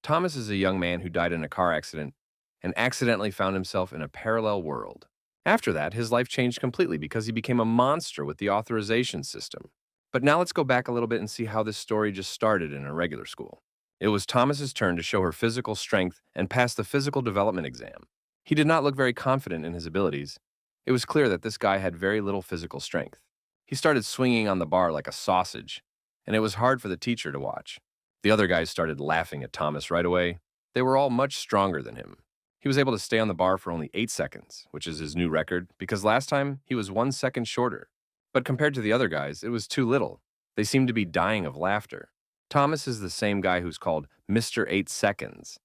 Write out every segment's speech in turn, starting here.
Thomas is a young man who died in a car accident and accidentally found himself in a parallel world. After that, his life changed completely because he became a monster with the authorization system. But now let's go back a little bit and see how this story just started in a regular school. It was Thomas's turn to show her physical strength and pass the physical development exam. He did not look very confident in his abilities. It was clear that this guy had very little physical strength. He started swinging on the bar like a sausage, and it was hard for the teacher to watch. The other guys started laughing at Thomas right away. They were all much stronger than him. He was able to stay on the bar for only 8 seconds, which is his new record, because last time he was 1 second shorter. But compared to the other guys, it was too little. They seemed to be dying of laughter. Thomas is the same guy who's called Mr. 8 Seconds,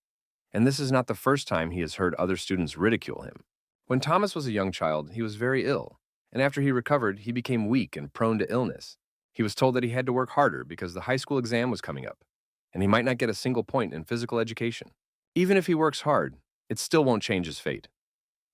and this is not the first time he has heard other students ridicule him. When Thomas was a young child, he was very ill, and after he recovered, he became weak and prone to illness. He was told that he had to work harder because the high school exam was coming up, and he might not get a single point in physical education. Even if he works hard, it still won't change his fate.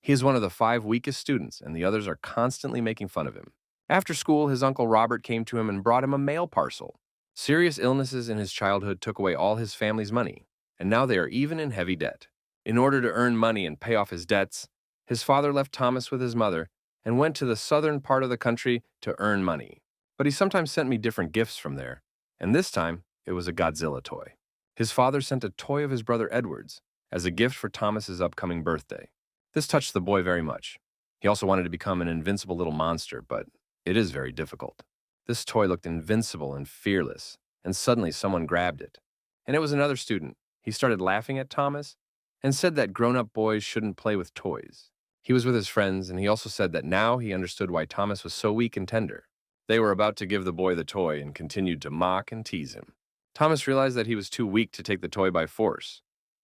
He is one of the 5 weakest students, and the others are constantly making fun of him. After school, his uncle Robert came to him and brought him a mail parcel. Serious illnesses in his childhood took away all his family's money, and now they are even in heavy debt. In order to earn money and pay off his debts, his father left Thomas with his mother and went to the southern part of the country to earn money. But he sometimes sent me different gifts from there, and this time it was a Godzilla toy. His father sent a toy of his brother Edward's as a gift for Thomas's upcoming birthday. This touched the boy very much. He also wanted to become an invincible little monster, but it is very difficult. This toy looked invincible and fearless, and suddenly someone grabbed it. And it was another student. He started laughing at Thomas and said that grown-up boys shouldn't play with toys. He was with his friends, and he also said that now he understood why Thomas was so weak and tender. They were about to give the boy the toy and continued to mock and tease him. Thomas realized that he was too weak to take the toy by force,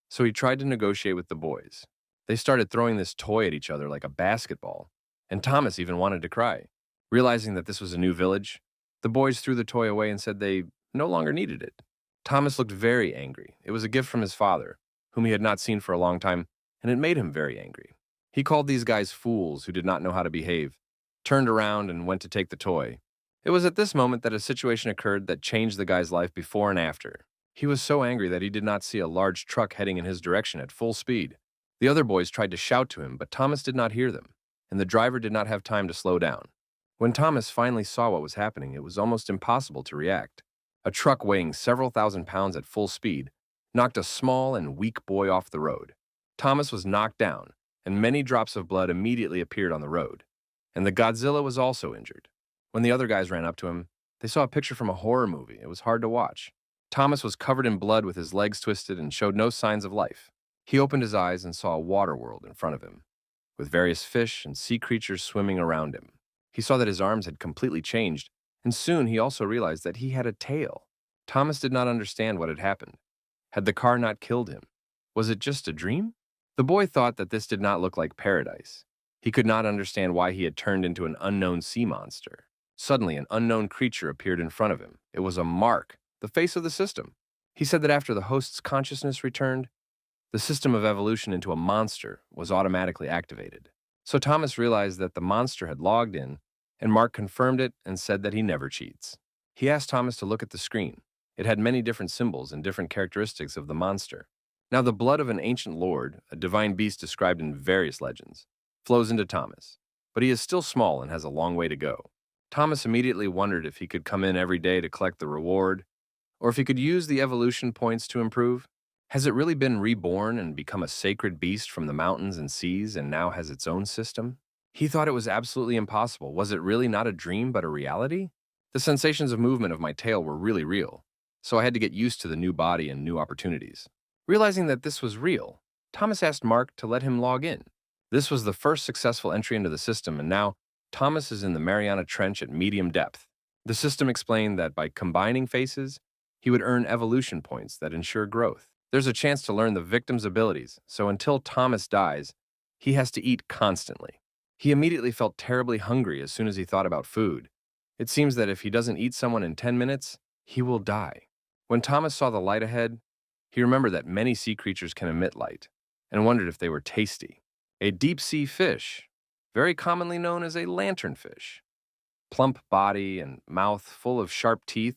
so he tried to negotiate with the boys. They started throwing this toy at each other like a basketball, and Thomas even wanted to cry. Realizing that this was a new village, the boys threw the toy away and said they no longer needed it. Thomas looked very angry. It was a gift from his father, whom he had not seen for a long time, and it made him very angry. He called these guys fools who did not know how to behave, turned around and went to take the toy. It was at this moment that a situation occurred that changed the guy's life before and after. He was so angry that he did not see a large truck heading in his direction at full speed. The other boys tried to shout to him, but Thomas did not hear them, and the driver did not have time to slow down. When Thomas finally saw what was happening, it was almost impossible to react. A truck weighing several thousand pounds at full speed knocked a small and weak boy off the road. Thomas was knocked down, and many drops of blood immediately appeared on the road. And the Godzilla was also injured. When the other guys ran up to him, they saw a picture from a horror movie. It was hard to watch. Thomas was covered in blood with his legs twisted and showed no signs of life. He opened his eyes and saw a water world in front of him, with various fish and sea creatures swimming around him. He saw that his arms had completely changed, and soon he also realized that he had a tail. Thomas did not understand what had happened. Had the car not killed him? Was it just a dream? The boy thought that this did not look like paradise. He could not understand why he had turned into an unknown sea monster. Suddenly, an unknown creature appeared in front of him. It was a mark, the face of the system. He said that after the host's consciousness returned, the system of evolution into a monster was automatically activated. So Thomas realized that the monster had logged in, and Mark confirmed it and said that he never cheats. He asked Thomas to look at the screen. It had many different symbols and different characteristics of the monster. Now the blood of an ancient lord, a divine beast described in various legends, flows into Thomas, but he is still small and has a long way to go. Thomas immediately wondered if he could come in every day to collect the reward, or if he could use the evolution points to improve. Has it really been reborn and become a sacred beast from the mountains and seas and now has its own system? He thought it was absolutely impossible. Was it really not a dream but a reality? The sensations of movement of my tail were really real, so I had to get used to the new body and new opportunities. Realizing that this was real, Thomas asked Mark to let him log in. This was the first successful entry into the system, and now Thomas is in the Mariana Trench at medium depth. The system explained that by combining faces, he would earn evolution points that ensure growth. There's a chance to learn the victim's abilities, so until Thomas dies, he has to eat constantly. He immediately felt terribly hungry as soon as he thought about food. It seems that if he doesn't eat someone in 10 minutes, he will die. When Thomas saw the light ahead, he remembered that many sea creatures can emit light, and wondered if they were tasty. A deep-sea fish, very commonly known as a lanternfish, plump body and mouth full of sharp teeth,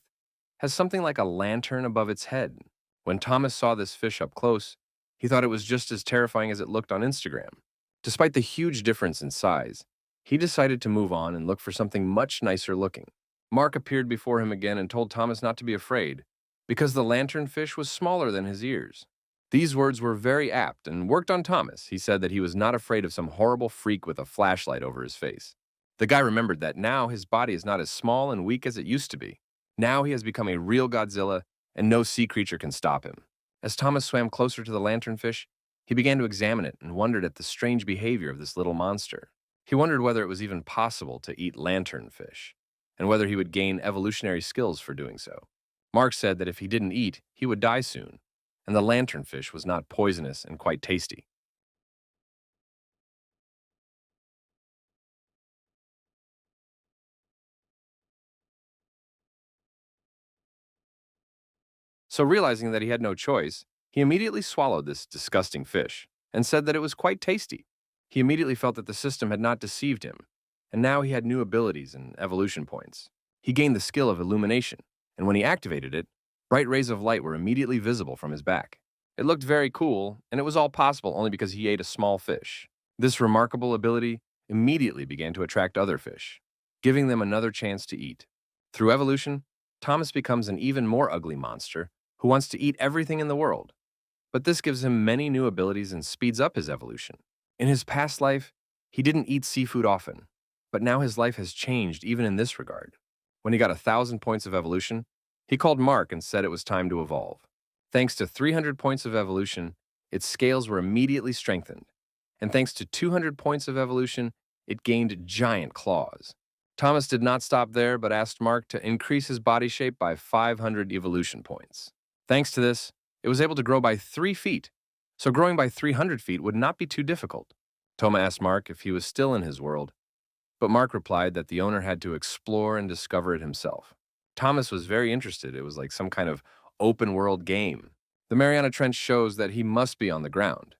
has something like a lantern above its head. When Thomas saw this fish up close, he thought it was just as terrifying as it looked on Instagram. Despite the huge difference in size, he decided to move on and look for something much nicer looking. Mark appeared before him again and told Thomas not to be afraid, because the lanternfish was smaller than his ears. These words were very apt and worked on Thomas. He said that he was not afraid of some horrible freak with a flashlight over his face. The guy remembered that now his body is not as small and weak as it used to be. Now he has become a real Godzilla, and no sea creature can stop him. As Thomas swam closer to the lanternfish, he began to examine it and wondered at the strange behavior of this little monster. He wondered whether it was even possible to eat lanternfish, and whether he would gain evolutionary skills for doing so. Mark said that if he didn't eat, he would die soon, and the lanternfish was not poisonous and quite tasty. So realizing that he had no choice, he immediately swallowed this disgusting fish and said that it was quite tasty. He immediately felt that the system had not deceived him, and now he had new abilities and evolution points. He gained the skill of illumination, and when he activated it, bright rays of light were immediately visible from his back. It looked very cool, and it was all possible only because he ate a small fish. This remarkable ability immediately began to attract other fish, giving them another chance to eat. Through evolution, Thomas becomes an even more ugly monster who wants to eat everything in the world. But this gives him many new abilities and speeds up his evolution. In his past life, he didn't eat seafood often, but now his life has changed even in this regard. When he got 1,000 points of evolution, he called Mark and said it was time to evolve. Thanks to 300 points of evolution, its scales were immediately strengthened. And thanks to 200 points of evolution, it gained giant claws. Thomas did not stop there, but asked Mark to increase his body shape by 500 evolution points. Thanks to this, it was able to grow by 3 feet, so growing by 300 feet would not be too difficult. Toma asked Mark if he was still in his world, but Mark replied that the owner had to explore and discover it himself. Thomas was very interested. It was like some kind of open-world game. The Mariana Trench shows that he must be on the ground.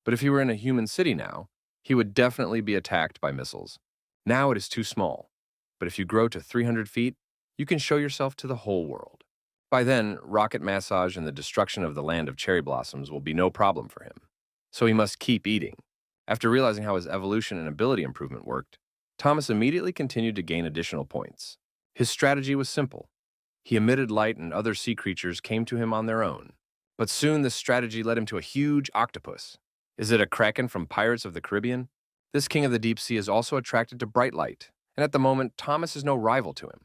But if he were in a human city now, he would definitely be attacked by missiles. Now it is too small, but if you grow to 300 feet, you can show yourself to the whole world. By then, rocket massage and the destruction of the land of cherry blossoms will be no problem for him. So he must keep eating. After realizing how his evolution and ability improvement worked, Thomas immediately continued to gain additional points. His strategy was simple. He emitted light and other sea creatures came to him on their own. But soon this strategy led him to a huge octopus. Is it a kraken from Pirates of the Caribbean? This king of the deep sea is also attracted to bright light, and at the moment, Thomas is no rival to him.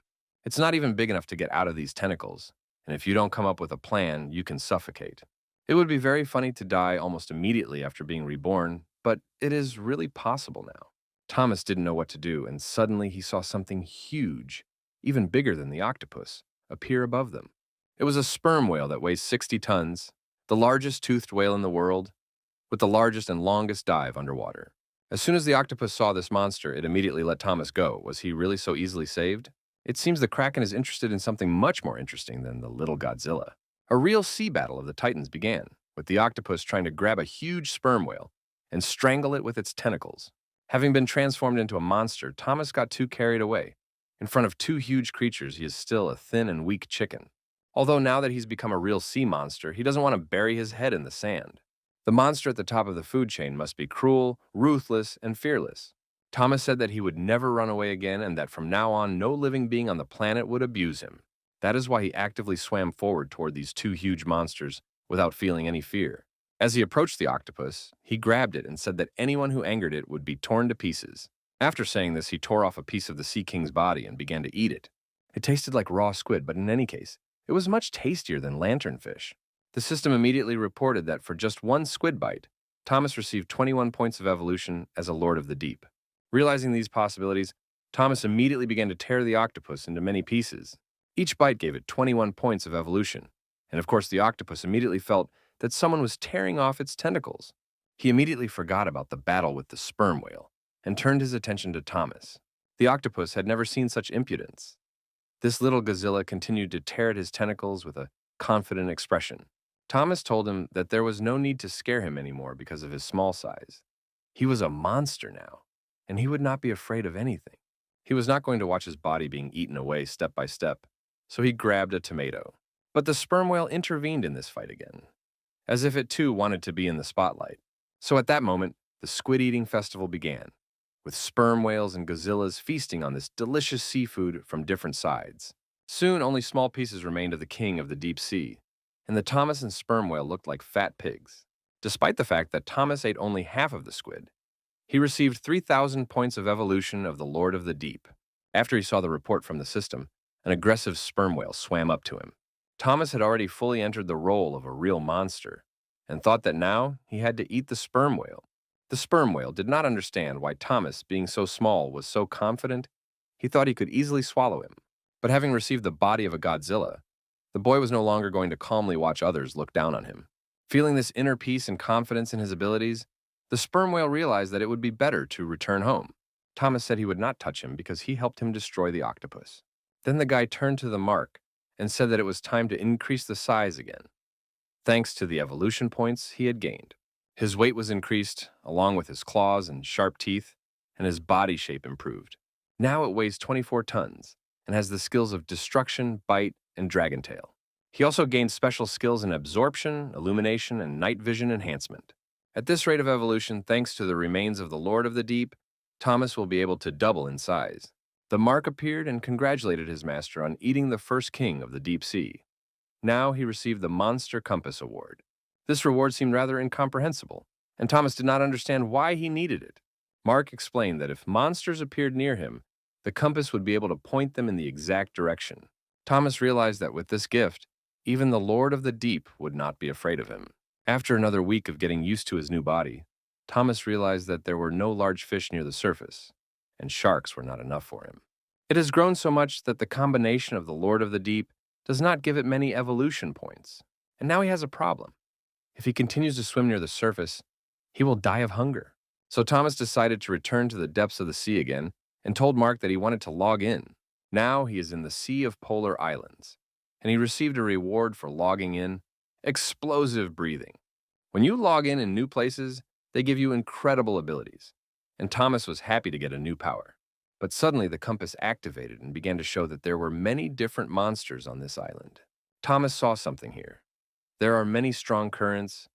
It's not even big enough to get out of these tentacles, and if you don't come up with a plan, you can suffocate. It would be very funny to die almost immediately after being reborn, but it is really possible now. Thomas didn't know what to do, and suddenly he saw something huge, even bigger than the octopus, appear above them. It was a sperm whale that weighs 60 tons, the largest toothed whale in the world, with the largest and longest dive underwater. As soon as the octopus saw this monster, it immediately let Thomas go. Was he really so easily saved? It seems the Kraken is interested in something much more interesting than the little Godzilla. A real sea battle of the Titans began, with the octopus trying to grab a huge sperm whale and strangle it with its tentacles. Having been transformed into a monster, Thomas got too carried away. In front of two huge creatures, he is still a thin and weak chicken. Although now that he's become a real sea monster, he doesn't want to bury his head in the sand. The monster at the top of the food chain must be cruel, ruthless, and fearless. Thomas said that he would never run away again and that from now on, no living being on the planet would abuse him. That is why he actively swam forward toward these two huge monsters without feeling any fear. As he approached the octopus, he grabbed it and said that anyone who angered it would be torn to pieces. After saying this, he tore off a piece of the sea king's body and began to eat it. It tasted like raw squid, but in any case, it was much tastier than lanternfish. The system immediately reported that for just one squid bite, Thomas received 21 points of evolution as a Lord of the Deep. Realizing these possibilities, Thomas immediately began to tear the octopus into many pieces. Each bite gave it 21 points of evolution, and of course the octopus immediately felt that someone was tearing off its tentacles. He immediately forgot about the battle with the sperm whale and turned his attention to Thomas. The octopus had never seen such impudence. This little Godzilla continued to tear at his tentacles with a confident expression. Thomas told him that there was no need to scare him anymore because of his small size. He was a monster now, and he would not be afraid of anything. He was not going to watch his body being eaten away step by step, so he grabbed a tomato. But the sperm whale intervened in this fight again, as if it too wanted to be in the spotlight. So at that moment, the squid-eating festival began, with sperm whales and Godzillas feasting on this delicious seafood from different sides. Soon, only small pieces remained of the king of the deep sea, and the Thomas and sperm whale looked like fat pigs. Despite the fact that Thomas ate only half of the squid, he received 3,000 points of evolution of the Lord of the Deep. After he saw the report from the system, an aggressive sperm whale swam up to him. Thomas had already fully entered the role of a real monster, and thought that now he had to eat the sperm whale. The sperm whale did not understand why Thomas, being so small, was so confident. He thought he could easily swallow him. But having received the body of a Godzilla, the boy was no longer going to calmly watch others look down on him. Feeling this inner peace and confidence in his abilities, the sperm whale realized that it would be better to return home. Thomas said he would not touch him because he helped him destroy the octopus. Then the guy turned to the mark and said that it was time to increase the size again, thanks to the evolution points he had gained. His weight was increased, along with his claws and sharp teeth, and his body shape improved. Now it weighs 24 tons and has the skills of destruction, bite, and dragon tail. He also gained special skills in absorption, illumination, and night vision enhancement. At this rate of evolution, thanks to the remains of the Lord of the Deep, Thomas will be able to double in size. The mark appeared and congratulated his master on eating the first king of the deep sea. Now he received the Monster Compass Award. This reward seemed rather incomprehensible, and Thomas did not understand why he needed it. Mark explained that if monsters appeared near him, the compass would be able to point them in the exact direction. Thomas realized that with this gift, even the Lord of the Deep would not be afraid of him. After another week of getting used to his new body, Thomas realized that there were no large fish near the surface, and sharks were not enough for him. It has grown so much that the combination of the Lord of the Deep does not give it many evolution points, and now he has a problem. If he continues to swim near the surface, he will die of hunger. So Thomas decided to return to the depths of the sea again and told Mark that he wanted to log in. Now he is in the Sea of Polar Islands, and he received a reward for logging in: explosive breathing. When you log in new places, they give you incredible abilities, and Thomas was happy to get a new power. But suddenly the compass activated and began to show that there were many different monsters on this island. Thomas saw something here. There are many strong currents.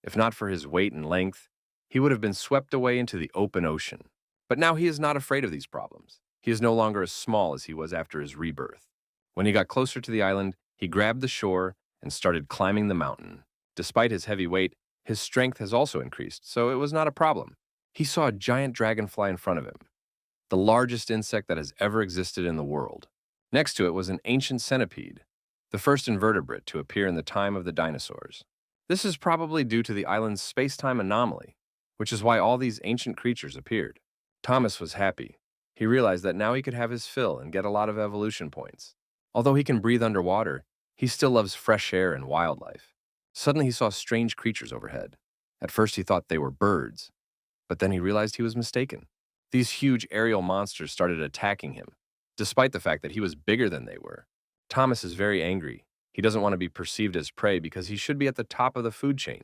If not for his weight and length, he would have been swept away into the open ocean. But now he is not afraid of these problems. He is no longer as small as he was after his rebirth. When he got closer to the island, he grabbed the shore and started climbing the mountain. Despite his heavy weight, his strength has also increased, so it was not a problem. He saw a giant dragonfly in front of him, the largest insect that has ever existed in the world. Next to it was an ancient centipede, the first invertebrate to appear in the time of the dinosaurs. This is probably due to the island's space-time anomaly, which is why all these ancient creatures appeared. Thomas was happy. He realized that now he could have his fill and get a lot of evolution points. Although he can breathe underwater, he still loves fresh air and wildlife. Suddenly he saw strange creatures overhead. At first he thought they were birds, but then he realized he was mistaken. These huge aerial monsters started attacking him, despite the fact that he was bigger than they were. Thomas is very angry. He doesn't want to be perceived as prey because he should be at the top of the food chain.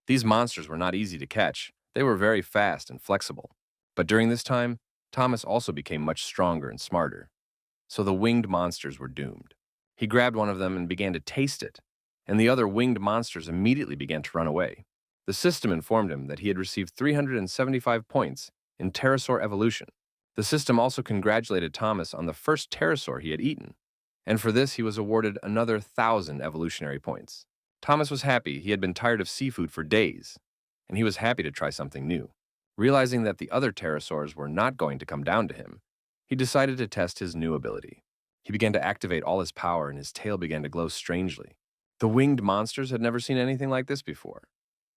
These monsters were not easy to catch. They were very fast and flexible. But during this time, Thomas also became much stronger and smarter. So the winged monsters were doomed. He grabbed one of them and began to taste it, and the other winged monsters immediately began to run away. The system informed him that he had received 375 points in pterosaur evolution. The system also congratulated Thomas on the first pterosaur he had eaten, and for this he was awarded another 1,000 evolutionary points. Thomas was happy. He had been tired of seafood for days, and he was happy to try something new. Realizing that the other pterosaurs were not going to come down to him, he decided to test his new ability. He began to activate all his power, and his tail began to glow strangely. The winged monsters had never seen anything like this before,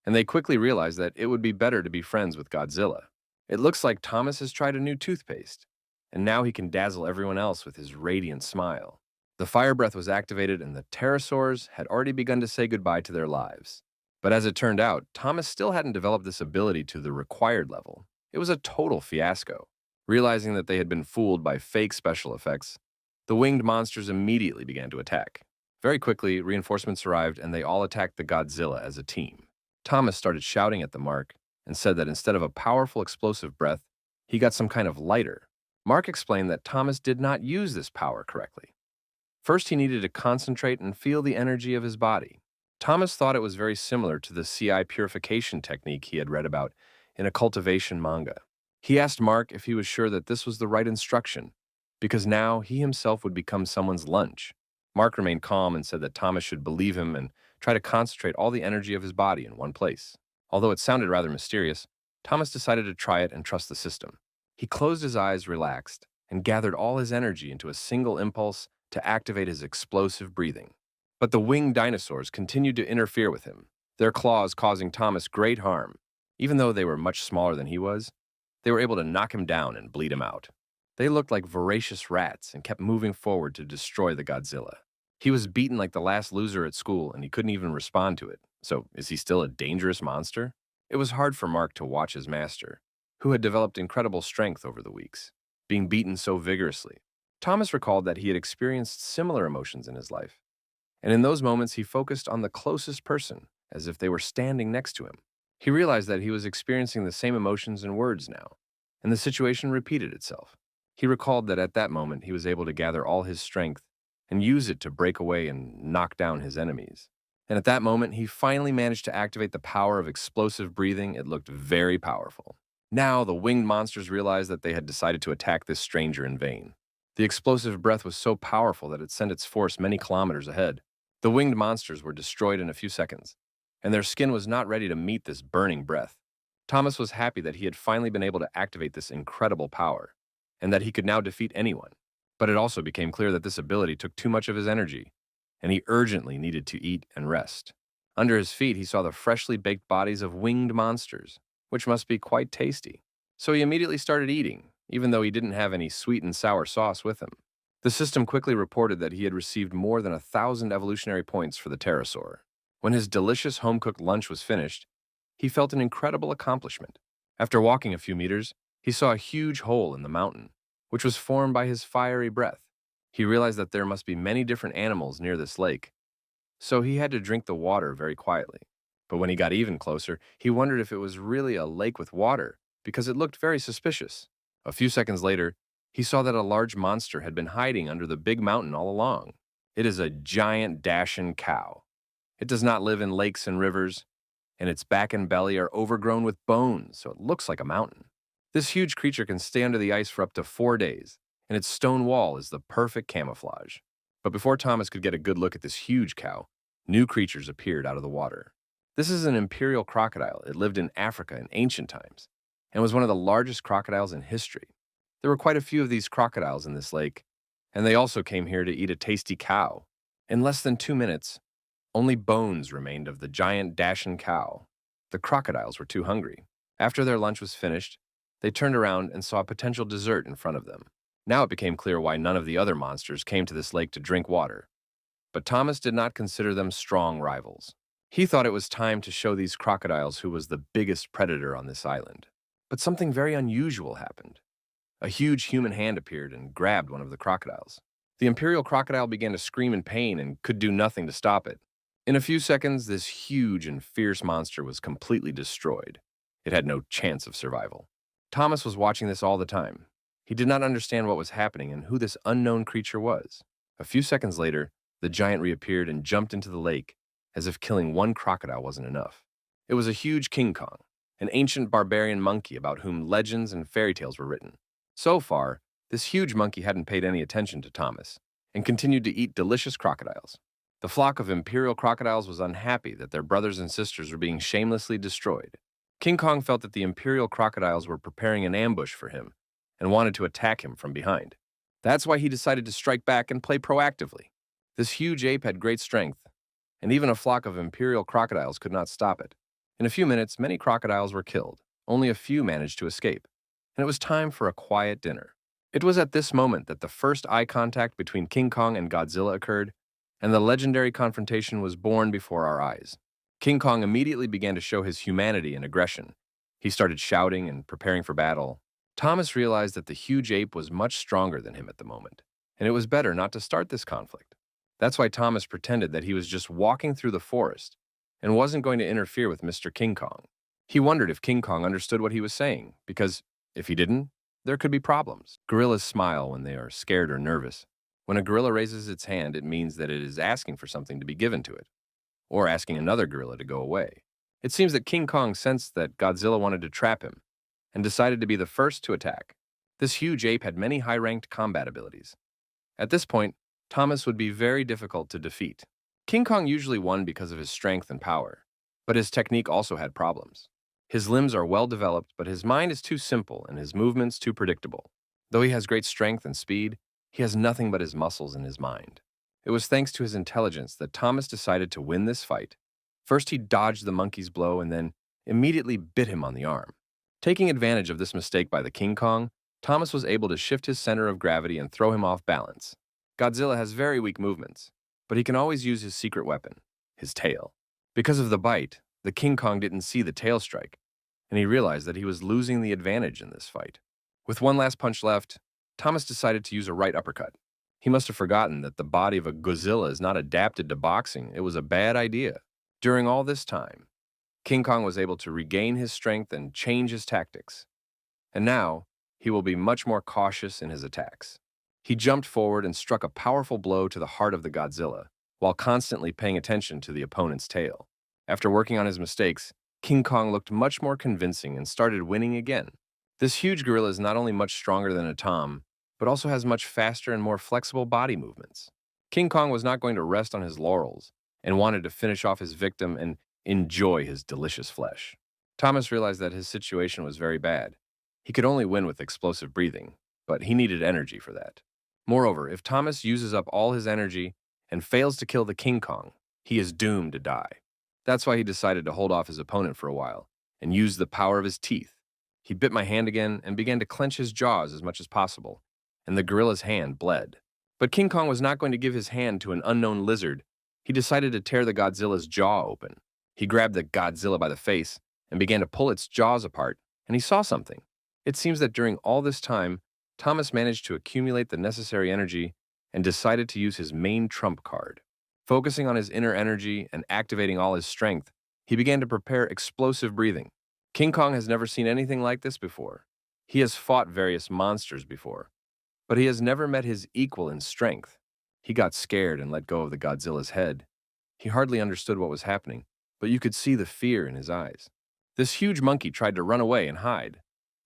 and they quickly realized that it would be better to be friends with Godzilla. It looks like Thomas has tried a new toothpaste, and now he can dazzle everyone else with his radiant smile. The fire breath was activated, and the pterosaurs had already begun to say goodbye to their lives. But as it turned out, Thomas still hadn't developed this ability to the required level. It was a total fiasco. Realizing that they had been fooled by fake special effects, the winged monsters immediately began to attack. Very quickly, reinforcements arrived, and they all attacked the Godzilla as a team. Thomas started shouting at the Mark and said that instead of a powerful explosive breath, he got some kind of lighter. Mark explained that Thomas did not use this power correctly. First, he needed to concentrate and feel the energy of his body. Thomas thought it was very similar to the CI purification technique he had read about in a cultivation manga. He asked Mark if he was sure that this was the right instruction, because now he himself would become someone's lunch. Mark remained calm and said that Thomas should believe him and try to concentrate all the energy of his body in one place. Although it sounded rather mysterious, Thomas decided to try it and trust the system. He closed his eyes, relaxed, and gathered all his energy into a single impulse to activate his explosive breathing. But the winged dinosaurs continued to interfere with him, their claws causing Thomas great harm. Even though they were much smaller than he was, they were able to knock him down and bleed him out. They looked like voracious rats and kept moving forward to destroy the Godzilla. He was beaten like the last loser at school, and he couldn't even respond to it. So, is he still a dangerous monster? It was hard for Mark to watch his master, who had developed incredible strength over the weeks, being beaten so vigorously. Thomas recalled that he had experienced similar emotions in his life, and in those moments he focused on the closest person, as if they were standing next to him. He realized that he was experiencing the same emotions and words now, and the situation repeated itself. He recalled that at that moment he was able to gather all his strength and use it to break away and knock down his enemies. And at that moment, he finally managed to activate the power of explosive breathing. It looked very powerful. Now, the winged monsters realized that they had decided to attack this stranger in vain. The explosive breath was so powerful that it sent its force many kilometers ahead. The winged monsters were destroyed in a few seconds, and their skin was not ready to meet this burning breath. Thomas was happy that he had finally been able to activate this incredible power, and that he could now defeat anyone. But it also became clear that this ability took too much of his energy, and he urgently needed to eat and rest. Under his feet, he saw the freshly baked bodies of winged monsters, which must be quite tasty. So he immediately started eating, even though he didn't have any sweet and sour sauce with him. The system quickly reported that he had received more than 1,000 evolutionary points for the pterosaur. When his delicious home-cooked lunch was finished, he felt an incredible accomplishment. After walking a few meters, he saw a huge hole in the mountain, which was formed by his fiery breath. He realized that there must be many different animals near this lake, so he had to drink the water very quietly. But when he got even closer, he wondered if it was really a lake with water, because it looked very suspicious. A few seconds later, he saw that a large monster had been hiding under the big mountain all along. It is a giant Dashan cow. It does not live in lakes and rivers, and its back and belly are overgrown with bones, so it looks like a mountain. This huge creature can stay under the ice for up to 4 days, and its stone wall is the perfect camouflage. But before Thomas could get a good look at this huge cow, new creatures appeared out of the water. This is an imperial crocodile. It lived in Africa in ancient times, and was one of the largest crocodiles in history. There were quite a few of these crocodiles in this lake, and they also came here to eat a tasty cow. In less than 2 minutes, only bones remained of the giant Dashan cow. The crocodiles were too hungry. After their lunch was finished, they turned around and saw a potential dessert in front of them. Now it became clear why none of the other monsters came to this lake to drink water. But Thomas did not consider them strong rivals. He thought it was time to show these crocodiles who was the biggest predator on this island. But something very unusual happened. A huge human hand appeared and grabbed one of the crocodiles. The imperial crocodile began to scream in pain and could do nothing to stop it. In a few seconds, this huge and fierce monster was completely destroyed. It had no chance of survival. Thomas was watching this all the time. He did not understand what was happening and who this unknown creature was. A few seconds later, the giant reappeared and jumped into the lake, as if killing one crocodile wasn't enough. It was a huge King Kong, an ancient barbarian monkey about whom legends and fairy tales were written. So far, this huge monkey hadn't paid any attention to Thomas, and continued to eat delicious crocodiles. The flock of imperial crocodiles was unhappy that their brothers and sisters were being shamelessly destroyed. King Kong felt that the imperial crocodiles were preparing an ambush for him, and wanted to attack him from behind. That's why he decided to strike back and play proactively. This huge ape had great strength, and even a flock of imperial crocodiles could not stop it. In a few minutes, many crocodiles were killed. Only a few managed to escape, and it was time for a quiet dinner. It was at this moment that the first eye contact between King Kong and Godzilla occurred, and the legendary confrontation was born before our eyes. King Kong immediately began to show his humanity and aggression. He started shouting and preparing for battle. Thomas realized that the huge ape was much stronger than him at the moment, and it was better not to start this conflict. That's why Thomas pretended that he was just walking through the forest and wasn't going to interfere with Mr. King Kong. He wondered if King Kong understood what he was saying, because if he didn't, there could be problems. Gorillas smile when they are scared or nervous, When a gorilla raises its hand, it means that it is asking for something to be given to it, or asking another gorilla to go away. It seems that King Kong sensed that Godzilla wanted to trap him and decided to be the first to attack. This huge ape had many high-ranked combat abilities. At this point, Thomas would be very difficult to defeat. King Kong usually won because of his strength and power, but his technique also had problems. His limbs are well developed, but his mind is too simple and his movements too predictable. Though he has great strength and speed, he has nothing but his muscles and his mind. It was thanks to his intelligence that Thomas decided to win this fight. First, he dodged the monkey's blow and then immediately bit him on the arm. Taking advantage of this mistake by the King Kong, Thomas was able to shift his center of gravity and throw him off balance. Godzilla has very weak movements, but he can always use his secret weapon, his tail. Because of the bite, the King Kong didn't see the tail strike, and he realized that he was losing the advantage in this fight. With one last punch left, Thomas decided to use a right uppercut. He must have forgotten that the body of a Godzilla is not adapted to boxing. It was a bad idea. During all this time, King Kong was able to regain his strength and change his tactics. And now, he will be much more cautious in his attacks. He jumped forward and struck a powerful blow to the heart of the Godzilla, while constantly paying attention to the opponent's tail. After working on his mistakes, King Kong looked much more convincing and started winning again. This huge gorilla is not only much stronger than a tom, but also has much faster and more flexible body movements. King Kong was not going to rest on his laurels and wanted to finish off his victim and enjoy his delicious flesh. Thomas realized that his situation was very bad. He could only win with explosive breathing, but he needed energy for that. Moreover, if Thomas uses up all his energy and fails to kill the King Kong, he is doomed to die. That's why he decided to hold off his opponent for a while and use the power of his teeth. He bit my hand again and began to clench his jaws as much as possible, and the gorilla's hand bled. But King Kong was not going to give his hand to an unknown lizard. He decided to tear the Godzilla's jaw open. He grabbed the Godzilla by the face and began to pull its jaws apart, and he saw something. It seems that during all this time, Thomas managed to accumulate the necessary energy and decided to use his main trump card. Focusing on his inner energy and activating all his strength, he began to prepare explosive breathing. King Kong has never seen anything like this before. He has fought various monsters before, but he has never met his equal in strength. He got scared and let go of the Godzilla's head. He hardly understood what was happening, but you could see the fear in his eyes. This huge monkey tried to run away and hide,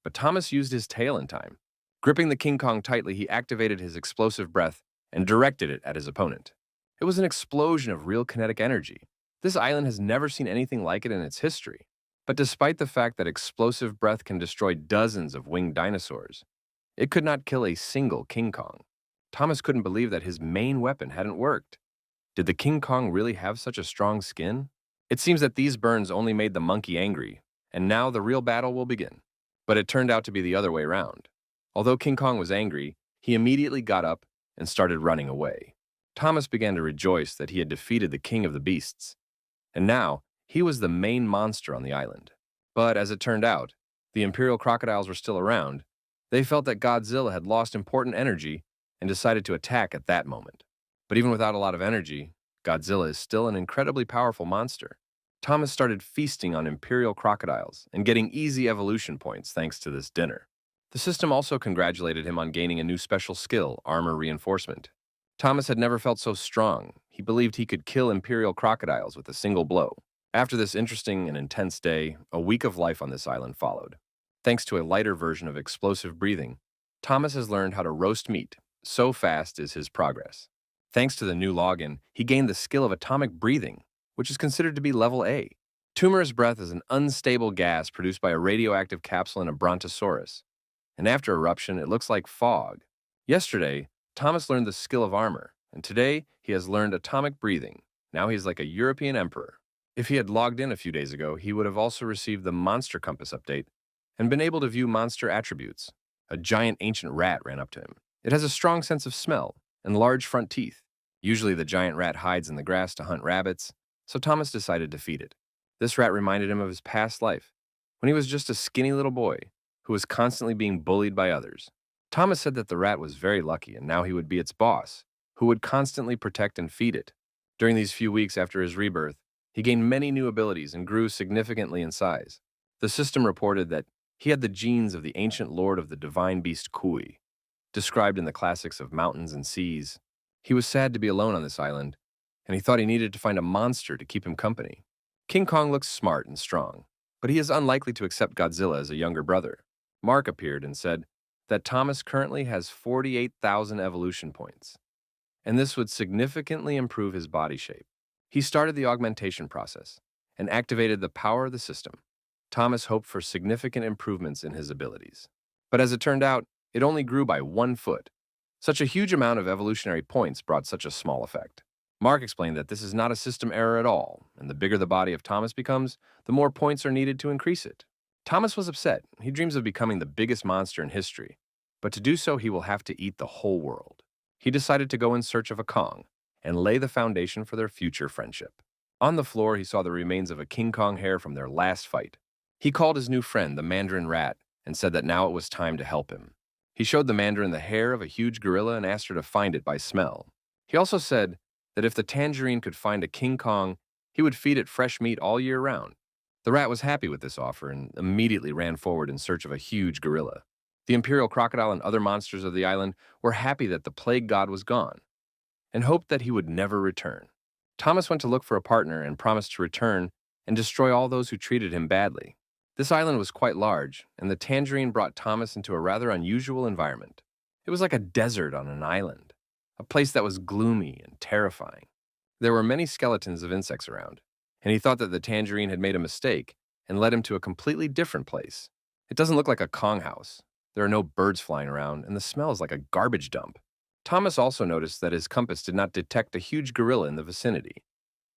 but Thomas used his tail in time. Gripping the King Kong tightly, he activated his explosive breath and directed it at his opponent. It was an explosion of real kinetic energy. This island has never seen anything like it in its history. But despite the fact that explosive breath can destroy dozens of winged dinosaurs, it could not kill a single King Kong. Thomas couldn't believe that his main weapon hadn't worked. Did the King Kong really have such a strong skin? It seems that these burns only made the monkey angry, and now the real battle will begin. But it turned out to be the other way around. Although King Kong was angry, he immediately got up and started running away. Thomas began to rejoice that he had defeated the king of the beasts, and now he was the main monster on the island. But as it turned out, the imperial crocodiles were still around. They felt that Godzilla had lost important energy and decided to attack at that moment. But even without a lot of energy, Godzilla is still an incredibly powerful monster. Thomas started feasting on imperial crocodiles and getting easy evolution points thanks to this dinner. The system also congratulated him on gaining a new special skill, armor reinforcement. Thomas had never felt so strong. He believed he could kill imperial crocodiles with a single blow. After this interesting and intense day, a week of life on this island followed. Thanks to a lighter version of explosive breathing, Thomas has learned how to roast meat. So fast is his progress. Thanks to the new login, he gained the skill of atomic breathing, which is considered to be level A. Tumorous breath is an unstable gas produced by a radioactive capsule in a brontosaurus, and after eruption, it looks like fog. Yesterday, Thomas learned the skill of armor, and today he has learned atomic breathing. Now he's like a European emperor. If he had logged in a few days ago, he would have also received the Monster Compass update and been able to view monster attributes. A giant ancient rat ran up to him. It has a strong sense of smell and large front teeth. Usually the giant rat hides in the grass to hunt rabbits, so Thomas decided to feed it. This rat reminded him of his past life, when he was just a skinny little boy who was constantly being bullied by others. Thomas said that the rat was very lucky and now he would be its boss, who would constantly protect and feed it. During these few weeks after his rebirth, he gained many new abilities and grew significantly in size. The system reported that he had the genes of the ancient lord of the divine beast Kui, described in the classics of Mountains and Seas. He was sad to be alone on this island, and he thought he needed to find a monster to keep him company. King Kong looks smart and strong, but he is unlikely to accept Godzilla as a younger brother. Mark appeared and said that Thomas currently has 48,000 evolution points, and this would significantly improve his body shape. He started the augmentation process and activated the power of the system. Thomas hoped for significant improvements in his abilities. But as it turned out, it only grew by 1 foot. Such a huge amount of evolutionary points brought such a small effect. Mark explained that this is not a system error at all, and the bigger the body of Thomas becomes, the more points are needed to increase it. Thomas was upset. He dreams of becoming the biggest monster in history, but to do so he will have to eat the whole world. He decided to go in search of a Kong and lay the foundation for their future friendship. On the floor, he saw the remains of a King Kong hair from their last fight. He called his new friend, the Mandarin Rat, and said that now it was time to help him. He showed the Mandarin the hair of a huge gorilla and asked her to find it by smell. He also said that if the tangerine could find a King Kong, he would feed it fresh meat all year round. The rat was happy with this offer and immediately ran forward in search of a huge gorilla. The imperial crocodile and other monsters of the island were happy that the plague god was gone and hoped that he would never return. Thomas went to look for a partner and promised to return and destroy all those who treated him badly. This island was quite large, and the tangerine brought Thomas into a rather unusual environment. It was like a desert on an island, a place that was gloomy and terrifying. There were many skeletons of insects around, and he thought that the tangerine had made a mistake and led him to a completely different place. It doesn't look like a Kong house. There are no birds flying around, and the smell is like a garbage dump. Thomas also noticed that his compass did not detect a huge gorilla in the vicinity.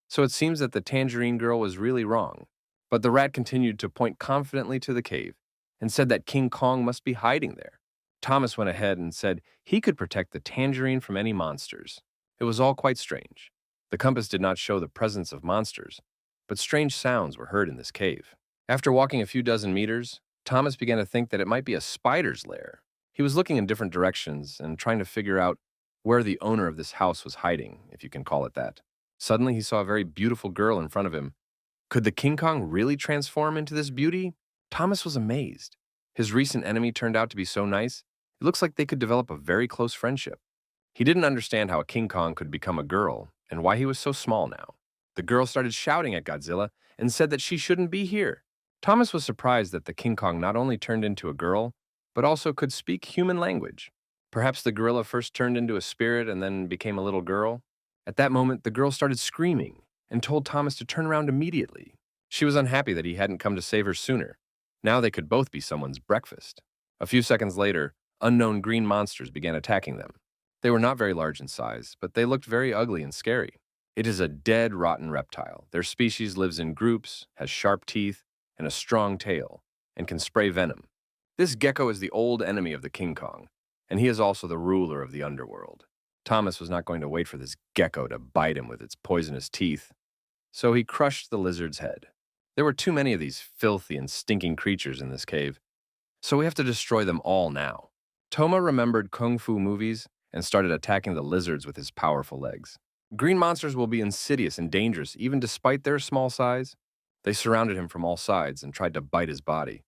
So it seems that the tangerine girl was really wrong. But the rat continued to point confidently to the cave and said that King Kong must be hiding there. Thomas went ahead and said he could protect the tangerine from any monsters. It was all quite strange. The compass did not show the presence of monsters, but strange sounds were heard in this cave. After walking a few dozen meters, Thomas began to think that it might be a spider's lair. He was looking in different directions and trying to figure out where the owner of this house was hiding, if you can call it that. Suddenly, he saw a very beautiful girl in front of him. Could the King Kong really transform into this beauty? Thomas was amazed. His recent enemy turned out to be so nice, it looks like they could develop a very close friendship. He didn't understand how a King Kong could become a girl and why he was so small now. The girl started shouting at Godzilla and said that she shouldn't be here. Thomas was surprised that the King Kong not only turned into a girl, but also could speak human language. Perhaps the gorilla first turned into a spirit and then became a little girl. At that moment, the girl started screaming and told Thomas to turn around immediately. She was unhappy that he hadn't come to save her sooner. Now they could both be someone's breakfast. A few seconds later, unknown green monsters began attacking them. They were not very large in size, but they looked very ugly and scary. It is a dead, rotten reptile. Their species lives in groups, has sharp teeth, and a strong tail, and can spray venom. This gecko is the old enemy of the King Kong, and he is also the ruler of the underworld. Thomas was not going to wait for this gecko to bite him with its poisonous teeth, so he crushed the lizard's head. There were too many of these filthy and stinking creatures in this cave, so we have to destroy them all now. Toma remembered kung fu movies and started attacking the lizards with his powerful legs. Green monsters will be insidious and dangerous even despite their small size. They surrounded him from all sides and tried to bite his body,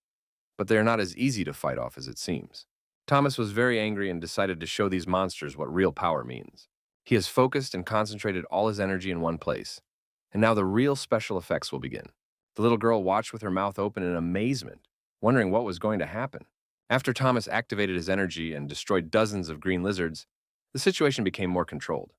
but they are not as easy to fight off as it seems. Thomas was very angry and decided to show these monsters what real power means. He has focused and concentrated all his energy in one place, and now the real special effects will begin. The little girl watched with her mouth open in amazement, wondering what was going to happen. After Thomas activated his energy and destroyed dozens of green lizards, the situation became more controlled.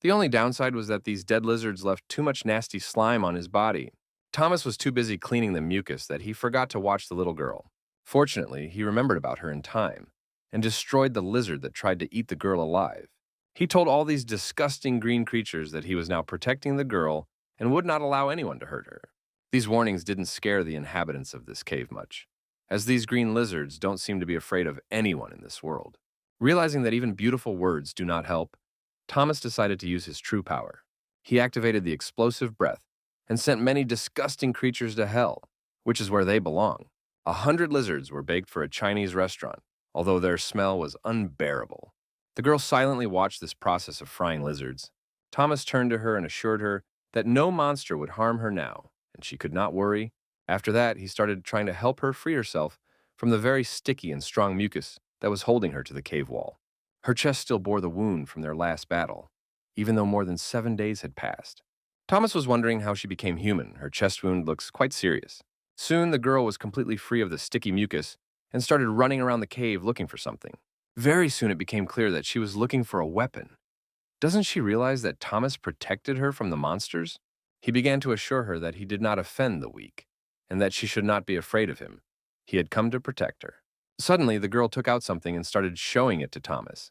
The only downside was that these dead lizards left too much nasty slime on his body. Thomas was too busy cleaning the mucus that he forgot to watch the little girl. Fortunately, he remembered about her in time and destroyed the lizard that tried to eat the girl alive. He told all these disgusting green creatures that he was now protecting the girl and would not allow anyone to hurt her. These warnings didn't scare the inhabitants of this cave much, as these green lizards don't seem to be afraid of anyone in this world. Realizing that even beautiful words do not help, Thomas decided to use his true power. He activated the explosive breath and sent many disgusting creatures to hell, which is where they belong. 100 lizards were baked for a Chinese restaurant, although their smell was unbearable. The girl silently watched this process of frying lizards. Thomas turned to her and assured her that no monster would harm her now, and she could not worry. After that, he started trying to help her free herself from the very sticky and strong mucus that was holding her to the cave wall. Her chest still bore the wound from their last battle. even though more than 7 days had passed. Thomas was wondering how she became human. Her chest wound looks quite serious. Soon, the girl was completely free of the sticky mucus and started running around the cave looking for something. Very soon, it became clear that she was looking for a weapon. Doesn't she realize that Thomas protected her from the monsters? He began to assure her that he did not offend the weak, and that she should not be afraid of him. He had come to protect her. Suddenly, the girl took out something and started showing it to Thomas.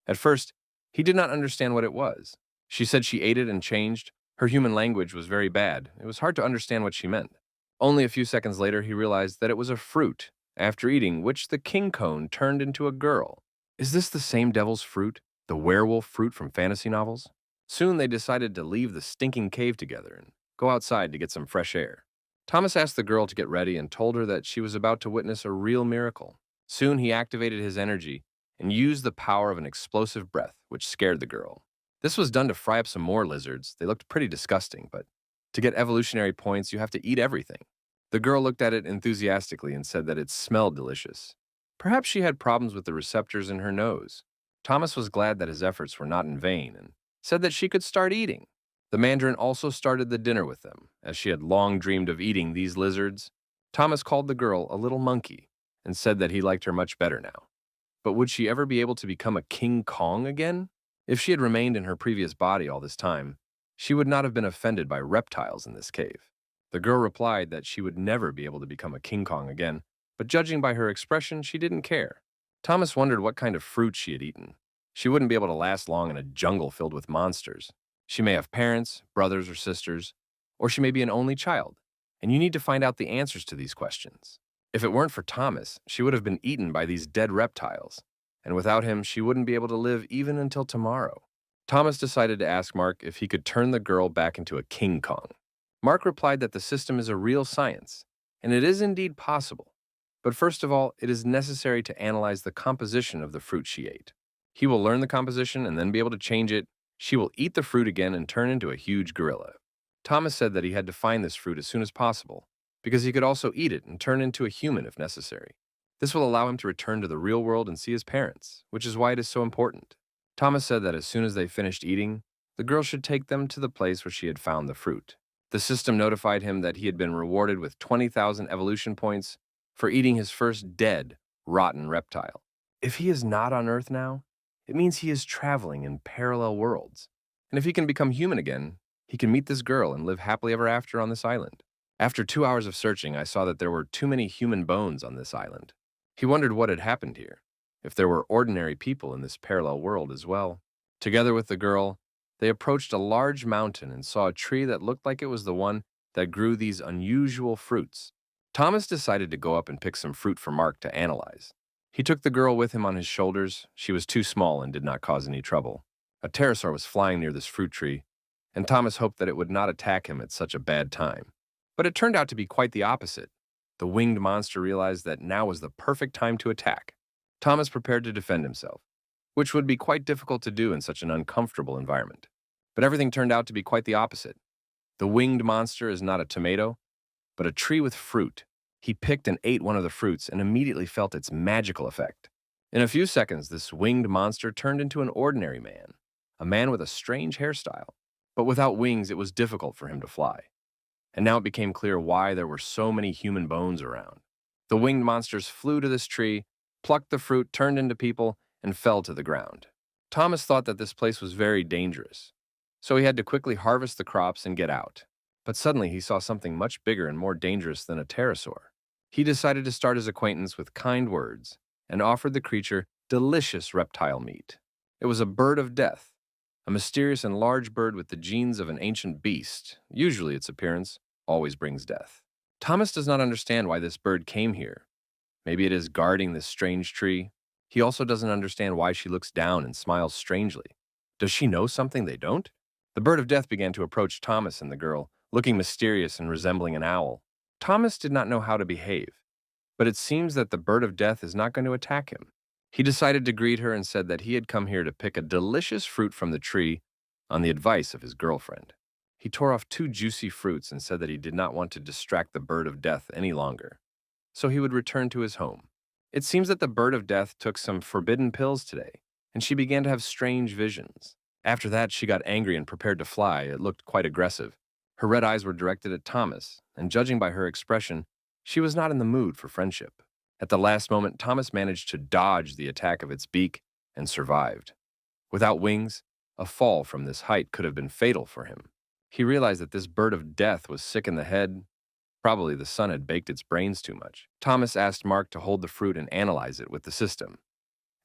At first, he did not understand what it was. She said she ate it and changed. Her human language was very bad. It was hard to understand what she meant. Only a few seconds later, he realized that it was a fruit, after eating which the king cone turned into a girl. Is this the same devil's fruit? The werewolf fruit from fantasy novels? Soon they decided to leave the stinking cave together and go outside to get some fresh air. Thomas asked the girl to get ready and told her that she was about to witness a real miracle. Soon he activated his energy and used the power of an explosive breath, which scared the girl. This was done to fry up some more lizards. They looked pretty disgusting, but to get evolutionary points, you have to eat everything. The girl looked at it enthusiastically and said that it smelled delicious. Perhaps she had problems with the receptors in her nose. Thomas was glad that his efforts were not in vain and said that she could start eating. The mandarin also started the dinner with them, as she had long dreamed of eating these lizards. Thomas called the girl a little monkey and said that he liked her much better now. But would she ever be able to become a King Kong again? If she had remained in her previous body all this time, she would not have been offended by reptiles in this cave. The girl replied that she would never be able to become a King Kong again, but judging by her expression, she didn't care. Thomas wondered what kind of fruit she had eaten. She wouldn't be able to last long in a jungle filled with monsters. She may have parents, brothers or sisters, or she may be an only child, and you need to find out the answers to these questions. If it weren't for Thomas, she would have been eaten by these dead reptiles, and without him, she wouldn't be able to live even until tomorrow. Thomas decided to ask Mark if he could turn the girl back into a King Kong. Mark replied that the system is a real science, and it is indeed possible. But first of all, it is necessary to analyze the composition of the fruit she ate. He will learn the composition and then be able to change it. She will eat the fruit again and turn into a huge gorilla. Thomas said that he had to find this fruit as soon as possible, because he could also eat it and turn into a human if necessary. This will allow him to return to the real world and see his parents, which is why it is so important. Thomas said that as soon as they finished eating, the girl should take them to the place where she had found the fruit. The system notified him that he had been rewarded with 20,000 evolution points for eating his first dead, rotten reptile. If he is not on Earth now, it means he is traveling in parallel worlds. And if he can become human again, he can meet this girl and live happily ever after on this island. After 2 hours of searching, I saw that there were too many human bones on this island. He wondered what had happened here, if there were ordinary people in this parallel world as well. Together with the girl, they approached a large mountain and saw a tree that looked like it was the one that grew these unusual fruits. Thomas decided to go up and pick some fruit for Mark to analyze. He took the girl with him on his shoulders. She was too small and did not cause any trouble. A pterosaur was flying near this fruit tree, and Thomas hoped that it would not attack him at such a bad time. But it turned out to be quite the opposite. The winged monster realized that now was the perfect time to attack. Thomas prepared to defend himself, which would be quite difficult to do in such an uncomfortable environment. But everything turned out to be quite the opposite. The winged monster is not a tomato, but a tree with fruit. He picked and ate one of the fruits and immediately felt its magical effect. In a few seconds, this winged monster turned into an ordinary man, a man with a strange hairstyle. But without wings, it was difficult for him to fly. And now it became clear why there were so many human bones around. The winged monsters flew to this tree, plucked the fruit, turned into people, and fell to the ground. Thomas thought that this place was very dangerous, so he had to quickly harvest the crops and get out. But suddenly he saw something much bigger and more dangerous than a pterosaur. He decided to start his acquaintance with kind words and offered the creature delicious reptile meat. It was a bird of death, a mysterious and large bird with the genes of an ancient beast. Usually its appearance always brings death. Thomas does not understand why this bird came here. Maybe it is guarding this strange tree. He also doesn't understand why she looks down and smiles strangely. Does she know something they don't? The bird of death began to approach Thomas and the girl, looking mysterious and resembling an owl. Thomas did not know how to behave, but it seems that the bird of death is not going to attack him. He decided to greet her and said that he had come here to pick a delicious fruit from the tree on the advice of his girlfriend. He tore off 2 juicy fruits and said that he did not want to distract the bird of death any longer, so he would return to his home. It seems that the bird of death took some forbidden pills today, and she began to have strange visions. After that, she got angry and prepared to fly. It looked quite aggressive. Her red eyes were directed at Thomas, and judging by her expression, she was not in the mood for friendship. At the last moment, Thomas managed to dodge the attack of its beak and survived. Without wings, a fall from this height could have been fatal for him. He realized that this bird of death was sick in the head. Probably the sun had baked its brains too much. Thomas asked Mark to hold the fruit and analyze it with the system,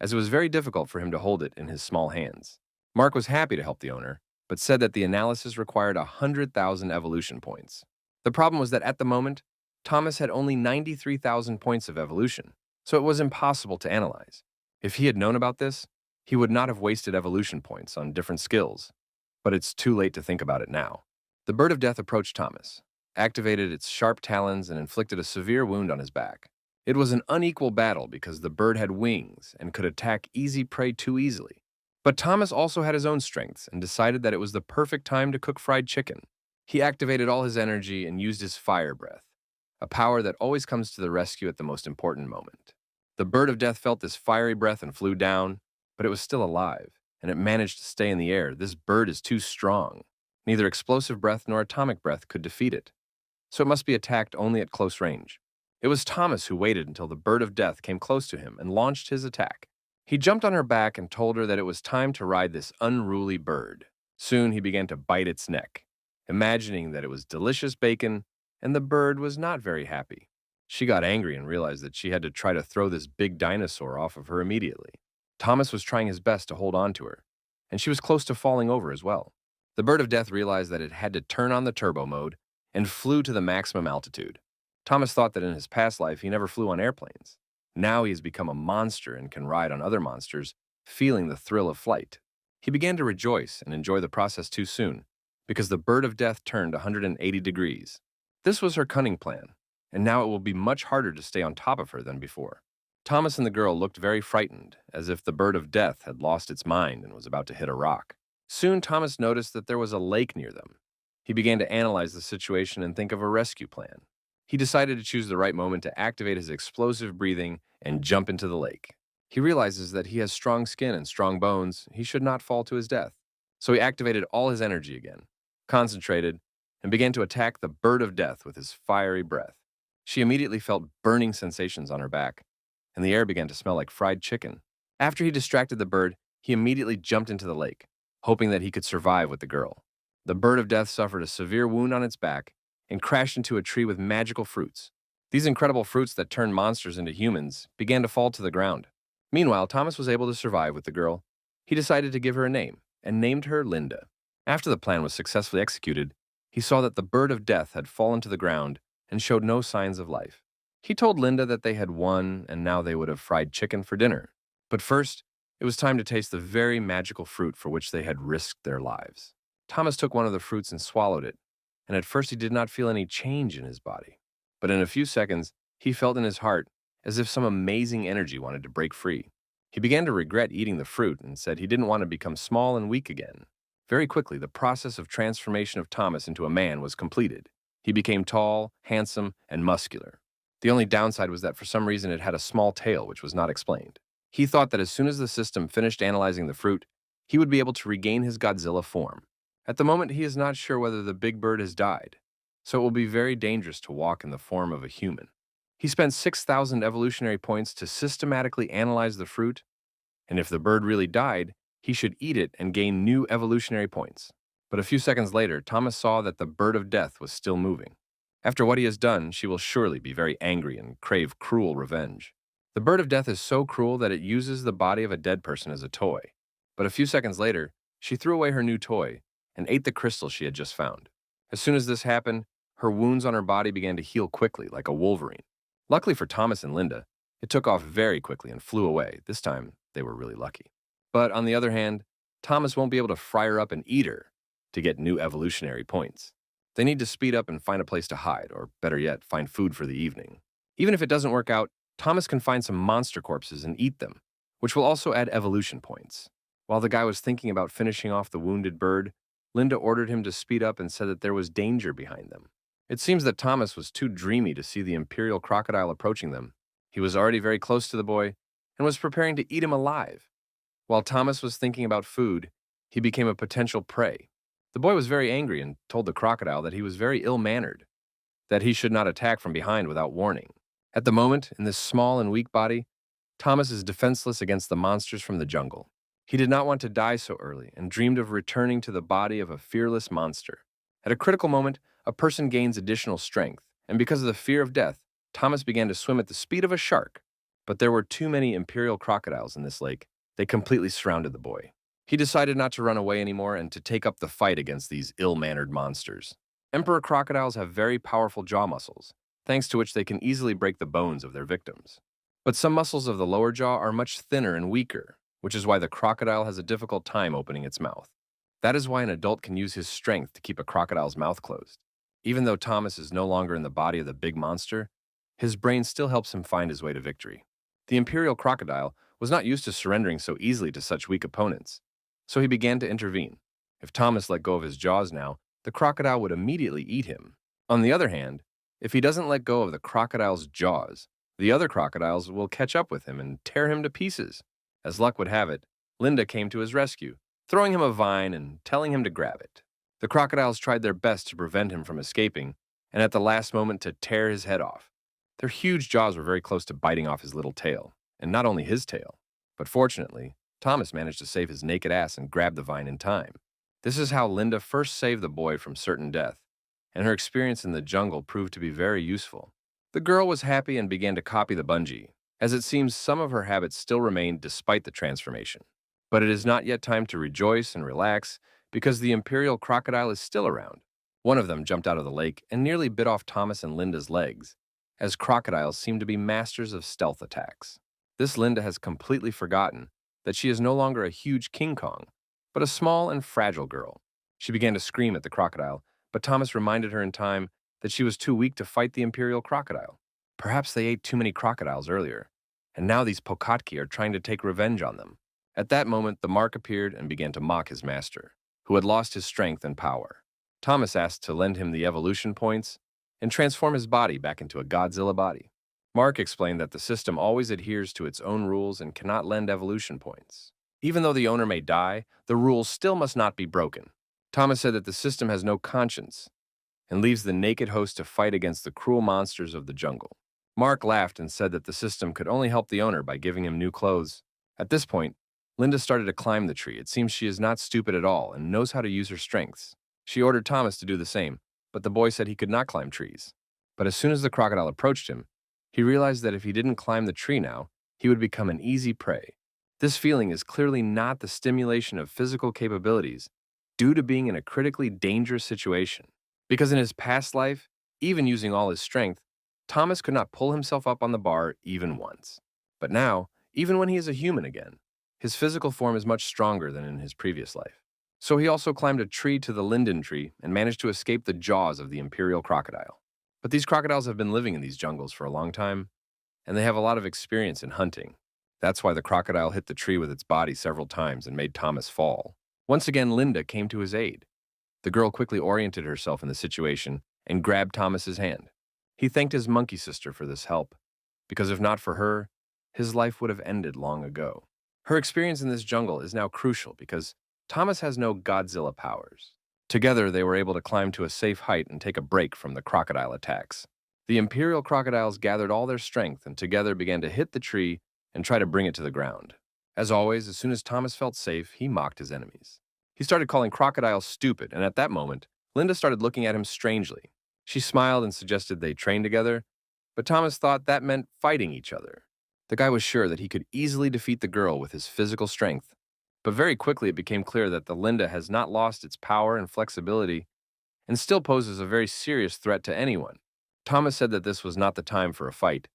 as it was very difficult for him to hold it in his small hands. Mark was happy to help the owner, but said that the analysis required 100,000 evolution points. The problem was that at the moment, Thomas had only 93,000 points of evolution, so it was impossible to analyze. If he had known about this, he would not have wasted evolution points on different skills, but it's too late to think about it now. The bird of death approached Thomas, activated its sharp talons, and inflicted a severe wound on his back. It was an unequal battle because the bird had wings and could attack easy prey too easily. But Thomas also had his own strengths and decided that it was the perfect time to cook fried chicken. He activated all his energy and used his fire breath, a power that always comes to the rescue at the most important moment. The bird of death felt this fiery breath and flew down, but it was still alive, and it managed to stay in the air. This bird is too strong. Neither explosive breath nor atomic breath could defeat it, so it must be attacked only at close range. It was Thomas who waited until the bird of death came close to him and launched his attack. He jumped on her back and told her that it was time to ride this unruly bird. Soon he began to bite its neck, imagining that it was delicious bacon, and the bird was not very happy. She got angry and realized that she had to try to throw this big dinosaur off of her immediately. Thomas was trying his best to hold on to her, and she was close to falling over as well. The bird of death realized that it had to turn on the turbo mode and flew to the maximum altitude. Thomas thought that in his past life he never flew on airplanes. Now he has become a monster and can ride on other monsters, feeling the thrill of flight. He began to rejoice and enjoy the process too soon, because the bird of death turned 180 degrees. This was her cunning plan, and now it will be much harder to stay on top of her than before. Thomas and the girl looked very frightened, as if the bird of death had lost its mind and was about to hit a rock. Soon Thomas noticed that there was a lake near them. He began to analyze the situation and think of a rescue plan. He decided to choose the right moment to activate his explosive breathing and jump into the lake. He realizes that he has strong skin and strong bones. He should not fall to his death. So he activated all his energy again, concentrated, and began to attack the bird of death with his fiery breath. She immediately felt burning sensations on her back, and the air began to smell like fried chicken. After he distracted the bird, he immediately jumped into the lake, hoping that he could survive with the girl. The bird of death suffered a severe wound on its back and crashed into a tree with magical fruits. These incredible fruits that turned monsters into humans began to fall to the ground. Meanwhile, Thomas was able to survive with the girl. He decided to give her a name and named her Linda. After the plan was successfully executed, he saw that the bird of death had fallen to the ground and showed no signs of life. He told Linda that they had won and now they would have fried chicken for dinner. But first, it was time to taste the very magical fruit for which they had risked their lives. Thomas took one of the fruits and swallowed it, and at first he did not feel any change in his body. But in a few seconds, he felt in his heart as if some amazing energy wanted to break free. He began to regret eating the fruit and said he didn't want to become small and weak again. Very quickly, the process of transformation of Thomas into a man was completed. He became tall, handsome, and muscular. The only downside was that for some reason it had a small tail, which was not explained. He thought that as soon as the system finished analyzing the fruit, he would be able to regain his Godzilla form. At the moment, he is not sure whether the big bird has died, so it will be very dangerous to walk in the form of a human. He spent 6,000 evolutionary points to systematically analyze the fruit, and if the bird really died, he should eat it and gain new evolutionary points. But a few seconds later, Thomas saw that the bird of death was still moving. After what he has done, she will surely be very angry and crave cruel revenge. The bird of death is so cruel that it uses the body of a dead person as a toy. But a few seconds later, she threw away her new toy and ate the crystal she had just found. As soon as this happened, her wounds on her body began to heal quickly, like a wolverine. Luckily for Thomas and Linda, it took off very quickly and flew away. This time, they were really lucky. But on the other hand, Thomas won't be able to fry her up and eat her to get new evolutionary points. They need to speed up and find a place to hide, or better yet, find food for the evening. Even if it doesn't work out, Thomas can find some monster corpses and eat them, which will also add evolution points. While the guy was thinking about finishing off the wounded bird, Linda ordered him to speed up and said that there was danger behind them. It seems that Thomas was too dreamy to see the imperial crocodile approaching them. He was already very close to the boy and was preparing to eat him alive. While Thomas was thinking about food, he became a potential prey. The boy was very angry and told the crocodile that he was very ill-mannered, that he should not attack from behind without warning. At the moment, in this small and weak body, Thomas is defenseless against the monsters from the jungle. He did not want to die so early and dreamed of returning to the body of a fearless monster. At a critical moment, a person gains additional strength, and because of the fear of death, Thomas began to swim at the speed of a shark. But there were too many imperial crocodiles in this lake. They completely surrounded the boy. He decided not to run away anymore and to take up the fight against these ill-mannered monsters. Emperor crocodiles have very powerful jaw muscles, thanks to which they can easily break the bones of their victims. But some muscles of the lower jaw are much thinner and weaker, which is why the crocodile has a difficult time opening its mouth. That is why an adult can use his strength to keep a crocodile's mouth closed. Even though Thomas is no longer in the body of the big monster, his brain still helps him find his way to victory. The imperial crocodile was not used to surrendering so easily to such weak opponents, so he began to intervene. If Thomas let go of his jaws now, the crocodile would immediately eat him. On the other hand, if he doesn't let go of the crocodile's jaws, the other crocodiles will catch up with him and tear him to pieces. As luck would have it, Linda came to his rescue, throwing him a vine and telling him to grab it. The crocodiles tried their best to prevent him from escaping, and at the last moment to tear his head off. Their huge jaws were very close to biting off his little tail, and not only his tail, but fortunately, Thomas managed to save his naked ass and grab the vine in time. This is how Linda first saved the boy from certain death, and her experience in the jungle proved to be very useful. The girl was happy and began to copy the bungee, as it seems some of her habits still remained despite the transformation. But it is not yet time to rejoice and relax, because the imperial crocodile is still around. One of them jumped out of the lake and nearly bit off Thomas and Linda's legs, as crocodiles seem to be masters of stealth attacks. This Linda has completely forgotten that she is no longer a huge King Kong, but a small and fragile girl. She began to scream at the crocodile, but Thomas reminded her in time that she was too weak to fight the imperial crocodile. Perhaps they ate too many crocodiles earlier, and now these Pokatki are trying to take revenge on them. At that moment, the Mark appeared and began to mock his master, who had lost his strength and power. Thomas asked to lend him the evolution points and transform his body back into a Godzilla body. Mark explained that the system always adheres to its own rules and cannot lend evolution points. Even though the owner may die, the rules still must not be broken. Thomas said that the system has no conscience and leaves the naked host to fight against the cruel monsters of the jungle. Mark laughed and said that the system could only help the owner by giving him new clothes. At this point, Linda started to climb the tree. It seems she is not stupid at all and knows how to use her strengths. She ordered Thomas to do the same, but the boy said he could not climb trees. But as soon as the crocodile approached him, he realized that if he didn't climb the tree now, he would become an easy prey. This feeling is clearly not the stimulation of physical capabilities due to being in a critically dangerous situation. Because in his past life, even using all his strength, Thomas could not pull himself up on the bar even once. But now, even when he is a human again, his physical form is much stronger than in his previous life. So he also climbed a tree to the linden tree and managed to escape the jaws of the imperial crocodile. But these crocodiles have been living in these jungles for a long time, and they have a lot of experience in hunting. That's why the crocodile hit the tree with its body several times and made Thomas fall. Once again, Linda came to his aid. The girl quickly oriented herself in the situation and grabbed Thomas's hand. He thanked his monkey sister for this help, because if not for her, his life would have ended long ago. Her experience in this jungle is now crucial because Thomas has no Godzilla powers. Together, they were able to climb to a safe height and take a break from the crocodile attacks. The imperial crocodiles gathered all their strength and together began to hit the tree and try to bring it to the ground. As always, as soon as Thomas felt safe, he mocked his enemies. He started calling crocodiles stupid, and at that moment, Linda started looking at him strangely. She smiled and suggested they train together, but Thomas thought that meant fighting each other. The guy was sure that he could easily defeat the girl with his physical strength, but very quickly it became clear that the Linda has not lost its power and flexibility and still poses a very serious threat to anyone. Thomas said that this was not the time for a fight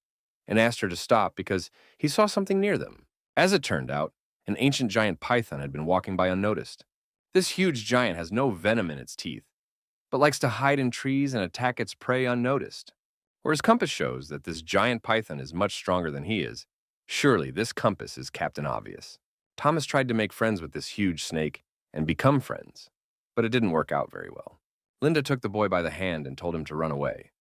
and asked her to stop because he saw something near them. As it turned out, an ancient giant python had been walking by unnoticed. This huge giant has no venom in its teeth, but likes to hide in trees and attack its prey unnoticed. Whereas compass shows that this giant python is much stronger than he is, surely this compass is Captain Obvious. Thomas tried to make friends with this huge snake and become friends, but it didn't work out very well. Linda took the boy by the hand and told him to run away.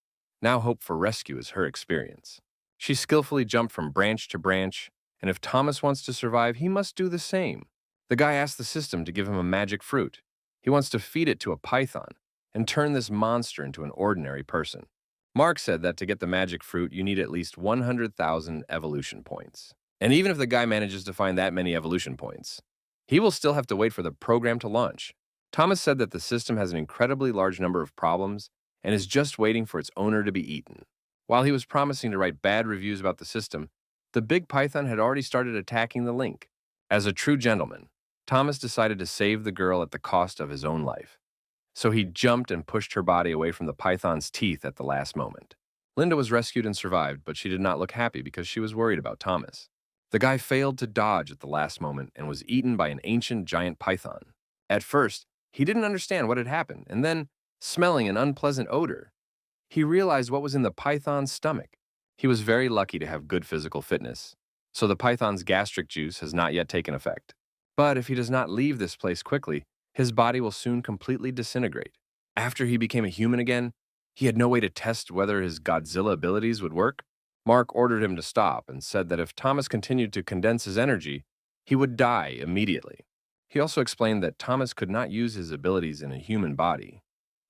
Now hope for rescue is her experience. She skillfully jumped from branch to branch, and if Thomas wants to survive, he must do the same. The guy asked the system to give him a magic fruit. He wants to feed it to a python and turn this monster into an ordinary person. Mark said that to get the magic fruit, you need at least 100,000 evolution points. And even if the guy manages to find that many evolution points, he will still have to wait for the program to launch. Thomas said that the system has an incredibly large number of problems and is just waiting for its owner to be eaten. While he was promising to write bad reviews about the system, the big python had already started attacking the Link. As a true gentleman, Thomas decided to save the girl at the cost of his own life. So he jumped and pushed her body away from the python's teeth at the last moment. Linda was rescued and survived, but she did not look happy because she was worried about Thomas. The guy failed to dodge at the last moment and was eaten by an ancient giant python. At first, he didn't understand what had happened, and then, smelling an unpleasant odor, he realized what was in the python's stomach. He was very lucky to have good physical fitness, so the python's gastric juice has not yet taken effect. But if he does not leave this place quickly, his body will soon completely disintegrate. After he became a human again, he had no way to test whether his Godzilla abilities would work. Mark ordered him to stop and said that if Thomas continued to condense his energy, he would die immediately. He also explained that Thomas could not use his abilities in a human body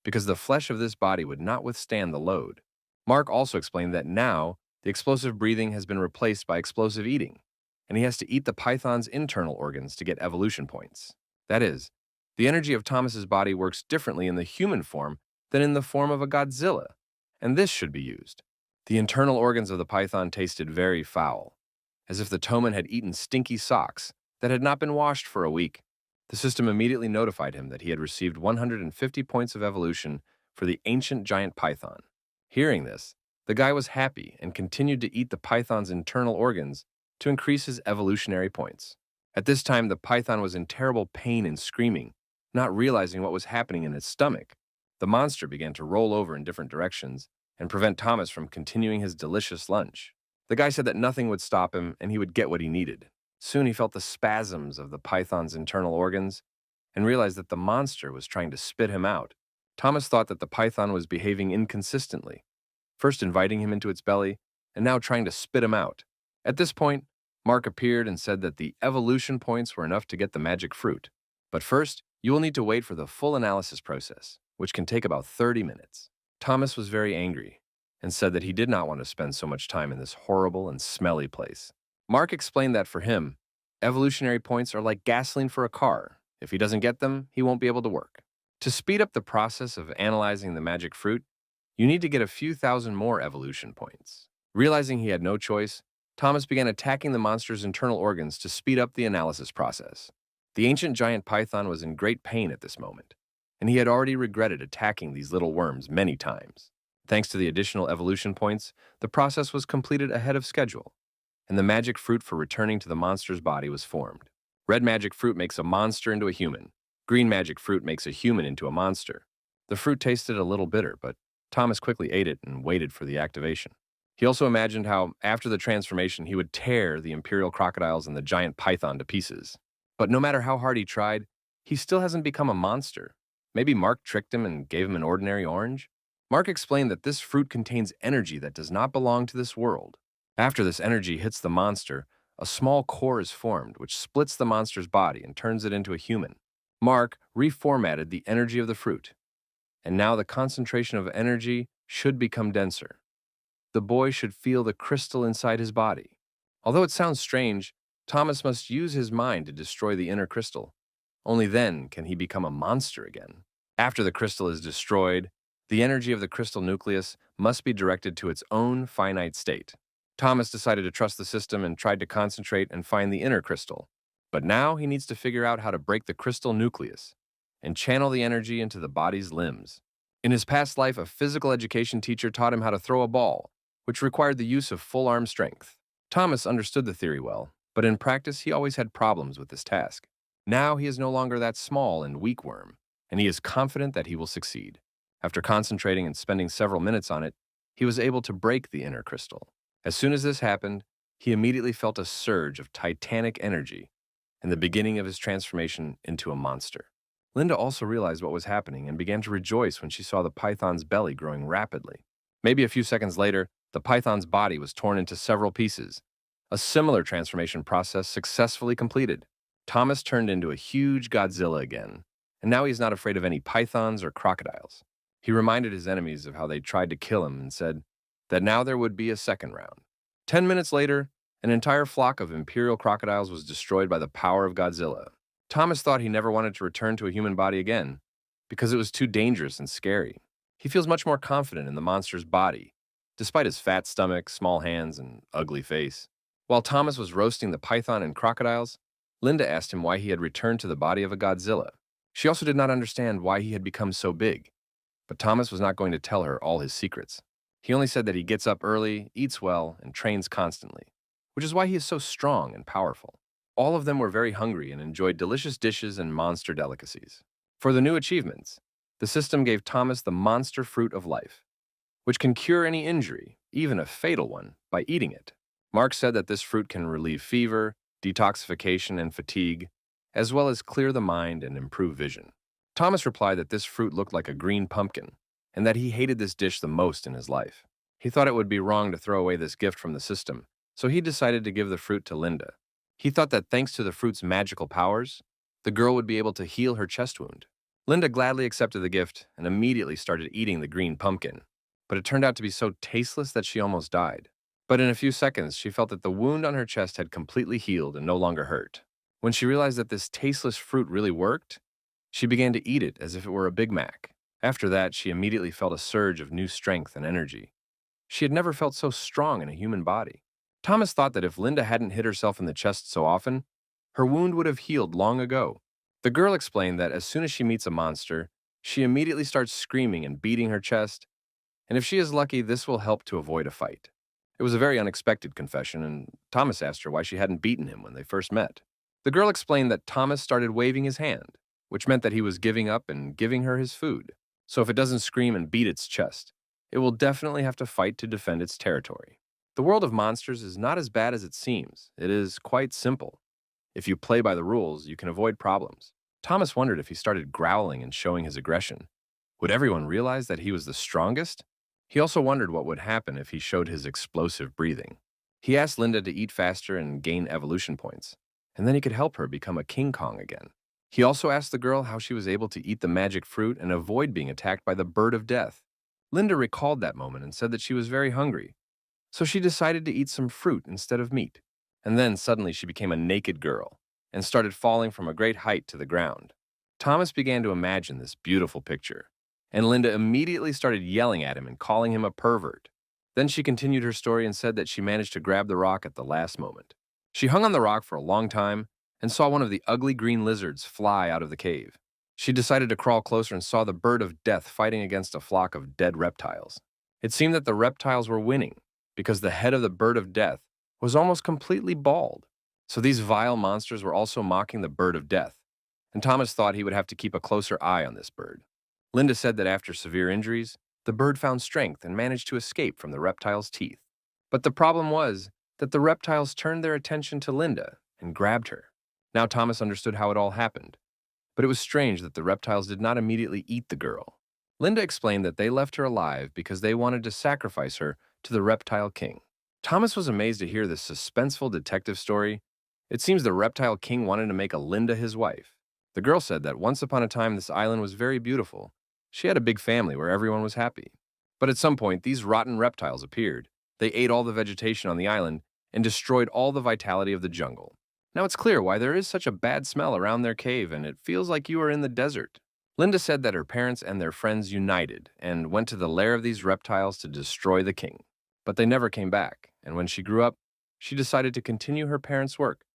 because the flesh of this body would not withstand the load. Mark also explained that now the explosive breathing has been replaced by explosive eating, and he has to eat the python's internal organs to get evolution points. That is, the energy of Thomas's body works differently in the human form than in the form of a Godzilla, and this should be used. The internal organs of the python tasted very foul, as if the Toman had eaten stinky socks that had not been washed for a week. The system immediately notified him that he had received 150 points of evolution for the ancient giant python. Hearing this, the guy was happy and continued to eat the python's internal organs to increase his evolutionary points. At this time, the python was in terrible pain and screaming, not realizing what was happening in its stomach. The monster began to roll over in different directions and prevent Thomas from continuing his delicious lunch. The guy said that nothing would stop him and he would get what he needed. Soon he felt the spasms of the python's internal organs and realized that the monster was trying to spit him out. Thomas thought that the python was behaving inconsistently, first inviting him into its belly and now trying to spit him out. At this point, Mark appeared and said that the evolution points were enough to get the magic fruit. But first, you will need to wait for the full analysis process, which can take about 30 minutes. Thomas was very angry and said that he did not want to spend so much time in this horrible and smelly place. Mark explained that for him, evolutionary points are like gasoline for a car. If he doesn't get them, he won't be able to work. To speed up the process of analyzing the magic fruit, you need to get a few thousand more evolution points. Realizing he had no choice, Thomas began attacking the monster's internal organs to speed up the analysis process. The ancient giant python was in great pain at this moment, and he had already regretted attacking these little worms many times. Thanks to the additional evolution points, the process was completed ahead of schedule, and the magic fruit for returning to the monster's body was formed. Red magic fruit makes a monster into a human. Green magic fruit makes a human into a monster. The fruit tasted a little bitter, but Thomas quickly ate it and waited for the activation. He also imagined how, after the transformation, he would tear the imperial crocodiles and the giant python to pieces. But no matter how hard he tried, he still hasn't become a monster. Maybe Mark tricked him and gave him an ordinary orange? Mark explained that this fruit contains energy that does not belong to this world. After this energy hits the monster, a small core is formed, which splits the monster's body and turns it into a human. Mark reformatted the energy of the fruit, and now the concentration of energy should become denser. The boy should feel the crystal inside his body. Although it sounds strange, Thomas must use his mind to destroy the inner crystal. Only then can he become a monster again. After the crystal is destroyed, the energy of the crystal nucleus must be directed to its own finite state. Thomas decided to trust the system and tried to concentrate and find the inner crystal. But now he needs to figure out how to break the crystal nucleus and channel the energy into the body's limbs. In his past life, a physical education teacher taught him how to throw a ball, which required the use of full arm strength. Thomas understood the theory well, but in practice he always had problems with this task. Now he is no longer that small and weak worm, and he is confident that he will succeed. After concentrating and spending several minutes on it, he was able to break the inner crystal. As soon as this happened, he immediately felt a surge of titanic energy and the beginning of his transformation into a monster. Linda also realized what was happening and began to rejoice when she saw the python's belly growing rapidly. Maybe a few seconds later, the python's body was torn into several pieces. A similar transformation process successfully completed. Thomas turned into a huge Godzilla again, and now he's not afraid of any pythons or crocodiles. He reminded his enemies of how they tried to kill him and said that now there would be a second round. 10 minutes later, an entire flock of imperial crocodiles was destroyed by the power of Godzilla. Thomas thought he never wanted to return to a human body again because it was too dangerous and scary. He feels much more confident in the monster's body, despite his fat stomach, small hands, and ugly face. While Thomas was roasting the python and crocodiles, Linda asked him why he had returned to the body of a Godzilla. She also did not understand why he had become so big, but Thomas was not going to tell her all his secrets. He only said that he gets up early, eats well, and trains constantly, which is why he is so strong and powerful. All of them were very hungry and enjoyed delicious dishes and monster delicacies. For the new achievements, the system gave Thomas the monster fruit of life, which can cure any injury, even a fatal one, by eating it. Mark said that this fruit can relieve fever, detoxification, and fatigue, as well as clear the mind and improve vision. Thomas replied that this fruit looked like a green pumpkin, and that he hated this dish the most in his life. He thought it would be wrong to throw away this gift from the system, so he decided to give the fruit to Linda. He thought that thanks to the fruit's magical powers, the girl would be able to heal her chest wound. Linda gladly accepted the gift and immediately started eating the green pumpkin, but it turned out to be so tasteless that she almost died. But in a few seconds, she felt that the wound on her chest had completely healed and no longer hurt. When she realized that this tasteless fruit really worked, she began to eat it as if it were a Big Mac. After that, she immediately felt a surge of new strength and energy. She had never felt so strong in a human body. Thomas thought that if Linda hadn't hit herself in the chest so often, her wound would have healed long ago. The girl explained that as soon as she meets a monster, she immediately starts screaming and beating her chest, and if she is lucky, this will help to avoid a fight. It was a very unexpected confession, and Thomas asked her why she hadn't beaten him when they first met. The girl explained that Thomas started waving his hand, which meant that he was giving up and giving her his food. So if it doesn't scream and beat its chest, it will definitely have to fight to defend its territory. The world of monsters is not as bad as it seems. It is quite simple. If you play by the rules, you can avoid problems. Thomas wondered if he started growling and showing his aggression, would everyone realize that he was the strongest? He also wondered what would happen if he showed his explosive breathing. He asked Linda to eat faster and gain evolution points, and then he could help her become a King Kong again. He also asked the girl how she was able to eat the magic fruit and avoid being attacked by the bird of death. Linda recalled that moment and said that she was very hungry, so she decided to eat some fruit instead of meat. And then suddenly she became a naked girl and started falling from a great height to the ground. Thomas began to imagine this beautiful picture, and Linda immediately started yelling at him and calling him a pervert. Then she continued her story and said that she managed to grab the rock at the last moment. She hung on the rock for a long time and saw one of the ugly green lizards fly out of the cave. She decided to crawl closer and saw the bird of death fighting against a flock of dead reptiles. It seemed that the reptiles were winning because the head of the bird of death was almost completely bald. So these vile monsters were also mocking the bird of death, and Thomas thought he would have to keep a closer eye on this bird. Linda said that after severe injuries, the bird found strength and managed to escape from the reptile's teeth. But the problem was that the reptiles turned their attention to Linda and grabbed her. Now Thomas understood how it all happened, but it was strange that the reptiles did not immediately eat the girl. Linda explained that they left her alive because they wanted to sacrifice her to the reptile king. Thomas was amazed to hear this suspenseful detective story. It seems the reptile king wanted to make a Linda his wife. The girl said that once upon a time this island was very beautiful. She had a big family where everyone was happy. But at some point, these rotten reptiles appeared. They ate all the vegetation on the island and destroyed all the vitality of the jungle. Now it's clear why there is such a bad smell around their cave, and it feels like you are in the desert. Linda said that her parents and their friends united and went to the lair of these reptiles to destroy the king. But they never came back, and when she grew up, she decided to continue her parents' work,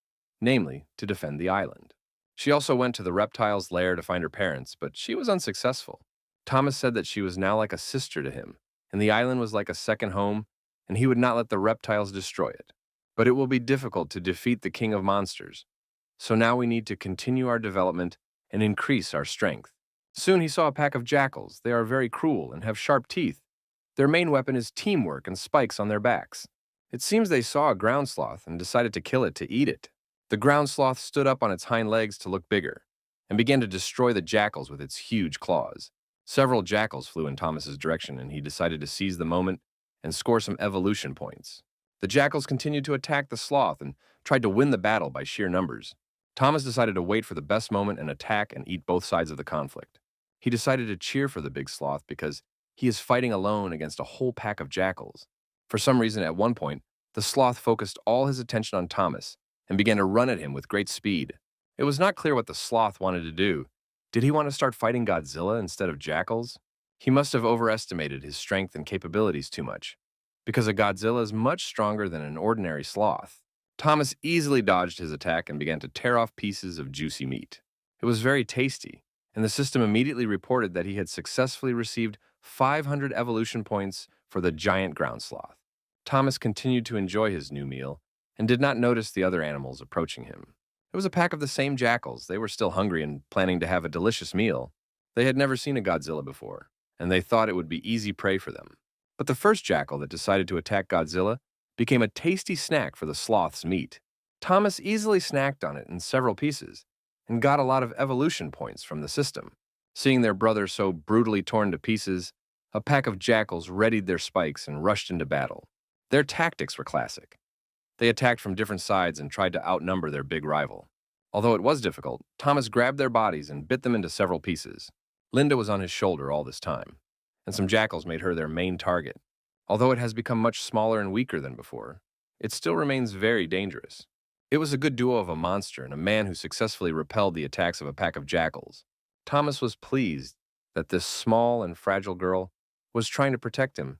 namely, to defend the island. She also went to the reptiles' lair to find her parents, but she was unsuccessful. Thomas said that she was now like a sister to him, and the island was like a second home, and he would not let the reptiles destroy it. But it will be difficult to defeat the king of monsters, so now we need to continue our development and increase our strength. Soon he saw a pack of jackals. They are very cruel and have sharp teeth. Their main weapon is teamwork and spikes on their backs. It seems they saw a ground sloth and decided to kill it to eat it. The ground sloth stood up on its hind legs to look bigger and began to destroy the jackals with its huge claws. Several jackals flew in Thomas's direction, and he decided to seize the moment and score some evolution points. The jackals continued to attack the sloth and tried to win the battle by sheer numbers. Thomas decided to wait for the best moment and attack and eat both sides of the conflict. He decided to cheer for the big sloth because he is fighting alone against a whole pack of jackals. For some reason, at one point, the sloth focused all his attention on Thomas and began to run at him with great speed. It was not clear what the sloth wanted to do. Did he want to start fighting Godzilla instead of jackals? He must have overestimated his strength and capabilities too much, because a Godzilla is much stronger than an ordinary sloth. Thomas easily dodged his attack and began to tear off pieces of juicy meat. It was very tasty, and the system immediately reported that he had successfully received 500 evolution points for the giant ground sloth. Thomas continued to enjoy his new meal and did not notice the other animals approaching him. It was a pack of the same jackals. They were still hungry and planning to have a delicious meal. They had never seen a Godzilla before, and they thought it would be easy prey for them. But the first jackal that decided to attack Godzilla became a tasty snack for the sloth's meat. Thomas easily snacked on it in several pieces and got a lot of evolution points from the system. Seeing their brother so brutally torn to pieces, a pack of jackals readied their spikes and rushed into battle. Their tactics were classic. They attacked from different sides and tried to outnumber their big rival. Although it was difficult, Thomas grabbed their bodies and bit them into several pieces. Linda was on his shoulder all this time, and some jackals made her their main target. Although it has become much smaller and weaker than before, it still remains very dangerous. It was a good duo of a monster and a man who successfully repelled the attacks of a pack of jackals. Thomas was pleased that this small and fragile girl was trying to protect him,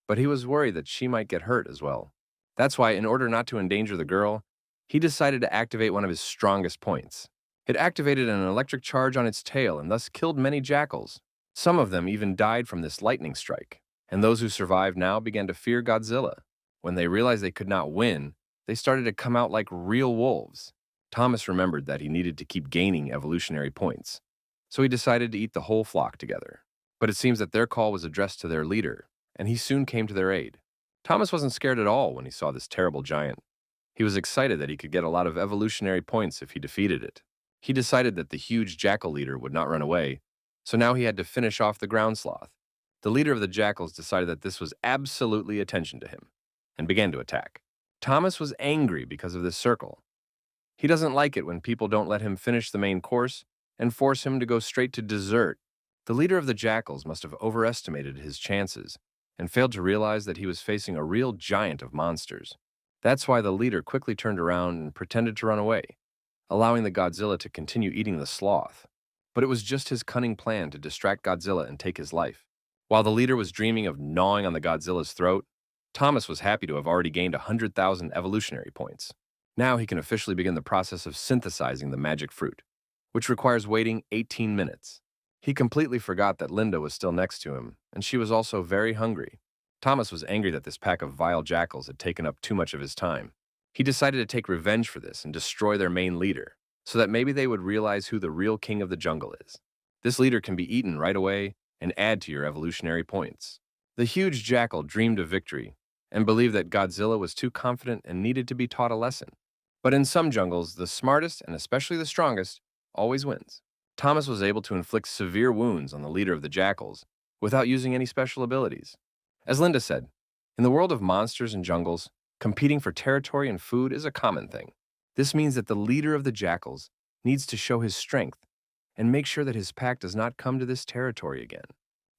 but he was worried that she might get hurt as well. That's why, in order not to endanger the girl, he decided to activate one of his strongest points. It activated an electric charge on its tail and thus killed many jackals. Some of them even died from this lightning strike, and those who survived now began to fear Godzilla. When they realized they could not win, they started to come out like real wolves. Thomas remembered that he needed to keep gaining evolutionary points, so he decided to eat the whole flock together. But it seems that their call was addressed to their leader, and he soon came to their aid. Thomas wasn't scared at all when he saw this terrible giant. He was excited that he could get a lot of evolutionary points if he defeated it. He decided that the huge jackal leader would not run away, so now he had to finish off the ground sloth. The leader of the jackals decided that this was absolutely attention to him, and began to attack. Thomas was angry because of this circle. He doesn't like it when people don't let him finish the main course and force him to go straight to dessert. The leader of the jackals must have overestimated his chances and failed to realize that he was facing a real giant of monsters. That's why the leader quickly turned around and pretended to run away, allowing the Godzilla to continue eating the sloth. But it was just his cunning plan to distract Godzilla and take his life. While the leader was dreaming of gnawing on the Godzilla's throat, Thomas was happy to have already gained 100,000 evolutionary points. Now he can officially begin the process of synthesizing the magic fruit, which requires waiting 18 minutes. He completely forgot that Linda was still next to him, and she was also very hungry. Thomas was angry that this pack of vile jackals had taken up too much of his time. He decided to take revenge for this and destroy their main leader, so that maybe they would realize who the real king of the jungle is. This leader can be eaten right away and add to your evolutionary points. The huge jackal dreamed of victory and believed that Godzilla was too confident and needed to be taught a lesson. But in some jungles, the smartest, and especially the strongest, always wins. Thomas was able to inflict severe wounds on the leader of the jackals without using any special abilities. As Linda said, in the world of monsters and jungles, competing for territory and food is a common thing. This means that the leader of the jackals needs to show his strength and make sure that his pack does not come to this territory again.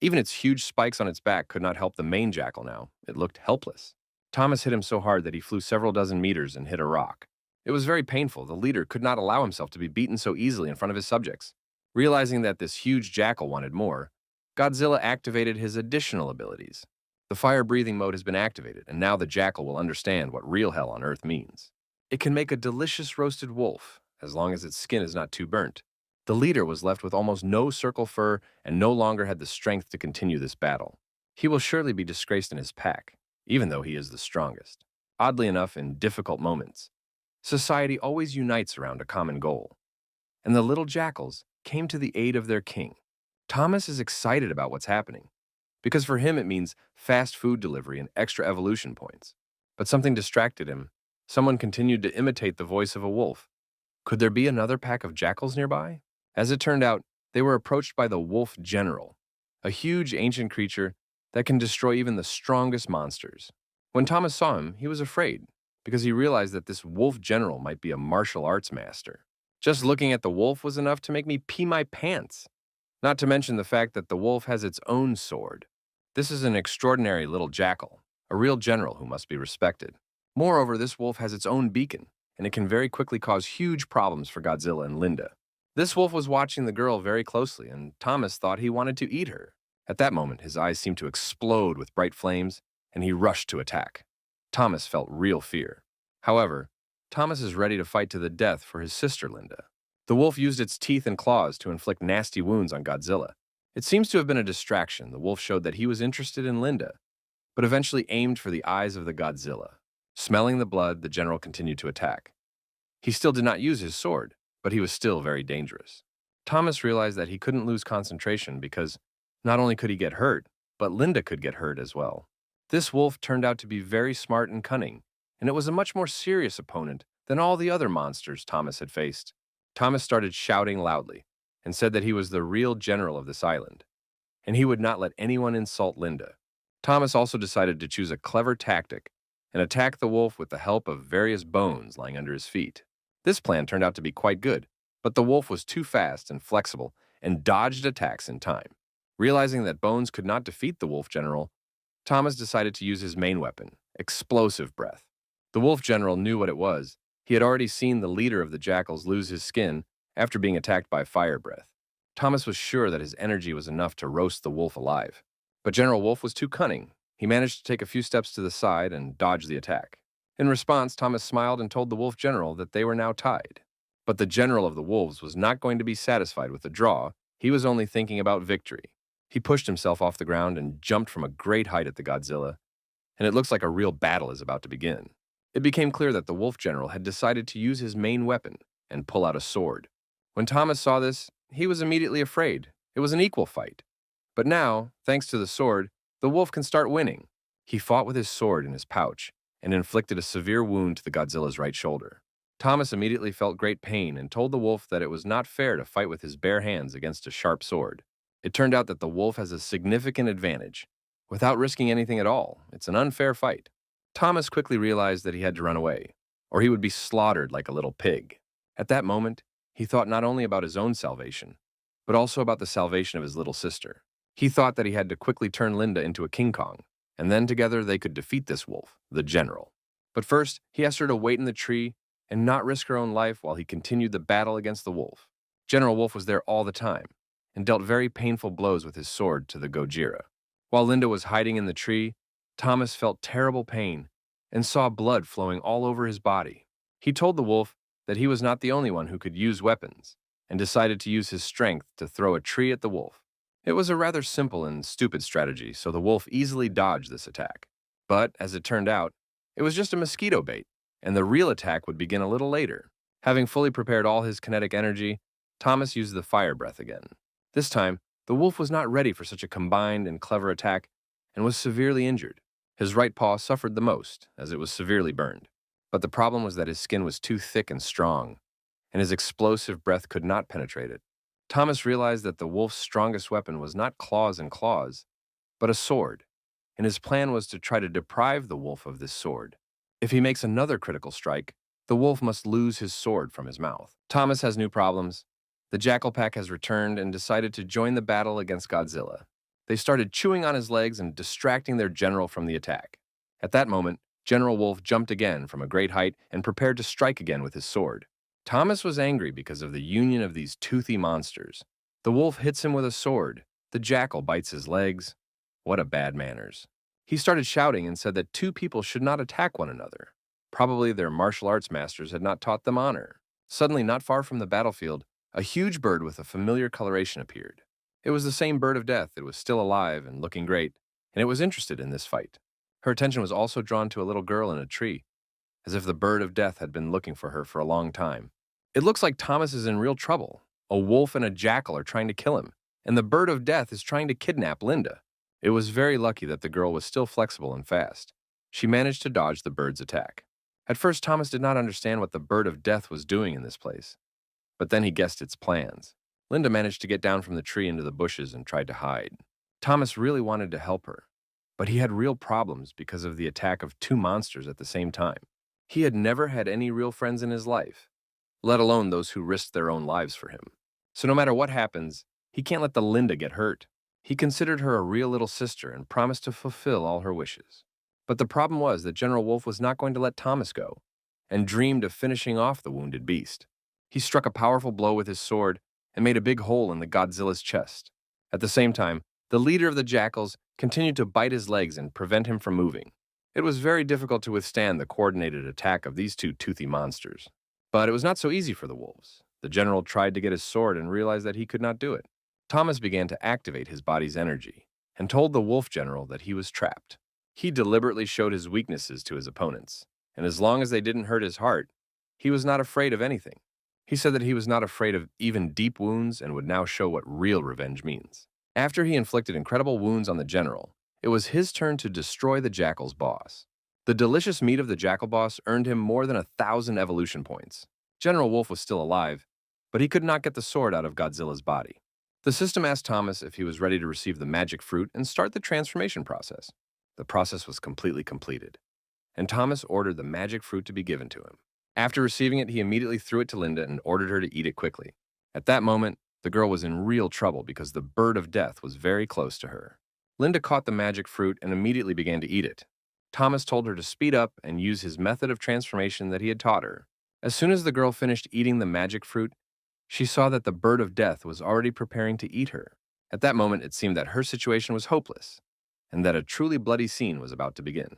Even its huge spikes on its back could not help the main jackal now. It looked helpless. Thomas hit him so hard that he flew several dozen meters and hit a rock. It was very painful. The leader could not allow himself to be beaten so easily in front of his subjects. Realizing that this huge jackal wanted more, Godzilla activated his additional abilities. The fire-breathing mode has been activated, and now the jackal will understand what real hell on Earth means. It can make a delicious roasted wolf, as long as its skin is not too burnt. The leader was left with almost no circle fur and no longer had the strength to continue this battle. He will surely be disgraced in his pack, even though he is the strongest. Oddly enough, in difficult moments, society always unites around a common goal, and the little jackals came to the aid of their king. Thomas is excited about what's happening, because for him it means fast food delivery and extra evolution points. But something distracted him. Someone continued to imitate the voice of a wolf. Could there be another pack of jackals nearby? As it turned out, they were approached by the Wolf General, a huge ancient creature that can destroy even the strongest monsters. When Thomas saw him, he was afraid, because he realized that this Wolf General might be a martial arts master. Just looking at the wolf was enough to make me pee my pants. Not to mention the fact that the wolf has its own sword. This is an extraordinary little jackal, a real general who must be respected. Moreover, this wolf has its own beacon, and it can very quickly cause huge problems for Godzilla and Linda. This wolf was watching the girl very closely, and Thomas thought he wanted to eat her. At that moment, his eyes seemed to explode with bright flames, and he rushed to attack. Thomas felt real fear. However, Thomas is ready to fight to the death for his sister Linda. The wolf used its teeth and claws to inflict nasty wounds on Godzilla. It seems to have been a distraction. The wolf showed that he was interested in Linda, but eventually aimed for the eyes of the Godzilla. Smelling the blood, the general continued to attack. He still did not use his sword, but he was still very dangerous. Thomas realized that he couldn't lose concentration because not only could he get hurt, but Linda could get hurt as well. This wolf turned out to be very smart and cunning, and it was a much more serious opponent than all the other monsters Thomas had faced. Thomas started shouting loudly and said that he was the real general of this island, and he would not let anyone insult Linda. Thomas also decided to choose a clever tactic and attack the wolf with the help of various bones lying under his feet. This plan turned out to be quite good, but the wolf was too fast and flexible and dodged attacks in time. Realizing that bones could not defeat the wolf general, Thomas decided to use his main weapon, explosive breath. The wolf general knew what it was. He had already seen the leader of the jackals lose his skin after being attacked by fire breath. Thomas was sure that his energy was enough to roast the wolf alive. But General Wolf was too cunning. He managed to take a few steps to the side and dodge the attack. In response, Thomas smiled and told the wolf general that they were now tied. But the general of the wolves was not going to be satisfied with the draw. He was only thinking about victory. He pushed himself off the ground and jumped from a great height at the Godzilla, and it looks like a real battle is about to begin. It became clear that the wolf general had decided to use his main weapon and pull out a sword. When Thomas saw this, he was immediately afraid. It was an equal fight. But now, thanks to the sword, the wolf can start winning. He fought with his sword in his pouch and inflicted a severe wound to the Godzilla's right shoulder. Thomas immediately felt great pain and told the wolf that it was not fair to fight with his bare hands against a sharp sword. It turned out that the wolf has a significant advantage. Without risking anything at all, it's an unfair fight. Thomas quickly realized that he had to run away, or he would be slaughtered like a little pig. At that moment, he thought not only about his own salvation, but also about the salvation of his little sister. He thought that he had to quickly turn Linda into a King Kong, and then together they could defeat this wolf, the general. But first, he asked her to wait in the tree and not risk her own life while he continued the battle against the wolf. General Wolf was there all the time and dealt very painful blows with his sword to the Gojira. While Linda was hiding in the tree, Thomas felt terrible pain and saw blood flowing all over his body. He told the wolf that he was not the only one who could use weapons and decided to use his strength to throw a tree at the wolf. It was a rather simple and stupid strategy, so the wolf easily dodged this attack. But, as it turned out, it was just a mosquito bait, and the real attack would begin a little later. Having fully prepared all his kinetic energy, Thomas used the fire breath again. This time, the wolf was not ready for such a combined and clever attack and was severely injured. His right paw suffered the most, as it was severely burned. But the problem was that his skin was too thick and strong, and his explosive breath could not penetrate it. Thomas realized that the wolf's strongest weapon was not claws and claws, but a sword, and his plan was to try to deprive the wolf of this sword. If he makes another critical strike, the wolf must lose his sword from his mouth. Thomas has new problems. The Jackal Pack has returned and decided to join the battle against Godzilla. They started chewing on his legs and distracting their general from the attack. At that moment, General Wolf jumped again from a great height and prepared to strike again with his sword. Thomas was angry because of the union of these toothy monsters. The wolf hits him with a sword. The jackal bites his legs. What a bad manners. He started shouting and said that two people should not attack one another. Probably their martial arts masters had not taught them honor. Suddenly, not far from the battlefield, a huge bird with a familiar coloration appeared. It was the same bird of death. It was still alive and looking great, and it was interested in this fight. Her attention was also drawn to a little girl in a tree, as if the bird of death had been looking for her for a long time. It looks like Thomas is in real trouble. A wolf and a jackal are trying to kill him, and the bird of death is trying to kidnap Linda. It was very lucky that the girl was still flexible and fast. She managed to dodge the bird's attack. At first, Thomas did not understand what the bird of death was doing in this place, but then he guessed its plans. Linda managed to get down from the tree into the bushes and tried to hide. Thomas really wanted to help her, but he had real problems because of the attack of two monsters at the same time. He had never had any real friends in his life, let alone those who risked their own lives for him. So no matter what happens, he can't let the Linda get hurt. He considered her a real little sister and promised to fulfill all her wishes. But the problem was that General Wolf was not going to let Thomas go, and dreamed of finishing off the wounded beast. He struck a powerful blow with his sword and made a big hole in the Godzilla's chest. At the same time, the leader of the jackals continued to bite his legs and prevent him from moving. It was very difficult to withstand the coordinated attack of these two toothy monsters. But it was not so easy for the wolves. The general tried to get his sword and realized that he could not do it. Thomas began to activate his body's energy and told the wolf general that he was trapped. He deliberately showed his weaknesses to his opponents, and as long as they didn't hurt his heart, he was not afraid of anything. He said that he was not afraid of even deep wounds and would now show what real revenge means. After he inflicted incredible wounds on the general, it was his turn to destroy the jackal's boss. The delicious meat of the jackal boss earned him more than 1,000 evolution points. General Wolf was still alive, but he could not get the sword out of Godzilla's body. The system asked Thomas if he was ready to receive the magic fruit and start the transformation process. The process was completely completed, and Thomas ordered the magic fruit to be given to him. After receiving it, he immediately threw it to Linda and ordered her to eat it quickly. At that moment, the girl was in real trouble because the bird of death was very close to her. Linda caught the magic fruit and immediately began to eat it. Thomas told her to speed up and use his method of transformation that he had taught her. As soon as the girl finished eating the magic fruit, she saw that the bird of death was already preparing to eat her. At that moment, it seemed that her situation was hopeless, and that a truly bloody scene was about to begin.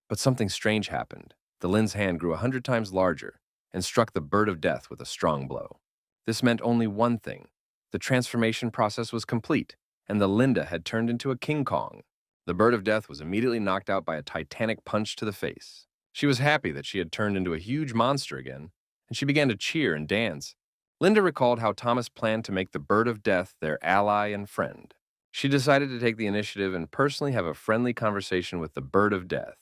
But something strange happened. The Lin's hand grew 100 times larger and struck the bird of death with a strong blow. This meant only one thing. The transformation process was complete, and the Linda had turned into a King Kong. The bird of death was immediately knocked out by a titanic punch to the face. She was happy that she had turned into a huge monster again, and she began to cheer and dance. Linda recalled how Thomas planned to make the bird of death their ally and friend. She decided to take the initiative and personally have a friendly conversation with the bird of death.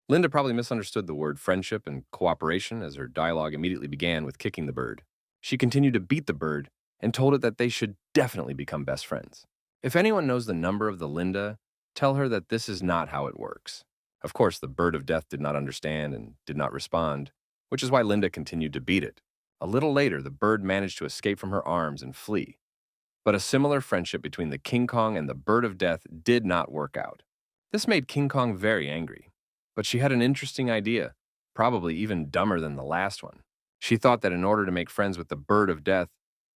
Linda probably misunderstood the word friendship and cooperation as her dialogue immediately began with kicking the bird. She continued to beat the bird and told it that they should definitely become best friends. If anyone knows the number of the Linda, tell her that this is not how it works. Of course, the bird of death did not understand and did not respond, which is why Linda continued to beat it. A little later, the bird managed to escape from her arms and flee. But a similar friendship between the King Kong and the bird of death did not work out. This made King Kong very angry. But she had an interesting idea, probably even dumber than the last one. She thought that in order to make friends with the bird of death,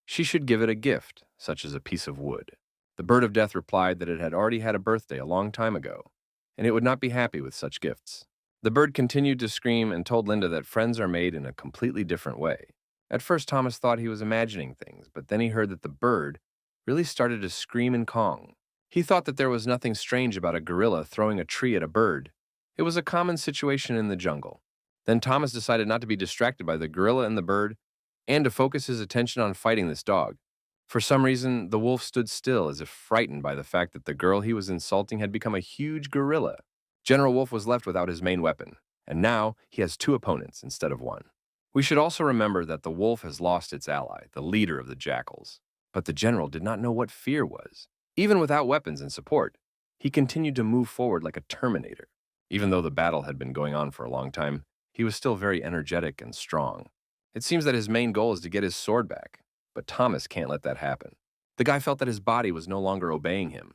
she should give it a gift, such as a piece of wood. The bird of death replied that it had already had a birthday a long time ago, and it would not be happy with such gifts. The bird continued to scream and told Linda that friends are made in a completely different way. At first, Thomas thought he was imagining things, but then he heard that the bird really started to scream in Kong. He thought that there was nothing strange about a gorilla throwing a tree at a bird. It was a common situation in the jungle. Then Thomas decided not to be distracted by the gorilla and the bird, and to focus his attention on fighting this dog. For some reason, the wolf stood still as if frightened by the fact that the girl he was insulting had become a huge gorilla. General Wolf was left without his main weapon, and now he has two opponents instead of one. We should also remember that the wolf has lost its ally, the leader of the jackals. But the general did not know what fear was. Even without weapons and support, he continued to move forward like a Terminator. Even though the battle had been going on for a long time, he was still very energetic and strong. It seems that his main goal is to get his sword back, but Thomas can't let that happen. The guy felt that his body was no longer obeying him,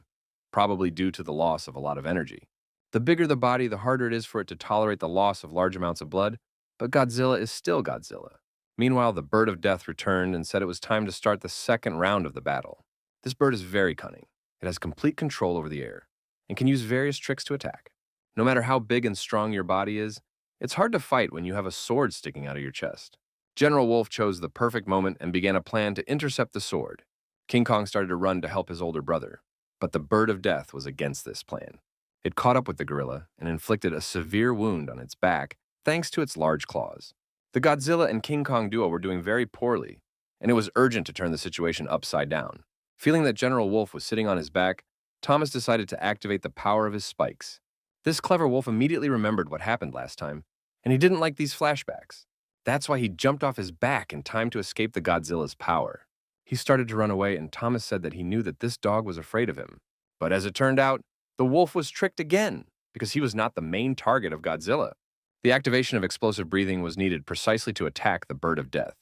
probably due to the loss of a lot of energy. The bigger the body, the harder it is for it to tolerate the loss of large amounts of blood, but Godzilla is still Godzilla. Meanwhile, the bird of death returned and said it was time to start the second round of the battle. This bird is very cunning. It has complete control over the air and can use various tricks to attack. No matter how big and strong your body is, it's hard to fight when you have a sword sticking out of your chest. General Wolf chose the perfect moment and began a plan to intercept the sword. King Kong started to run to help his older brother, but the bird of death was against this plan. It caught up with the gorilla and inflicted a severe wound on its back thanks to its large claws. The Godzilla and King Kong duo were doing very poorly, and it was urgent to turn the situation upside down. Feeling that General Wolf was sitting on his back, Thomas decided to activate the power of his spikes. This clever wolf immediately remembered what happened last time, and he didn't like these flashbacks. That's why he jumped off his back in time to escape the Godzilla's power. He started to run away, and Thomas said that he knew that this dog was afraid of him. But as it turned out, the wolf was tricked again, because he was not the main target of Godzilla. The activation of explosive breathing was needed precisely to attack the bird of death.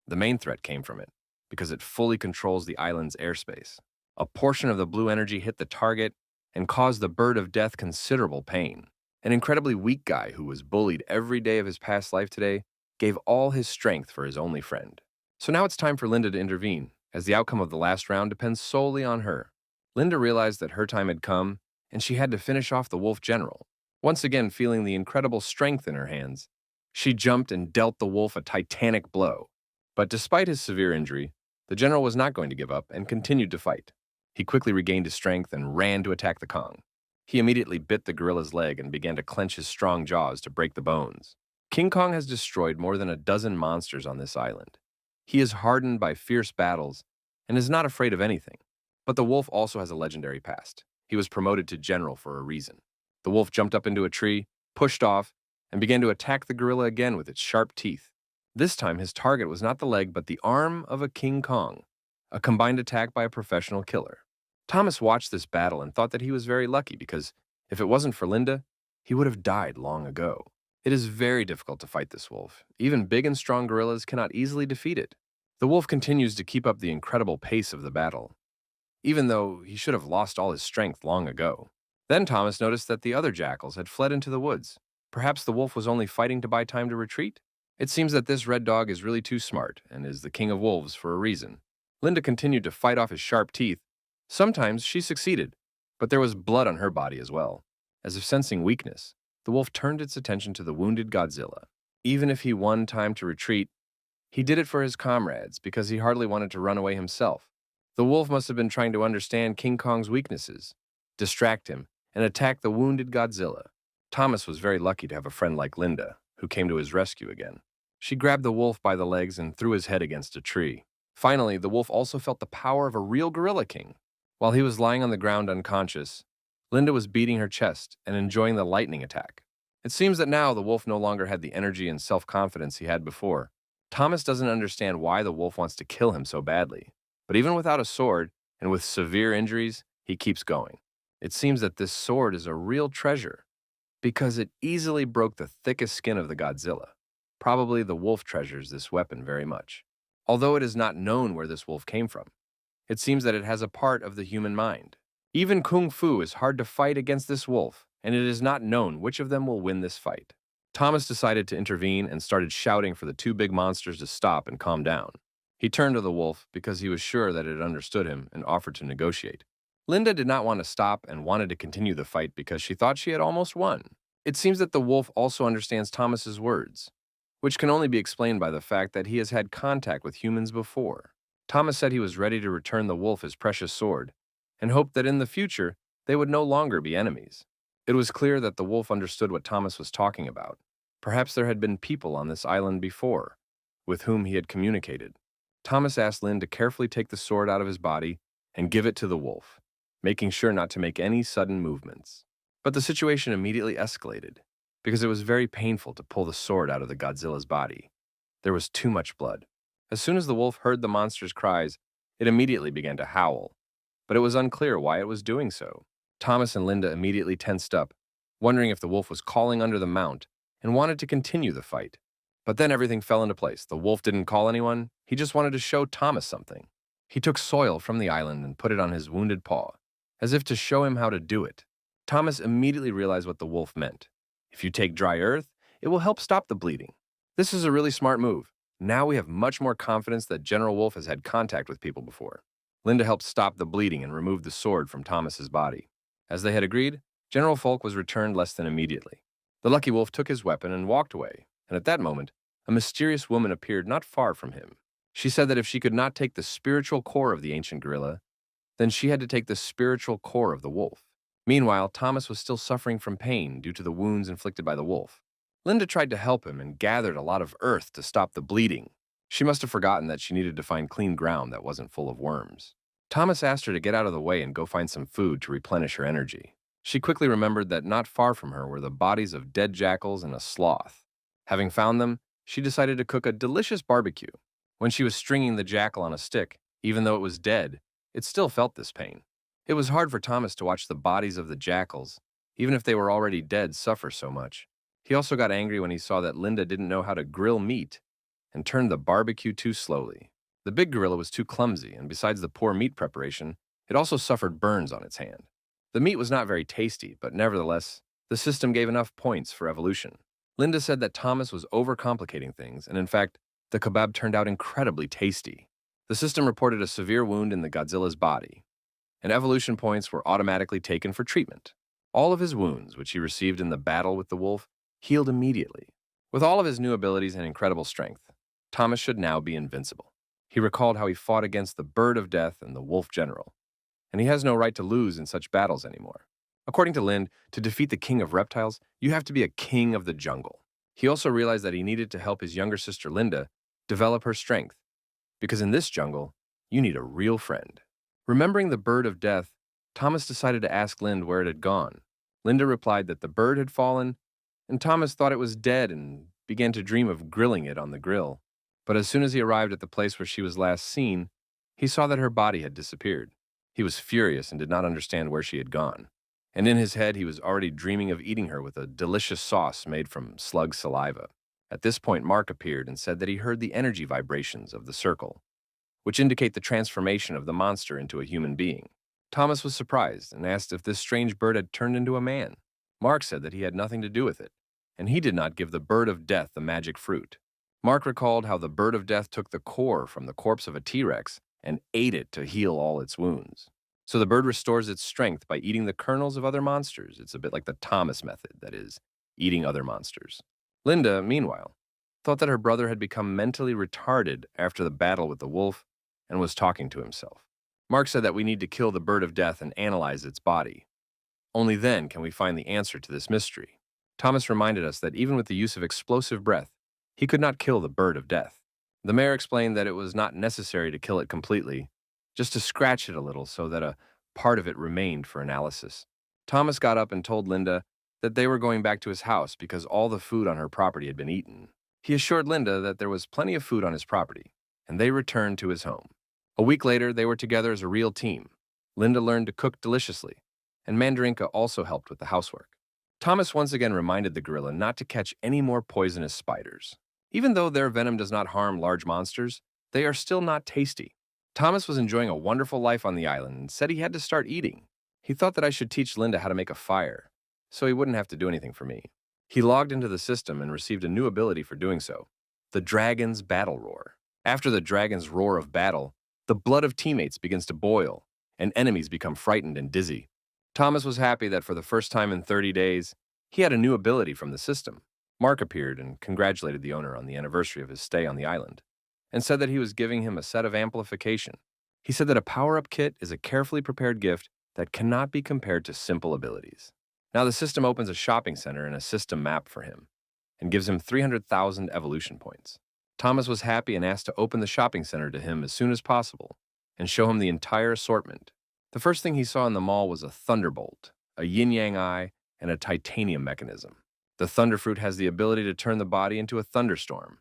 The main threat came from it, because it fully controls the island's airspace. A portion of the blue energy hit the target and caused the bird of death considerable pain. An incredibly weak guy who was bullied every day of his past life today gave all his strength for his only friend. So now it's time for Linda to intervene, as the outcome of the last round depends solely on her. Linda realized that her time had come, and she had to finish off the wolf general. Once again feeling the incredible strength in her hands, she jumped and dealt the wolf a titanic blow. But despite his severe injury, the general was not going to give up and continued to fight. He quickly regained his strength and ran to attack the Kong. He immediately bit the gorilla's leg and began to clench his strong jaws to break the bones. King Kong has destroyed more than a dozen monsters on this island. He is hardened by fierce battles and is not afraid of anything. But the wolf also has a legendary past. He was promoted to general for a reason. The wolf jumped up into a tree, pushed off, and began to attack the gorilla again with its sharp teeth. This time, his target was not the leg, but the arm of a King Kong, a combined attack by a professional killer. Thomas watched this battle and thought that he was very lucky because if it wasn't for Linda, he would have died long ago. It is very difficult to fight this wolf. Even big and strong gorillas cannot easily defeat it. The wolf continues to keep up the incredible pace of the battle, even though he should have lost all his strength long ago. Then Thomas noticed that the other jackals had fled into the woods. Perhaps the wolf was only fighting to buy time to retreat? It seems that this red dog is really too smart and is the king of wolves for a reason. Linda continued to fight off his sharp teeth. Sometimes she succeeded, but there was blood on her body as well. As if sensing weakness, the wolf turned its attention to the wounded Godzilla. Even if he won time to retreat, he did it for his comrades because he hardly wanted to run away himself. The wolf must have been trying to understand King Kong's weaknesses, distract him, and attack the wounded Godzilla. Thomas was very lucky to have a friend like Linda, who came to his rescue again. She grabbed the wolf by the legs and threw his head against a tree. Finally, the wolf also felt the power of a real gorilla king. While he was lying on the ground unconscious, Linda was beating her chest and enjoying the lightning attack. It seems that now the wolf no longer had the energy and self-confidence he had before. Thomas doesn't understand why the wolf wants to kill him so badly. But even without a sword and with severe injuries, he keeps going. It seems that this sword is a real treasure because it easily broke the thickest skin of the Godzilla. Probably the wolf treasures this weapon very much. Although it is not known where this wolf came from, it seems that it has a part of the human mind. Even Kung Fu is hard to fight against this wolf, and it is not known which of them will win this fight. Thomas decided to intervene and started shouting for the two big monsters to stop and calm down. He turned to the wolf because he was sure that it understood him and offered to negotiate. Linda did not want to stop and wanted to continue the fight because she thought she had almost won. It seems that the wolf also understands Thomas's words, which can only be explained by the fact that he has had contact with humans before. Thomas said he was ready to return the wolf his precious sword and hoped that in the future they would no longer be enemies. It was clear that the wolf understood what Thomas was talking about. Perhaps there had been people on this island before with whom he had communicated. Thomas asked Lynn to carefully take the sword out of his body and give it to the wolf, making sure not to make any sudden movements. But the situation immediately escalated because it was very painful to pull the sword out of the Godzilla's body. There was too much blood. As soon as the wolf heard the monster's cries, it immediately began to howl, but it was unclear why it was doing so. Thomas and Linda immediately tensed up, wondering if the wolf was calling under the mount and wanted to continue the fight. But then everything fell into place. The wolf didn't call anyone. He just wanted to show Thomas something. He took soil from the island and put it on his wounded paw, as if to show him how to do it. Thomas immediately realized what the wolf meant. If you take dry earth, it will help stop the bleeding. This is a really smart move. Now we have much more confidence that General Wolf has had contact with people before. Linda helped stop the bleeding and remove the sword from Thomas's body. As they had agreed, General Folk was returned less than immediately. The lucky wolf took his weapon and walked away, and at that moment, a mysterious woman appeared not far from him. She said that if she could not take the spiritual core of the ancient gorilla, then she had to take the spiritual core of the wolf. Meanwhile, Thomas was still suffering from pain due to the wounds inflicted by the wolf. Linda tried to help him and gathered a lot of earth to stop the bleeding. She must have forgotten that she needed to find clean ground that wasn't full of worms. Thomas asked her to get out of the way and go find some food to replenish her energy. She quickly remembered that not far from her were the bodies of dead jackals and a sloth. Having found them, she decided to cook a delicious barbecue. When she was stringing the jackal on a stick, even though it was dead, it still felt this pain. It was hard for Thomas to watch the bodies of the jackals, even if they were already dead, suffer so much. He also got angry when he saw that Linda didn't know how to grill meat and turned the barbecue too slowly. The big gorilla was too clumsy, and besides the poor meat preparation, it also suffered burns on its hand. The meat was not very tasty, but nevertheless, the system gave enough points for evolution. Linda said that Thomas was overcomplicating things, and in fact, the kebab turned out incredibly tasty. The system reported a severe wound in the Godzilla's body, and evolution points were automatically taken for treatment. All of his wounds, which he received in the battle with the wolf, healed immediately. With all of his new abilities and incredible strength, Thomas should now be invincible. He recalled how he fought against the Bird of Death and the Wolf General, and he has no right to lose in such battles anymore. According to Lind, to defeat the king of reptiles, you have to be a king of the jungle. He also realized that he needed to help his younger sister Linda develop her strength, because in this jungle, you need a real friend. Remembering the Bird of Death, Thomas decided to ask Lind where it had gone. Linda replied that the bird had fallen, and Thomas thought it was dead and began to dream of grilling it on the grill. But as soon as he arrived at the place where she was last seen, he saw that her body had disappeared. He was furious and did not understand where she had gone. And in his head, he was already dreaming of eating her with a delicious sauce made from slug saliva. At this point, Mark appeared and said that he heard the energy vibrations of the circle, which indicate the transformation of the monster into a human being. Thomas was surprised and asked if this strange bird had turned into a man. Mark said that he had nothing to do with it, and he did not give the Bird of Death the magic fruit. Mark recalled how the Bird of Death took the core from the corpse of a T-Rex and ate it to heal all its wounds. So the bird restores its strength by eating the kernels of other monsters. It's a bit like the Thomas method, that is, eating other monsters. Linda, meanwhile, thought that her brother had become mentally retarded after the battle with the wolf and was talking to himself. Mark said that we need to kill the Bird of Death and analyze its body. Only then can we find the answer to this mystery. Thomas reminded us that even with the use of explosive breath, he could not kill the Bird of Death. The mayor explained that it was not necessary to kill it completely, just to scratch it a little so that a part of it remained for analysis. Thomas got up and told Linda that they were going back to his house because all the food on her property had been eaten. He assured Linda that there was plenty of food on his property, and they returned to his home. A week later, they were together as a real team. Linda learned to cook deliciously, and Mandarinka also helped with the housework. Thomas once again reminded the gorilla not to catch any more poisonous spiders. Even though their venom does not harm large monsters, they are still not tasty. Thomas was enjoying a wonderful life on the island and said he had to start eating. He thought that I should teach Linda how to make a fire, so he wouldn't have to do anything for me. He logged into the system and received a new ability for doing so, the Dragon's Battle Roar. After the dragon's roar of battle, the blood of teammates begins to boil, and enemies become frightened and dizzy. Thomas was happy that for the first time in 30 days, he had a new ability from the system. Mark appeared and congratulated the owner on the anniversary of his stay on the island, and said that he was giving him a set of amplification. He said that a power-up kit is a carefully prepared gift that cannot be compared to simple abilities. Now the system opens a shopping center and a system map for him, and gives him 300,000 evolution points. Thomas was happy and asked to open the shopping center to him as soon as possible, and show him the entire assortment. The first thing he saw in the mall was a thunderbolt, a yin-yang eye, and a titanium mechanism. The thunderfruit has the ability to turn the body into a thunderstorm,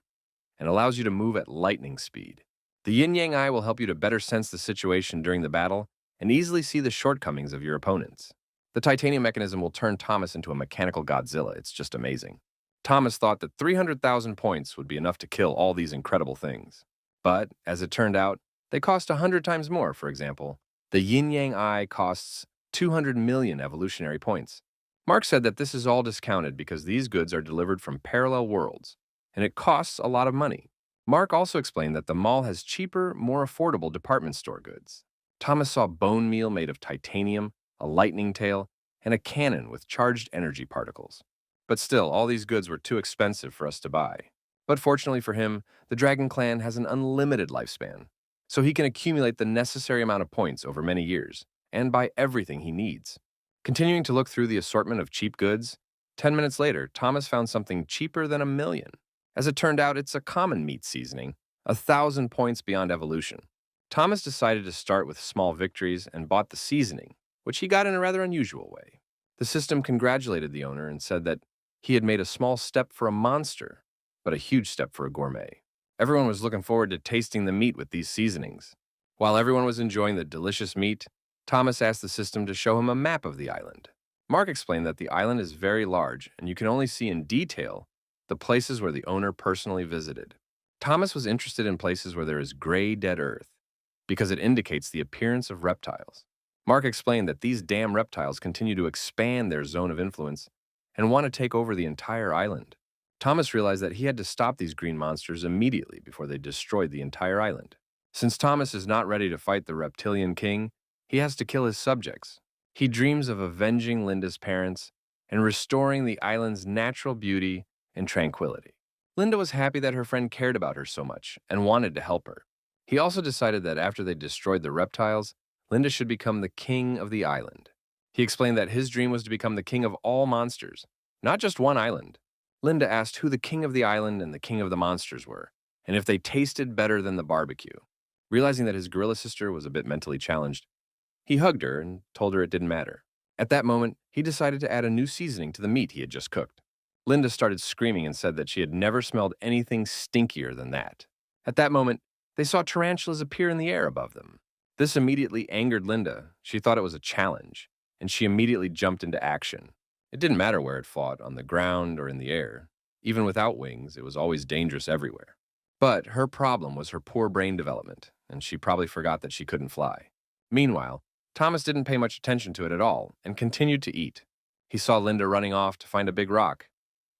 and allows you to move at lightning speed. The yin-yang eye will help you to better sense the situation during the battle and easily see the shortcomings of your opponents. The titanium mechanism will turn Thomas into a mechanical Godzilla. It's just amazing. Thomas thought that 300,000 points would be enough to kill all these incredible things. But, as it turned out, they cost 100 times more. For example, the yin-yang eye costs 200 million evolutionary points. Mark said that this is all discounted because these goods are delivered from parallel worlds, and it costs a lot of money. Mark also explained that the mall has cheaper, more affordable department store goods. Thomas saw bone meal made of titanium, a lightning tail, and a cannon with charged energy particles. But still, all these goods were too expensive for us to buy. But fortunately for him, the Dragon Clan has an unlimited lifespan, so he can accumulate the necessary amount of points over many years, and buy everything he needs. Continuing to look through the assortment of cheap goods, 10 minutes later, Thomas found something cheaper than 1,000,000. As it turned out, it's a common meat seasoning, 1,000 points beyond evolution. Thomas decided to start with small victories and bought the seasoning, which he got in a rather unusual way. The system congratulated the owner and said that he had made a small step for a monster, but a huge step for a gourmet. Everyone was looking forward to tasting the meat with these seasonings. While everyone was enjoying the delicious meat, Thomas asked the system to show him a map of the island. Mark explained that the island is very large, and you can only see in detail the places where the owner personally visited. Thomas was interested in places where there is gray, dead earth because it indicates the appearance of reptiles. Mark explained that these damn reptiles continue to expand their zone of influence and want to take over the entire island. Thomas realized that he had to stop these green monsters immediately before they destroyed the entire island. Since Thomas is not ready to fight the reptilian king, he has to kill his subjects. He dreams of avenging Linda's parents and restoring the island's natural beauty and tranquility. Linda was happy that her friend cared about her so much and wanted to help her. He also decided that after they destroyed the reptiles, Linda should become the king of the island. He explained that his dream was to become the king of all monsters, not just one island. Linda asked who the king of the island and the king of the monsters were, and if they tasted better than the barbecue. Realizing that his gorilla sister was a bit mentally challenged, he hugged her and told her it didn't matter. At that moment, he decided to add a new seasoning to the meat he had just cooked. Linda started screaming and said that she had never smelled anything stinkier than that. At that moment, they saw tarantulas appear in the air above them. This immediately angered Linda. She thought it was a challenge, and she immediately jumped into action. It didn't matter where it fought, on the ground or in the air. Even without wings, it was always dangerous everywhere. But her problem was her poor brain development, and she probably forgot that she couldn't fly. Meanwhile, Thomas didn't pay much attention to it at all and continued to eat. He saw Linda running off to find a big rock.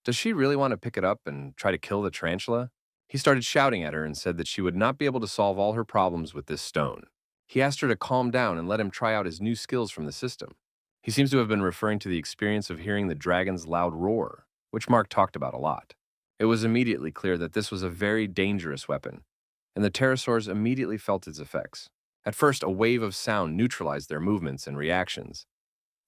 Does she really want to pick it up and try to kill the tarantula? He started shouting at her and said that she would not be able to solve all her problems with this stone. He asked her to calm down and let him try out his new skills from the system. He seems to have been referring to the experience of hearing the dragon's loud roar, which Mark talked about a lot. It was immediately clear that this was a very dangerous weapon, and the pterosaurs immediately felt its effects. At first, a wave of sound neutralized their movements and reactions,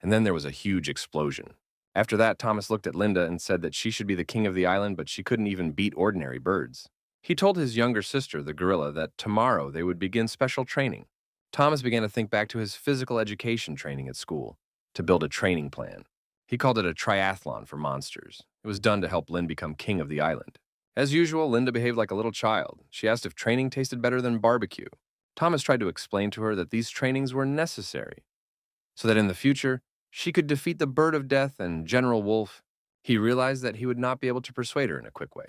and then there was a huge explosion. After that, Thomas looked at Linda and said that she should be the king of the island, but she couldn't even beat ordinary birds. He told his younger sister, the gorilla, that tomorrow they would begin special training. Thomas began to think back to his physical education training at school to build a training plan. He called it a triathlon for monsters. It was done to help Lynn become king of the island. As usual, Linda behaved like a little child. She asked if training tasted better than barbecue. Thomas tried to explain to her that these trainings were necessary so that in the future, she could defeat the Bird of Death and General Wolf. He realized that he would not be able to persuade her in a quick way,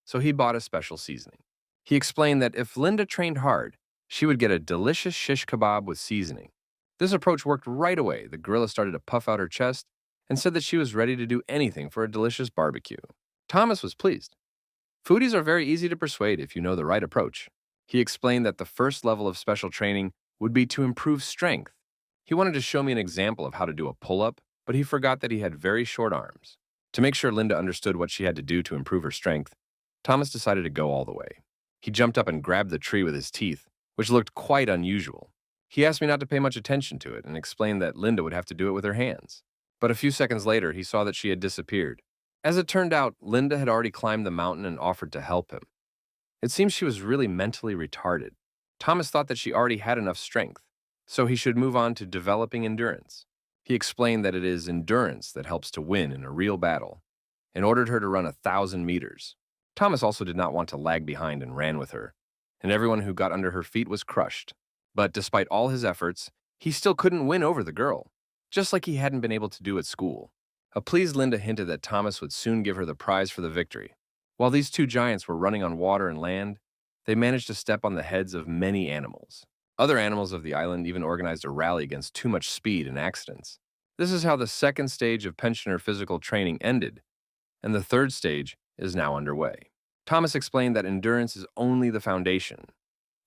so he bought a special seasoning. He explained that if Linda trained hard, she would get a delicious shish kebab with seasoning. This approach worked right away. The gorilla started to puff out her chest and said that she was ready to do anything for a delicious barbecue. Thomas was pleased. Foodies are very easy to persuade if you know the right approach. He explained that the first level of special training would be to improve strength. He wanted to show me an example of how to do a pull-up, but he forgot that he had very short arms. To make sure Linda understood what she had to do to improve her strength, Thomas decided to go all the way. He jumped up and grabbed the tree with his teeth, which looked quite unusual. He asked me not to pay much attention to it and explained that Linda would have to do it with her hands. But a few seconds later, he saw that she had disappeared. As it turned out, Linda had already climbed the mountain and offered to help him. It seems she was really mentally retarded. Thomas thought that she already had enough strength, so he should move on to developing endurance. He explained that it is endurance that helps to win in a real battle, and ordered her to run 1,000 meters. Thomas also did not want to lag behind and ran with her, and everyone who got under her feet was crushed. But despite all his efforts, he still couldn't win over the girl, just like he hadn't been able to do at school. A pleased Linda hinted that Thomas would soon give her the prize for the victory. While these two giants were running on water and land, they managed to step on the heads of many animals. Other animals of the island even organized a rally against too much speed and accidents. This is how the second stage of pensioner physical training ended, and the third stage is now underway. Thomas explained that endurance is only the foundation,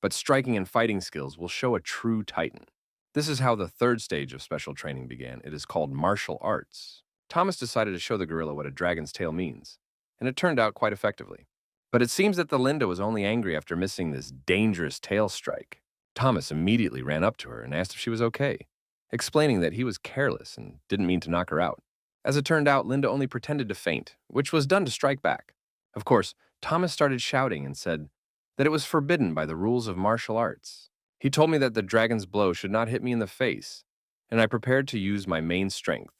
but striking and fighting skills will show a true titan. This is how the third stage of special training began. It is called martial arts. Thomas decided to show the gorilla what a dragon's tail means, and it turned out quite effectively. But it seems that the Linda was only angry after missing this dangerous tail strike. Thomas immediately ran up to her and asked if she was okay, explaining that he was careless and didn't mean to knock her out. As it turned out, Linda only pretended to faint, which was done to strike back. Of course, Thomas started shouting and said that it was forbidden by the rules of martial arts. He told me that the dragon's blow should not hit me in the face, and I prepared to use my main strength.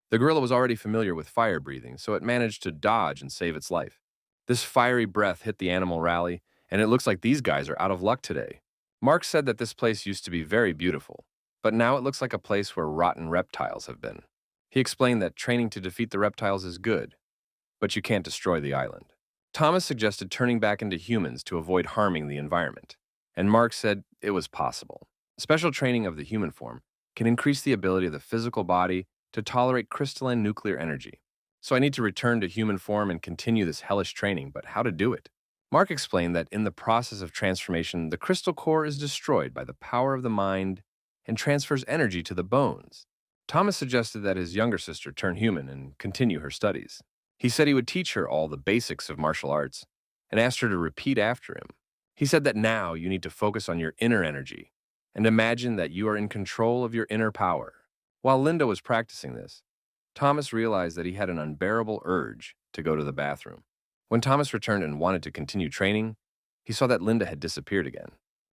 The gorilla was already familiar with fire breathing, so it managed to dodge and save its life. This fiery breath hit the animal rally, and it looks like these guys are out of luck today. Mark said that this place used to be very beautiful, but now it looks like a place where rotten reptiles have been. He explained that training to defeat the reptiles is good, but you can't destroy the island. Thomas suggested turning back into humans to avoid harming the environment, and Mark said it was possible. Special training of the human form can increase the ability of the physical body to tolerate crystalline nuclear energy. So I need to return to human form and continue this hellish training, but how to do it? Mark explained that in the process of transformation, the crystal core is destroyed by the power of the mind and transfers energy to the bones. Thomas suggested that his younger sister turn human and continue her studies. He said he would teach her all the basics of martial arts and asked her to repeat after him. He said that now you need to focus on your inner energy and imagine that you are in control of your inner power. While Linda was practicing this, Thomas realized that he had an unbearable urge to go to the bathroom. When Thomas returned and wanted to continue training, he saw that Linda had disappeared again.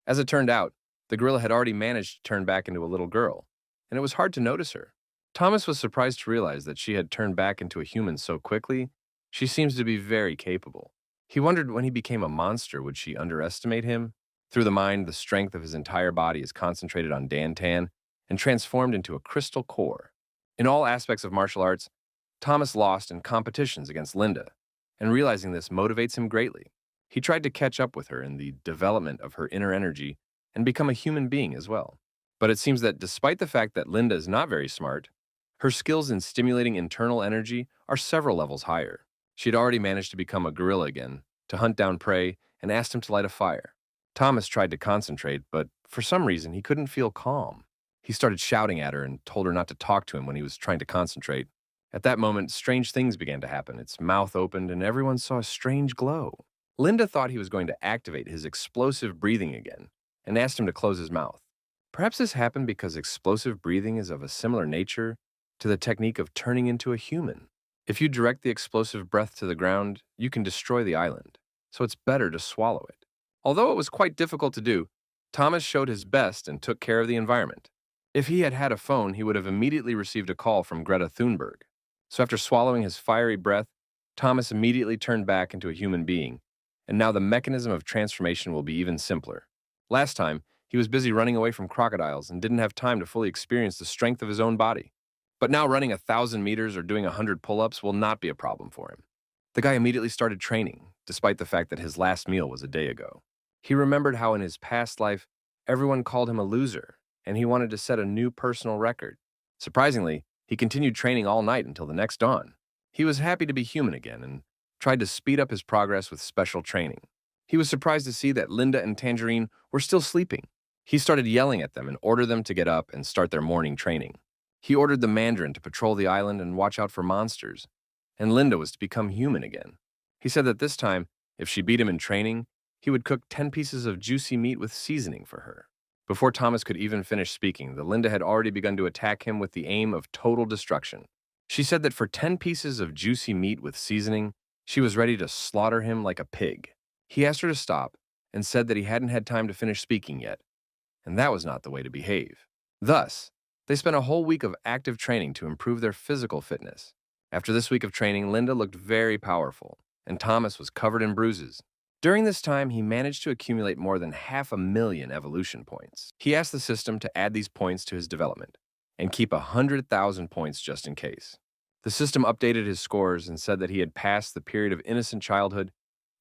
As it turned out, the gorilla had already managed to turn back into a little girl, and it was hard to notice her. Thomas was surprised to realize that she had turned back into a human so quickly. She seems to be very capable. He wondered when he became a monster, would she underestimate him? Through the mind, the strength of his entire body is concentrated on Dantan and transformed into a crystal core. In all aspects of martial arts, Thomas lost in competitions against Linda, and realizing this motivates him greatly. He tried to catch up with her in the development of her inner energy and become a human being as well. But it seems that despite the fact that Linda is not very smart, her skills in stimulating internal energy are several levels higher. She had already managed to become a gorilla again, to hunt down prey, and asked him to light a fire. Thomas tried to concentrate, but for some reason he couldn't feel calm. He started shouting at her and told her not to talk to him when he was trying to concentrate. At that moment, strange things began to happen. Its mouth opened and everyone saw a strange glow. Linda thought he was going to activate his explosive breathing again and asked him to close his mouth. Perhaps this happened because explosive breathing is of a similar nature to the technique of turning into a human. If you direct the explosive breath to the ground, you can destroy the island, so it's better to swallow it. Although it was quite difficult to do, Thomas showed his best and took care of the environment. If he had had a phone, he would have immediately received a call from Greta Thunberg. So after swallowing his fiery breath, Thomas immediately turned back into a human being, and now the mechanism of transformation will be even simpler. Last time, he was busy running away from crocodiles and didn't have time to fully experience the strength of his own body. But now running 1,000 meters or doing 100 pull-ups will not be a problem for him. The guy immediately started training, despite the fact that his last meal was a day ago. He remembered how in his past life, everyone called him a loser, and he wanted to set a new personal record. Surprisingly, he continued training all night until the next dawn. He was happy to be human again and tried to speed up his progress with special training. He was surprised to see that Linda and Tangerine were still sleeping. He started yelling at them and ordered them to get up and start their morning training. He ordered the Mandarin to patrol the island and watch out for monsters, and Linda was to become human again. He said that this time, if she beat him in training, he would cook 10 pieces of juicy meat with seasoning for her. Before Thomas could even finish speaking, the Linda had already begun to attack him with the aim of total destruction. She said that for 10 pieces of juicy meat with seasoning, she was ready to slaughter him like a pig. He asked her to stop and said that he hadn't had time to finish speaking yet, and that was not the way to behave. Thus, they spent a whole week of active training to improve their physical fitness. After this week of training, Linda looked very powerful, and Thomas was covered in bruises. During this time, he managed to accumulate more than 500,000 evolution points. He asked the system to add these points to his development and keep 100,000 points just in case. The system updated his scores and said that he had passed the period of innocent childhood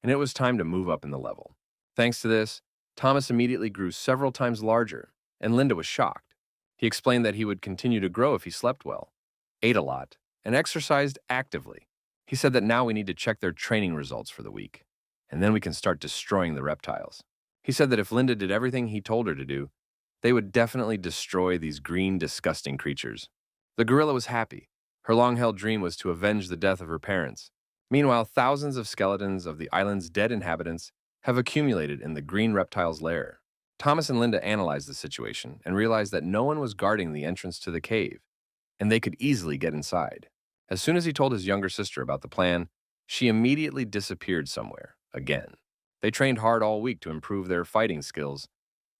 and it was time to move up in the level. Thanks to this, Thomas immediately grew several times larger, and Linda was shocked. He explained that he would continue to grow if he slept well, ate a lot, and exercised actively. He said that now we need to check their training results for the week, and then we can start destroying the reptiles. He said that if Linda did everything he told her to do, they would definitely destroy these green, disgusting creatures. The gorilla was happy. Her long-held dream was to avenge the death of her parents. Meanwhile, thousands of skeletons of the island's dead inhabitants have accumulated in the green reptile's lair. Thomas and Linda analyzed the situation and realized that no one was guarding the entrance to the cave, and they could easily get inside. As soon as he told his younger sister about the plan, she immediately disappeared somewhere, again. They trained hard all week to improve their fighting skills,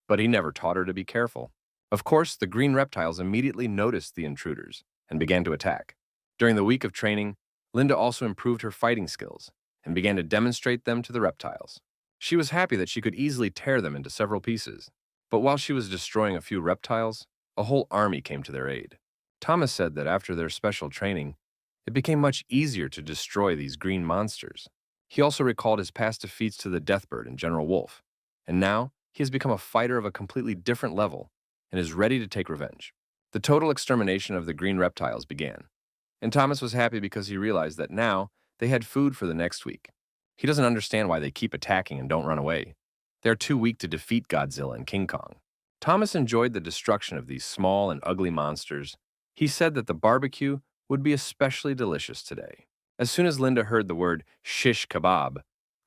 but he never taught her to be careful. Of course, the green reptiles immediately noticed the intruders and began to attack. During the week of training, Linda also improved her fighting skills and began to demonstrate them to the reptiles. She was happy that she could easily tear them into several pieces, but while she was destroying a few reptiles, a whole army came to their aid. Thomas said that after their special training, it became much easier to destroy these green monsters. He also recalled his past defeats to the Deathbird and General Wolf, and now he has become a fighter of a completely different level and is ready to take revenge. The total extermination of the green reptiles began, and Thomas was happy because he realized that now they had food for the next week. He doesn't understand why they keep attacking and don't run away. They're too weak to defeat Godzilla and King Kong. Thomas enjoyed the destruction of these small and ugly monsters. He said that the barbecue would be especially delicious today. As soon as Linda heard the word shish kebab,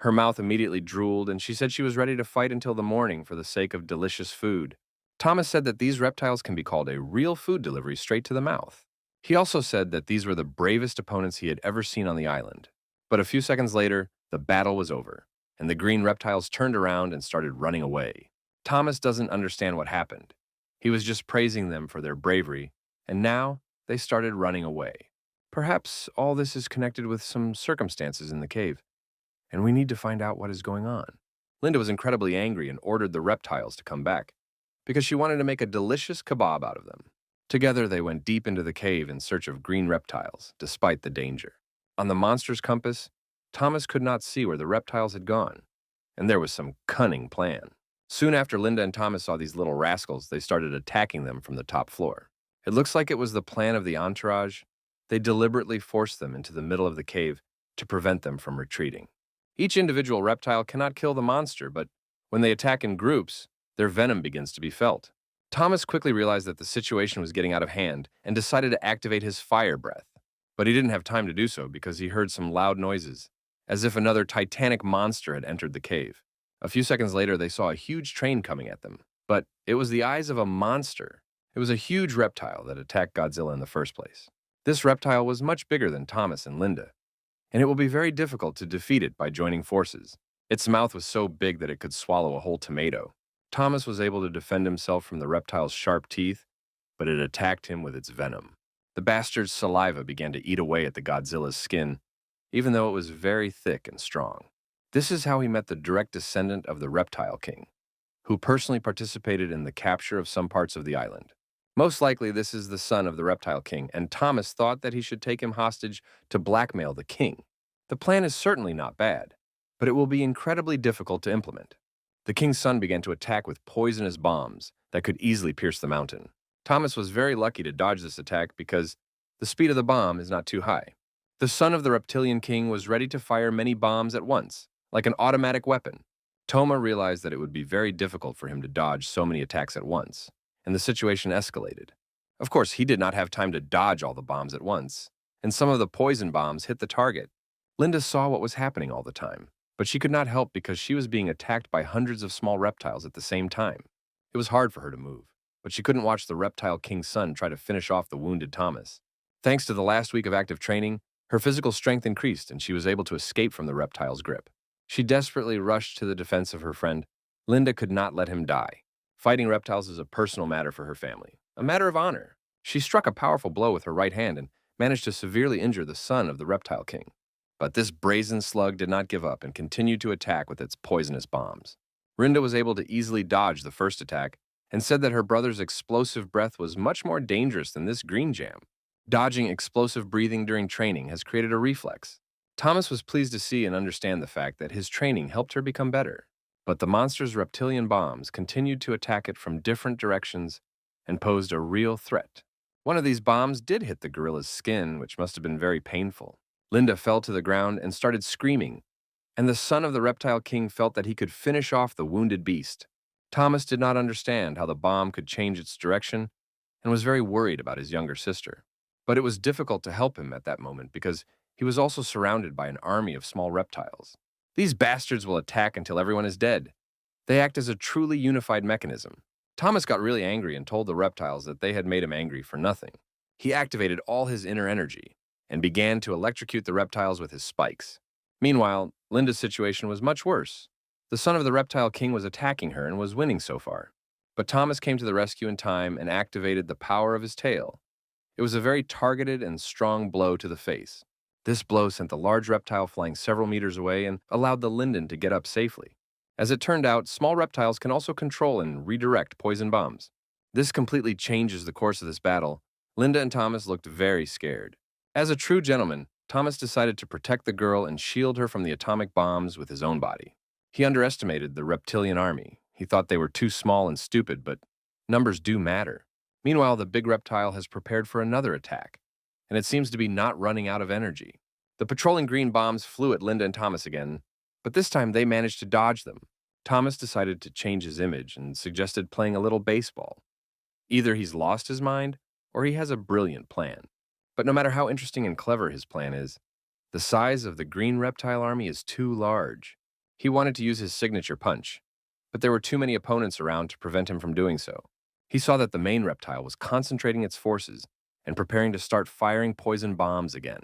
her mouth immediately drooled and she said she was ready to fight until the morning for the sake of delicious food. Thomas said that these reptiles can be called a real food delivery straight to the mouth. He also said that these were the bravest opponents he had ever seen on the island. But a few seconds later, the battle was over, and the green reptiles turned around and started running away. Thomas doesn't understand what happened. He was just praising them for their bravery, and now they started running away. Perhaps all this is connected with some circumstances in the cave, and we need to find out what is going on. Linda was incredibly angry and ordered the reptiles to come back, because she wanted to make a delicious kebab out of them. Together, they went deep into the cave in search of green reptiles, despite the danger. On the monster's compass, Thomas could not see where the reptiles had gone, and there was some cunning plan. Soon after Linda and Thomas saw these little rascals, they started attacking them from the top floor. It looks like it was the plan of the entourage. They deliberately forced them into the middle of the cave to prevent them from retreating. Each individual reptile cannot kill the monster, but when they attack in groups, their venom begins to be felt. Thomas quickly realized that the situation was getting out of hand and decided to activate his fire breath. But he didn't have time to do so because he heard some loud noises, as if another titanic monster had entered the cave. A few seconds later, they saw a huge train coming at them, but it was the eyes of a monster. It was a huge reptile that attacked Godzilla in the first place. This reptile was much bigger than Thomas and Linda, and it will be very difficult to defeat it by joining forces. Its mouth was so big that it could swallow a whole tomato. Thomas was able to defend himself from the reptile's sharp teeth, but it attacked him with its venom. The bastard's saliva began to eat away at the Godzilla's skin, even though it was very thick and strong. This is how he met the direct descendant of the Reptile King, who personally participated in the capture of some parts of the island. Most likely, this is the son of the Reptile King, and Thomas thought that he should take him hostage to blackmail the king. The plan is certainly not bad, but it will be incredibly difficult to implement. The king's son began to attack with poisonous bombs that could easily pierce the mountain. Thomas was very lucky to dodge this attack because the speed of the bomb is not too high. The son of the Reptilian King was ready to fire many bombs at once, like an automatic weapon. Toma realized that it would be very difficult for him to dodge so many attacks at once, and the situation escalated. Of course, he did not have time to dodge all the bombs at once, and some of the poison bombs hit the target. Linda saw what was happening all the time, but she could not help because she was being attacked by hundreds of small reptiles at the same time. It was hard for her to move, but she couldn't watch the Reptile King's son try to finish off the wounded Thomas. Thanks to the last week of active training, her physical strength increased and she was able to escape from the reptile's grip. She desperately rushed to the defense of her friend. Linda could not let him die. Fighting reptiles is a personal matter for her family, a matter of honor. She struck a powerful blow with her right hand and managed to severely injure the son of the Reptile King. But this brazen slug did not give up and continued to attack with its poisonous bombs. Rinda was able to easily dodge the first attack and said that her brother's explosive breath was much more dangerous than this green jam. Dodging explosive breathing during training has created a reflex. Thomas was pleased to see and understand the fact that his training helped her become better. But the monster's reptilian bombs continued to attack it from different directions and posed a real threat. One of these bombs did hit the gorilla's skin, which must have been very painful. Linda fell to the ground and started screaming, and the son of the Reptile King felt that he could finish off the wounded beast. Thomas did not understand how the bomb could change its direction and was very worried about his younger sister. But it was difficult to help him at that moment because he was also surrounded by an army of small reptiles. These bastards will attack until everyone is dead. They act as a truly unified mechanism. Thomas got really angry and told the reptiles that they had made him angry for nothing. He activated all his inner energy and began to electrocute the reptiles with his spikes. Meanwhile, Linda's situation was much worse. The son of the Reptile King was attacking her and was winning so far. But Thomas came to the rescue in time and activated the power of his tail. It was a very targeted and strong blow to the face. This blow sent the large reptile flying several meters away and allowed the linden to get up safely. As it turned out, small reptiles can also control and redirect poison bombs. This completely changes the course of this battle. Linda and Thomas looked very scared. As a true gentleman, Thomas decided to protect the girl and shield her from the atomic bombs with his own body. He underestimated the reptilian army. He thought they were too small and stupid, but numbers do matter. Meanwhile, the big reptile has prepared for another attack, and it seems to be not running out of energy. The patrolling green bombs flew at Linda and Thomas again, but this time they managed to dodge them. Thomas decided to change his image and suggested playing a little baseball. Either he's lost his mind, or he has a brilliant plan. But no matter how interesting and clever his plan is, the size of the green reptile army is too large. He wanted to use his signature punch, but there were too many opponents around to prevent him from doing so. He saw that the main reptile was concentrating its forces and preparing to start firing poison bombs again.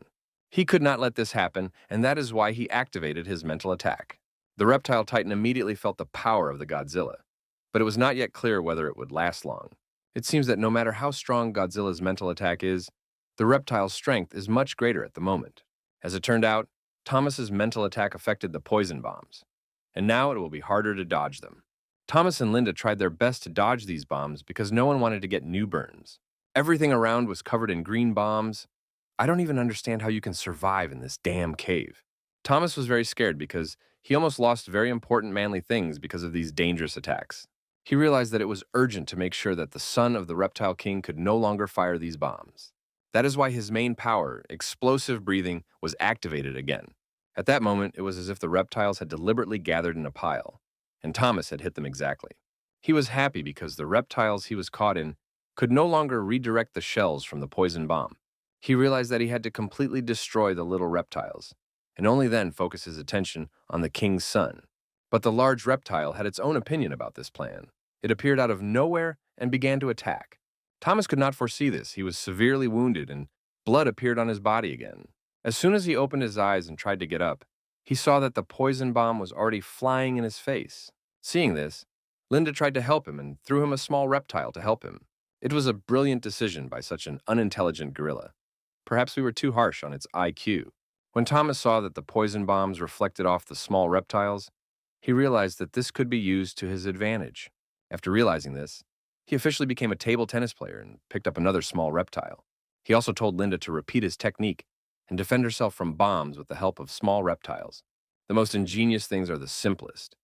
He could not let this happen, and that is why he activated his mental attack. The reptile titan immediately felt the power of the Godzilla, but it was not yet clear whether it would last long. It seems that no matter how strong Godzilla's mental attack is, the reptile's strength is much greater at the moment. As it turned out, Thomas's mental attack affected the poison bombs, and now it will be harder to dodge them. Thomas and Linda tried their best to dodge these bombs because no one wanted to get new burns. Everything around was covered in green bombs. I don't even understand how you can survive in this damn cave. Thomas was very scared because he almost lost very important manly things because of these dangerous attacks. He realized that it was urgent to make sure that the son of the Reptile King could no longer fire these bombs. That is why his main power, explosive breathing, was activated again. At that moment, it was as if the reptiles had deliberately gathered in a pile, and Thomas had hit them exactly. He was happy because the reptiles he was caught in could no longer redirect the shells from the poison bomb. He realized that he had to completely destroy the little reptiles, and only then focus his attention on the king's son. But the large reptile had its own opinion about this plan. It appeared out of nowhere and began to attack. Thomas could not foresee this. He was severely wounded, and blood appeared on his body again. As soon as he opened his eyes and tried to get up, he saw that the poison bomb was already flying in his face. Seeing this, Linda tried to help him and threw him a small reptile to help him. It was a brilliant decision by such an unintelligent gorilla. Perhaps we were too harsh on its IQ. When Thomas saw that the poison bombs reflected off the small reptiles, he realized that this could be used to his advantage. After realizing this, he officially became a table tennis player and picked up another small reptile. He also told Linda to repeat his technique and defend herself from bombs with the help of small reptiles. The most ingenious things are the simplest,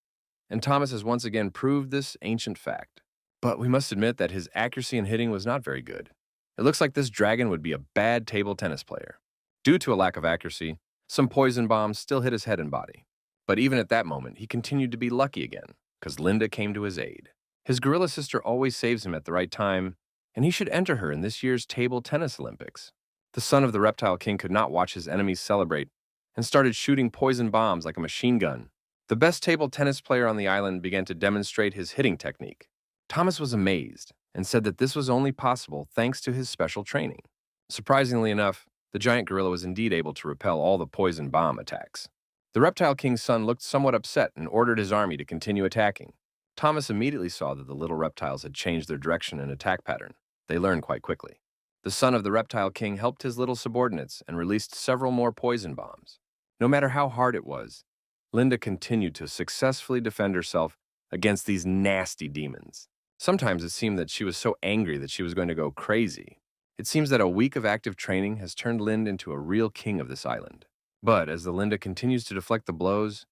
and Thomas has once again proved this ancient fact. But we must admit that his accuracy in hitting was not very good. It looks like this dragon would be a bad table tennis player. Due to a lack of accuracy, some poison bombs still hit his head and body. But even at that moment, he continued to be lucky again, because Linda came to his aid. His gorilla sister always saves him at the right time, and he should enter her in this year's table tennis Olympics. The son of the Reptile King could not watch his enemies celebrate and started shooting poison bombs like a machine gun. The best table tennis player on the island began to demonstrate his hitting technique. Thomas was amazed and said that this was only possible thanks to his special training. Surprisingly enough, the giant gorilla was indeed able to repel all the poison bomb attacks. The Reptile King's son looked somewhat upset and ordered his army to continue attacking. Thomas immediately saw that the little reptiles had changed their direction and attack pattern. They learned quite quickly. The son of the Reptile King helped his little subordinates and released several more poison bombs. No matter how hard it was, Linda continued to successfully defend herself against these nasty demons. Sometimes it seemed that she was so angry that she was going to go crazy. It seems that a week of active training has turned Linda into a real king of this island. But as the Linda continues to deflect the blows,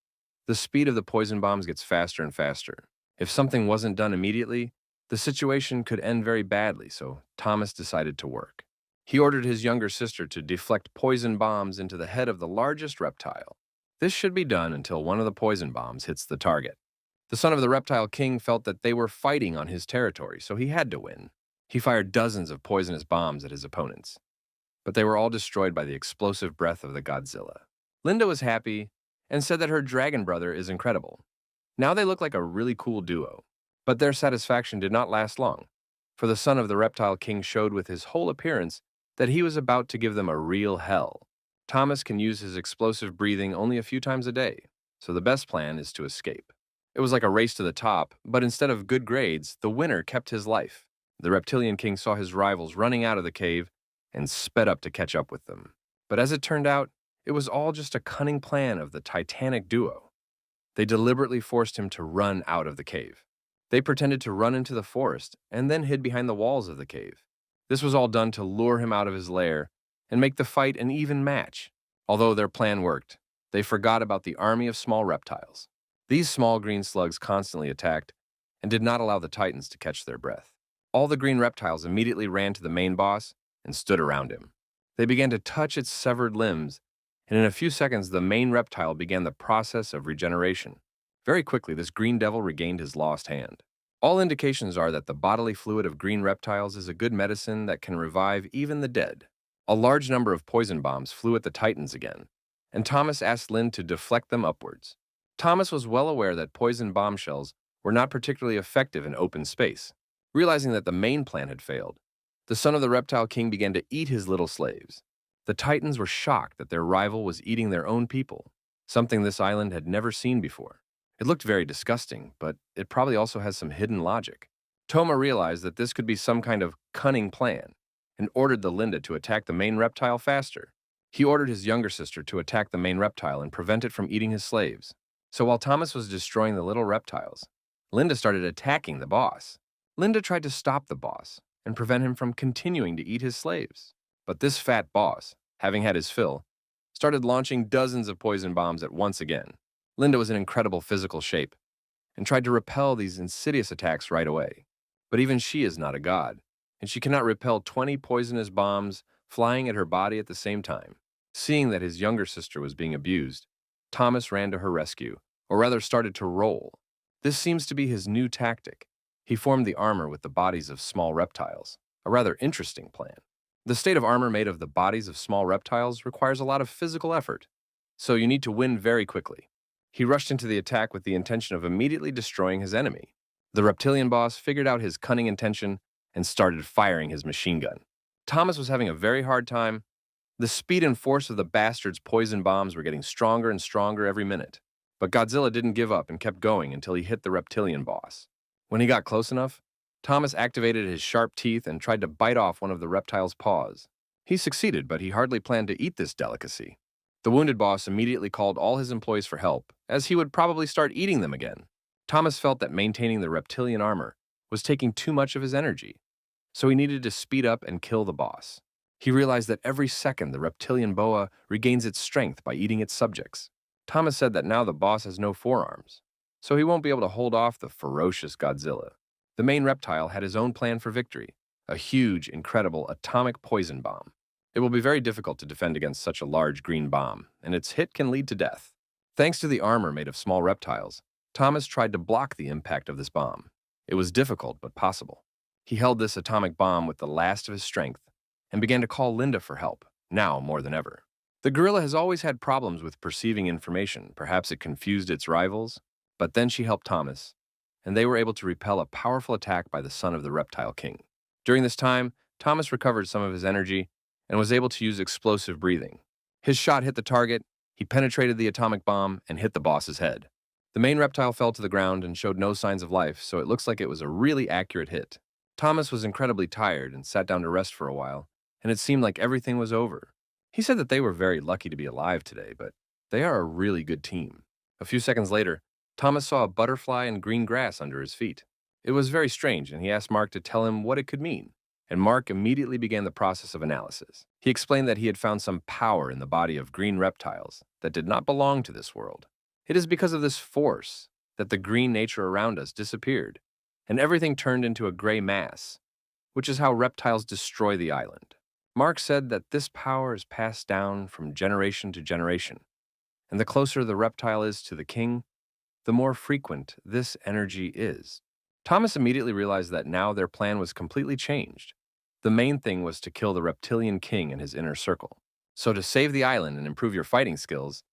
the speed of the poison bombs gets faster and faster. If something wasn't done immediately, the situation could end very badly, so Thomas decided to work. He ordered his younger sister to deflect poison bombs into the head of the largest reptile. This should be done until one of the poison bombs hits the target. The son of the Reptile King felt that they were fighting on his territory, so he had to win. He fired dozens of poisonous bombs at his opponents, but they were all destroyed by the explosive breath of the Godzilla. Linda was happy and said that her dragon brother is incredible. Now they look like a really cool duo. But their satisfaction did not last long, for the son of the Reptile King showed with his whole appearance that he was about to give them a real hell. Thomas can use his explosive breathing only a few times a day, so the best plan is to escape. It was like a race to the top, but instead of good grades, the winner kept his life. The Reptilian King saw his rivals running out of the cave and sped up to catch up with them. But as it turned out, it was all just a cunning plan of the titanic duo. They deliberately forced him to run out of the cave. They pretended to run into the forest and then hid behind the walls of the cave. This was all done to lure him out of his lair and make the fight an even match. Although their plan worked, they forgot about the army of small reptiles. These small green slugs constantly attacked and did not allow the titans to catch their breath. All the green reptiles immediately ran to the main boss and stood around him. They began to touch its severed limbs, and in a few seconds the main reptile began the process of regeneration. Very quickly, this green devil regained his lost hand. All indications are that the bodily fluid of green reptiles is a good medicine that can revive even the dead. A large number of poison bombs flew at the titans again, and Thomas asked Lynn to deflect them upwards. Thomas was well aware that poison bombshells were not particularly effective in open space. Realizing that the main plan had failed, the son of the reptile king began to eat his little slaves. The titans were shocked that their rival was eating their own people, something this island had never seen before. It looked very disgusting, but it probably also has some hidden logic. Toma realized that this could be some kind of cunning plan and ordered the Linda to attack the main reptile faster. He ordered his younger sister to attack the main reptile and prevent it from eating his slaves. So while Thomas was destroying the little reptiles, Linda started attacking the boss. Linda tried to stop the boss and prevent him from continuing to eat his slaves. But this fat boss, having had his fill, started launching dozens of poison bombs at once again. Linda was in incredible physical shape and tried to repel these insidious attacks right away. But even she is not a god, and she cannot repel 20 poisonous bombs flying at her body at the same time. Seeing that his younger sister was being abused, Thomas ran to her rescue, or rather started to roll. This seems to be his new tactic. He formed the armor with the bodies of small reptiles, a rather interesting plan. The state of armor made of the bodies of small reptiles requires a lot of physical effort, so you need to win very quickly. He rushed into the attack with the intention of immediately destroying his enemy. The reptilian boss figured out his cunning intention and started firing his machine gun. Thomas was having a very hard time. The speed and force of the bastard's poison bombs were getting stronger and stronger every minute. But Godzilla didn't give up and kept going until he hit the reptilian boss. When he got close enough, Thomas activated his sharp teeth and tried to bite off one of the reptile's paws. He succeeded, but he hardly planned to eat this delicacy. The wounded boss immediately called all his employees for help, as he would probably start eating them again. Thomas felt that maintaining the reptilian armor was taking too much of his energy, so he needed to speed up and kill the boss. He realized that every second the reptilian boa regains its strength by eating its subjects. Thomas said that now the boss has no forearms, so he won't be able to hold off the ferocious Godzilla. The main reptile had his own plan for victory, a huge, incredible atomic poison bomb. It will be very difficult to defend against such a large green bomb, and its hit can lead to death. Thanks to the armor made of small reptiles, Thomas tried to block the impact of this bomb. It was difficult, but possible. He held this atomic bomb with the last of his strength and began to call Linda for help, now more than ever. The gorilla has always had problems with perceiving information. Perhaps it confused its rivals, but then she helped Thomas, and they were able to repel a powerful attack by the son of the reptile king. During this time, Thomas recovered some of his energy and was able to use explosive breathing. His shot hit the target, he penetrated the atomic bomb, and hit the boss's head. The main reptile fell to the ground and showed no signs of life, so it looks like it was a really accurate hit. Thomas was incredibly tired and sat down to rest for a while, and it seemed like everything was over. He said that they were very lucky to be alive today, but they are a really good team. A few seconds later, Thomas saw a butterfly and green grass under his feet. It was very strange, and he asked Mark to tell him what it could mean. And Mark immediately began the process of analysis. He explained that he had found some power in the body of green reptiles that did not belong to this world. It is because of this force that the green nature around us disappeared, and everything turned into a gray mass, which is how reptiles destroy the island. Mark said that this power is passed down from generation to generation, and the closer the reptile is to the king, the more frequent this energy is. Thomas immediately realized that now their plan was completely changed. The main thing was to kill the reptilian king and his inner circle. So to save the island and improve your fighting skills,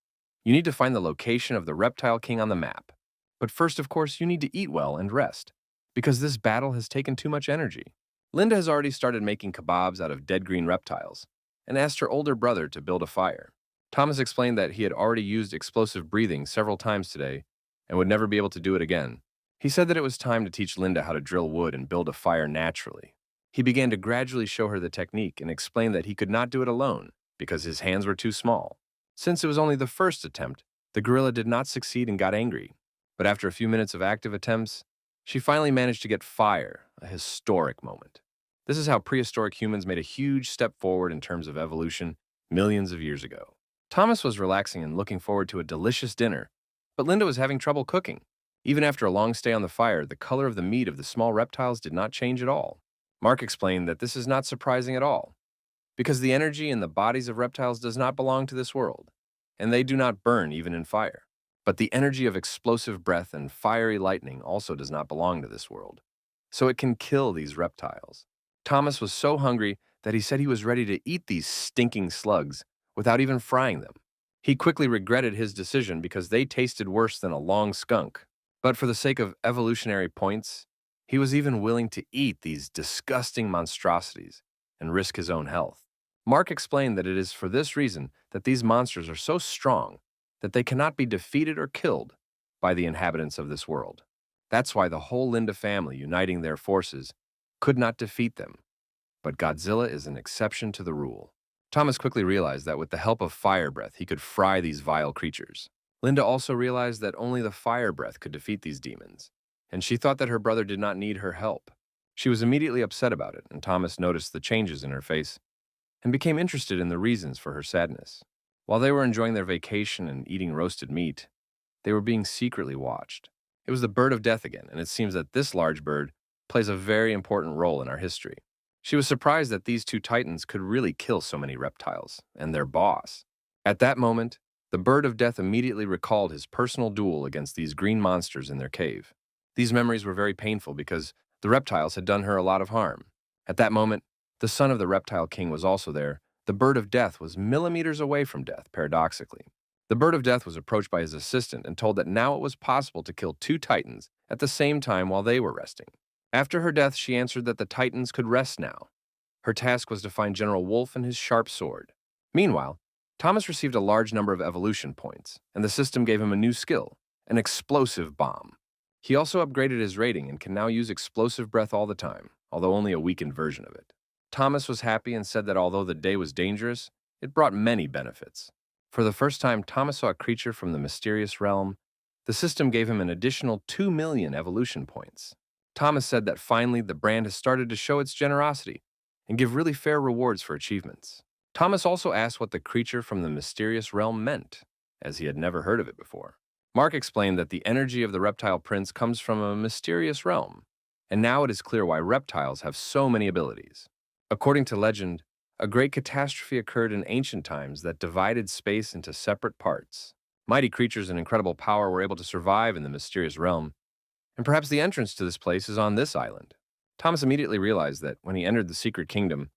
you need to find the location of the reptile king on the map. But first, of course, you need to eat well and rest, because this battle has taken too much energy. Linda has already started making kebabs out of dead green reptiles and asked her older brother to build a fire. Thomas explained that he had already used explosive breathing several times today and would never be able to do it again. He said that it was time to teach Linda how to drill wood and build a fire naturally. He began to gradually show her the technique and explained that he could not do it alone because his hands were too small. Since it was only the first attempt, the gorilla did not succeed and got angry. But after a few minutes of active attempts, she finally managed to get fire, a historic moment. This is how prehistoric humans made a huge step forward in terms of evolution millions of years ago. Thomas was relaxing and looking forward to a delicious dinner, but Linda was having trouble cooking. Even after a long stay on the fire, the color of the meat of the small reptiles did not change at all. Mark explained that this is not surprising at all, because the energy in the bodies of reptiles does not belong to this world, and they do not burn even in fire. But the energy of explosive breath and fiery lightning also does not belong to this world, so it can kill these reptiles. Thomas was so hungry that he said he was ready to eat these stinking slugs without even frying them. He quickly regretted his decision because they tasted worse than a long skunk. But for the sake of evolutionary points, he was even willing to eat these disgusting monstrosities and risk his own health. Mark explained that it is for this reason that these monsters are so strong that they cannot be defeated or killed by the inhabitants of this world. That's why the whole Linda family, uniting their forces, could not defeat them. But Godzilla is an exception to the rule. Thomas quickly realized that with the help of fire breath, he could fry these vile creatures. Linda also realized that only the fire breath could defeat these demons, and she thought that her brother did not need her help. She was immediately upset about it, and Thomas noticed the changes in her face and became interested in the reasons for her sadness. While they were enjoying their vacation and eating roasted meat, they were being secretly watched. It was the bird of death again, and it seems that this large bird plays a very important role in our history. She was surprised that these two titans could really kill so many reptiles, and their boss. At that moment, the bird of death immediately recalled his personal duel against these green monsters in their cave. These memories were very painful because the reptiles had done her a lot of harm. At that moment, the son of the reptile king was also there. The bird of death was millimeters away from death, paradoxically. The bird of death was approached by his assistant and told that now it was possible to kill two titans at the same time while they were resting. After her death, she answered that the titans could rest now. Her task was to find General Wolf and his sharp sword. Meanwhile, Thomas received a large number of evolution points, and the system gave him a new skill, an explosive bomb. He also upgraded his rating and can now use explosive breath all the time, although only a weakened version of it. Thomas was happy and said that although the day was dangerous, it brought many benefits. For the first time, Thomas saw a creature from the mysterious realm. The system gave him an additional 2 million evolution points. Thomas said that finally the brand has started to show its generosity and give really fair rewards for achievements. Thomas also asked what the creature from the mysterious realm meant, as he had never heard of it before. Mark explained that the energy of the reptile prince comes from a mysterious realm, and now it is clear why reptiles have so many abilities. According to legend, a great catastrophe occurred in ancient times that divided space into separate parts. Mighty creatures and incredible power were able to survive in the mysterious realm, and perhaps the entrance to this place is on this island. Thomas immediately realized that when he entered the secret kingdom,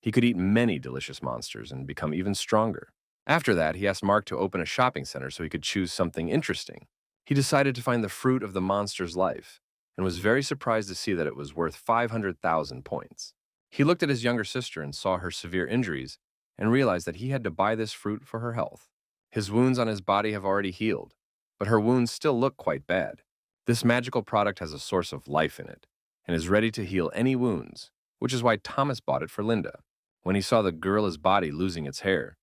he could eat many delicious monsters and become even stronger. After that, he asked Mark to open a shopping center so he could choose something interesting. He decided to find the fruit of the monster's life, and was very surprised to see that it was worth 500,000 points. He looked at his younger sister and saw her severe injuries, and realized that he had to buy this fruit for her health. His wounds on his body have already healed, but her wounds still look quite bad. This magical product has a source of life in it, and is ready to heal any wounds, which is why Thomas bought it for Linda. When he saw the gorilla's body losing its hair,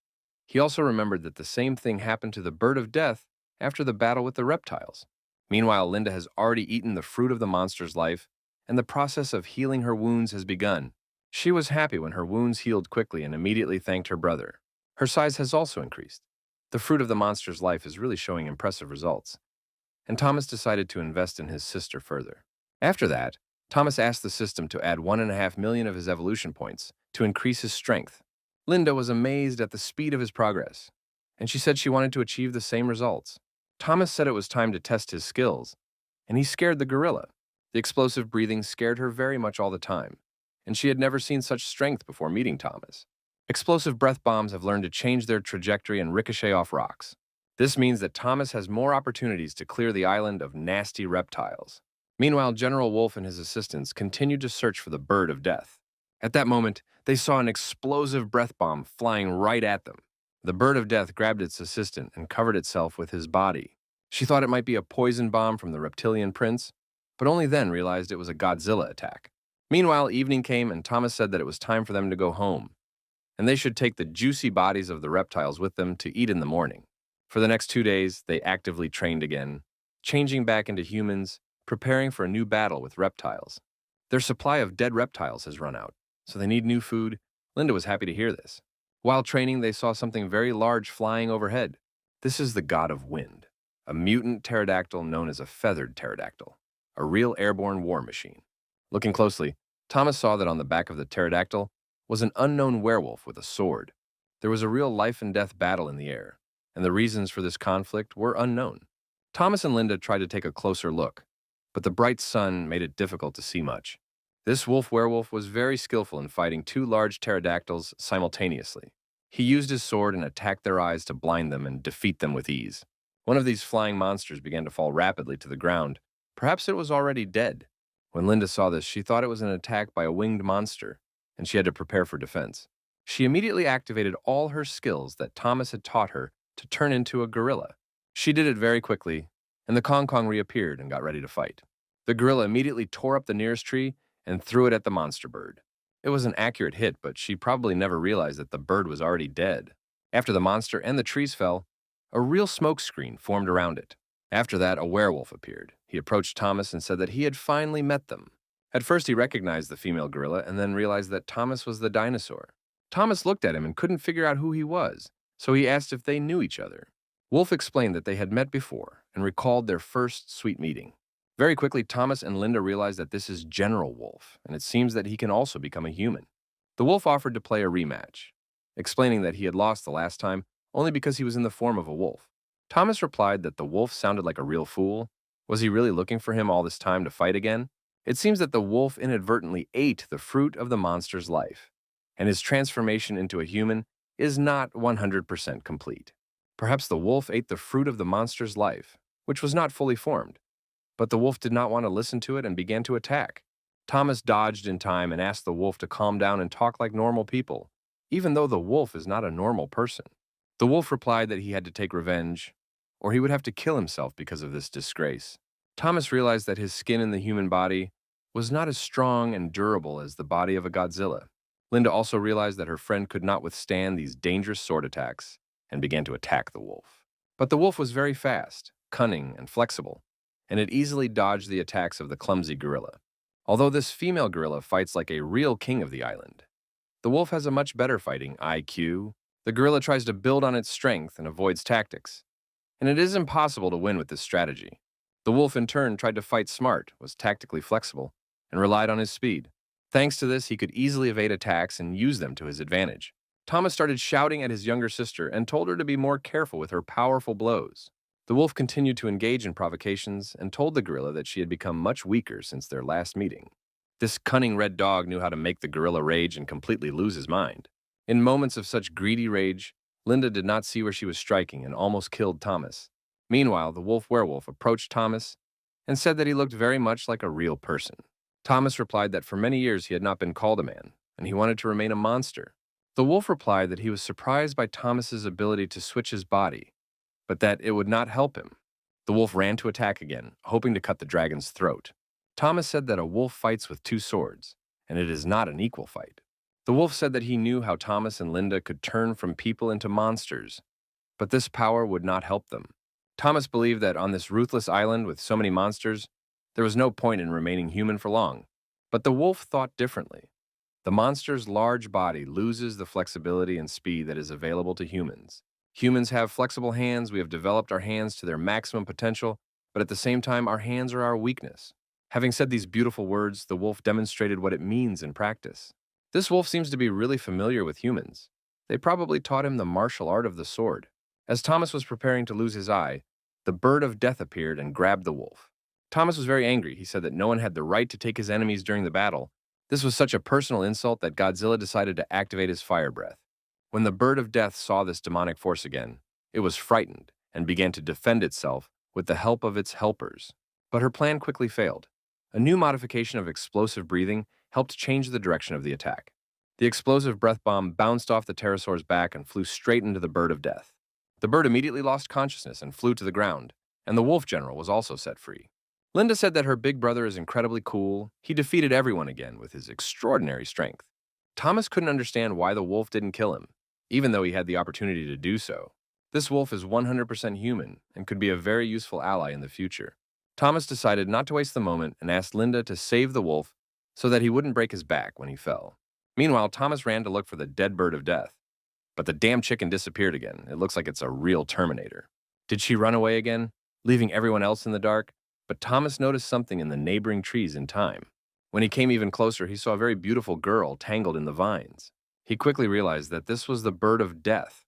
he also remembered that the same thing happened to the bird of death after the battle with the reptiles. Meanwhile, Linda has already eaten the fruit of the monster's life, and the process of healing her wounds has begun. She was happy when her wounds healed quickly and immediately thanked her brother. Her size has also increased. The fruit of the monster's life is really showing impressive results, and Thomas decided to invest in his sister further. After that, Thomas asked the system to add 1.5 million of his evolution points to increase his strength. Linda was amazed at the speed of his progress, and she said she wanted to achieve the same results. Thomas said it was time to test his skills, and he scared the gorilla. The explosive breathing scared her very much all the time, and she had never seen such strength before meeting Thomas. Explosive breath bombs have learned to change their trajectory and ricochet off rocks. This means that Thomas has more opportunities to clear the island of nasty reptiles. Meanwhile, General Wolf and his assistants continued to search for the bird of death. At that moment, they saw an explosive breath bomb flying right at them. The bird of death grabbed its assistant and covered itself with his body. She thought it might be a poison bomb from the reptilian prince, but only then realized it was a Godzilla attack. Meanwhile, evening came and Thomas said that it was time for them to go home, and they should take the juicy bodies of the reptiles with them to eat in the morning. For the next 2 days, they actively trained again, changing back into humans, preparing for a new battle with reptiles. Their supply of dead reptiles has run out, so they need new food. Linda was happy to hear this. While training, they saw something very large flying overhead. This is the god of wind, a mutant pterodactyl known as a feathered pterodactyl, a real airborne war machine. Looking closely, Thomas saw that on the back of the pterodactyl was an unknown werewolf with a sword. There was a real life and death battle in the air, and the reasons for this conflict were unknown. Thomas and Linda tried to take a closer look, but the bright sun made it difficult to see much. This wolf-werewolf was very skillful in fighting two large pterodactyls simultaneously. He used his sword and attacked their eyes to blind them and defeat them with ease. One of these flying monsters began to fall rapidly to the ground. Perhaps it was already dead. When Linda saw this, she thought it was an attack by a winged monster, and she had to prepare for defense. She immediately activated all her skills that Thomas had taught her to turn into a gorilla. She did it very quickly, and the Kong Kong reappeared and got ready to fight. The gorilla immediately tore up the nearest tree and threw it at the monster bird. It was an accurate hit, but she probably never realized that the bird was already dead. After the monster and the trees fell, a real smoke screen formed around it. After that, a werewolf appeared. He approached Thomas and said that he had finally met them. At first, he recognized the female gorilla and then realized that Thomas was the dinosaur. Thomas looked at him and couldn't figure out who he was, so he asked if they knew each other. Wolf explained that they had met before and recalled their first sweet meeting. Very quickly, Thomas and Linda realized that this is General Wolf, and it seems that he can also become a human. The wolf offered to play a rematch, explaining that he had lost the last time only because he was in the form of a wolf. Thomas replied that the wolf sounded like a real fool. Was he really looking for him all this time to fight again? It seems that the wolf inadvertently ate the fruit of the monster's life, and his transformation into a human is not 100% complete. Perhaps the wolf ate the fruit of the monster's life, which was not fully formed. But the wolf did not want to listen to it and began to attack. Thomas dodged in time and asked the wolf to calm down and talk like normal people, even though the wolf is not a normal person. The wolf replied that he had to take revenge, or he would have to kill himself because of this disgrace. Thomas realized that his skin in the human body was not as strong and durable as the body of a Godzilla. Linda also realized that her friend could not withstand these dangerous sword attacks and began to attack the wolf. But the wolf was very fast, cunning, and flexible, and it easily dodged the attacks of the clumsy gorilla. Although this female gorilla fights like a real king of the island, the wolf has a much better fighting IQ. The gorilla tries to build on its strength and avoids tactics, and it is impossible to win with this strategy. The wolf in turn tried to fight smart, was tactically flexible, and relied on his speed. Thanks to this, he could easily evade attacks and use them to his advantage. Thomas started shouting at his younger sister and told her to be more careful with her powerful blows. The wolf continued to engage in provocations and told the gorilla that she had become much weaker since their last meeting. This cunning red dog knew how to make the gorilla rage and completely lose his mind. In moments of such greedy rage, Linda did not see where she was striking and almost killed Thomas. Meanwhile, the wolf-werewolf approached Thomas and said that he looked very much like a real person. Thomas replied that for many years he had not been called a man, and he wanted to remain a monster. The wolf replied that he was surprised by Thomas's ability to switch his body, but that it would not help him. The wolf ran to attack again, hoping to cut the dragon's throat. Thomas said that a wolf fights with two swords, and it is not an equal fight. The wolf said that he knew how Thomas and Linda could turn from people into monsters, but this power would not help them. Thomas believed that on this ruthless island with so many monsters, there was no point in remaining human for long. But the wolf thought differently. The monster's large body loses the flexibility and speed that is available to humans. Humans have flexible hands. We have developed our hands to their maximum potential, but at the same time, our hands are our weakness. Having said these beautiful words, the wolf demonstrated what it means in practice. This wolf seems to be really familiar with humans. They probably taught him the martial art of the sword. As Thomas was preparing to lose his eye, the bird of death appeared and grabbed the wolf. Thomas was very angry. He said that no one had the right to take his enemies during the battle. This was such a personal insult that Godzilla decided to activate his fire breath. When the bird of death saw this demonic force again, it was frightened and began to defend itself with the help of its helpers. But her plan quickly failed. A new modification of explosive breathing helped change the direction of the attack. The explosive breath bomb bounced off the pterosaur's back and flew straight into the bird of death. The bird immediately lost consciousness and flew to the ground, and the wolf general was also set free. Linda said that her big brother is incredibly cool. He defeated everyone again with his extraordinary strength. Thomas couldn't understand why the wolf didn't kill him, even though he had the opportunity to do so. This wolf is 100% human and could be a very useful ally in the future. Thomas decided not to waste the moment and asked Linda to save the wolf so that he wouldn't break his back when he fell. Meanwhile, Thomas ran to look for the dead bird of death. But the damn chicken disappeared again. It looks like it's a real Terminator. Did she run away again, leaving everyone else in the dark? But Thomas noticed something in the neighboring trees in time. When he came even closer, he saw a very beautiful girl tangled in the vines. He quickly realized that this was the bird of death,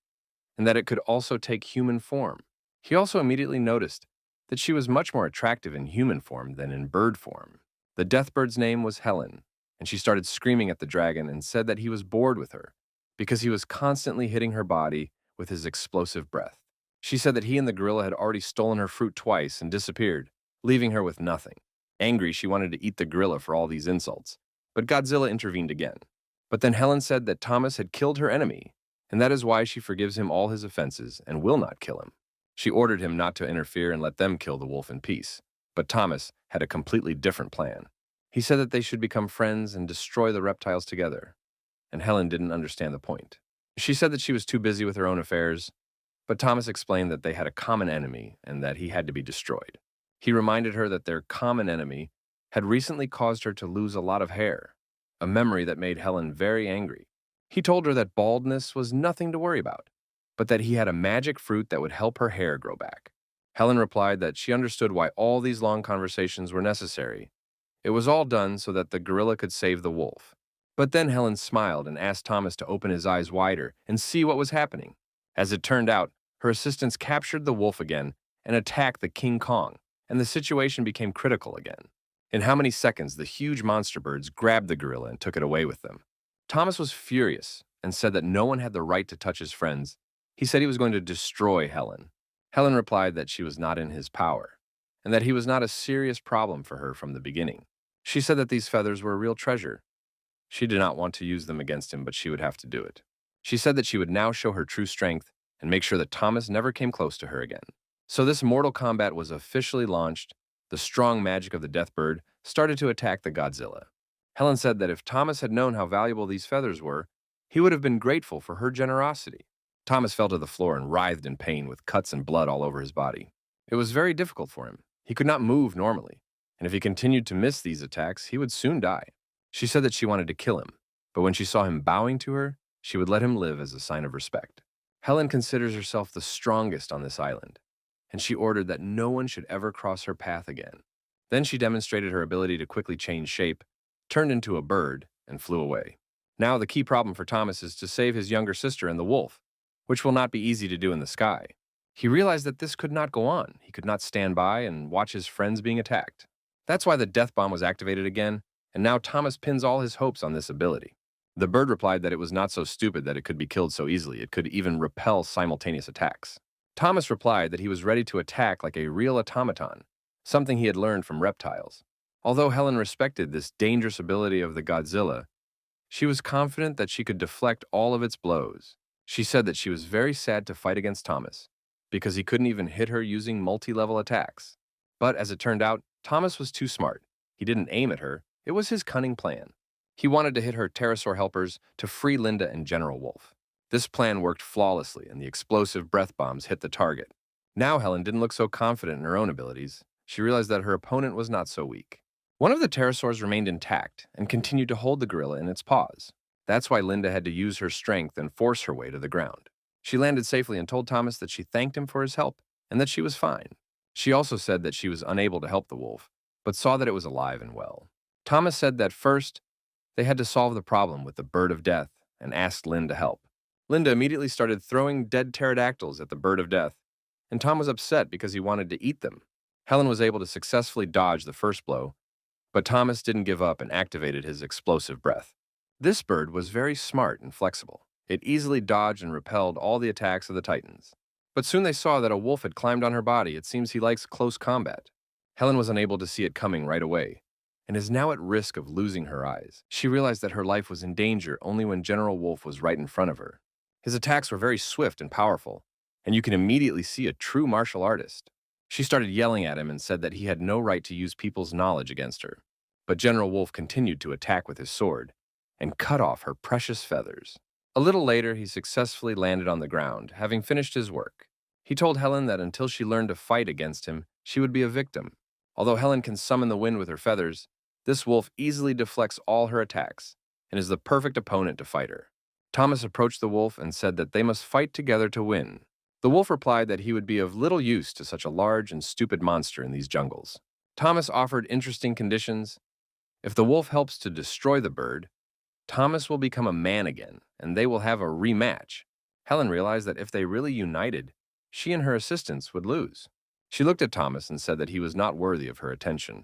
and that it could also take human form. He also immediately noticed that she was much more attractive in human form than in bird form. The death bird's name was Helen, and she started screaming at the dragon and said that he was bored with her because he was constantly hitting her body with his explosive breath. She said that he and the gorilla had already stolen her fruit twice and disappeared, leaving her with nothing. Angry, she wanted to eat the gorilla for all these insults, but Godzilla intervened again. But then Helen said that Thomas had killed her enemy, and that is why she forgives him all his offenses and will not kill him. She ordered him not to interfere and let them kill the wolf in peace. But Thomas had a completely different plan. He said that they should become friends and destroy the reptiles together, and Helen didn't understand the point. She said that she was too busy with her own affairs, but Thomas explained that they had a common enemy and that he had to be destroyed. He reminded her that their common enemy had recently caused her to lose a lot of hair, a memory that made Helen very angry. He told her that baldness was nothing to worry about, but that he had a magic fruit that would help her hair grow back. Helen replied that she understood why all these long conversations were necessary. It was all done so that the gorilla could save the wolf. But then Helen smiled and asked Thomas to open his eyes wider and see what was happening. As it turned out, her assistants captured the wolf again and attacked the King Kong, and the situation became critical again. In how many seconds, the huge monster birds grabbed the gorilla and took it away with them. Thomas was furious and said that no one had the right to touch his friends. He said he was going to destroy Helen. Helen replied that she was not in his power, and that he was not a serious problem for her from the beginning. She said that these feathers were a real treasure. She did not want to use them against him, but she would have to do it. She said that she would now show her true strength and make sure that Thomas never came close to her again. So this mortal combat was officially launched. The strong magic of the death bird started to attack the Godzilla. Helen said that if Thomas had known how valuable these feathers were, he would have been grateful for her generosity. Thomas fell to the floor and writhed in pain with cuts and blood all over his body. It was very difficult for him. He could not move normally, and if he continued to miss these attacks, he would soon die. She said that she wanted to kill him, but when she saw him bowing to her, she would let him live as a sign of respect. Helen considers herself the strongest on this island, and she ordered that no one should ever cross her path again. Then she demonstrated her ability to quickly change shape, turned into a bird, and flew away. Now the key problem for Thomas is to save his younger sister and the wolf, which will not be easy to do in the sky. He realized that this could not go on. He could not stand by and watch his friends being attacked. That's why the death bomb was activated again, and now Thomas pins all his hopes on this ability. The bird replied that it was not so stupid that it could be killed so easily. It could even repel simultaneous attacks. Thomas replied that he was ready to attack like a real automaton, something he had learned from reptiles. Although Helen respected this dangerous ability of the Godzilla, she was confident that she could deflect all of its blows. She said that she was very sad to fight against Thomas, because he couldn't even hit her using multi-level attacks. But as it turned out, Thomas was too smart. He didn't aim at her. It was his cunning plan. He wanted to hit her pterosaur helpers to free Linda and General Wolf. This plan worked flawlessly, and the explosive breath bombs hit the target. Now Helen didn't look so confident in her own abilities. She realized that her opponent was not so weak. One of the pterosaurs remained intact and continued to hold the gorilla in its paws. That's why Linda had to use her strength and force her way to the ground. She landed safely and told Thomas that she thanked him for his help and that she was fine. She also said that she was unable to help the wolf, but saw that it was alive and well. Thomas said that first, they had to solve the problem with the bird of death and asked Lynn to help. Linda immediately started throwing dead pterodactyls at the bird of death, and Tom was upset because he wanted to eat them. Helen was able to successfully dodge the first blow, but Thomas didn't give up and activated his explosive breath. This bird was very smart and flexible. It easily dodged and repelled all the attacks of the Titans. But soon they saw that a wolf had climbed on her body. It seems he likes close combat. Helen was unable to see it coming right away, and is now at risk of losing her eyes. She realized that her life was in danger only when General Wolf was right in front of her. His attacks were very swift and powerful, and you can immediately see a true martial artist. She started yelling at him and said that he had no right to use people's knowledge against her. But General Wolf continued to attack with his sword and cut off her precious feathers. A little later, he successfully landed on the ground, having finished his work. He told Helen that until she learned to fight against him, she would be a victim. Although Helen can summon the wind with her feathers, this wolf easily deflects all her attacks and is the perfect opponent to fight her. Thomas approached the wolf and said that they must fight together to win. The wolf replied that he would be of little use to such a large and stupid monster in these jungles. Thomas offered interesting conditions. If the wolf helps to destroy the bird, Thomas will become a man again, and they will have a rematch. Helen realized that if they really united, she and her assistants would lose. She looked at Thomas and said that he was not worthy of her attention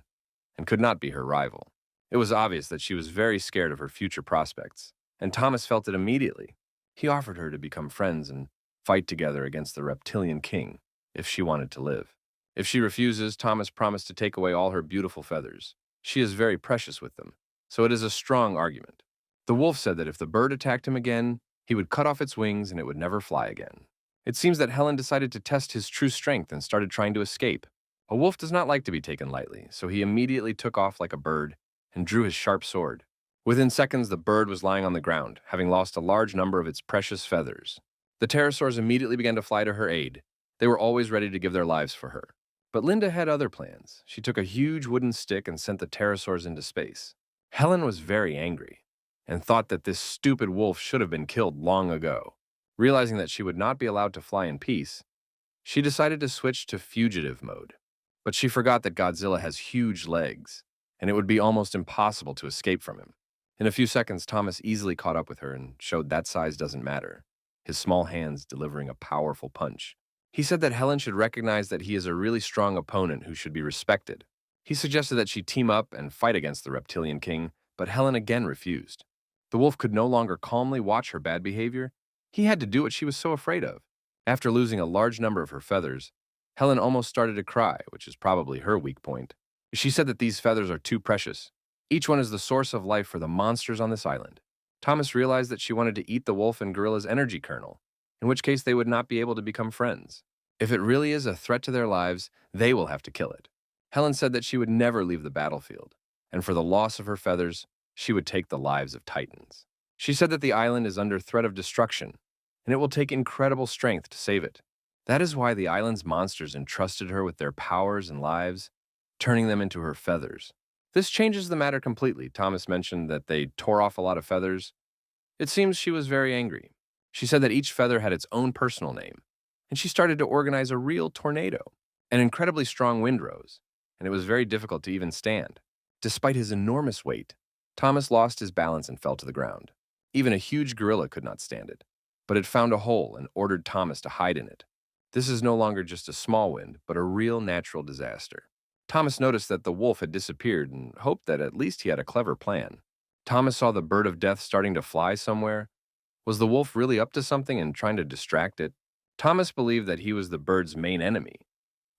and could not be her rival. It was obvious that she was very scared of her future prospects, and Thomas felt it immediately. He offered her to become friends and fight together against the reptilian king if she wanted to live. If she refuses, Thomas promised to take away all her beautiful feathers. She is very precious with them, so it is a strong argument. The wolf said that if the bird attacked him again, he would cut off its wings and it would never fly again. It seems that Helen decided to test his true strength and started trying to escape. A wolf does not like to be taken lightly, so he immediately took off like a bird and drew his sharp sword. Within seconds, the bird was lying on the ground, having lost a large number of its precious feathers. The pterosaurs immediately began to fly to her aid. They were always ready to give their lives for her. But Linda had other plans. She took a huge wooden stick and sent the pterosaurs into space. Helen was very angry and thought that this stupid wolf should have been killed long ago. Realizing that she would not be allowed to fly in peace, she decided to switch to fugitive mode. But she forgot that Godzilla has huge legs, and it would be almost impossible to escape from him. In a few seconds, Thomas easily caught up with her and showed that size doesn't matter, his small hands delivering a powerful punch. He said that Helen should recognize that he is a really strong opponent who should be respected. He suggested that she team up and fight against the reptilian king, but Helen again refused. The wolf could no longer calmly watch her bad behavior. He had to do what she was so afraid of. After losing a large number of her feathers, Helen almost started to cry, which is probably her weak point. She said that these feathers are too precious. Each one is the source of life for the monsters on this island. Thomas realized that she wanted to eat the wolf and gorilla's energy kernel, in which case they would not be able to become friends. If it really is a threat to their lives, they will have to kill it. Helen said that she would never leave the battlefield, and for the loss of her feathers, she would take the lives of titans. She said that the island is under threat of destruction, and it will take incredible strength to save it. That is why the island's monsters entrusted her with their powers and lives, turning them into her feathers. This changes the matter completely. Thomas mentioned that they tore off a lot of feathers. It seems she was very angry. She said that each feather had its own personal name, and she started to organize a real tornado. An incredibly strong wind rose, and it was very difficult to even stand. Despite his enormous weight, Thomas lost his balance and fell to the ground. Even a huge gorilla could not stand it, but it found a hole and ordered Thomas to hide in it. This is no longer just a small wind, but a real natural disaster. Thomas noticed that the wolf had disappeared and hoped that at least he had a clever plan. Thomas saw the bird of death starting to fly somewhere. Was the wolf really up to something and trying to distract it? Thomas believed that he was the bird's main enemy,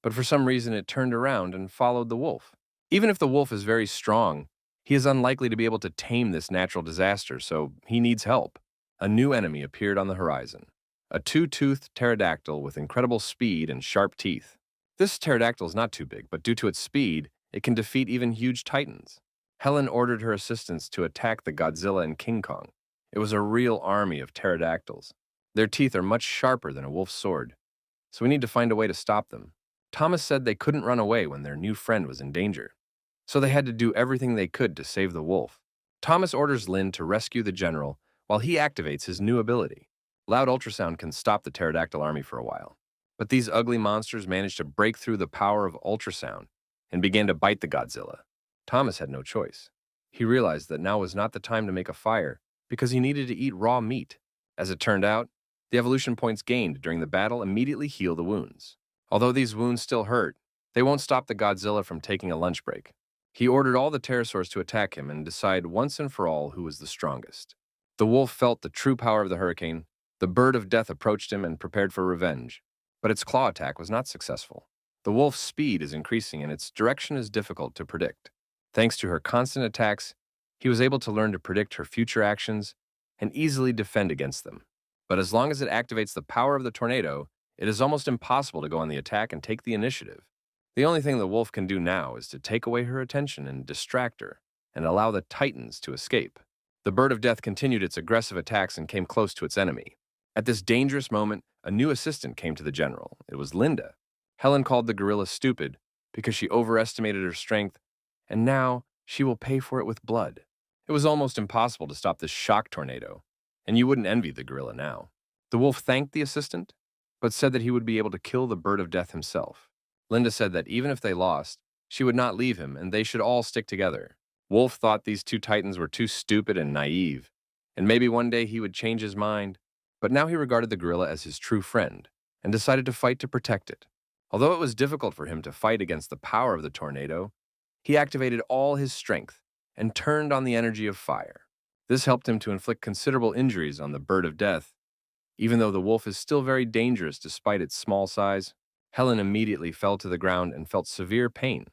but for some reason it turned around and followed the wolf. Even if the wolf is very strong, he is unlikely to be able to tame this natural disaster, so he needs help. A new enemy appeared on the horizon, a two-toothed pterodactyl with incredible speed and sharp teeth. This pterodactyl is not too big, but due to its speed, it can defeat even huge titans. Helen ordered her assistants to attack the Godzilla and King Kong. It was a real army of pterodactyls. Their teeth are much sharper than a wolf's sword, so we need to find a way to stop them. Thomas said they couldn't run away when their new friend was in danger, so they had to do everything they could to save the wolf. Thomas orders Lynn to rescue the general while he activates his new ability. Loud ultrasound can stop the pterodactyl army for a while, but these ugly monsters managed to break through the power of ultrasound and began to bite the Godzilla. Thomas had no choice. He realized that now was not the time to make a fire because he needed to eat raw meat. As it turned out, the evolution points gained during the battle immediately heal the wounds. Although these wounds still hurt, they won't stop the Godzilla from taking a lunch break. He ordered all the pterosaurs to attack him and decide once and for all who was the strongest. The wolf felt the true power of the hurricane. The bird of death approached him and prepared for revenge, but its claw attack was not successful. The wolf's speed is increasing and its direction is difficult to predict. Thanks to her constant attacks, he was able to learn to predict her future actions and easily defend against them. But as long as it activates the power of the tornado, it is almost impossible to go on the attack and take the initiative. The only thing the wolf can do now is to take away her attention and distract her, and allow the titans to escape. The bird of death continued its aggressive attacks and came close to its enemy. At this dangerous moment, a new assistant came to the general. It was Linda. Helen called the gorilla stupid because she overestimated her strength, and now she will pay for it with blood. It was almost impossible to stop this shock tornado. and you wouldn't envy the gorilla now. The wolf thanked the assistant, but said that he would be able to kill the bird of death himself. Linda said that even if they lost, she would not leave him and they should all stick together. Wolf thought these two titans were too stupid and naive, and maybe one day he would change his mind, but now he regarded the gorilla as his true friend and decided to fight to protect it. Although it was difficult for him to fight against the power of the tornado, he activated all his strength and turned on the energy of fire. This helped him to inflict considerable injuries on the bird of death. Even though the wolf is still very dangerous despite its small size, Helen immediately fell to the ground and felt severe pain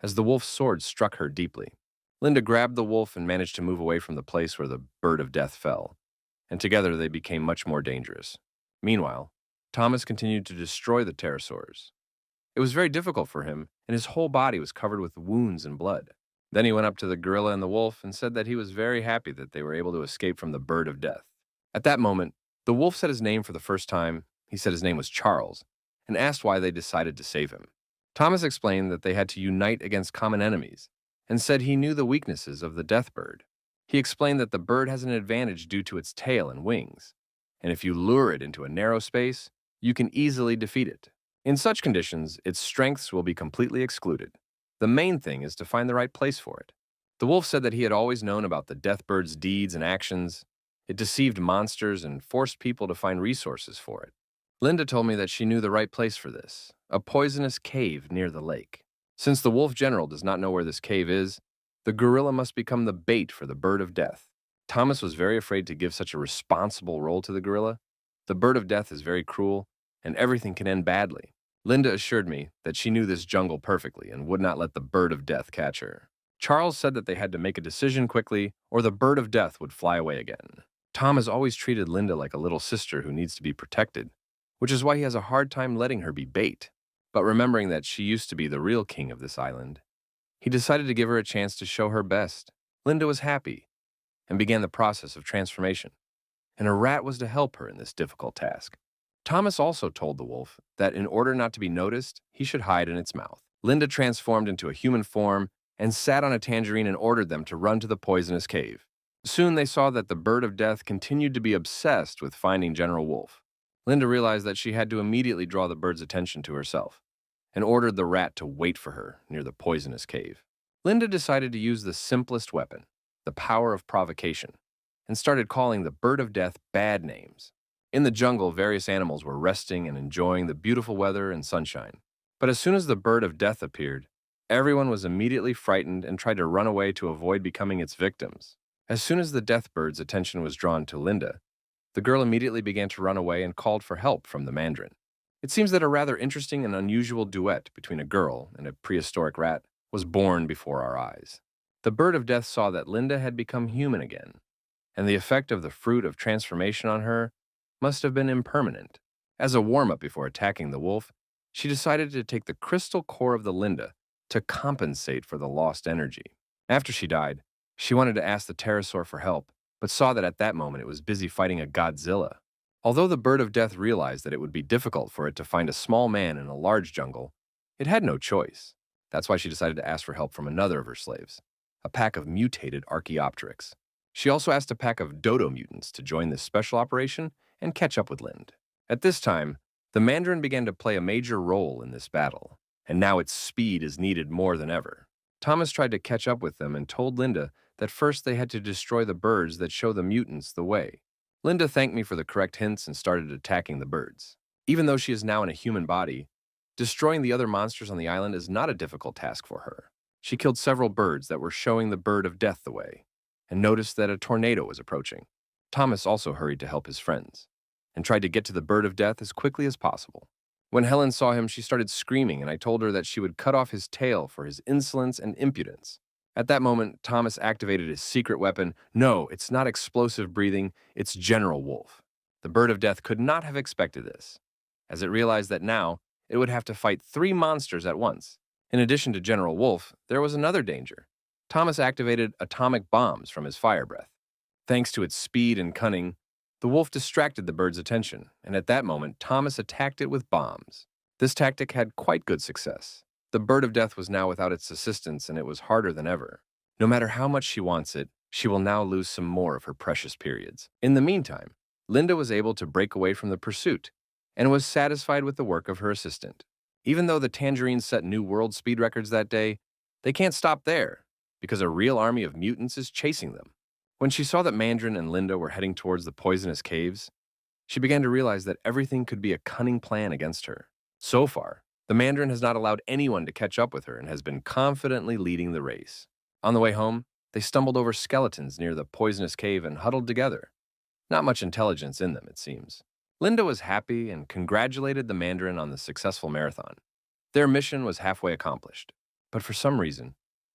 as the wolf's sword struck her deeply. Linda grabbed the wolf and managed to move away from the place where the bird of death fell, and together they became much more dangerous. Meanwhile, Thomas continued to destroy the pterosaurs. It was very difficult for him, and his whole body was covered with wounds and blood. Then he went up to the gorilla and the wolf and said that he was very happy that they were able to escape from the bird of death. At that moment, the wolf said his name for the first time. He said his name was Charles, and asked why they decided to save him. Thomas explained that they had to unite against common enemies, and said he knew the weaknesses of the death bird. He explained that the bird has an advantage due to its tail and wings, and if you lure it into a narrow space, you can easily defeat it. In such conditions, its strengths will be completely excluded. The main thing is to find the right place for it. The wolf said that he had always known about the death bird's deeds and actions. It deceived monsters and forced people to find resources for it. Linda told me that she knew the right place for this, a poisonous cave near the lake. Since the wolf general does not know where this cave is, the gorilla must become the bait for the bird of death. Thomas was very afraid to give such a responsible role to the gorilla. The bird of death is very cruel, and everything can end badly. Linda assured me that she knew this jungle perfectly and would not let the bird of death catch her. Charles said that they had to make a decision quickly, or the bird of death would fly away again. Tom has always treated Linda like a little sister who needs to be protected, which is why he has a hard time letting her be bait. But remembering that she used to be the real king of this island, he decided to give her a chance to show her best. Linda was happy and began the process of transformation, and a rat was to help her in this difficult task. Thomas also told the wolf that in order not to be noticed, he should hide in its mouth. Linda transformed into a human form and sat on a tangerine and ordered them to run to the poisonous cave. Soon they saw that the bird of death continued to be obsessed with finding General Wolf. Linda realized that she had to immediately draw the bird's attention to herself and ordered the rat to wait for her near the poisonous cave. Linda decided to use the simplest weapon, the power of provocation, and started calling the bird of death bad names. In the jungle, various animals were resting and enjoying the beautiful weather and sunshine. But as soon as the bird of death appeared, everyone was immediately frightened and tried to run away to avoid becoming its victims. As soon as the death bird's attention was drawn to Linda, the girl immediately began to run away and called for help from the mandarin. It seems that a rather interesting and unusual duet between a girl and a prehistoric rat was born before our eyes. The bird of death saw that Linda had become human again, and the effect of the fruit of transformation on her must have been impermanent. As a warm-up before attacking the wolf, she decided to take the crystal core of the Linda to compensate for the lost energy. After she died, she wanted to ask the pterosaur for help, but saw that at that moment it was busy fighting a Godzilla. Although the bird of death realized that it would be difficult for it to find a small man in a large jungle, it had no choice. That's why she decided to ask for help from another of her slaves, a pack of mutated Archaeopteryx. She also asked a pack of dodo mutants to join this special operation and catch up with Lind. At this time, the Mandarin began to play a major role in this battle, and now its speed is needed more than ever. Thomas tried to catch up with them and told Linda that first they had to destroy the birds that show the mutants the way. Linda thanked me for the correct hints and started attacking the birds. Even though she is now in a human body, destroying the other monsters on the island is not a difficult task for her. She killed several birds that were showing the bird of death the way, and noticed that a tornado was approaching. Thomas also hurried to help his friends, and tried to get to the bird of death as quickly as possible. When Helen saw him, she started screaming, and I told her that she would cut off his tail for his insolence and impudence. At that moment, Thomas activated his secret weapon. No, it's not explosive breathing, it's General Wolf. The bird of death could not have expected this, as it realized that now it would have to fight 3 monsters at once. In addition to General Wolf, there was another danger. Thomas activated atomic bombs from his fire breath. Thanks to its speed and cunning, the wolf distracted the bird's attention, and at that moment, Thomas attacked it with bombs. This tactic had quite good success. The bird of death was now without its assistance, and it was harder than ever. No matter how much she wants it, she will now lose some more of her precious periods. In the meantime, Linda was able to break away from the pursuit and was satisfied with the work of her assistant. Even though the Tangerines set new world speed records that day, they can't stop there because a real army of mutants is chasing them. When she saw that Mandarin and Linda were heading towards the poisonous caves, she began to realize that everything could be a cunning plan against her. So far, the Mandarin has not allowed anyone to catch up with her and has been confidently leading the race. On the way home, they stumbled over skeletons near the poisonous cave and huddled together. Not much intelligence in them, it seems. Linda was happy and congratulated the Mandarin on the successful marathon. Their mission was halfway accomplished, but for some reason,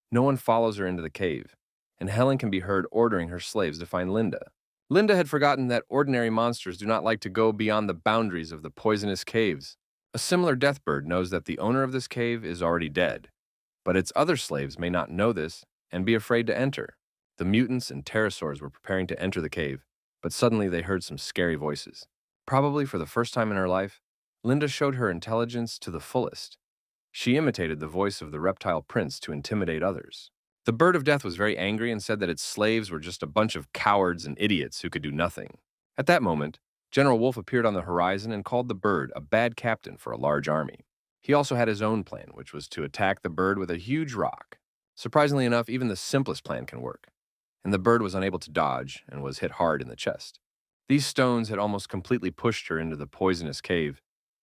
no one follows her into the cave, and Helen can be heard ordering her slaves to find Linda. Linda had forgotten that ordinary monsters do not like to go beyond the boundaries of the poisonous caves. A similar death bird knows that the owner of this cave is already dead, but its other slaves may not know this and be afraid to enter. The mutants and pterosaurs were preparing to enter the cave, but suddenly they heard some scary voices. Probably for the first time in her life, Linda showed her intelligence to the fullest. She imitated the voice of the reptile prince to intimidate others. The bird of death was very angry and said that its slaves were just a bunch of cowards and idiots who could do nothing. At that moment, General Wolf appeared on the horizon and called the bird a bad captain for a large army. He also had his own plan, which was to attack the bird with a huge rock. Surprisingly enough, even the simplest plan can work, and the bird was unable to dodge and was hit hard in the chest. These stones had almost completely pushed her into the poisonous cave,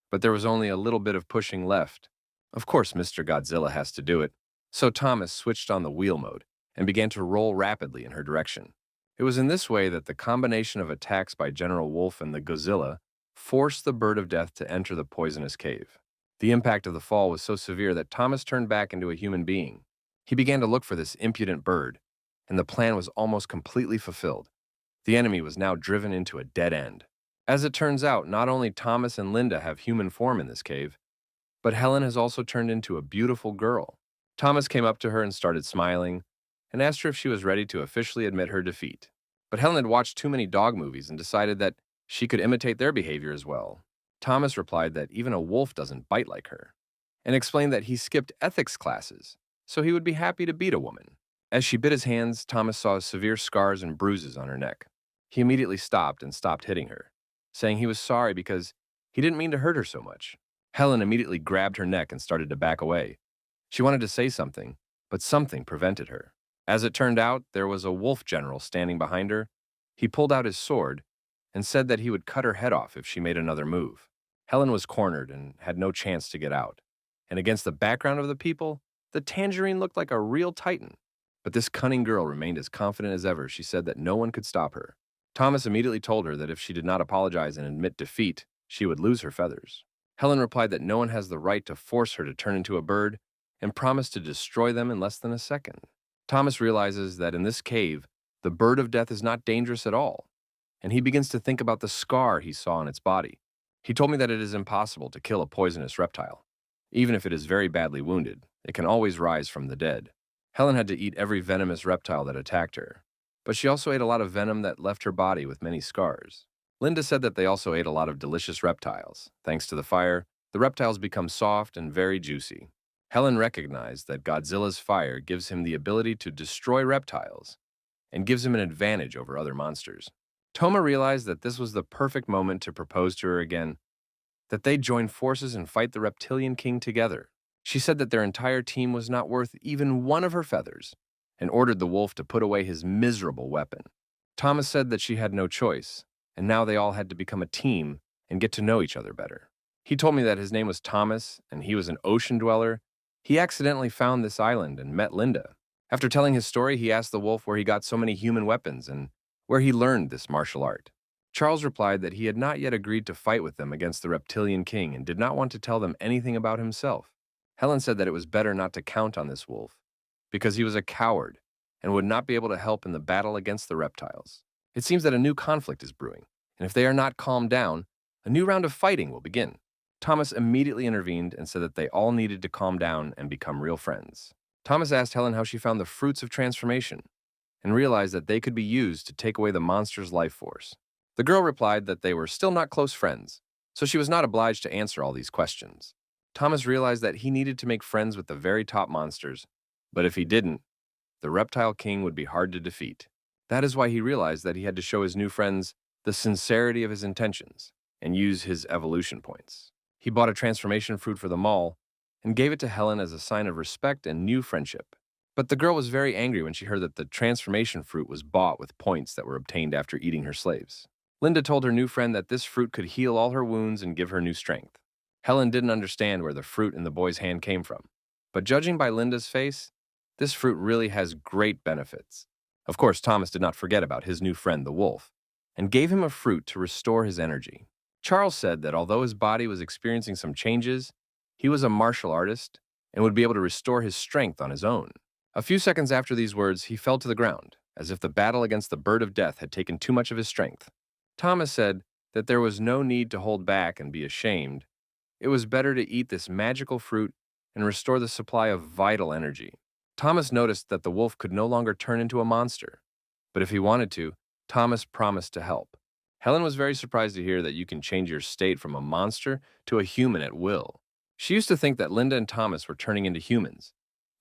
but there was only a little bit of pushing left. Of course, Mr. Godzilla has to do it, so Thomas switched on the wheel mode and began to roll rapidly in her direction. It was in this way that the combination of attacks by General Wolf and the Godzilla forced the bird of death to enter the poisonous cave. The impact of the fall was so severe that Thomas turned back into a human being. He began to look for this impudent bird, and the plan was almost completely fulfilled. The enemy was now driven into a dead end. As it turns out, not only Thomas and Linda have human form in this cave, but Helen has also turned into a beautiful girl. Thomas came up to her and started smiling, and asked her if she was ready to officially admit her defeat. But Helen had watched too many dog movies and decided that she could imitate their behavior as well. Thomas replied that even a wolf doesn't bite like her, and explained that he skipped ethics classes, so he would be happy to beat a woman. As she bit his hands, Thomas saw severe scars and bruises on her neck. He immediately stopped and stopped hitting her, saying he was sorry because he didn't mean to hurt her so much. Helen immediately grabbed her neck and started to back away. She wanted to say something, but something prevented her. As it turned out, there was a wolf general standing behind her. He pulled out his sword and said that he would cut her head off if she made another move. Helen was cornered and had no chance to get out. And against the background of the people, the Tangerine looked like a real titan. But this cunning girl remained as confident as ever. She said that no one could stop her. Thomas immediately told her that if she did not apologize and admit defeat, she would lose her feathers. Helen replied that no one has the right to force her to turn into a bird and promised to destroy them in less than a second. Thomas realizes that in this cave, the bird of death is not dangerous at all, and he begins to think about the scar he saw on its body. He told me that it is impossible to kill a poisonous reptile. Even if it is very badly wounded, it can always rise from the dead. Helen had to eat every venomous reptile that attacked her, but she also ate a lot of venom that left her body with many scars. Linda said that they also ate a lot of delicious reptiles. Thanks to the fire, the reptiles become soft and very juicy. Helen recognized that Godzilla's fire gives him the ability to destroy reptiles and gives him an advantage over other monsters. Toma realized that this was the perfect moment to propose to her again, that they'd join forces and fight the reptilian king together. She said that their entire team was not worth even one of her feathers and ordered the wolf to put away his miserable weapon. Thomas said that she had no choice, and now they all had to become a team and get to know each other better. He told me that his name was Thomas and he was an ocean dweller. He accidentally found this island and met Linda. After telling his story, he asked the wolf where he got so many human weapons and where he learned this martial art. Charles replied that he had not yet agreed to fight with them against the reptilian king and did not want to tell them anything about himself. Helen said that it was better not to count on this wolf because he was a coward and would not be able to help in the battle against the reptiles. It seems that a new conflict is brewing, and if they are not calmed down, a new round of fighting will begin. Thomas immediately intervened and said that they all needed to calm down and become real friends. Thomas asked Helen how she found the fruits of transformation and realized that they could be used to take away the monster's life force. The girl replied that they were still not close friends, so she was not obliged to answer all these questions. Thomas realized that he needed to make friends with the very top monsters, but if he didn't, the reptile king would be hard to defeat. That is why he realized that he had to show his new friends the sincerity of his intentions and use his evolution points. He bought a transformation fruit for the mall and gave it to Helen as a sign of respect and new friendship. But the girl was very angry when she heard that the transformation fruit was bought with points that were obtained after eating her slaves. Linda told her new friend that this fruit could heal all her wounds and give her new strength. Helen didn't understand where the fruit in the boy's hand came from, but judging by Linda's face, this fruit really has great benefits. Of course, Thomas did not forget about his new friend, the wolf, and gave him a fruit to restore his energy. Charles said that although his body was experiencing some changes, he was a martial artist and would be able to restore his strength on his own. A few seconds after these words, he fell to the ground, as if the battle against the bird of death had taken too much of his strength. Thomas said that there was no need to hold back and be ashamed. It was better to eat this magical fruit and restore the supply of vital energy. Thomas noticed that the wolf could no longer turn into a monster, but if he wanted to, Thomas promised to help. Helen was very surprised to hear that you can change your state from a monster to a human at will. She used to think that Linda and Thomas were turning into humans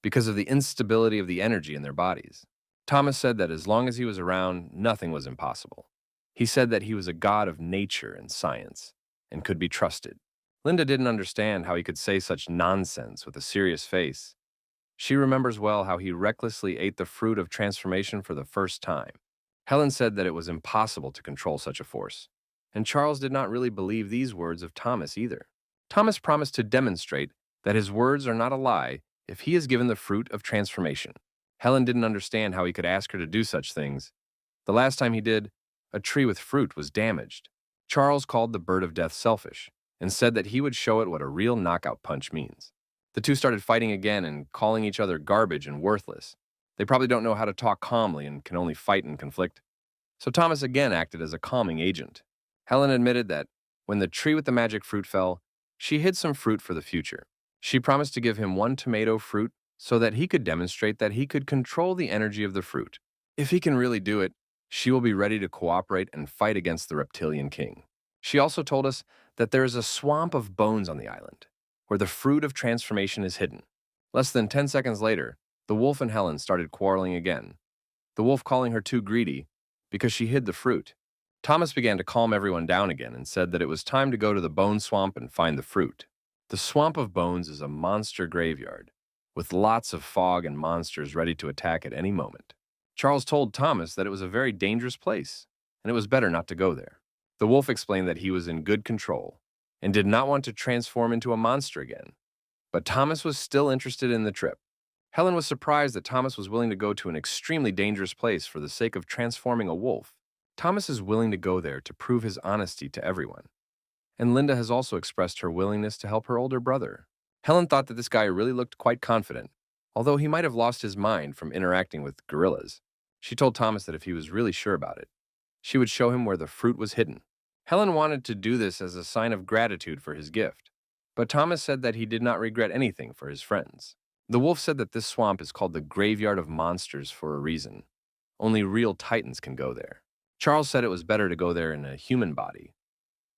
because of the instability of the energy in their bodies. Thomas said that as long as he was around, nothing was impossible. He said that he was a god of nature and science and could be trusted. Linda didn't understand how he could say such nonsense with a serious face. She remembers well how he recklessly ate the fruit of transformation for the first time. Helen said that it was impossible to control such a force, and Charles did not really believe these words of Thomas either. Thomas promised to demonstrate that his words are not a lie if he is given the fruit of transformation. Helen didn't understand how he could ask her to do such things. The last time he did, a tree with fruit was damaged. Charles called the bird of death selfish and said that he would show it what a real knockout punch means. The two started fighting again and calling each other garbage and worthless. They probably don't know how to talk calmly and can only fight and conflict. So Thomas again acted as a calming agent. Helen admitted that when the tree with the magic fruit fell, she hid some fruit for the future. She promised to give him one tomato fruit so that he could demonstrate that he could control the energy of the fruit. If he can really do it, she will be ready to cooperate and fight against the reptilian king. She also told us that there is a swamp of bones on the island, where the fruit of transformation is hidden. Less than 10 seconds later, the wolf and Helen started quarreling again, the wolf calling her too greedy because she hid the fruit. Thomas began to calm everyone down again and said that it was time to go to the bone swamp and find the fruit. The swamp of bones is a monster graveyard, with lots of fog and monsters ready to attack at any moment. Charles told Thomas that it was a very dangerous place, and it was better not to go there. The wolf explained that he was in good control and did not want to transform into a monster again. But Thomas was still interested in the trip. Helen was surprised that Thomas was willing to go to an extremely dangerous place for the sake of transforming a wolf. Thomas is willing to go there to prove his honesty to everyone. And Linda has also expressed her willingness to help her older brother. Helen thought that this guy really looked quite confident, although he might have lost his mind from interacting with gorillas. She told Thomas that if he was really sure about it, she would show him where the fruit was hidden. Helen wanted to do this as a sign of gratitude for his gift, but Thomas said that he did not regret anything for his friends. The wolf said that this swamp is called the graveyard of monsters for a reason. Only real titans can go there. Charles said it was better to go there in a human body,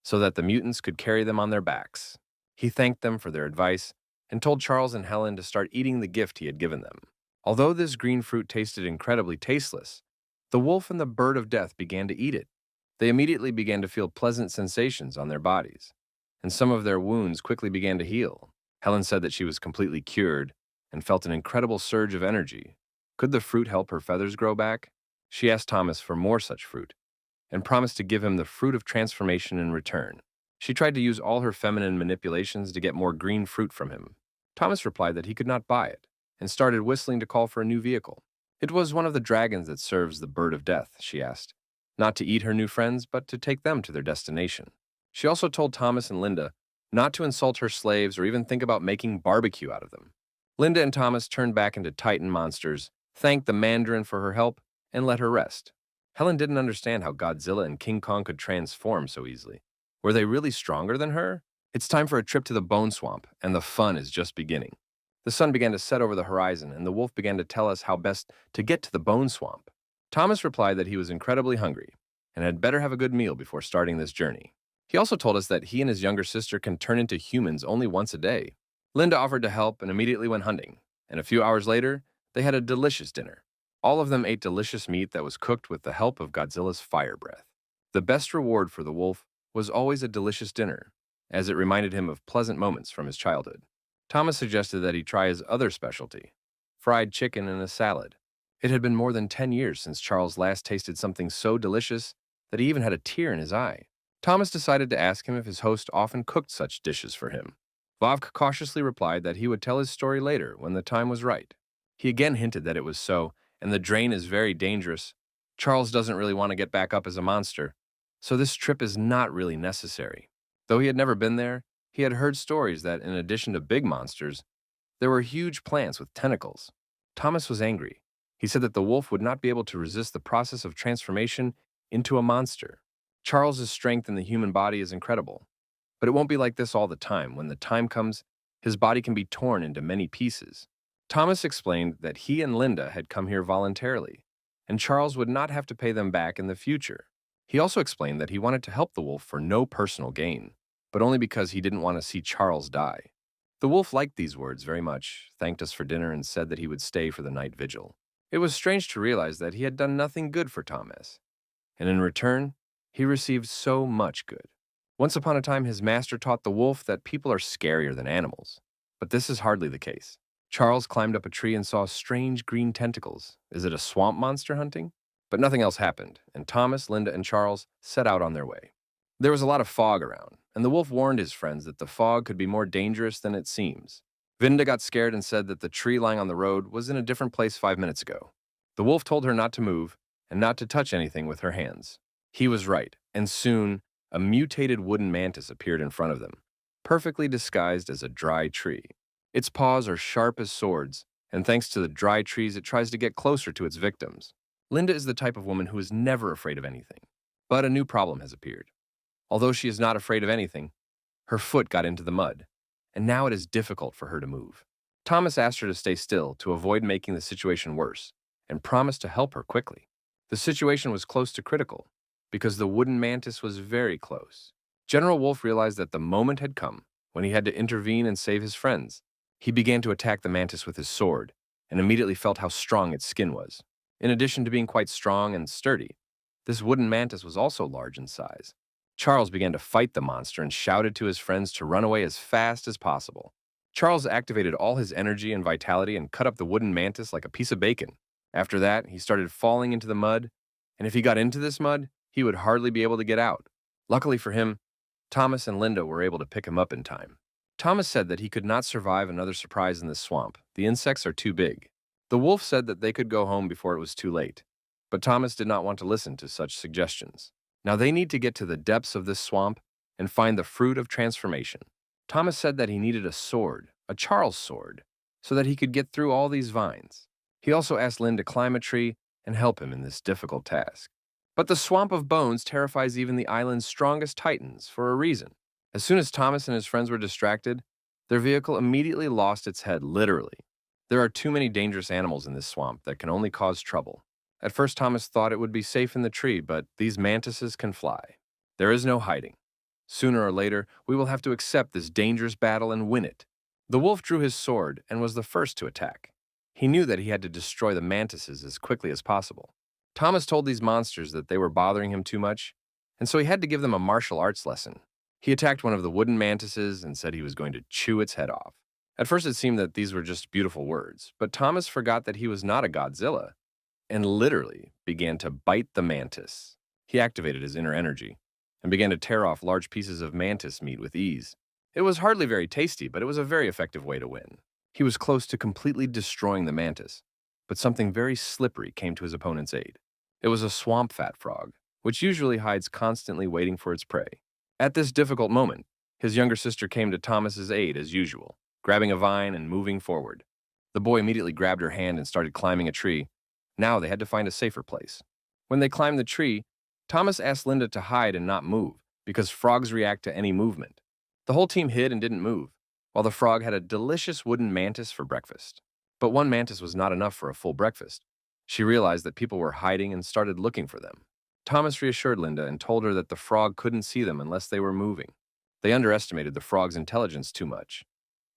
so that the mutants could carry them on their backs. He thanked them for their advice and told Charles and Helen to start eating the gift he had given them. Although this green fruit tasted incredibly tasteless, the wolf and the bird of death began to eat it. They immediately began to feel pleasant sensations on their bodies, and some of their wounds quickly began to heal. Helen said that she was completely cured and felt an incredible surge of energy. Could the fruit help her feathers grow back? She asked Thomas for more such fruit and promised to give him the fruit of transformation in return. She tried to use all her feminine manipulations to get more green fruit from him. Thomas replied that he could not buy it and started whistling to call for a new vehicle. It was one of the dragons that serves the bird of death, she asked, not to eat her new friends, but to take them to their destination. She also told Thomas and Linda not to insult her slaves or even think about making barbecue out of them. Linda and Thomas turned back into Titan monsters, thanked the Mandarin for her help, and let her rest. Helen didn't understand how Godzilla and King Kong could transform so easily. Were they really stronger than her? It's time for a trip to the Bone Swamp, and the fun is just beginning. The sun began to set over the horizon, and the wolf began to tell us how best to get to the Bone Swamp. Thomas replied that he was incredibly hungry and had better have a good meal before starting this journey. He also told us that he and his younger sister can turn into humans only once a day. Linda offered to help and immediately went hunting, and a few hours later, they had a delicious dinner. All of them ate delicious meat that was cooked with the help of Godzilla's fire breath. The best reward for the wolf was always a delicious dinner, as it reminded him of pleasant moments from his childhood. Thomas suggested that he try his other specialty, fried chicken in a salad. It had been more than 10 years since Charles last tasted something so delicious that he even had a tear in his eye. Thomas decided to ask him if his host often cooked such dishes for him. Vovk cautiously replied that he would tell his story later when the time was right. He again hinted that it was so, and the drain is very dangerous. Charles doesn't really want to get back up as a monster, so this trip is not really necessary. Though he had never been there, he had heard stories that in addition to big monsters, there were huge plants with tentacles. Thomas was angry. He said that the wolf would not be able to resist the process of transformation into a monster. Charles's strength in the human body is incredible, but it won't be like this all the time. When the time comes, his body can be torn into many pieces. Thomas explained that he and Linda had come here voluntarily, and Charles would not have to pay them back in the future. He also explained that he wanted to help the wolf for no personal gain, but only because he didn't want to see Charles die. The wolf liked these words very much, thanked us for dinner, and said that he would stay for the night vigil. It was strange to realize that he had done nothing good for Thomas, and in return, he received so much good. Once upon a time, his master taught the wolf that people are scarier than animals, but this is hardly the case. Charles climbed up a tree and saw strange green tentacles. Is it a swamp monster hunting? But nothing else happened, and Thomas, Linda, and Charles set out on their way. There was a lot of fog around, and the wolf warned his friends that the fog could be more dangerous than it seems. Vinda got scared and said that the tree lying on the road was in a different place 5 minutes ago. The wolf told her not to move and not to touch anything with her hands. He was right, and soon a mutated wooden mantis appeared in front of them, perfectly disguised as a dry tree. Its paws are sharp as swords, and thanks to the dry trees, it tries to get closer to its victims. Linda is the type of woman who is never afraid of anything. But a new problem has appeared. Although she is not afraid of anything, her foot got into the mud, and now it is difficult for her to move. Thomas asked her to stay still to avoid making the situation worse, and promised to help her quickly. The situation was close to critical, because the wooden mantis was very close. General Wolf realized that the moment had come when he had to intervene and save his friends. He began to attack the mantis with his sword, and immediately felt how strong its skin was. In addition to being quite strong and sturdy, this wooden mantis was also large in size. Charles began to fight the monster and shouted to his friends to run away as fast as possible. Charles activated all his energy and vitality and cut up the wooden mantis like a piece of bacon. After that, he started falling into the mud, and if he got into this mud, he would hardly be able to get out. Luckily for him, Thomas and Linda were able to pick him up in time. Thomas said that he could not survive another surprise in this swamp. The insects are too big. The wolf said that they could go home before it was too late, but Thomas did not want to listen to such suggestions. Now they need to get to the depths of this swamp and find the fruit of transformation. Thomas said that he needed a sword, a Charles sword, so that he could get through all these vines. He also asked Lynn to climb a tree and help him in this difficult task. But the swamp of bones terrifies even the island's strongest titans for a reason. As soon as Thomas and his friends were distracted, their vehicle immediately lost its head, literally. There are too many dangerous animals in this swamp that can only cause trouble. At first, Thomas thought it would be safe in the tree, but these mantises can fly. There is no hiding. Sooner or later, we will have to accept this dangerous battle and win it. The wolf drew his sword and was the first to attack. He knew that he had to destroy the mantises as quickly as possible. Thomas told these monsters that they were bothering him too much, and so he had to give them a martial arts lesson. He attacked one of the wooden mantises and said he was going to chew its head off. At first, it seemed that these were just beautiful words, but Thomas forgot that he was not a Godzilla, and literally began to bite the mantis. He activated his inner energy and began to tear off large pieces of mantis meat with ease. It was hardly very tasty, but it was a very effective way to win. He was close to completely destroying the mantis, but something very slippery came to his opponent's aid. It was a swamp fat frog, which usually hides constantly waiting for its prey. At this difficult moment, his younger sister came to Thomas's aid as usual, grabbing a vine and moving forward. The boy immediately grabbed her hand and started climbing a tree. Now they had to find a safer place. When they climbed the tree, Thomas asked Linda to hide and not move, because frogs react to any movement. The whole team hid and didn't move, while the frog had a delicious wooden mantis for breakfast. But one mantis was not enough for a full breakfast. She realized that people were hiding and started looking for them. Thomas reassured Linda and told her that the frog couldn't see them unless they were moving. They underestimated the frog's intelligence too much,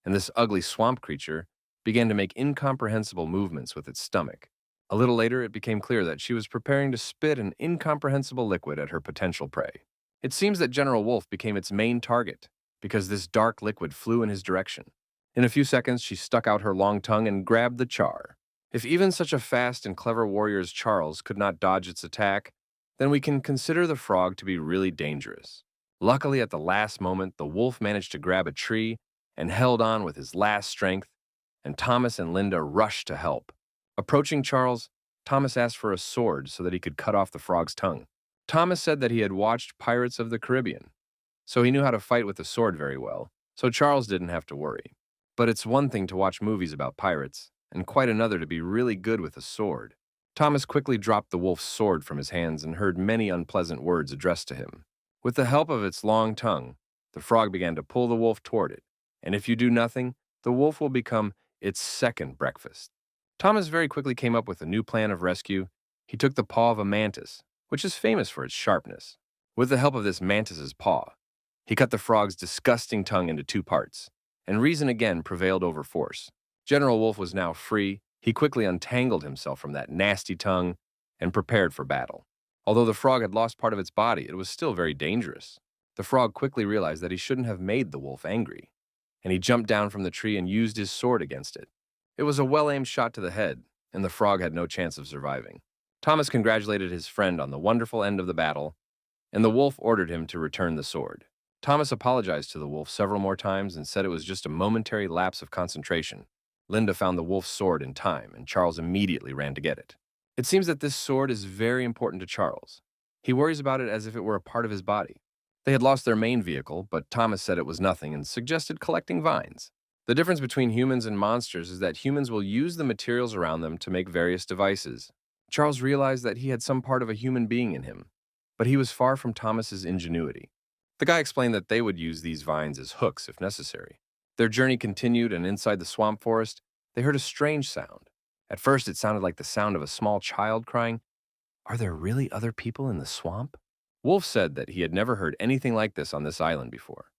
and this ugly swamp creature began to make incomprehensible movements with its stomach. A little later, it became clear that she was preparing to spit an incomprehensible liquid at her potential prey. It seems that General Wolf became its main target because this dark liquid flew in his direction. In a few seconds, she stuck out her long tongue and grabbed the char. If even such a fast and clever warrior as Charles could not dodge its attack, then we can consider the frog to be really dangerous. Luckily, at the last moment, the wolf managed to grab a tree and held on with his last strength, and Thomas and Linda rushed to help. Approaching Charles, Thomas asked for a sword so that he could cut off the frog's tongue. Thomas said that he had watched Pirates of the Caribbean, so he knew how to fight with a sword very well, so Charles didn't have to worry. But it's one thing to watch movies about pirates, and quite another to be really good with a sword. Thomas quickly dropped the wolf's sword from his hands and heard many unpleasant words addressed to him. With the help of its long tongue, the frog began to pull the wolf toward it, and if you do nothing, the wolf will become its second breakfast. Thomas very quickly came up with a new plan of rescue. He took the paw of a mantis, which is famous for its sharpness. With the help of this mantis's paw, he cut the frog's disgusting tongue into two parts, and reason again prevailed over force. General Wolf was now free. He quickly untangled himself from that nasty tongue and prepared for battle. Although the frog had lost part of its body, it was still very dangerous. The frog quickly realized that he shouldn't have made the wolf angry, and he jumped down from the tree and used his sword against it. It was a well-aimed shot to the head, and the frog had no chance of surviving. Thomas congratulated his friend on the wonderful end of the battle, and the wolf ordered him to return the sword. Thomas apologized to the wolf several more times and said it was just a momentary lapse of concentration. Linda found the wolf's sword in time, and Charles immediately ran to get it. It seems that this sword is very important to Charles. He worries about it as if it were a part of his body. They had lost their main vehicle, but Thomas said it was nothing and suggested collecting vines. The difference between humans and monsters is that humans will use the materials around them to make various devices. Charles realized that he had some part of a human being in him, but he was far from Thomas's ingenuity. The guy explained that they would use these vines as hooks if necessary. Their journey continued, and inside the swamp forest, they heard a strange sound. At first, it sounded like the sound of a small child crying, "Are there really other people in the swamp?" Wolf said that he had never heard anything like this on this island before,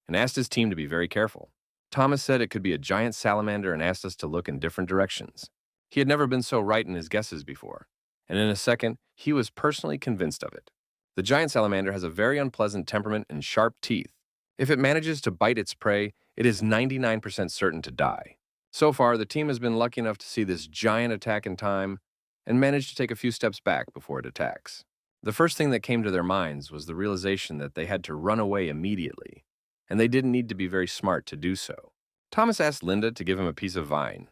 and asked his team to be very careful. Thomas said it could be a giant salamander and asked us to look in different directions. He had never been so right in his guesses before, and in a second, he was personally convinced of it. The giant salamander has a very unpleasant temperament and sharp teeth. If it manages to bite its prey, it is 99% certain to die. So far, the team has been lucky enough to see this giant attack in time and managed to take a few steps back before it attacks. The first thing that came to their minds was the realization that they had to run away immediately, and they didn't need to be very smart to do so. Thomas asked Linda to give him a piece of vine.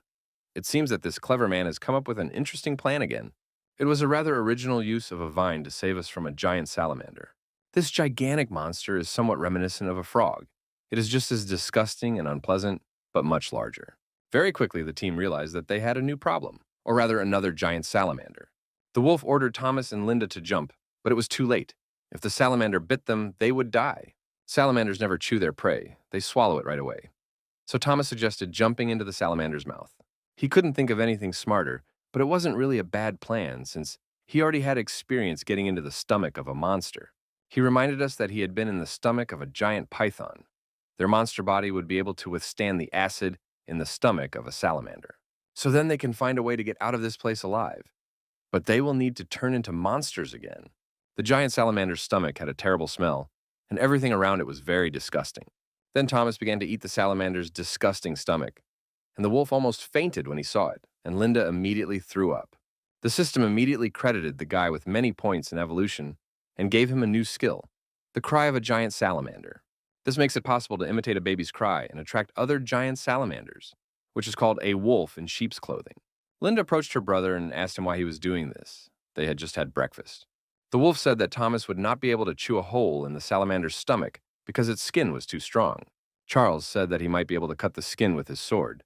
It seems that this clever man has come up with an interesting plan again. It was a rather original use of a vine to save us from a giant salamander. This gigantic monster is somewhat reminiscent of a frog. It is just as disgusting and unpleasant, but much larger. Very quickly, the team realized that they had a new problem, or rather another giant salamander. The wolf ordered Thomas and Linda to jump, but it was too late. If the salamander bit them, they would die. Salamanders never chew their prey. They swallow it right away. So Thomas suggested jumping into the salamander's mouth. He couldn't think of anything smarter, but it wasn't really a bad plan since he already had experience getting into the stomach of a monster. He reminded us that he had been in the stomach of a giant python. Their monster body would be able to withstand the acid in the stomach of a salamander. So then they can find a way to get out of this place alive. But they will need to turn into monsters again. The giant salamander's stomach had a terrible smell, and everything around it was very disgusting. Then Thomas began to eat the salamander's disgusting stomach, and the wolf almost fainted when he saw it, and Linda immediately threw up. The system immediately credited the guy with many points in evolution and gave him a new skill, the cry of a giant salamander. This makes it possible to imitate a baby's cry and attract other giant salamanders, which is called a wolf in sheep's clothing. Linda approached her brother and asked him why he was doing this. They had just had breakfast. The wolf said that Thomas would not be able to chew a hole in the salamander's stomach because its skin was too strong. Charles said that he might be able to cut the skin with his sword.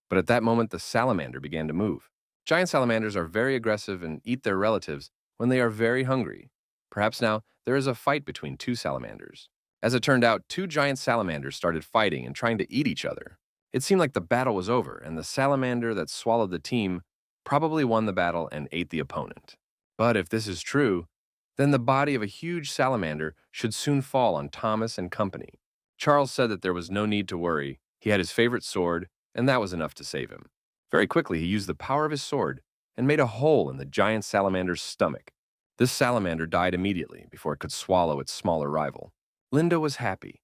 But at that moment, the salamander began to move. Giant salamanders are very aggressive and eat their relatives when they are very hungry. Perhaps now there is a fight between two salamanders. As it turned out, two giant salamanders started fighting and trying to eat each other. It seemed like the battle was over, and the salamander that swallowed the team probably won the battle and ate the opponent. But if this is true, then the body of a huge salamander should soon fall on Thomas and company. Charles said that there was no need to worry. He had his favorite sword, and that was enough to save him. Very quickly, he used the power of his sword and made a hole in the giant salamander's stomach. This salamander died immediately before it could swallow its smaller rival. Linda was happy.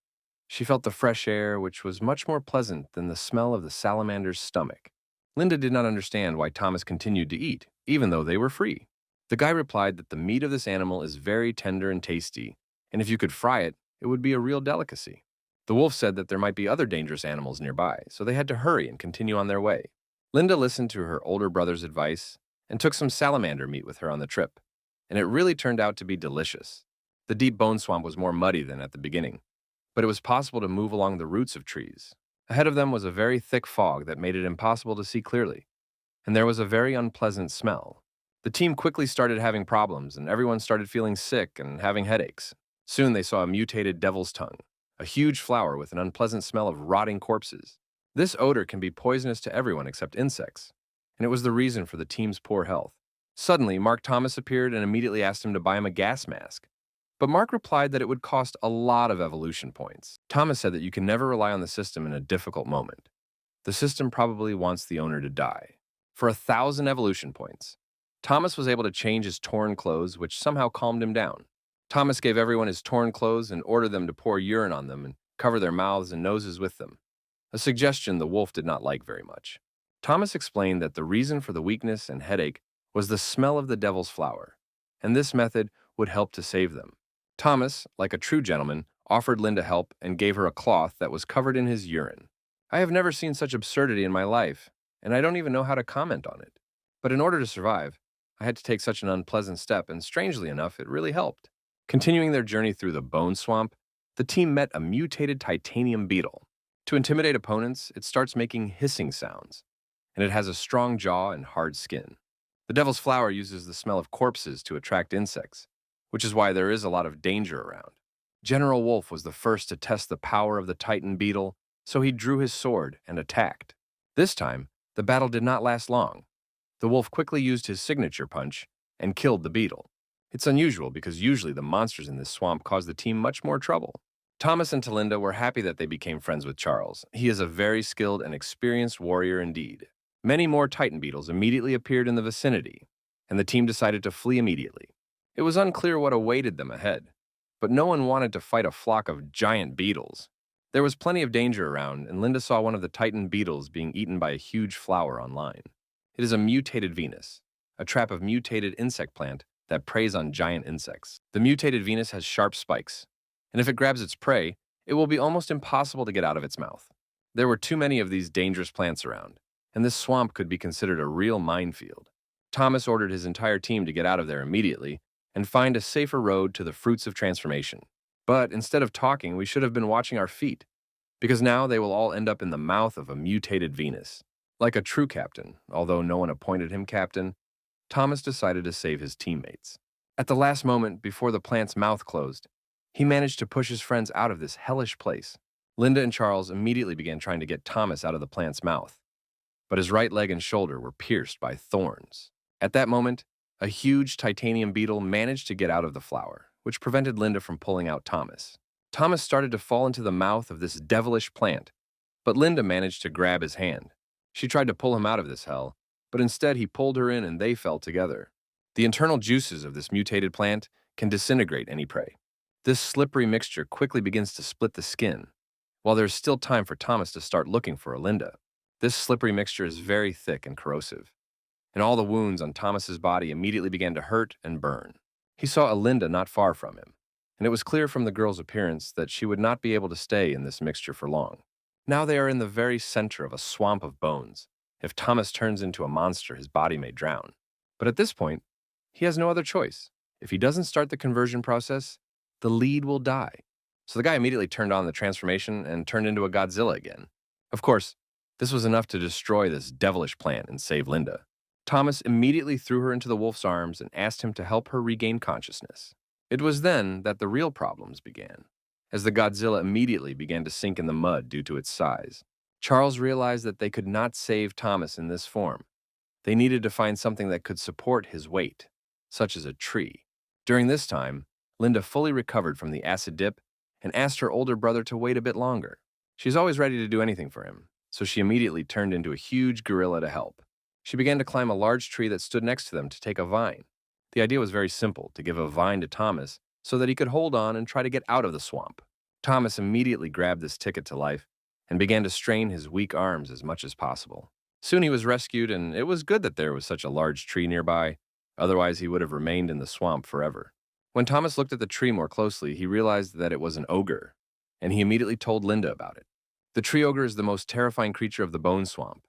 She felt the fresh air, which was much more pleasant than the smell of the salamander's stomach. Linda did not understand why Thomas continued to eat, even though they were free. The guy replied that the meat of this animal is very tender and tasty, and if you could fry it, it would be a real delicacy. The wolf said that there might be other dangerous animals nearby, so they had to hurry and continue on their way. Linda listened to her older brother's advice and took some salamander meat with her on the trip, and it really turned out to be delicious. The deep bone swamp was more muddy than at the beginning, but it was possible to move along the roots of trees. Ahead of them was a very thick fog that made it impossible to see clearly, and there was a very unpleasant smell. The team quickly started having problems, and everyone started feeling sick and having headaches. Soon they saw a mutated devil's tongue, a huge flower with an unpleasant smell of rotting corpses. This odor can be poisonous to everyone except insects, and it was the reason for the team's poor health. Suddenly, Mark Thomas appeared and immediately asked him to buy him a gas mask. But Mark replied that it would cost a lot of evolution points. Thomas said that you can never rely on the system in a difficult moment. The system probably wants the owner to die. For 1,000 evolution points, Thomas was able to change his torn clothes, which somehow calmed him down. Thomas gave everyone his torn clothes and ordered them to pour urine on them and cover their mouths and noses with them, a suggestion the wolf did not like very much. Thomas explained that the reason for the weakness and headache was the smell of the devil's flower, and this method would help to save them. Thomas, like a true gentleman, offered Linda help and gave her a cloth that was covered in his urine. I have never seen such absurdity in my life, and I don't even know how to comment on it. But in order to survive, I had to take such an unpleasant step, and strangely enough, it really helped. Continuing their journey through the bone swamp, the team met a mutated titanium beetle. To intimidate opponents, it starts making hissing sounds, and it has a strong jaw and hard skin. The devil's flower uses the smell of corpses to attract insects, which is why there is a lot of danger around. General Wolf was the first to test the power of the titan beetle, so he drew his sword and attacked. This time, the battle did not last long. The wolf quickly used his signature punch and killed the beetle. It's unusual because usually the monsters in this swamp cause the team much more trouble. Thomas and Talinda were happy that they became friends with Charles. He is a very skilled and experienced warrior indeed. Many more titan beetles immediately appeared in the vicinity, and the team decided to flee immediately. It was unclear what awaited them ahead, but no one wanted to fight a flock of giant beetles. There was plenty of danger around, and Linda saw one of the titan beetles being eaten by a huge flower online. It is a mutated Venus, a trap of mutated insect plant that preys on giant insects. The mutated Venus has sharp spikes, and if it grabs its prey, it will be almost impossible to get out of its mouth. There were too many of these dangerous plants around, and this swamp could be considered a real minefield. Thomas ordered his entire team to get out of there immediately and find a safer road to the fruits of transformation. But instead of talking, we should have been watching our feet, because now they will all end up in the mouth of a mutated Venus. Like a true captain, although no one appointed him captain, Thomas decided to save his teammates. At the last moment, before the plant's mouth closed, he managed to push his friends out of this hellish place. Linda and Charles immediately began trying to get Thomas out of the plant's mouth, but his right leg and shoulder were pierced by thorns. At that moment, a huge titanium beetle managed to get out of the flower, which prevented Linda from pulling out Thomas. Thomas started to fall into the mouth of this devilish plant, but Linda managed to grab his hand. She tried to pull him out of this hell, but instead he pulled her in and they fell together. The internal juices of this mutated plant can disintegrate any prey. This slippery mixture quickly begins to split the skin, while there is still time for Thomas to start looking for Linda. This slippery mixture is very thick and corrosive, and all the wounds on Thomas's body immediately began to hurt and burn. He saw Linda not far from him, and it was clear from the girl's appearance that she would not be able to stay in this mixture for long. Now they are in the very center of a swamp of bones. If Thomas turns into a monster, his body may drown. But at this point, he has no other choice. If he doesn't start the conversion process, the lead will die. So the guy immediately turned on the transformation and turned into a Godzilla again. Of course, this was enough to destroy this devilish plant and save Linda. Thomas immediately threw her into the wolf's arms and asked him to help her regain consciousness. It was then that the real problems began, as the Godzilla immediately began to sink in the mud due to its size. Charles realized that they could not save Thomas in this form. They needed to find something that could support his weight, such as a tree. During this time, Linda fully recovered from the acid dip and asked her older brother to wait a bit longer. She's always ready to do anything for him, so she immediately turned into a huge gorilla to help. She began to climb a large tree that stood next to them to take a vine. The idea was very simple, to give a vine to Thomas so that he could hold on and try to get out of the swamp. Thomas immediately grabbed this ticket to life and began to strain his weak arms as much as possible. Soon he was rescued, and it was good that there was such a large tree nearby, otherwise he would have remained in the swamp forever. When Thomas looked at the tree more closely, he realized that it was an ogre, and he immediately told Linda about it. The tree ogre is the most terrifying creature of the bone swamp,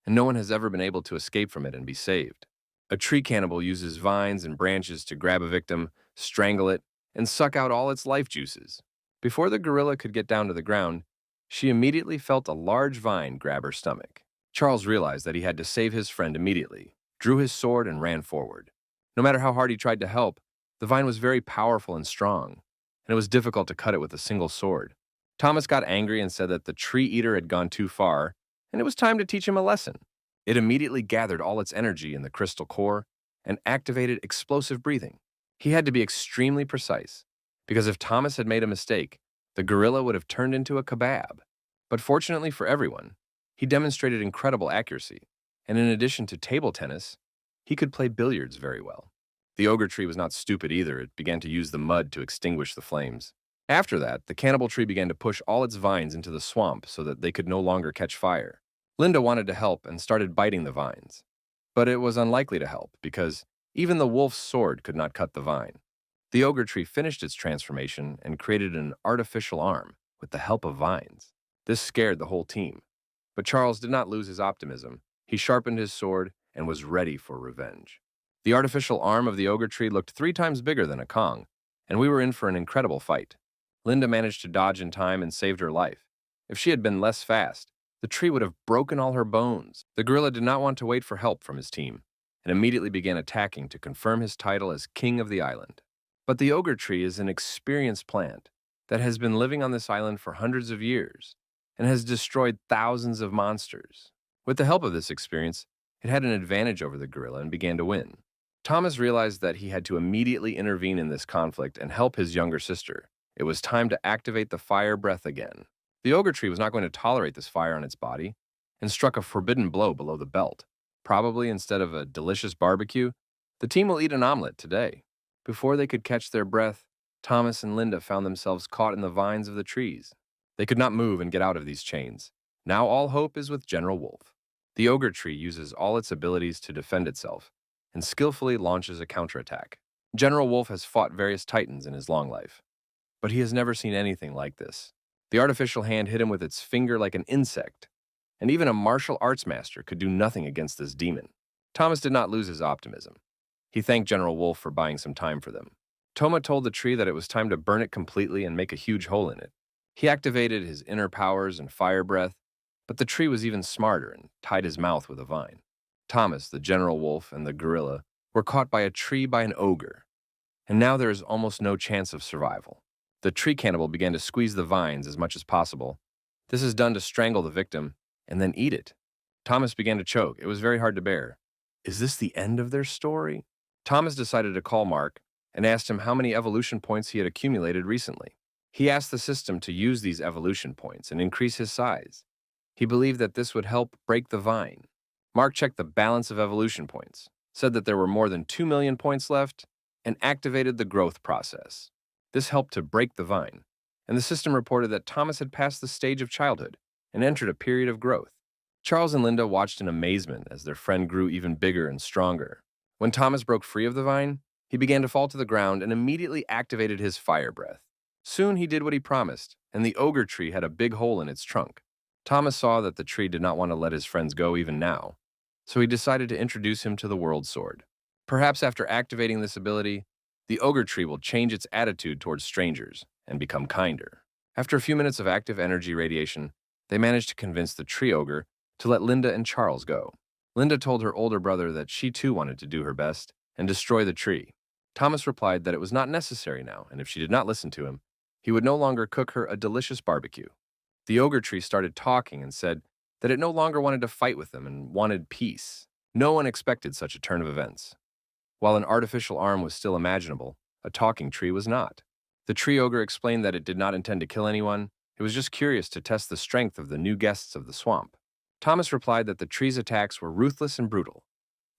and no one has ever been able to escape from it and be saved. A tree cannibal uses vines and branches to grab a victim, strangle it, and suck out all its life juices. Before the gorilla could get down to the ground, she immediately felt a large vine grab her stomach. Charles realized that he had to save his friend immediately, drew his sword, and ran forward. No matter how hard he tried to help, the vine was very powerful and strong, and it was difficult to cut it with a single sword. Thomas got angry and said that the tree eater had gone too far, and it was time to teach him a lesson. It immediately gathered all its energy in the crystal core and activated explosive breathing. He had to be extremely precise, because if Thomas had made a mistake, the gorilla would have turned into a kebab. But fortunately for everyone, he demonstrated incredible accuracy, and in addition to table tennis, he could play billiards very well. The ogre tree was not stupid either. It began to use the mud to extinguish the flames. After that, the cannibal tree began to push all its vines into the swamp so that they could no longer catch fire. Linda wanted to help and started biting the vines. But it was unlikely to help because even the wolf's sword could not cut the vine. The ogre tree finished its transformation and created an artificial arm with the help of vines. This scared the whole team. But Charles did not lose his optimism. He sharpened his sword and was ready for revenge. The artificial arm of the ogre tree looked 3 times bigger than a Kong, and we were in for an incredible fight. Linda managed to dodge in time and saved her life. If she had been less fast, the tree would have broken all her bones. The gorilla did not want to wait for help from his team, and immediately began attacking to confirm his title as king of the island. But the ogre tree is an experienced plant that has been living on this island for hundreds of years and has destroyed thousands of monsters. With the help of this experience, it had an advantage over the gorilla and began to win. Thomas realized that he had to immediately intervene in this conflict and help his younger sister. It was time to activate the fire breath again. The ogre tree was not going to tolerate this fire on its body and struck a forbidden blow below the belt. Probably instead of a delicious barbecue, the team will eat an omelet today. Before they could catch their breath, Thomas and Linda found themselves caught in the vines of the trees. They could not move and get out of these chains. Now all hope is with General Wolf. The ogre tree uses all its abilities to defend itself and skillfully launches a counterattack. General Wolf has fought various titans in his long life, but he has never seen anything like this. The artificial hand hit him with its finger like an insect, and even a martial arts master could do nothing against this demon. Thomas did not lose his optimism. He thanked General Wolf for buying some time for them. Toma told the tree that it was time to burn it completely and make a huge hole in it. He activated his inner powers and fire breath, but the tree was even smarter and tied his mouth with a vine. Thomas, the General Wolf, and the gorilla were caught by a tree by an ogre, and now there is almost no chance of survival. The tree cannibal began to squeeze the vines as much as possible. This is done to strangle the victim and then eat it. Thomas began to choke. It was very hard to bear. Is this the end of their story? Thomas decided to call Mark and asked him how many evolution points he had accumulated recently. He asked the system to use these evolution points and increase his size. He believed that this would help break the vine. Mark checked the balance of evolution points, said that there were more than 2 million points left, and activated the growth process. This helped to break the vine, and the system reported that Thomas had passed the stage of childhood and entered a period of growth. Charles and Linda watched in amazement as their friend grew even bigger and stronger. When Thomas broke free of the vine, he began to fall to the ground and immediately activated his fire breath. Soon he did what he promised, and the ogre tree had a big hole in its trunk. Thomas saw that the tree did not want to let his friends go even now, so he decided to introduce him to the world sword. Perhaps after activating this ability, the ogre tree will change its attitude towards strangers and become kinder. After a few minutes of active energy radiation, they managed to convince the tree ogre to let Linda and Charles go. Linda told her older brother that she too wanted to do her best and destroy the tree. Thomas replied that it was not necessary now, and if she did not listen to him, he would no longer cook her a delicious barbecue. The ogre tree started talking and said that it no longer wanted to fight with them and wanted peace. No one expected such a turn of events. While an artificial arm was still imaginable, a talking tree was not. The tree ogre explained that it did not intend to kill anyone. It was just curious to test the strength of the new guests of the swamp. Thomas replied that the tree's attacks were ruthless and brutal,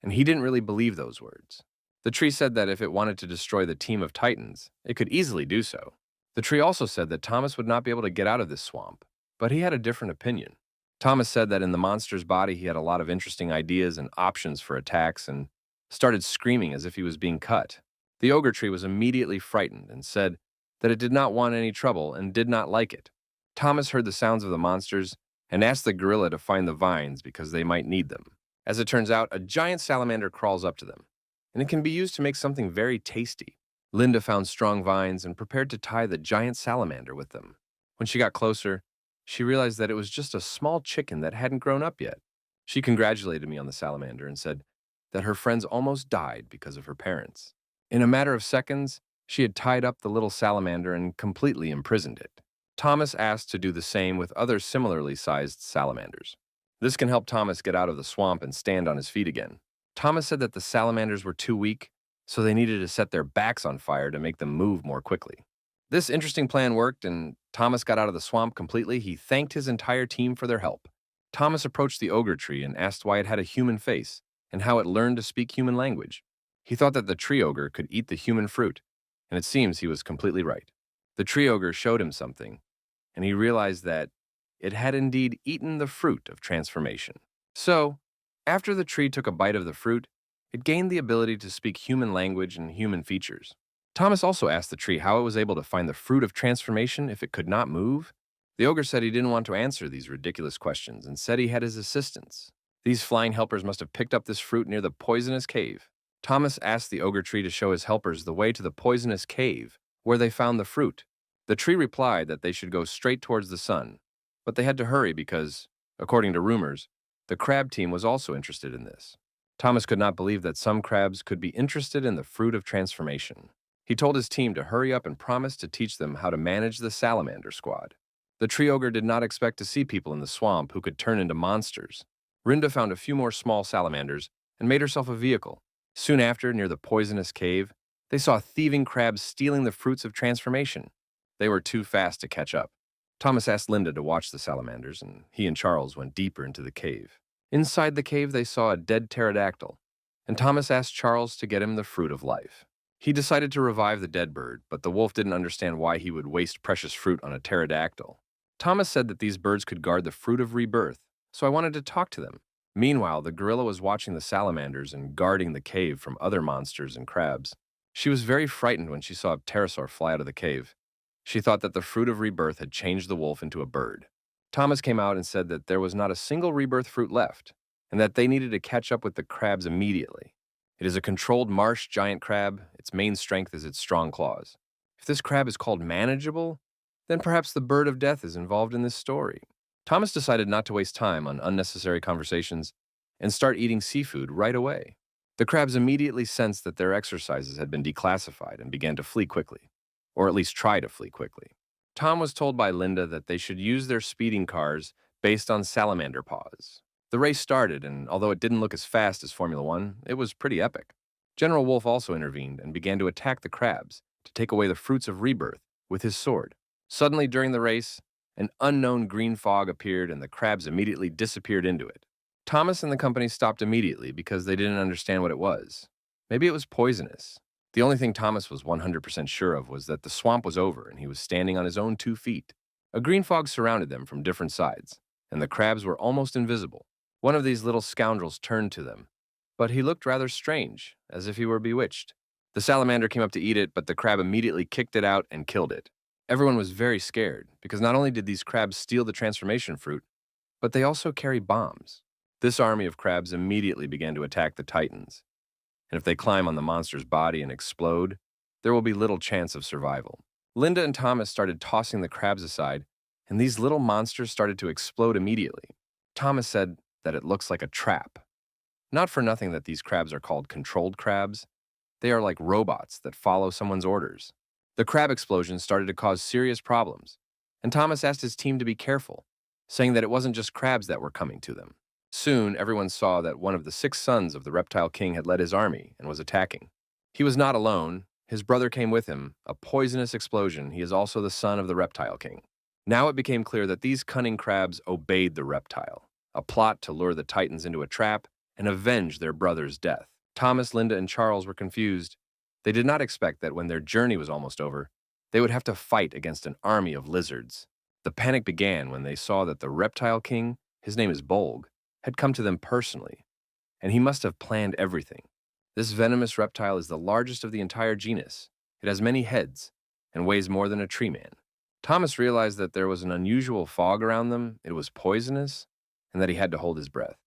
and he didn't really believe those words. The tree said that if it wanted to destroy the team of titans, it could easily do so. The tree also said that Thomas would not be able to get out of this swamp, but he had a different opinion. Thomas said that in the monster's body he had a lot of interesting ideas and options for attacks and started screaming as if he was being cut. The ogre tree was immediately frightened and said that it did not want any trouble and did not like it. Thomas heard the sounds of the monsters and asked the gorilla to find the vines because they might need them. As it turns out, a giant salamander crawls up to them, and it can be used to make something very tasty. Linda found strong vines and prepared to tie the giant salamander with them. When she got closer, she realized that it was just a small chicken that hadn't grown up yet. She congratulated me on the salamander and said that her friends almost died because of her parents. In a matter of seconds, she had tied up the little salamander and completely imprisoned it. Thomas asked to do the same with other similarly sized salamanders. This can help Thomas get out of the swamp and stand on his feet again. Thomas said that the salamanders were too weak, so they needed to set their backs on fire to make them move more quickly. This interesting plan worked, and Thomas got out of the swamp completely. He thanked his entire team for their help. Thomas approached the ogre tree and asked why it had a human face and how it learned to speak human language. He thought that the tree ogre could eat the human fruit, and it seems he was completely right. The tree ogre showed him something, and he realized that it had indeed eaten the fruit of transformation. So, after the tree took a bite of the fruit, it gained the ability to speak human language and human features. Thomas also asked the tree how it was able to find the fruit of transformation if it could not move. The ogre said he didn't want to answer these ridiculous questions and said he had his assistants. These flying helpers must have picked up this fruit near the poisonous cave. Thomas asked the ogre tree to show his helpers the way to the poisonous cave, where they found the fruit. The tree replied that they should go straight towards the sun, but they had to hurry because, according to rumors, the crab team was also interested in this. Thomas could not believe that some crabs could be interested in the fruit of transformation. He told his team to hurry up and promised to teach them how to manage the salamander squad. The tree ogre did not expect to see people in the swamp who could turn into monsters. Rinda found a few more small salamanders and made herself a vehicle. Soon after, near the poisonous cave, they saw thieving crabs stealing the fruits of transformation. They were too fast to catch up. Thomas asked Linda to watch the salamanders, and he and Charles went deeper into the cave. Inside the cave, they saw a dead pterodactyl, and Thomas asked Charles to get him the fruit of life. He decided to revive the dead bird, but the wolf didn't understand why he would waste precious fruit on a pterodactyl. Thomas said that these birds could guard the fruit of rebirth, so I wanted to talk to them. Meanwhile, the gorilla was watching the salamanders and guarding the cave from other monsters and crabs. She was very frightened when she saw a pterosaur fly out of the cave. She thought that the fruit of rebirth had changed the wolf into a bird. Thomas came out and said that there was not a single rebirth fruit left, and that they needed to catch up with the crabs immediately. It is a controlled marsh giant crab. Its main strength is its strong claws. If this crab is called manageable, then perhaps the bird of death is involved in this story. Thomas decided not to waste time on unnecessary conversations and start eating seafood right away. The crabs immediately sensed that their exercises had been declassified and began to flee quickly, or at least try to flee quickly. Tom was told by Linda that they should use their speeding cars based on salamander paws. The race started, and although it didn't look as fast as Formula One, it was pretty epic. General Wolf also intervened and began to attack the crabs to take away the fruits of rebirth with his sword. Suddenly, during the race, an unknown green fog appeared and the crabs immediately disappeared into it. Thomas and the company stopped immediately because they didn't understand what it was. Maybe it was poisonous. The only thing Thomas was 100% sure of was that the swamp was over and he was standing on his own 2 feet. A green fog surrounded them from different sides, and the crabs were almost invisible. One of these little scoundrels turned to them, but he looked rather strange, as if he were bewitched. The salamander came up to eat it, but the crab immediately kicked it out and killed it. Everyone was very scared, because not only did these crabs steal the transformation fruit, but they also carry bombs. This army of crabs immediately began to attack the titans, and if they climb on the monster's body and explode, there will be little chance of survival. Linda and Thomas started tossing the crabs aside, and these little monsters started to explode immediately. Thomas said that it looks like a trap. Not for nothing that these crabs are called controlled crabs. They are like robots that follow someone's orders. The crab explosions started to cause serious problems, and Thomas asked his team to be careful, saying that it wasn't just crabs that were coming to them. Soon, everyone saw that one of the 6 sons of the reptile king had led his army and was attacking. He was not alone. His brother came with him, a poisonous explosion. He is also the son of the reptile king. Now it became clear that these cunning crabs obeyed the reptile. a plot to lure the Titans into a trap and avenge their brother's death. Thomas, Linda, and Charles were confused. They did not expect that when their journey was almost over, they would have to fight against an army of lizards. The panic began when they saw that the reptile king, his name is Bolg, had come to them personally, and he must have planned everything. This venomous reptile is the largest of the entire genus. It has many heads and weighs more than a tree man. Thomas realized that there was an unusual fog around them, it was poisonous, and that he had to hold his breath.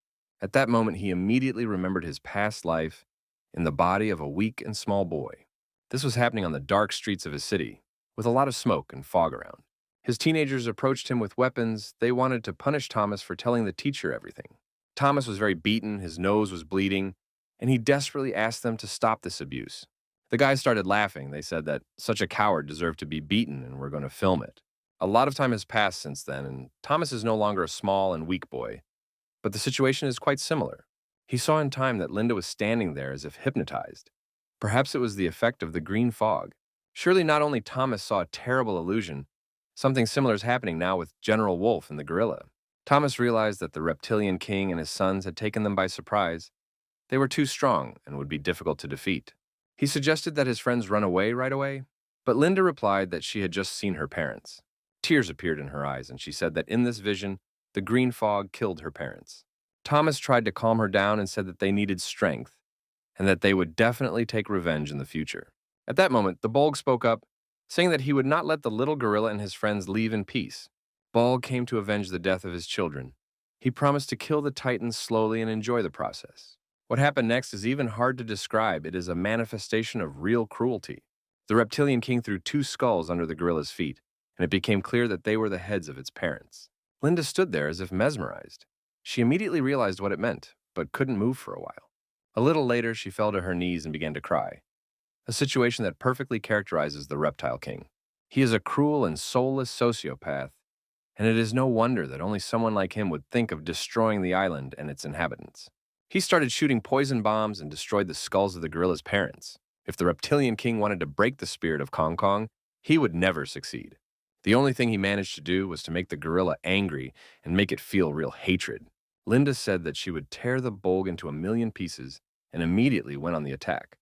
At that moment, he immediately remembered his past life in the body of a weak and small boy. This was happening on the dark streets of his city, with a lot of smoke and fog around. His teenagers approached him with weapons. They wanted to punish Thomas for telling the teacher everything. Thomas was very beaten, his nose was bleeding, and he desperately asked them to stop this abuse. The guys started laughing. They said that such a coward deserved to be beaten and were going to film it. A lot of time has passed since then, and Thomas is no longer a small and weak boy, but the situation is quite similar. He saw in time that Linda was standing there as if hypnotized. Perhaps it was the effect of the green fog. Surely not only Thomas saw a terrible illusion, something similar is happening now with General Wolf and the gorilla. Thomas realized that the reptilian king and his sons had taken them by surprise. They were too strong and would be difficult to defeat. He suggested that his friends run away right away, but Linda replied that she had just seen her parents. Tears appeared in her eyes, and she said that in this vision, the green fog killed her parents. Thomas tried to calm her down and said that they needed strength, and that they would definitely take revenge in the future. At that moment, the Bolg spoke up, saying that he would not let the little gorilla and his friends leave in peace. Bolg came to avenge the death of his children. He promised to kill the Titans slowly and enjoy the process. What happened next is even hard to describe. It is a manifestation of real cruelty. The reptilian king threw 2 skulls under the gorilla's feet, and it became clear that they were the heads of its parents. Linda stood there as if mesmerized. She immediately realized what it meant, but couldn't move for a while. A little later, she fell to her knees and began to cry, a situation that perfectly characterizes the reptile king. He is a cruel and soulless sociopath, and it is no wonder that only someone like him would think of destroying the island and its inhabitants. He started shooting poison bombs and destroyed the skulls of the gorilla's parents. If the reptilian king wanted to break the spirit of Kong Kong, he would never succeed. The only thing he managed to do was to make the gorilla angry and make it feel real hatred. Linda said that she would tear the Bolg into a million pieces and immediately went on the attack.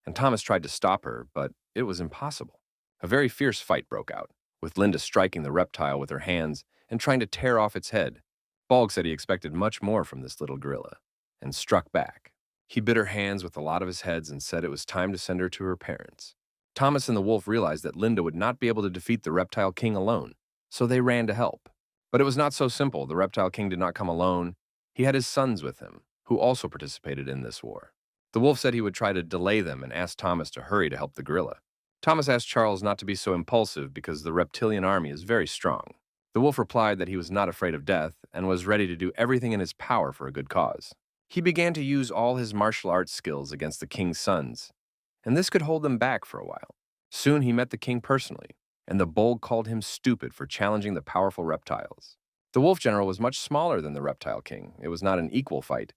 And Thomas tried to stop her, but it was impossible. A very fierce fight broke out, with Linda striking the reptile with her hands and trying to tear off its head. Bolg said he expected much more from this little gorilla, and struck back. He bit her hands with a lot of his heads and said it was time to send her to her parents. Thomas and the wolf realized that Linda would not be able to defeat the reptile king alone, so they ran to help. But it was not so simple. The reptile king did not come alone. He had his sons with him, who also participated in this war. The wolf said he would try to delay them and asked Thomas to hurry to help the gorilla. Thomas asked Charles not to be so impulsive because the reptilian army is very strong. The wolf replied that he was not afraid of death and was ready to do everything in his power for a good cause. He began to use all his martial arts skills against the king's sons, and this could hold them back for a while. Soon he met the king personally, and the Bolg called him stupid for challenging the powerful reptiles. The wolf general was much smaller than the reptile king. It was not an equal fight,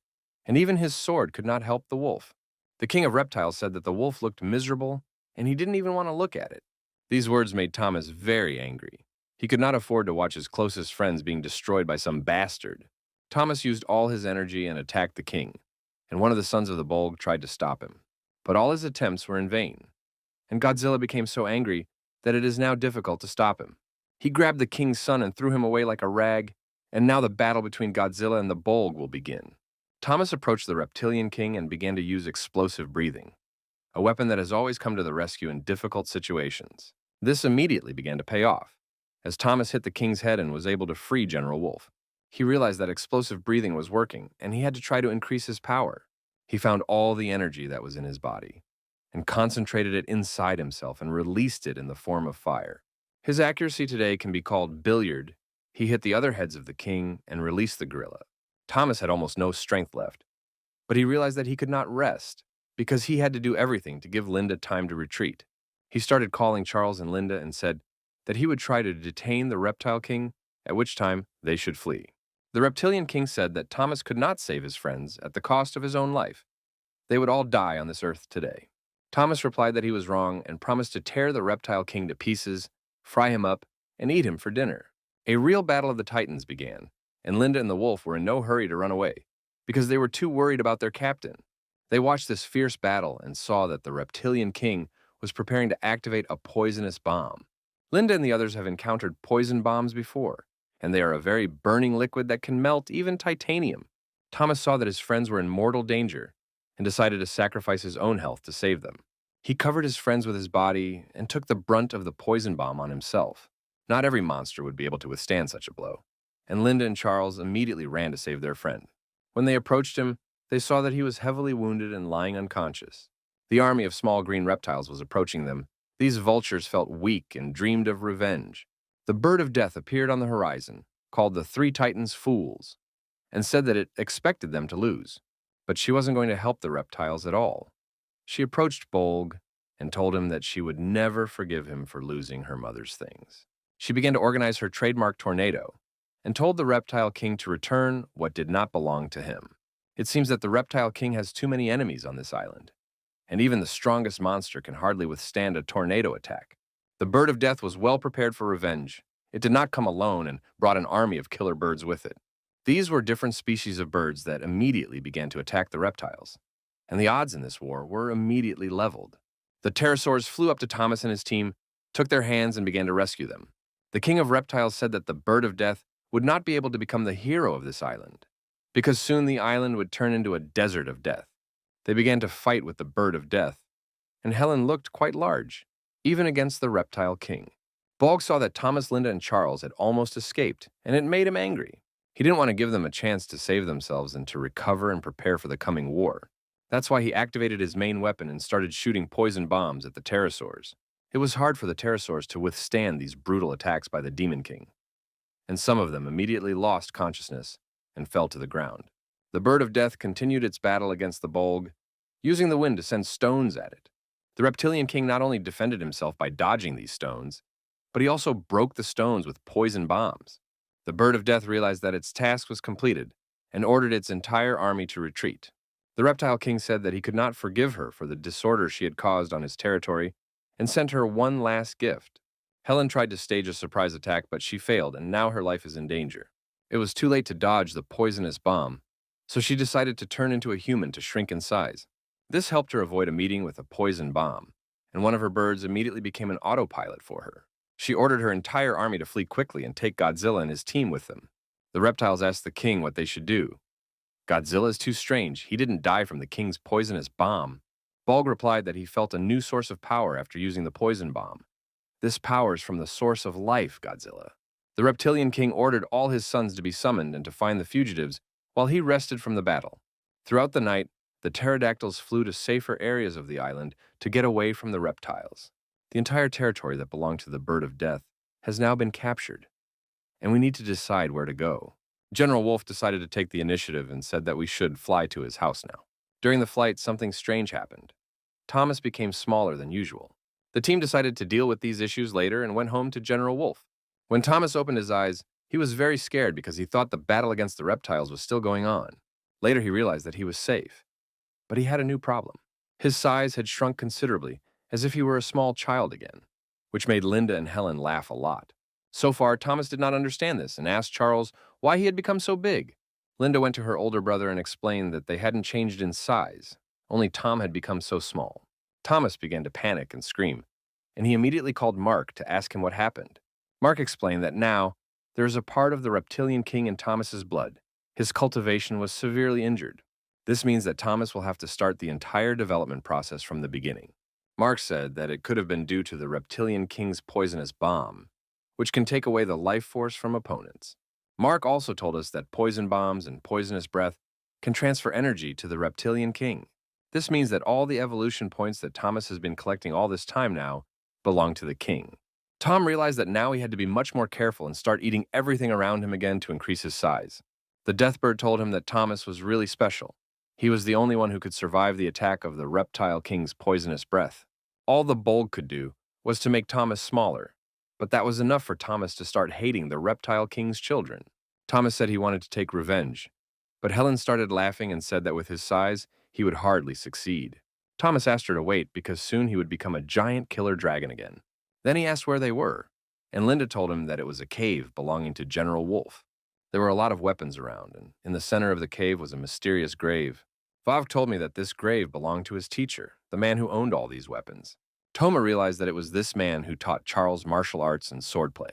and even his sword could not help the wolf. The king of reptiles said that the wolf looked miserable, and he didn't even want to look at it. These words made Thomas very angry. He could not afford to watch his closest friends being destroyed by some bastard. Thomas used all his energy and attacked the king, and one of the sons of the Bolg tried to stop him. But all his attempts were in vain, and Godzilla became so angry that it is now difficult to stop him. He grabbed the king's son and threw him away like a rag, and now the battle between Godzilla and the Bolg will begin. Thomas approached the reptilian king and began to use explosive breathing, a weapon that has always come to the rescue in difficult situations. This immediately began to pay off, as Thomas hit the king's head and was able to free General Wolf. He realized that explosive breathing was working, and he had to try to increase his power. He found all the energy that was in his body, and concentrated it inside himself and released it in the form of fire. His accuracy today can be called billiard. He hit the other heads of the king and released the gorilla. Thomas had almost no strength left, but he realized that he could not rest because he had to do everything to give Linda time to retreat. He started calling Charles and Linda and said that he would try to detain the reptile king, at which time they should flee. The reptilian king said that Thomas could not save his friends at the cost of his own life. They would all die on this earth today. Thomas replied that he was wrong and promised to tear the reptile king to pieces, fry him up, and eat him for dinner. A real battle of the Titans began, and Linda and the wolf were in no hurry to run away, because they were too worried about their captain. They watched this fierce battle and saw that the reptilian king was preparing to activate a poisonous bomb. Linda and the others have encountered poison bombs before, and they are a very burning liquid that can melt even titanium. Thomas saw that his friends were in mortal danger and decided to sacrifice his own health to save them. He covered his friends with his body and took the brunt of the poison bomb on himself. Not every monster would be able to withstand such a blow, and Linda and Charles immediately ran to save their friend. When they approached him, they saw that he was heavily wounded and lying unconscious. The army of small green reptiles was approaching them. These vultures felt weak and dreamed of revenge. The bird of death appeared on the horizon, called the Three Titans fools, and said that it expected them to lose. But she wasn't going to help the reptiles at all. She approached Bolg and told him that she would never forgive him for losing her mother's things. She began to organize her trademark tornado and told the Reptile King to return what did not belong to him. It seems that the Reptile King has too many enemies on this island, and even the strongest monster can hardly withstand a tornado attack. The bird of death was well prepared for revenge. It did not come alone and brought an army of killer birds with it. These were different species of birds that immediately began to attack the reptiles, and the odds in this war were immediately leveled. The pterosaurs flew up to Thomas and his team, took their hands, and began to rescue them. The king of reptiles said that the bird of death would not be able to become the hero of this island, because soon the island would turn into a desert of death. They began to fight with the bird of death, and Helen looked quite large, even against the reptile king. Bolg saw that Thomas, Linda, and Charles had almost escaped, and it made him angry. He didn't want to give them a chance to save themselves and to recover and prepare for the coming war. That's why he activated his main weapon and started shooting poison bombs at the pterosaurs. It was hard for the pterosaurs to withstand these brutal attacks by the Demon King, and some of them immediately lost consciousness and fell to the ground. The bird of death continued its battle against the Bolg, using the wind to send stones at it. The reptilian king not only defended himself by dodging these stones, but he also broke the stones with poison bombs. The bird of death realized that its task was completed and ordered its entire army to retreat. The reptile king said that he could not forgive her for the disorder she had caused on his territory and sent her one last gift. Helen tried to stage a surprise attack, but she failed, and now her life is in danger. It was too late to dodge the poisonous bomb, so she decided to turn into a human to shrink in size. This helped her avoid a meeting with a poison bomb, and one of her birds immediately became an autopilot for her. She ordered her entire army to flee quickly and take Godzilla and his team with them. The reptiles asked the king what they should do. Godzilla is too strange. He didn't die from the king's poisonous bomb. Bolg replied that he felt a new source of power after using the poison bomb. This power is from the source of life, Godzilla. The reptilian king ordered all his sons to be summoned and to find the fugitives while he rested from the battle. Throughout the night, the pterodactyls flew to safer areas of the island to get away from the reptiles. The entire territory that belonged to the bird of death has now been captured, and we need to decide where to go. General Wolf decided to take the initiative and said that we should fly to his house now. During the flight, something strange happened. Thomas became smaller than usual. The team decided to deal with these issues later and went home to General Wolf. When Thomas opened his eyes, he was very scared because he thought the battle against the reptiles was still going on. Later, he realized that he was safe. But he had a new problem. His size had shrunk considerably, as if he were a small child again, which made Linda and Helen laugh a lot. So far, Thomas did not understand this and asked Charles why he had become so big. Linda went to her older brother and explained that they hadn't changed in size, only Tom had become so small. Thomas began to panic and scream, and he immediately called Mark to ask him what happened. Mark explained that now there is a part of the reptilian king in Thomas's blood. His cultivation was severely injured. This means that Thomas will have to start the entire development process from the beginning. Mark said that it could have been due to the reptilian king's poisonous bomb, which can take away the life force from opponents. Mark also told us that poison bombs and poisonous breath can transfer energy to the reptilian king. This means that all the evolution points that Thomas has been collecting all this time now belong to the king. Tom realized that now he had to be much more careful and start eating everything around him again to increase his size. The Deathbird told him that Thomas was really special. He was the only one who could survive the attack of the reptile king's poisonous breath. All the Bolg could do was to make Thomas smaller, but that was enough for Thomas to start hating the reptile king's children. Thomas said he wanted to take revenge, but Helen started laughing and said that with his size, he would hardly succeed. Thomas asked her to wait because soon he would become a giant killer dragon again. Then he asked where they were, and Linda told him that it was a cave belonging to General Wolf. There were a lot of weapons around, and in the center of the cave was a mysterious grave. Vav told me that this grave belonged to his teacher, the man who owned all these weapons. Toma realized that it was this man who taught Charles martial arts and swordplay.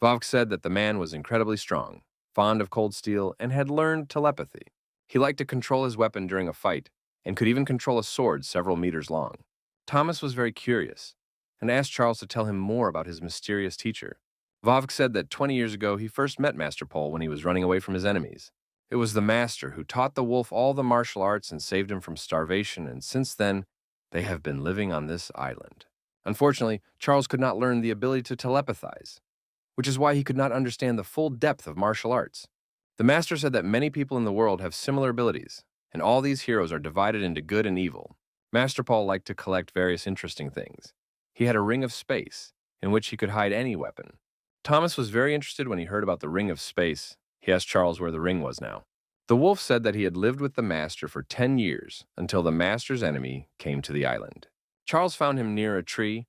Vav said that the man was incredibly strong, fond of cold steel, and had learned telepathy. He liked to control his weapon during a fight, and could even control a sword several meters long. Thomas was very curious, and asked Charles to tell him more about his mysterious teacher. Vav said that 20 years ago he first met Master Pol when he was running away from his enemies. It was the master who taught the wolf all the martial arts and saved him from starvation, and since then, they have been living on this island. Unfortunately, Charles could not learn the ability to telepathize, which is why he could not understand the full depth of martial arts. The master said that many people in the world have similar abilities, and all these heroes are divided into good and evil. Master Pol liked to collect various interesting things. He had a ring of space, in which he could hide any weapon. Thomas was very interested when he heard about the ring of space. He asked Charles where the ring was now. The wolf said that he had lived with the master for 10 years until the master's enemy came to the island. Charles found him near a tree,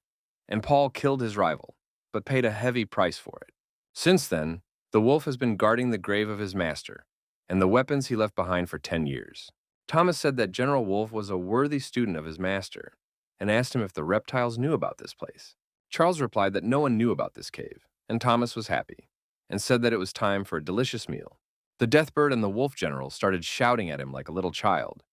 and Paul killed his rival, but paid a heavy price for it. Since then, the wolf has been guarding the grave of his master and the weapons he left behind for 10 years. Thomas said that General Wolf was a worthy student of his master and asked him if the reptiles knew about this place. Charles replied that no one knew about this cave, and Thomas was happy and said that it was time for a delicious meal. The Deathbird and the Wolf General started shouting at him like a little child.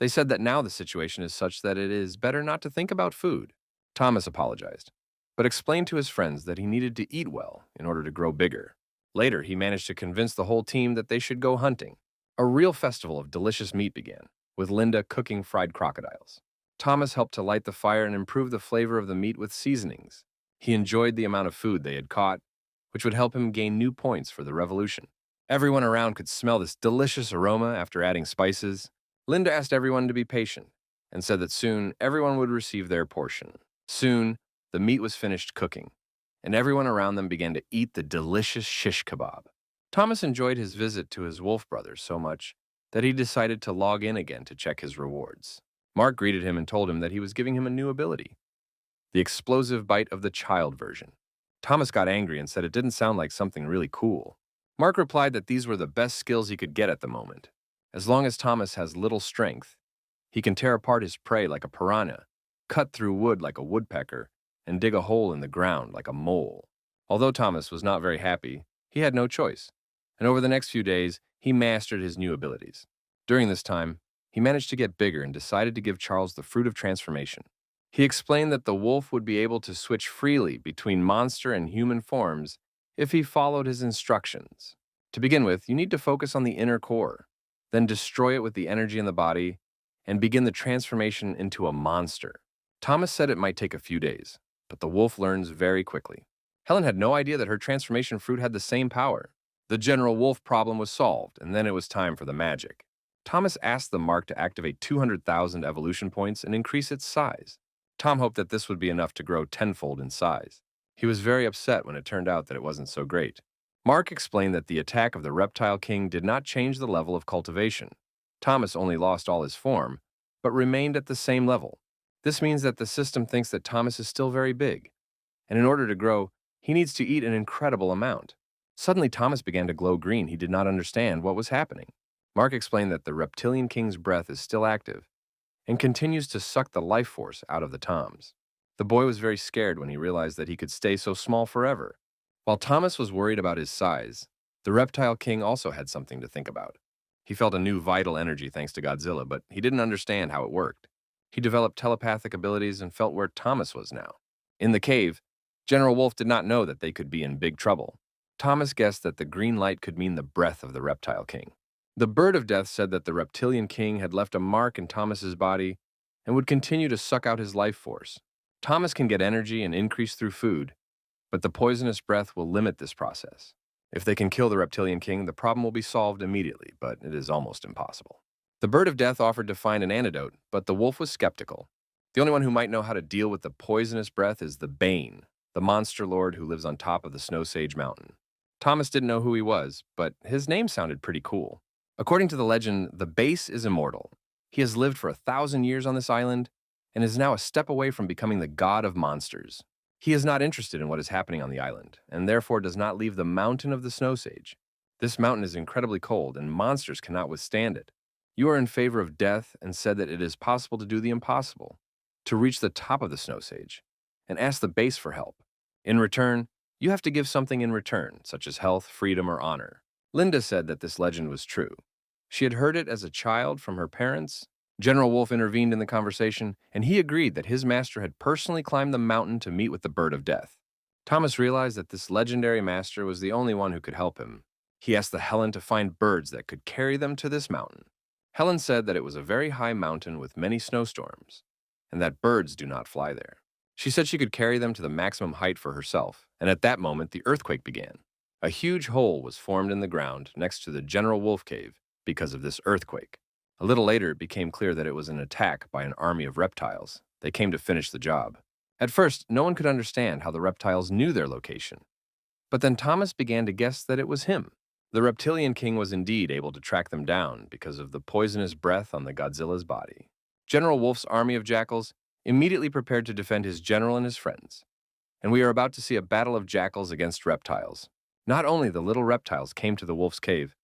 They said that now the situation is such that it is better not to think about food. Thomas apologized, but explained to his friends that he needed to eat well in order to grow bigger. Later, he managed to convince the whole team that they should go hunting. A real festival of delicious meat began, with Linda cooking fried crocodiles. Thomas helped to light the fire and improve the flavor of the meat with seasonings. He enjoyed the amount of food they had caught, which would help him gain new points for the revolution. Everyone around could smell this delicious aroma after adding spices. Linda asked everyone to be patient and said that soon everyone would receive their portion. Soon, the meat was finished cooking, and everyone around them began to eat the delicious shish kebab. Thomas enjoyed his visit to his wolf brothers so much that he decided to log in again to check his rewards. Mark greeted him and told him that he was giving him a new ability, the explosive bite of the child version. Thomas got angry and said it didn't sound like something really cool. Mark replied that these were the best skills he could get at the moment. As long as Thomas has little strength, he can tear apart his prey like a piranha, cut through wood like a woodpecker, and dig a hole in the ground like a mole. Although Thomas was not very happy, he had no choice, and over the next few days, he mastered his new abilities. During this time, he managed to get bigger and decided to give Charles the fruit of transformation. He explained that the wolf would be able to switch freely between monster and human forms if he followed his instructions. To begin with, you need to focus on the inner core, then destroy it with the energy in the body, and begin the transformation into a monster. Thomas said it might take a few days, but the wolf learns very quickly. Helen had no idea that her transformation fruit had the same power. The General Wolf problem was solved, and then it was time for the magic. Thomas asked the mark to activate 200,000 evolution points and increase its size. Tom hoped that this would be enough to grow tenfold in size. He was very upset when it turned out that it wasn't so great. Mark explained that the attack of the Reptile King did not change the level of cultivation. Thomas only lost all his form, but remained at the same level. This means that the system thinks that Thomas is still very big, and in order to grow, he needs to eat an incredible amount. Suddenly, Thomas began to glow green. He did not understand what was happening. Mark explained that the Reptilian King's breath is still active and continues to suck the life force out of the Toms. The boy was very scared when he realized that he could stay so small forever. While Thomas was worried about his size, the Reptile King also had something to think about. He felt a new vital energy thanks to Godzilla, but he didn't understand how it worked. He developed telepathic abilities and felt where Thomas was now. In the cave, General Wolf did not know that they could be in big trouble. Thomas guessed that the green light could mean the breath of the Reptile King. The Bird of Death said that the Reptilian King had left a mark in Thomas's body and would continue to suck out his life force. Thomas can get energy and increase through food, but the poisonous breath will limit this process. If they can kill the Reptilian King, the problem will be solved immediately, but it is almost impossible. The Bird of Death offered to find an antidote, but the wolf was skeptical. The only one who might know how to deal with the poisonous breath is the Bane, the monster lord who lives on top of the Snow Sage Mountain. Thomas didn't know who he was, but his name sounded pretty cool. According to the legend, the Base is immortal. He has lived for 1,000 years on this island and is now a step away from becoming the god of monsters. He is not interested in what is happening on the island, and therefore does not leave the mountain of the Snow Sage. This mountain is incredibly cold, and monsters cannot withstand it. You are in favor of death and said that it is possible to do the impossible, to reach the top of the snow sage, and ask the base for help. In return, you have to give something in return, such as health, freedom, or honor. Linda said that this legend was true. She had heard it as a child from her parents. General Wolf intervened in the conversation, and he agreed that his master had personally climbed the mountain to meet with the bird of death. Thomas realized that this legendary master was the only one who could help him. He asked the Helen to find birds that could carry them to this mountain. Helen said that it was a very high mountain with many snowstorms, and that birds do not fly there. She said she could carry them to the maximum height for herself, and at that moment the earthquake began. A huge hole was formed in the ground next to the General Wolf Cave because of this earthquake. A little later, it became clear that it was an attack by an army of reptiles. They came to finish the job. At first, no one could understand how the reptiles knew their location. But then Thomas began to guess that it was him. The reptilian king was indeed able to track them down because of the poisonous breath on the Godzilla's body. General Wolf's army of jackals immediately prepared to defend his general and his friends. And we are about to see a battle of jackals against reptiles. Not only the little reptiles came to the wolf's cave,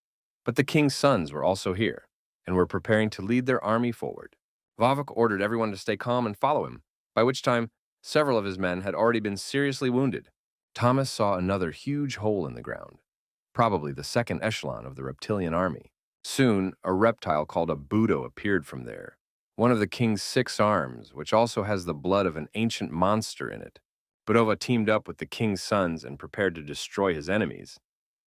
but the king's sons were also here, and were preparing to lead their army forward. Vavok ordered everyone to stay calm and follow him, by which time several of his men had already been seriously wounded. Thomas saw another huge hole in the ground, probably the second echelon of the reptilian army. Soon, a reptile called a Budo appeared from there, one of the king's 6 arms, which also has the blood of an ancient monster in it. Budova teamed up with the king's sons and prepared to destroy his enemies.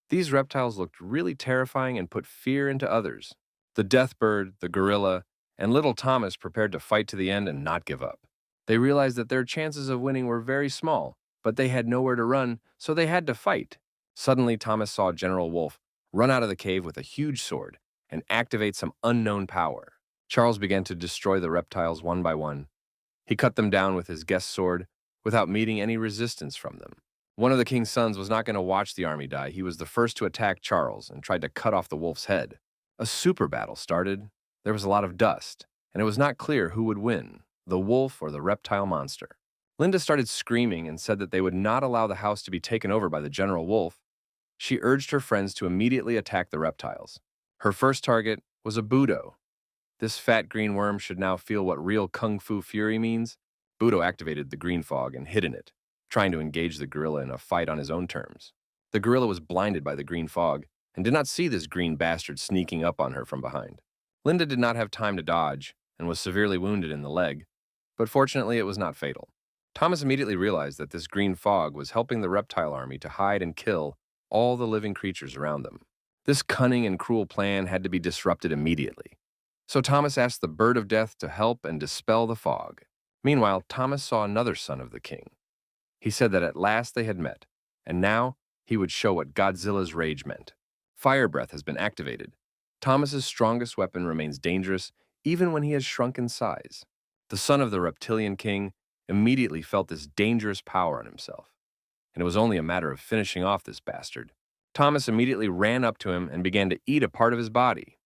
These reptiles looked really terrifying and put fear into others. The deathbird, the gorilla, and little Thomas prepared to fight to the end and not give up. They realized that their chances of winning were very small, but they had nowhere to run, so they had to fight. Suddenly, Thomas saw General Wolf run out of the cave with a huge sword and activate some unknown power. Charles began to destroy the reptiles one by one. He cut them down with his guest sword without meeting any resistance from them. One of the king's sons was not going to watch the army die. He was the first to attack Charles and tried to cut off the wolf's head. A super battle started. There was a lot of dust, and it was not clear who would win, the wolf or the reptile monster. Linda started screaming and said that they would not allow the house to be taken over by the General Wolf. She urged her friends to immediately attack the reptiles. Her first target was a Budo. This fat green worm should now feel what real kung fu fury means. Budo activated the green fog and hid in it, trying to engage the gorilla in a fight on his own terms. The gorilla was blinded by the green fog and did not see this green bastard sneaking up on her from behind. Linda did not have time to dodge and was severely wounded in the leg, but fortunately it was not fatal. Thomas immediately realized that this green fog was helping the reptile army to hide and kill all the living creatures around them. This cunning and cruel plan had to be disrupted immediately. So Thomas asked the bird of death to help and dispel the fog. Meanwhile, Thomas saw another son of the king. He said that at last they had met, and now he would show what Godzilla's rage meant. Fire breath has been activated. Thomas's strongest weapon remains dangerous even when he has shrunk in size. The son of the reptilian king immediately felt this dangerous power on himself, and it was only a matter of finishing off this bastard. Thomas immediately ran up to him and began to eat a part of his body,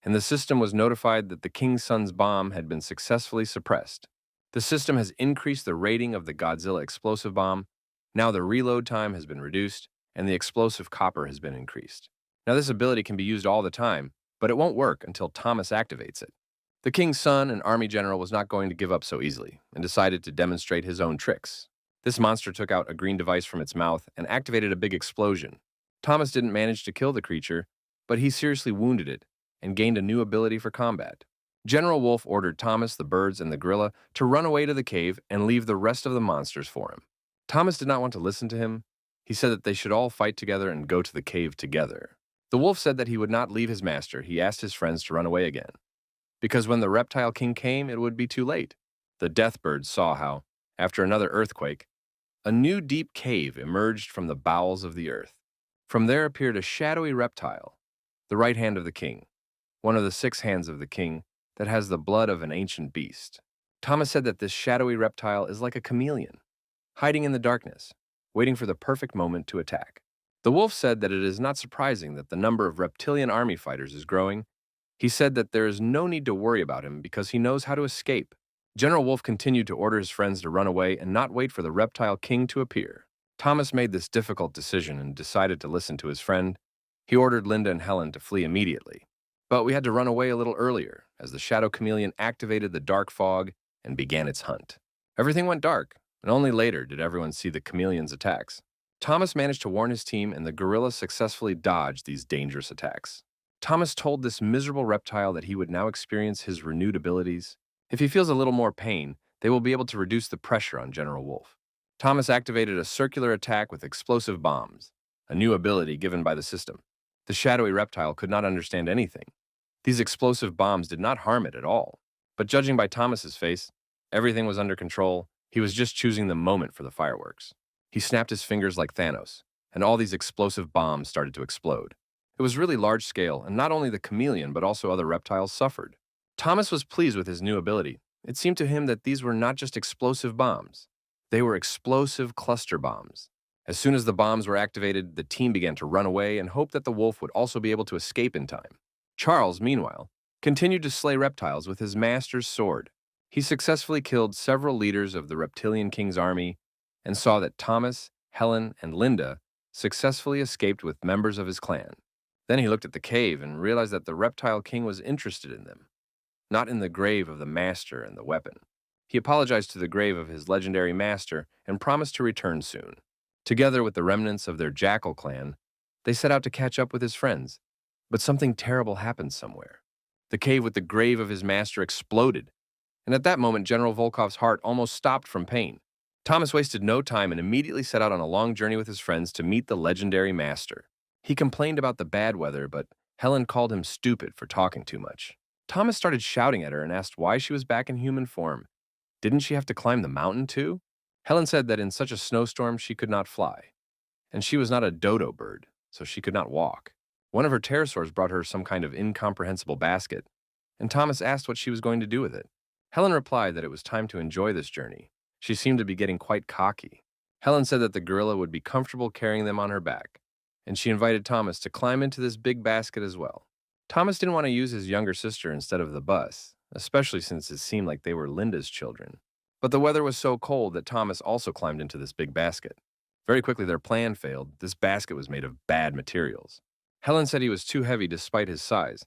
and the system was notified that the king's son's bomb had been successfully suppressed. The system has increased the rating of the Godzilla explosive bomb. Now the reload time has been reduced, and the explosive copper has been increased. Now this ability can be used all the time, but it won't work until Thomas activates it. The king's son and army general was not going to give up so easily, and decided to demonstrate his own tricks. This monster took out a green device from its mouth and activated a big explosion. Thomas didn't manage to kill the creature, but he seriously wounded it and gained a new ability for combat. General Wolf ordered Thomas, the birds, and the gorilla to run away to the cave and leave the rest of the monsters for him. Thomas did not want to listen to him. He said that they should all fight together and go to the cave together. The wolf said that he would not leave his master. He asked his friends to run away again, because when the reptile king came, it would be too late. The deathbirds saw how, after another earthquake, a new deep cave emerged from the bowels of the earth. From there appeared a shadowy reptile, the right hand of the king, one of the 6 hands of the king that has the blood of an ancient beast. Thomas said that this shadowy reptile is like a chameleon, hiding in the darkness, waiting for the perfect moment to attack. The wolf said that it is not surprising that the number of reptilian army fighters is growing. He said that there is no need to worry about him because he knows how to escape. General Wolf continued to order his friends to run away and not wait for the reptile king to appear. Thomas made this difficult decision and decided to listen to his friend. He ordered Linda and Helen to flee immediately. But we had to run away a little earlier, as the shadow chameleon activated the dark fog and began its hunt. Everything went dark, and only later did everyone see the chameleon's attacks. Thomas managed to warn his team, and the gorilla successfully dodged these dangerous attacks. Thomas told this miserable reptile that he would now experience his renewed abilities. If he feels a little more pain, they will be able to reduce the pressure on General Wolf. Thomas activated a circular attack with explosive bombs, a new ability given by the system. The shadowy reptile could not understand anything. These explosive bombs did not harm it at all. But judging by Thomas's face, everything was under control. He was just choosing the moment for the fireworks. He snapped his fingers like Thanos, and all these explosive bombs started to explode. It was really large scale, and not only the chameleon but also other reptiles suffered. Thomas was pleased with his new ability. It seemed to him that these were not just explosive bombs. They were explosive cluster bombs. As soon as the bombs were activated, the team began to run away and hope that the wolf would also be able to escape in time. Charles, meanwhile, continued to slay reptiles with his master's sword. He successfully killed several leaders of the reptilian king's army and saw that Thomas, Helen, and Linda successfully escaped with members of his clan. Then he looked at the cave and realized that the reptile king was interested in them, not in the grave of the master and the weapon. He apologized to the grave of his legendary master and promised to return soon. Together with the remnants of their jackal clan, they set out to catch up with his friends. But something terrible happened somewhere. The cave with the grave of his master exploded, and at that moment General Volkov's heart almost stopped from pain. Thomas wasted no time and immediately set out on a long journey with his friends to meet the legendary master. He complained about the bad weather, but Helen called him stupid for talking too much. Thomas started shouting at her and asked why she was back in human form. Didn't she have to climb the mountain too? Helen said that in such a snowstorm she could not fly, and she was not a dodo bird, so she could not walk. One of her pterosaurs brought her some kind of incomprehensible basket, and Thomas asked what she was going to do with it. Helen replied that it was time to enjoy this journey. She seemed to be getting quite cocky. Helen said that the gorilla would be comfortable carrying them on her back, and she invited Thomas to climb into this big basket as well. Thomas didn't want to use his younger sister instead of the bus, especially since it seemed like they were Linda's children. But the weather was so cold that Thomas also climbed into this big basket. Very quickly their plan failed. This basket was made of bad materials. Helen said he was too heavy despite his size,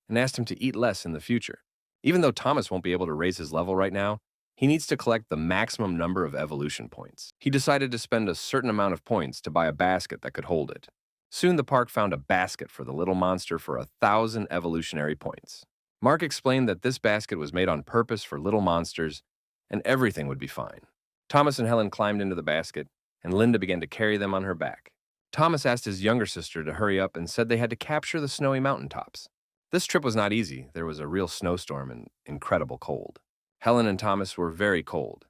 and asked him to eat less in the future. Even though Thomas won't be able to raise his level right now, he needs to collect the maximum number of evolution points. He decided to spend a certain amount of points to buy a basket that could hold it. Soon the park found a basket for the little monster for 1,000 evolutionary points. Mark explained that this basket was made on purpose for little monsters, and everything would be fine. Thomas and Helen climbed into the basket, and Linda began to carry them on her back. Thomas asked his younger sister to hurry up and said they had to capture the snowy mountaintops. This trip was not easy. There was a real snowstorm and incredible cold. Helen and Thomas were very cold.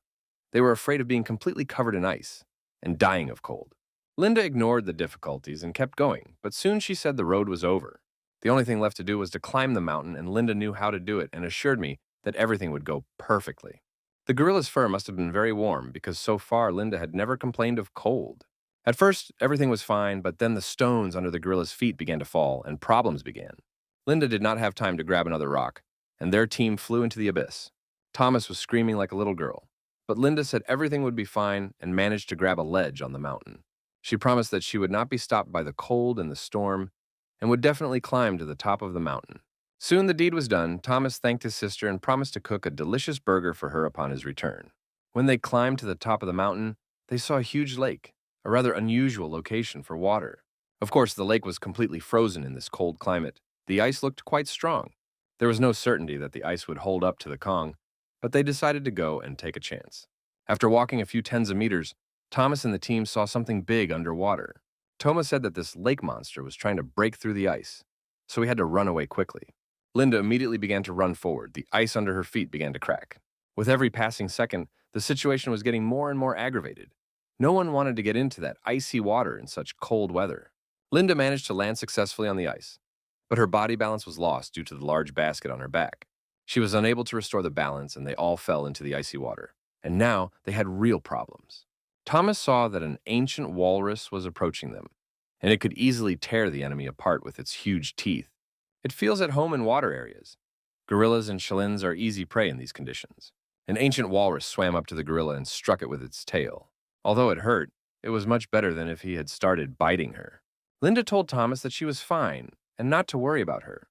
They were afraid of being completely covered in ice and dying of cold. Linda ignored the difficulties and kept going, but soon she said the road was over. The only thing left to do was to climb the mountain, and Linda knew how to do it and assured me that everything would go perfectly. The gorilla's fur must have been very warm because so far Linda had never complained of cold. At first, everything was fine, but then the stones under the gorilla's feet began to fall, and problems began. Linda did not have time to grab another rock, and their team flew into the abyss. Thomas was screaming like a little girl, but Linda said everything would be fine and managed to grab a ledge on the mountain. She promised that she would not be stopped by the cold and the storm, and would definitely climb to the top of the mountain. Soon the deed was done. Thomas thanked his sister and promised to cook a delicious burger for her upon his return. When they climbed to the top of the mountain, they saw a huge lake, a rather unusual location for water. Of course, the lake was completely frozen in this cold climate. The ice looked quite strong. There was no certainty that the ice would hold up to the Kong, but they decided to go and take a chance. After walking a few tens of meters, Thomas and the team saw something big underwater. Thomas said that this lake monster was trying to break through the ice, so he had to run away quickly. Linda immediately began to run forward. The ice under her feet began to crack. With every passing second, the situation was getting more and more aggravated. No one wanted to get into that icy water in such cold weather. Linda managed to land successfully on the ice, but her body balance was lost due to the large basket on her back. She was unable to restore the balance, and they all fell into the icy water. And now they had real problems. Thomas saw that an ancient walrus was approaching them, and it could easily tear the enemy apart with its huge teeth. It feels at home in water areas. Gorillas and shalins are easy prey in these conditions. An ancient walrus swam up to the gorilla and struck it with its tail. Although it hurt, it was much better than if he had started biting her. Linda told Thomas that she was fine and not to worry about her,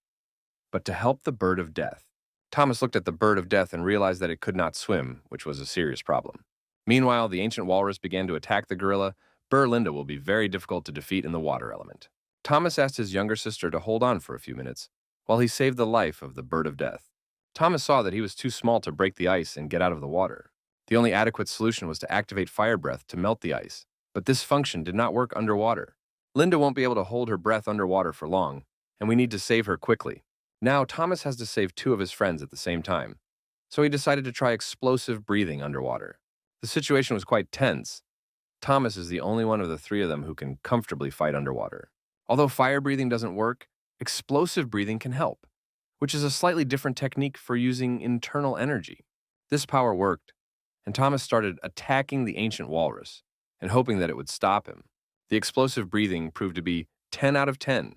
but to help the bird of death. Thomas looked at the bird of death and realized that it could not swim, which was a serious problem. Meanwhile, the ancient walrus began to attack the gorilla. Linda will be very difficult to defeat in the water element. Thomas asked his younger sister to hold on for a few minutes while he saved the life of the bird of death. Thomas saw that he was too small to break the ice and get out of the water. The only adequate solution was to activate fire breath to melt the ice, but this function did not work underwater. Linda won't be able to hold her breath underwater for long, and we need to save her quickly. Now, Thomas has to save two of his friends at the same time, so he decided to try explosive breathing underwater. The situation was quite tense. Thomas is the only one of the three of them who can comfortably fight underwater. Although fire breathing doesn't work, explosive breathing can help, which is a slightly different technique for using internal energy. This power worked, and Thomas started attacking the ancient walrus and hoping that it would stop him. The explosive breathing proved to be 10 out of 10.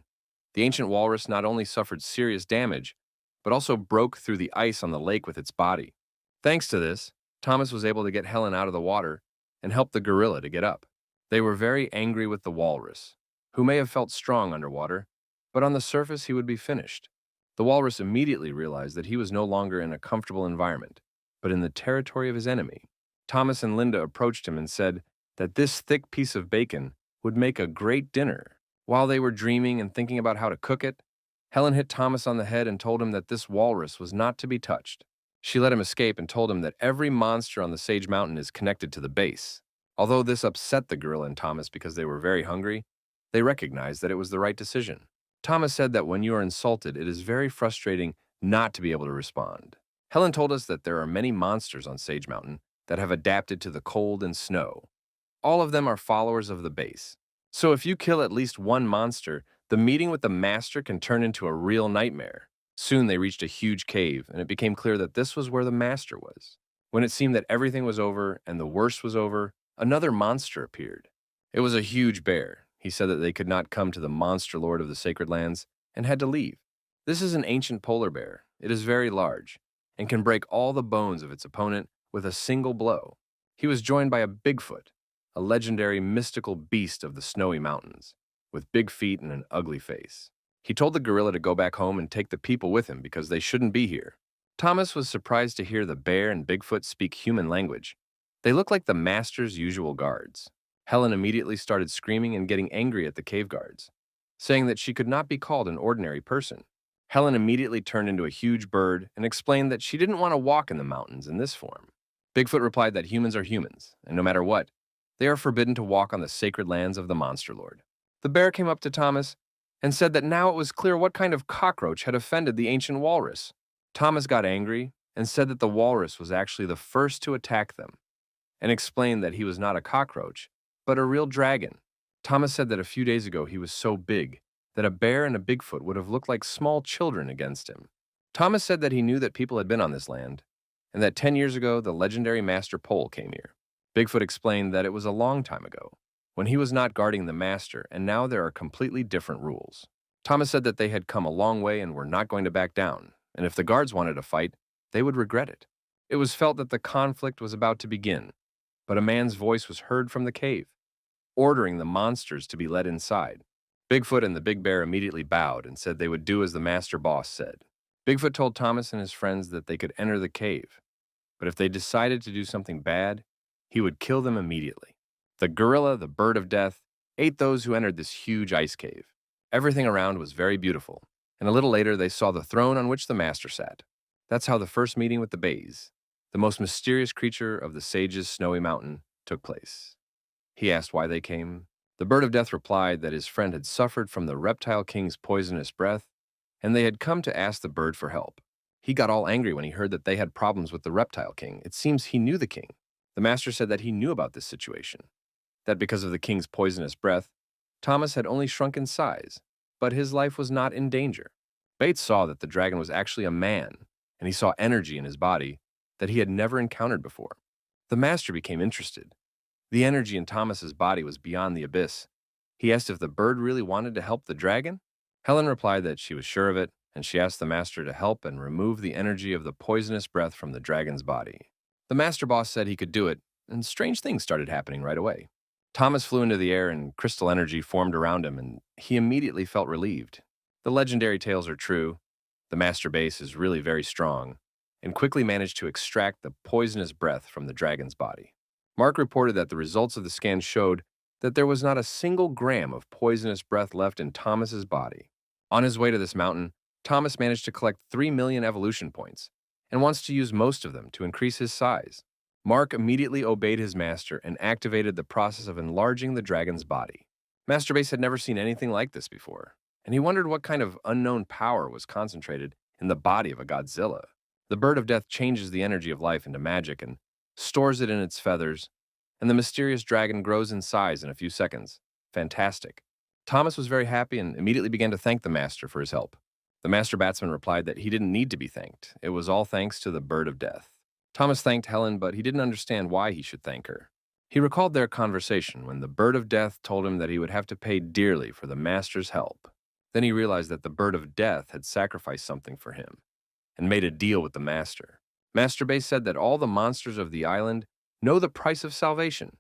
The ancient walrus not only suffered serious damage, but also broke through the ice on the lake with its body. Thanks to this, Thomas was able to get Helen out of the water and help the gorilla to get up. They were very angry with the walrus, who may have felt strong underwater, but on the surface he would be finished. The walrus immediately realized that he was no longer in a comfortable environment, but in the territory of his enemy. Thomas and Linda approached him and said that this thick piece of bacon would make a great dinner. While they were dreaming and thinking about how to cook it, Helen hit Thomas on the head and told him that this walrus was not to be touched. She let him escape and told him that every monster on the Sage Mountain is connected to the base. Although this upset the gorilla and Thomas because they were very hungry, they recognized that it was the right decision. Thomas said that when you are insulted, it is very frustrating not to be able to respond. Helen told us that there are many monsters on Sage Mountain that have adapted to the cold and snow. All of them are followers of the base. So if you kill at least one monster, the meeting with the master can turn into a real nightmare. Soon they reached a huge cave, and it became clear that this was where the master was. When it seemed that everything was over and the worst was over, another monster appeared. It was a huge bear. He said that they could not come to the monster lord of the sacred lands and had to leave. This is an ancient polar bear. It is very large and can break all the bones of its opponent with a single blow. He was joined by a Bigfoot, a legendary mystical beast of the snowy mountains, with big feet and an ugly face. He told the gorilla to go back home and take the people with him because they shouldn't be here. Thomas was surprised to hear the bear and Bigfoot speak human language. They looked like the master's usual guards. Helen immediately started screaming and getting angry at the cave guards, saying that she could not be called an ordinary person. Helen immediately turned into a huge bird and explained that she didn't want to walk in the mountains in this form. Bigfoot replied that humans are humans, and no matter what, they are forbidden to walk on the sacred lands of the monster lord. The bear came up to Thomas and said that now it was clear what kind of cockroach had offended the ancient walrus. Thomas got angry and said that the walrus was actually the first to attack them, and explained that he was not a cockroach, but a real dragon. Thomas said that a few days ago he was so big that a bear and a Bigfoot would have looked like small children against him. Thomas said that he knew that people had been on this land, and that 10 years ago the legendary Master Pole came here. Bigfoot explained that it was a long time ago, when he was not guarding the master, and now there are completely different rules. Thomas said that they had come a long way and were not going to back down, and if the guards wanted to fight, they would regret it. It was felt that the conflict was about to begin, but a man's voice was heard from the cave, ordering the monsters to be led inside. Bigfoot and the big bear immediately bowed and said they would do as the master boss said. Bigfoot told Thomas and his friends that they could enter the cave, but if they decided to do something bad, he would kill them immediately. The gorilla, the bird of death, ate those who entered this huge ice cave. Everything around was very beautiful, and a little later they saw the throne on which the master sat. That's how the first meeting with the Bays, the most mysterious creature of the sage's snowy mountain, took place. He asked why they came. The bird of death replied that his friend had suffered from the reptile king's poisonous breath, and they had come to ask the bird for help. He got all angry when he heard that they had problems with the reptile king. It seems he knew the king. The master said that he knew about this situation, that because of the king's poisonous breath, Thomas had only shrunk in size, but his life was not in danger. Bates saw that the dragon was actually a man, and he saw energy in his body that he had never encountered before. The master became interested. The energy in Thomas's body was beyond the abyss. He asked if the bird really wanted to help the dragon. Helen replied that she was sure of it, and she asked the master to help and remove the energy of the poisonous breath from the dragon's body. The master boss said he could do it, and strange things started happening right away. Thomas flew into the air and crystal energy formed around him, and he immediately felt relieved. The legendary tales are true. The master base is really very strong and quickly managed to extract the poisonous breath from the dragon's body. Mark reported that the results of the scan showed that there was not a single gram of poisonous breath left in Thomas's body. On his way to this mountain, Thomas managed to collect 3 million evolution points and wants to use most of them to increase his size. Mark immediately obeyed his master and activated the process of enlarging the dragon's body. Master Base had never seen anything like this before, and he wondered what kind of unknown power was concentrated in the body of a Godzilla. The bird of death changes the energy of life into magic and stores it in its feathers, and the mysterious dragon grows in size in a few seconds. Fantastic. Thomas was very happy and immediately began to thank the master for his help. The master batsman replied that he didn't need to be thanked. It was all thanks to the bird of death. Thomas thanked Helen, but he didn't understand why he should thank her. He recalled their conversation when the bird of death told him that he would have to pay dearly for the master's help. Then he realized that the bird of death had sacrificed something for him and made a deal with the master. Master Base said that all the monsters of the island know the price of salvation.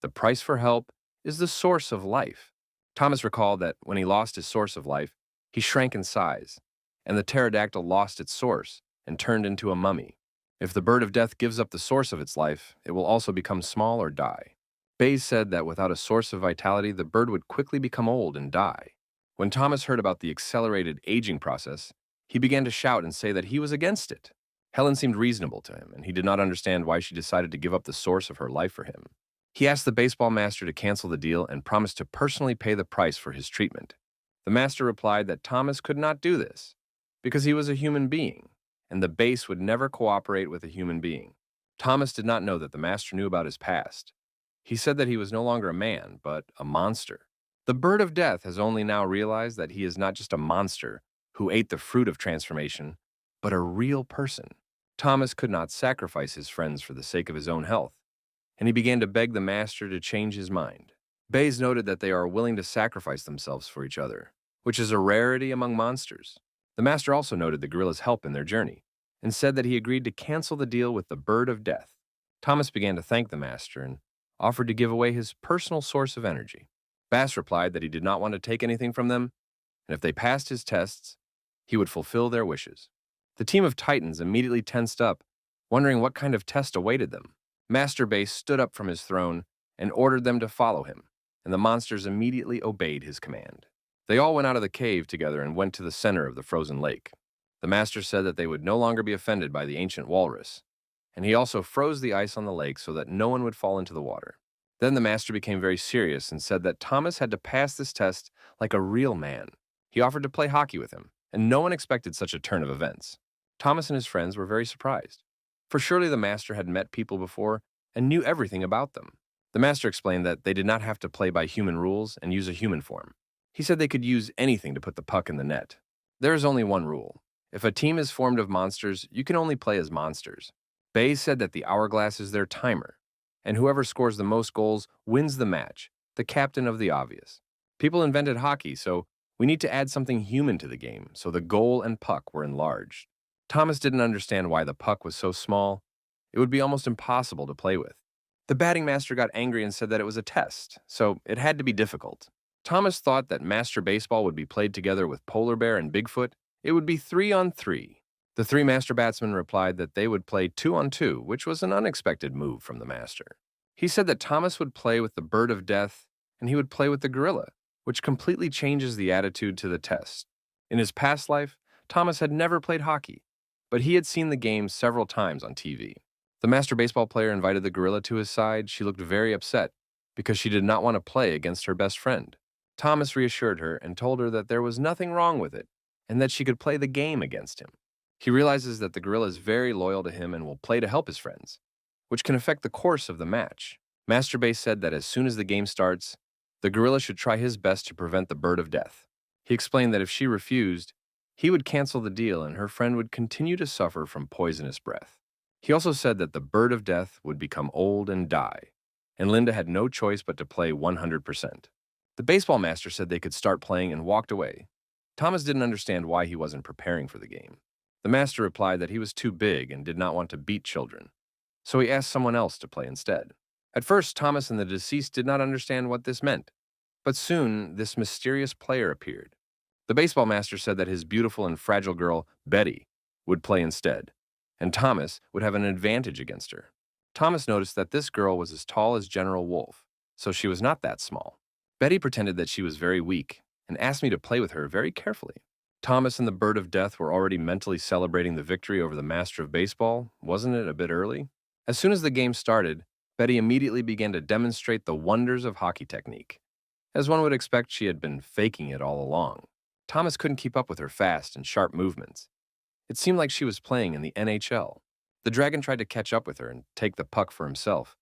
The price for help is the source of life. Thomas recalled that when he lost his source of life, he shrank in size, and the pterodactyl lost its source and turned into a mummy. If the bird of death gives up the source of its life, it will also become small or die. Bayes said that without a source of vitality, the bird would quickly become old and die. When Thomas heard about the accelerated aging process, he began to shout and say that he was against it. Helen seemed reasonable to him, and he did not understand why she decided to give up the source of her life for him. He asked the baseball master to cancel the deal and promised to personally pay the price for his treatment. The master replied that Thomas could not do this because he was a human being, and the base would never cooperate with a human being. Thomas did not know that the master knew about his past. He said that he was no longer a man, but a monster. The bird of death has only now realized that he is not just a monster who ate the fruit of transformation, but a real person. Thomas could not sacrifice his friends for the sake of his own health, and he began to beg the master to change his mind. Bayes noted that they are willing to sacrifice themselves for each other, which is a rarity among monsters. The master also noted the gorilla's help in their journey and said that he agreed to cancel the deal with the bird of death. Thomas began to thank the master and offered to give away his personal source of energy. Bass replied that he did not want to take anything from them, and if they passed his tests, he would fulfill their wishes. The team of Titans immediately tensed up, wondering what kind of test awaited them. Master Base stood up from his throne and ordered them to follow him, and the monsters immediately obeyed his command. They all went out of the cave together and went to the center of the frozen lake. The master said that they would no longer be offended by the ancient walrus, and he also froze the ice on the lake so that no one would fall into the water. Then the master became very serious and said that Thomas had to pass this test like a real man. He offered to play hockey with him, and no one expected such a turn of events. Thomas and his friends were very surprised, for surely the master had met people before and knew everything about them. The master explained that they did not have to play by human rules and use a human form. He said they could use anything to put the puck in the net. There is only one rule. If a team is formed of monsters, you can only play as monsters. Bayes said that the hourglass is their timer, and whoever scores the most goals wins the match, the captain of the obvious. People invented hockey, so we need to add something human to the game, so the goal and puck were enlarged. Thomas didn't understand why the puck was so small. It would be almost impossible to play with. The batting master got angry and said that it was a test, so it had to be difficult. Thomas thought that Master Baseball would be played together with Polar Bear and Bigfoot. It would be 3-on-3. The three Master Batsmen replied that they would play 2-on-2, which was an unexpected move from the Master. He said that Thomas would play with the Bird of Death, and he would play with the Gorilla, which completely changes the attitude to the test. In his past life, Thomas had never played hockey, but he had seen the game several times on TV. The Master Baseball player invited the Gorilla to his side. She looked very upset because she did not want to play against her best friend. Thomas reassured her and told her that there was nothing wrong with it and that she could play the game against him. He realizes that the gorilla is very loyal to him and will play to help his friends, which can affect the course of the match. Master Base said that as soon as the game starts, the gorilla should try his best to prevent the Bird of Death. He explained that if she refused, he would cancel the deal and her friend would continue to suffer from poisonous breath. He also said that the Bird of Death would become old and die, and Linda had no choice but to play 100%. The baseball master said they could start playing and walked away. Thomas didn't understand why he wasn't preparing for the game. The master replied that he was too big and did not want to beat children, so he asked someone else to play instead. At first, Thomas and the deceased did not understand what this meant, but soon this mysterious player appeared. The baseball master said that his beautiful and fragile girl, Betty, would play instead, and Thomas would have an advantage against her. Thomas noticed that this girl was as tall as General Wolf, so she was not that small. Betty pretended that she was very weak and asked me to play with her very carefully. Thomas and the Bird of Death were already mentally celebrating the victory over the Master of Baseball. Wasn't it a bit early? As soon as the game started, Betty immediately began to demonstrate the wonders of hockey technique. As one would expect, she had been faking it all along. Thomas couldn't keep up with her fast and sharp movements. It seemed like she was playing in the NHL. The dragon tried to catch up with her and take the puck for himself,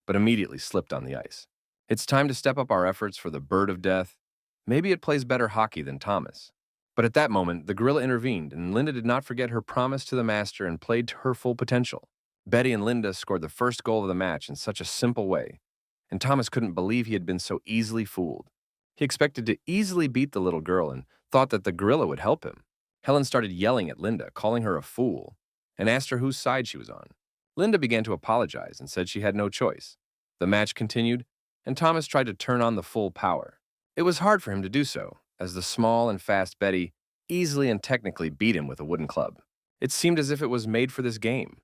but immediately slipped on the ice. It's time to step up our efforts for the Bird of Death. Maybe it plays better hockey than Thomas. But at that moment, the gorilla intervened, and Linda did not forget her promise to the master and played to her full potential. Betty and Linda scored the first goal of the match in such a simple way, and Thomas couldn't believe he had been so easily fooled. He expected to easily beat the little girl and thought that the gorilla would help him. Helen started yelling at Linda, calling her a fool, and asked her whose side she was on. Linda began to apologize and said she had no choice. The match continued, and Thomas tried to turn on the full power. It was hard for him to do so, as the small and fast Betty easily and technically beat him with a wooden club. It seemed as if it was made for this game,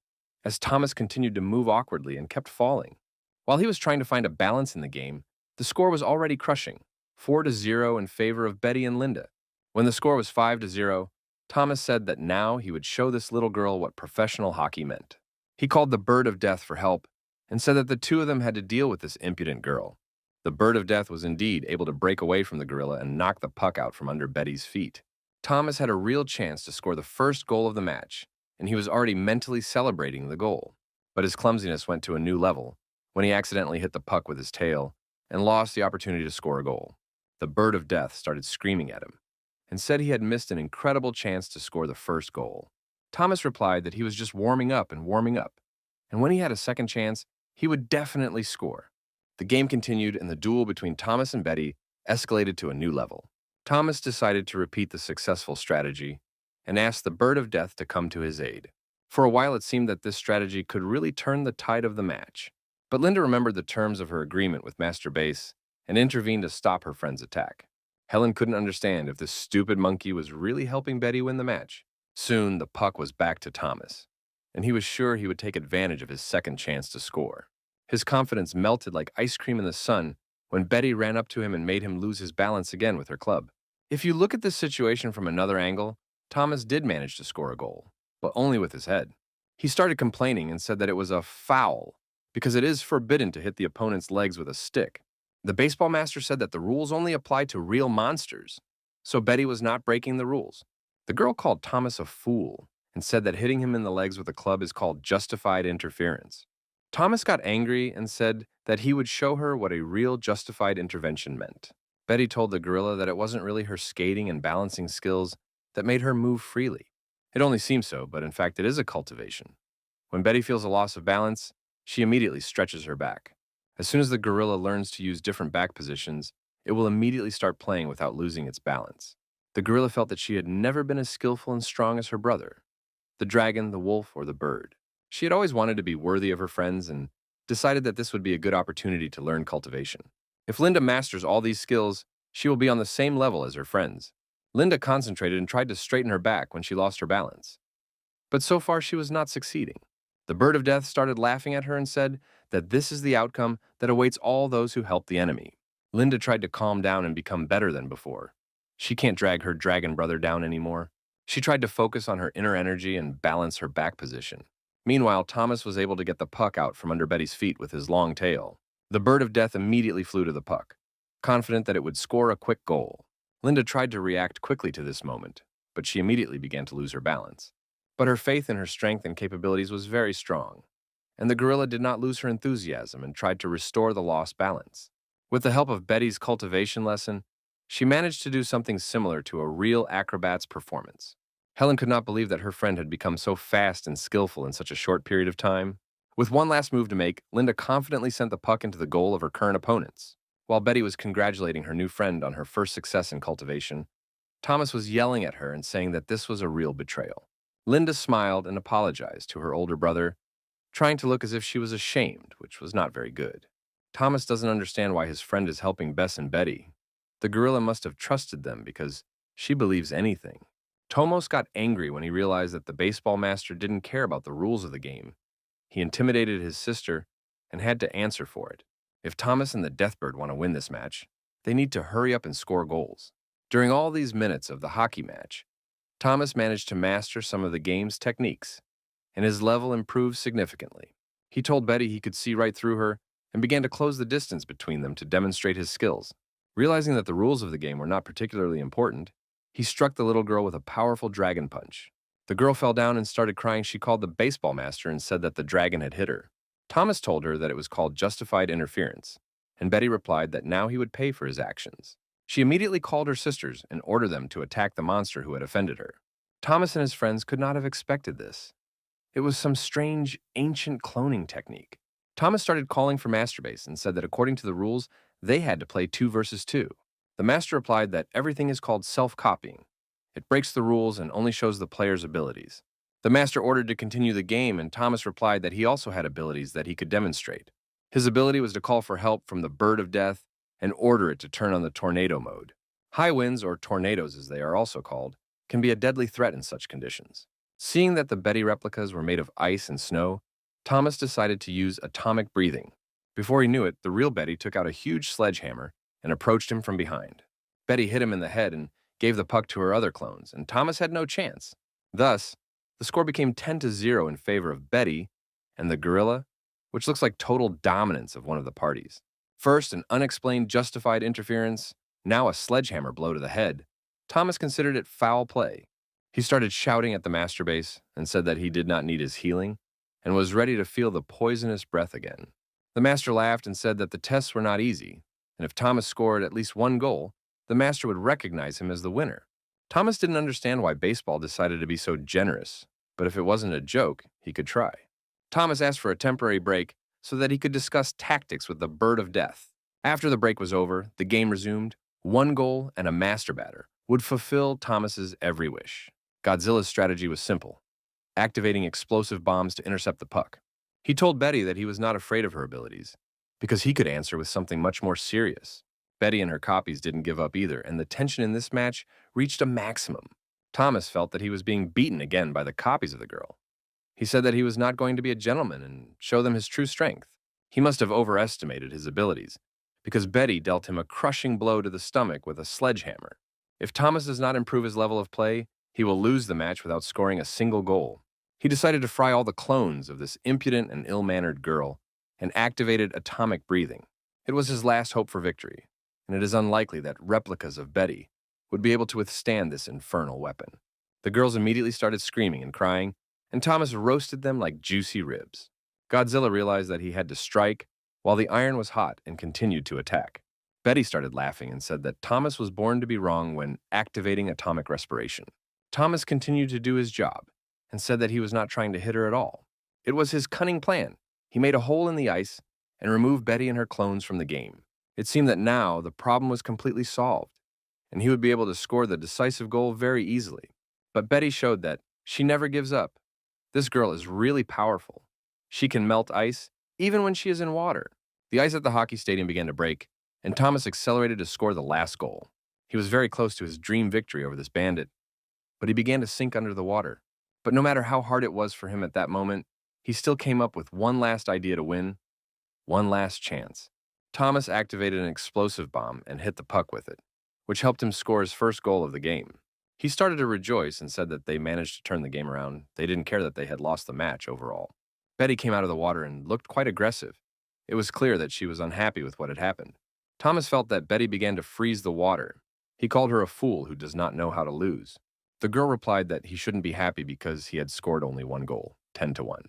as Thomas continued to move awkwardly and kept falling. While he was trying to find a balance in the game, the score was already crushing, 4-0 in favor of Betty and Linda. When the score was 5-0, Thomas said that now he would show this little girl what professional hockey meant. He called the Bird of Death for help and said that the two of them had to deal with this impudent girl. The Bird of Death was indeed able to break away from the gorilla and knock the puck out from under Betty's feet. Thomas had a real chance to score the first goal of the match, and he was already mentally celebrating the goal. But his clumsiness went to a new level when he accidentally hit the puck with his tail and lost the opportunity to score a goal. The Bird of Death started screaming at him and said he had missed an incredible chance to score the first goal. Thomas replied that he was just warming up, and when he had a second chance, he would definitely score. The game continued, and the duel between Thomas and Betty escalated to a new level. Thomas decided to repeat the successful strategy and asked the Bird of Death to come to his aid. For a while, it seemed that this strategy could really turn the tide of the match. But Linda remembered the terms of her agreement with Master Base and intervened to stop her friend's attack. Helen couldn't understand if this stupid monkey was really helping Betty win the match. Soon, the puck was back to Thomas, and he was sure he would take advantage of his second chance to score. His confidence melted like ice cream in the sun when Betty ran up to him and made him lose his balance again with her club. If you look at this situation from another angle, Thomas did manage to score a goal, but only with his head. He started complaining and said that it was a foul because it is forbidden to hit the opponent's legs with a stick. The baseball master said that the rules only apply to real monsters, so Betty was not breaking the rules. The girl called Thomas a fool and said that hitting him in the legs with a club is called justified interference. Thomas got angry and said that he would show her what a real justified intervention meant. Betty told the gorilla that it wasn't really her skating and balancing skills that made her move freely. It only seems so, but in fact it is a cultivation. When Betty feels a loss of balance, she immediately stretches her back. As soon as the gorilla learns to use different back positions, it will immediately start playing without losing its balance. The gorilla felt that she had never been as skillful and strong as her brother, the dragon, the wolf, or the bird. She had always wanted to be worthy of her friends and decided that this would be a good opportunity to learn cultivation. If Linda masters all these skills, she will be on the same level as her friends. Linda concentrated and tried to straighten her back when she lost her balance. But so far she was not succeeding. The Bird of Death started laughing at her and said that this is the outcome that awaits all those who help the enemy. Linda tried to calm down and become better than before. She can't drag her dragon brother down anymore. She tried to focus on her inner energy and balance her back position. Meanwhile, Thomas was able to get the puck out from under Betty's feet with his long tail. The Bird of Death immediately flew to the puck, confident that it would score a quick goal. Linda tried to react quickly to this moment, but she immediately began to lose her balance. But her faith in her strength and capabilities was very strong, and the gorilla did not lose her enthusiasm and tried to restore the lost balance. With the help of Betty's cultivation lesson, she managed to do something similar to a real acrobat's performance. Helen could not believe that her friend had become so fast and skillful in such a short period of time. With one last move to make, Linda confidently sent the puck into the goal of her current opponents. While Betty was congratulating her new friend on her first success in cultivation, Thomas was yelling at her and saying that this was a real betrayal. Linda smiled and apologized to her older brother, trying to look as if she was ashamed, which was not very good. Thomas doesn't understand why his friend is helping Bess and Betty. The gorilla must have trusted them because she believes anything. Tomos got angry when he realized that the baseball master didn't care about the rules of the game. He intimidated his sister and had to answer for it. If Thomas and the Deathbird want to win this match, they need to hurry up and score goals. During all these minutes of the hockey match, Thomas managed to master some of the game's techniques, and his level improved significantly. He told Betty he could see right through her and began to close the distance between them to demonstrate his skills. Realizing that the rules of the game were not particularly important, he struck the little girl with a powerful dragon punch. The girl fell down and started crying. She called the baseball master and said that the dragon had hit her. Thomas told her that it was called justified interference, and Betty replied that now he would pay for his actions. She immediately called her sisters and ordered them to attack the monster who had offended her. Thomas and his friends could not have expected this. It was some strange, ancient cloning technique. Thomas started calling for Masterbase and said that according to the rules, they had to play 2 versus 2. The master replied that everything is called self-copying. It breaks the rules and only shows the player's abilities. The master ordered to continue the game, and Thomas replied that he also had abilities that he could demonstrate. His ability was to call for help from the Bird of Death and order it to turn on the tornado mode. High winds, or tornadoes as they are also called, can be a deadly threat in such conditions. Seeing that the Betty replicas were made of ice and snow, Thomas decided to use atomic breathing. Before he knew it, the real Betty took out a huge sledgehammer and approached him from behind. Betty hit him in the head and gave the puck to her other clones, and Thomas had no chance. Thus, the score became 10-0 in favor of Betty and the gorilla, which looks like total dominance of one of the parties. First, an unexplained justified interference, now a sledgehammer blow to the head. Thomas considered it foul play. He started shouting at the master base and said that he did not need his healing and was ready to feel the poisonous breath again. The master laughed and said that the tests were not easy, and if Thomas scored at least 1 goal, the master would recognize him as the winner. Thomas didn't understand why baseball decided to be so generous, but if it wasn't a joke, he could try. Thomas asked for a temporary break so that he could discuss tactics with the Bird of Death. After the break was over, the game resumed. 1 goal and a master batter would fulfill Thomas's every wish. Godzilla's strategy was simple, activating explosive bombs to intercept the puck. He told Betty that he was not afraid of her abilities, because he could answer with something much more serious. Betty and her copies didn't give up either, and the tension in this match reached a maximum. Thomas felt that he was being beaten again by the copies of the girl. He said that he was not going to be a gentleman and show them his true strength. He must have overestimated his abilities, because Betty dealt him a crushing blow to the stomach with a sledgehammer. If Thomas does not improve his level of play, he will lose the match without scoring a single goal. He decided to fry all the clones of this impudent and ill-mannered girl and activated atomic breathing. It was his last hope for victory, and it is unlikely that replicas of Betty would be able to withstand this infernal weapon. The girls immediately started screaming and crying, and Thomas roasted them like juicy ribs. Godzilla realized that he had to strike while the iron was hot and continued to attack. Betty started laughing and said that Thomas was born to be wrong when activating atomic respiration. Thomas continued to do his job and said that he was not trying to hit her at all. It was his cunning plan. He made a hole in the ice and removed Betty and her clones from the game. It seemed that now the problem was completely solved, and he would be able to score the decisive goal very easily. But Betty showed that she never gives up. This girl is really powerful. She can melt ice even when she is in water. The ice at the hockey stadium began to break, and Thomas accelerated to score the last goal. He was very close to his dream victory over this bandit, but he began to sink under the water. But no matter how hard it was for him at that moment, he still came up with one last idea to win, one last chance. Thomas activated an explosive bomb and hit the puck with it, which helped him score his first goal of the game. He started to rejoice and said that they managed to turn the game around. They didn't care that they had lost the match overall. Betty came out of the water and looked quite aggressive. It was clear that she was unhappy with what had happened. Thomas felt that Betty began to freeze the water. He called her a fool who does not know how to lose. The girl replied that he shouldn't be happy because he had scored only 1 goal, 10-1.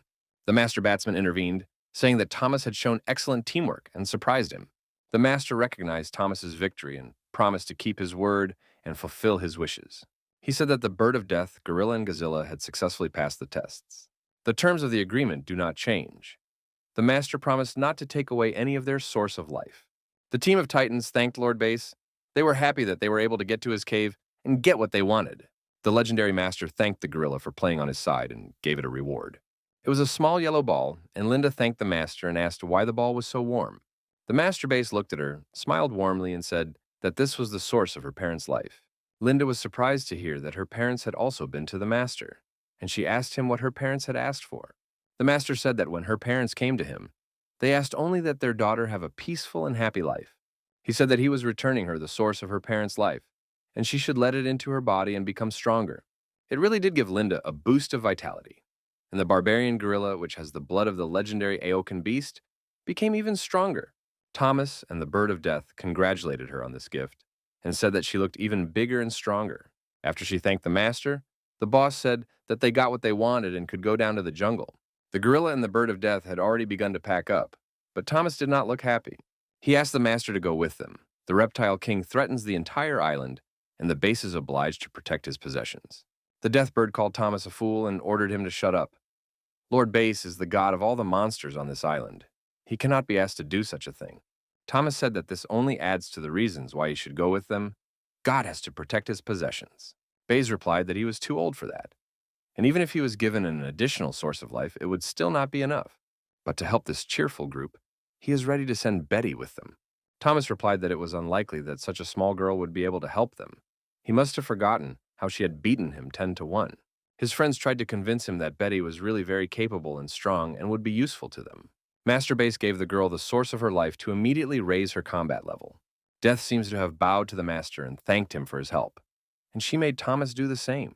The master batsman intervened, saying that Thomas had shown excellent teamwork and surprised him. The master recognized Thomas's victory and promised to keep his word and fulfill his wishes. He said that the Bird of Death, Gorilla, and Godzilla had successfully passed the tests. The terms of the agreement do not change. The master promised not to take away any of their source of life. The team of Titans thanked Lord Base. They were happy that they were able to get to his cave and get what they wanted. The legendary master thanked the gorilla for playing on his side and gave it a reward. It was a small yellow ball, and Linda thanked the master and asked why the ball was so warm. The master base looked at her, smiled warmly, and said that this was the source of her parents' life. Linda was surprised to hear that her parents had also been to the master, and she asked him what her parents had asked for. The master said that when her parents came to him, they asked only that their daughter have a peaceful and happy life. He said that he was returning her the source of her parents' life, and she should let it into her body and become stronger. It really did give Linda a boost of vitality. And the barbarian gorilla, which has the blood of the legendary Aokan beast, became even stronger. Thomas and the bird of death congratulated her on this gift and said that she looked even bigger and stronger. After she thanked the master, the boss said that they got what they wanted and could go down to the jungle. The gorilla and the bird of death had already begun to pack up, but Thomas did not look happy. He asked the master to go with them. The reptile king threatens the entire island, and the base is obliged to protect his possessions. The death bird called Thomas a fool and ordered him to shut up. Lord Base is the god of all the monsters on this island. He cannot be asked to do such a thing. Thomas said that this only adds to the reasons why he should go with them. God has to protect his possessions. Bays replied that he was too old for that. And even if he was given an additional source of life, it would still not be enough. But to help this cheerful group, he is ready to send Betty with them. Thomas replied that it was unlikely that such a small girl would be able to help them. He must have forgotten how she had beaten him 10-1. His friends tried to convince him that Betty was really very capable and strong and would be useful to them. Master Base gave the girl the source of her life to immediately raise her combat level. Death seems to have bowed to the master and thanked him for his help, and she made Thomas do the same.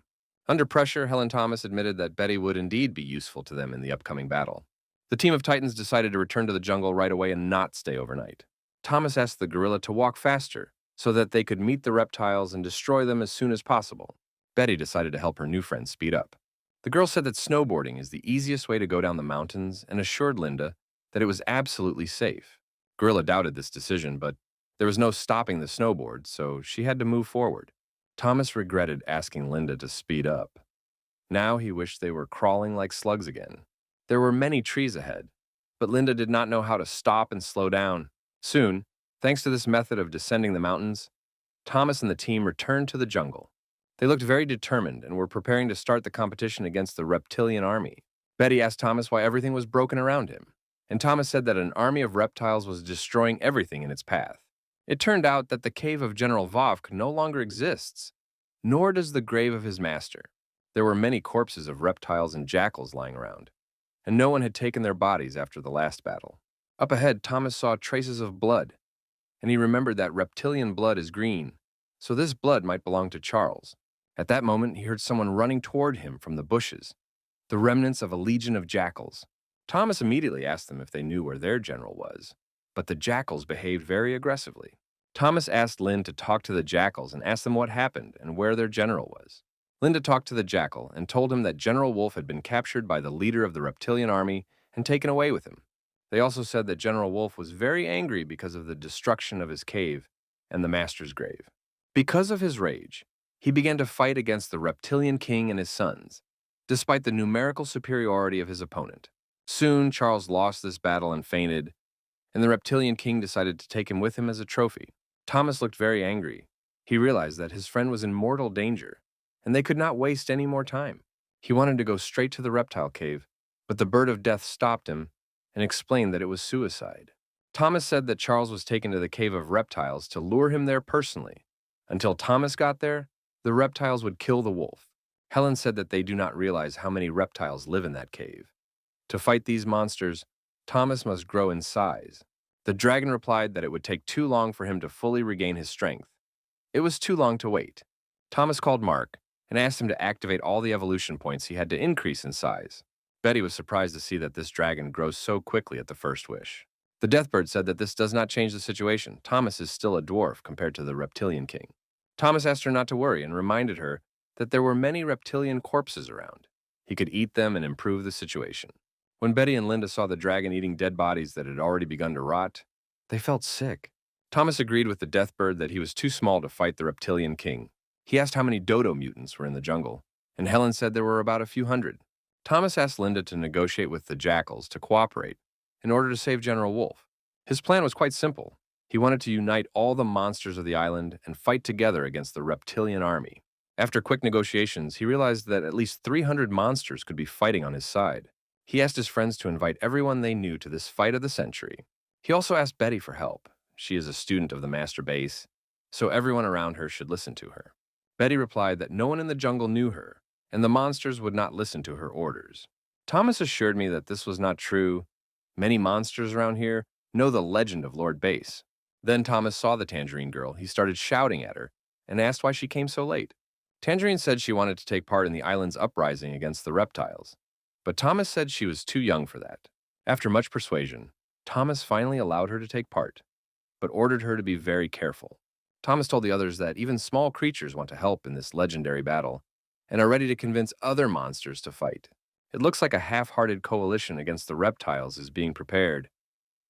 Under pressure, Helen Thomas admitted that Betty would indeed be useful to them in the upcoming battle. The team of Titans decided to return to the jungle right away and not stay overnight. Thomas asked the gorilla to walk faster so that they could meet the reptiles and destroy them as soon as possible. Betty decided to help her new friend speed up. The girl said that snowboarding is the easiest way to go down the mountains and assured Linda that it was absolutely safe. Gorilla doubted this decision, but there was no stopping the snowboard, so she had to move forward. Thomas regretted asking Linda to speed up. Now he wished they were crawling like slugs again. There were many trees ahead, but Linda did not know how to stop and slow down. Soon, thanks to this method of descending the mountains, Thomas and the team returned to the jungle. They looked very determined and were preparing to start the competition against the reptilian army. Betty asked Thomas why everything was broken around him, and Thomas said that an army of reptiles was destroying everything in its path. It turned out that the cave of General Vovk no longer exists, nor does the grave of his master. There were many corpses of reptiles and jackals lying around, and no one had taken their bodies after the last battle. Up ahead, Thomas saw traces of blood, and he remembered that reptilian blood is green, so this blood might belong to Charles. At that moment, he heard someone running toward him from the bushes, the remnants of a legion of jackals. Thomas immediately asked them if they knew where their general was, but the jackals behaved very aggressively. Thomas asked Lynn to talk to the jackals and ask them what happened and where their general was. Linda talked to the jackal and told him that General Wolf had been captured by the leader of the reptilian army and taken away with him. They also said that General Wolf was very angry because of the destruction of his cave and the master's grave. Because of his rage, he began to fight against the reptilian king and his sons, despite the numerical superiority of his opponent. Soon, Charles lost this battle and fainted, and the reptilian king decided to take him with him as a trophy. Thomas looked very angry. He realized that his friend was in mortal danger, and they could not waste any more time. He wanted to go straight to the reptile cave, but the bird of death stopped him and explained that it was suicide. Thomas said that Charles was taken to the cave of reptiles to lure him there personally. Until Thomas got there, the reptiles would kill the wolf. Helen said that they do not realize how many reptiles live in that cave. To fight these monsters, Thomas must grow in size. The dragon replied that it would take too long for him to fully regain his strength. It was too long to wait. Thomas called Mark and asked him to activate all the evolution points he had to increase in size. Betty was surprised to see that this dragon grows so quickly at the first wish. The Deathbird said that this does not change the situation. Thomas is still a dwarf compared to the reptilian king. Thomas asked her not to worry and reminded her that there were many reptilian corpses around. He could eat them and improve the situation. When Betty and Linda saw the dragon eating dead bodies that had already begun to rot, they felt sick. Thomas agreed with the Deathbird that he was too small to fight the reptilian king. He asked how many dodo mutants were in the jungle, and Helen said there were about a few hundred. Thomas asked Linda to negotiate with the jackals to cooperate in order to save General Wolf. His plan was quite simple. He wanted to unite all the monsters of the island and fight together against the reptilian army. After quick negotiations, he realized that at least 300 monsters could be fighting on his side. He asked his friends to invite everyone they knew to this fight of the century. He also asked Betty for help. She is a student of the master base, so everyone around her should listen to her. Betty replied that no one in the jungle knew her, and the monsters would not listen to her orders. Thomas assured me that this was not true. Many monsters around here know the legend of Lord Base. Then Thomas saw the Tangerine Girl. He started shouting at her and asked why she came so late. Tangerine said she wanted to take part in the island's uprising against the reptiles, but Thomas said she was too young for that. After much persuasion, Thomas finally allowed her to take part, but ordered her to be very careful. Thomas told the others that even small creatures want to help in this legendary battle and are ready to convince other monsters to fight. It looks like a half-hearted coalition against the reptiles is being prepared,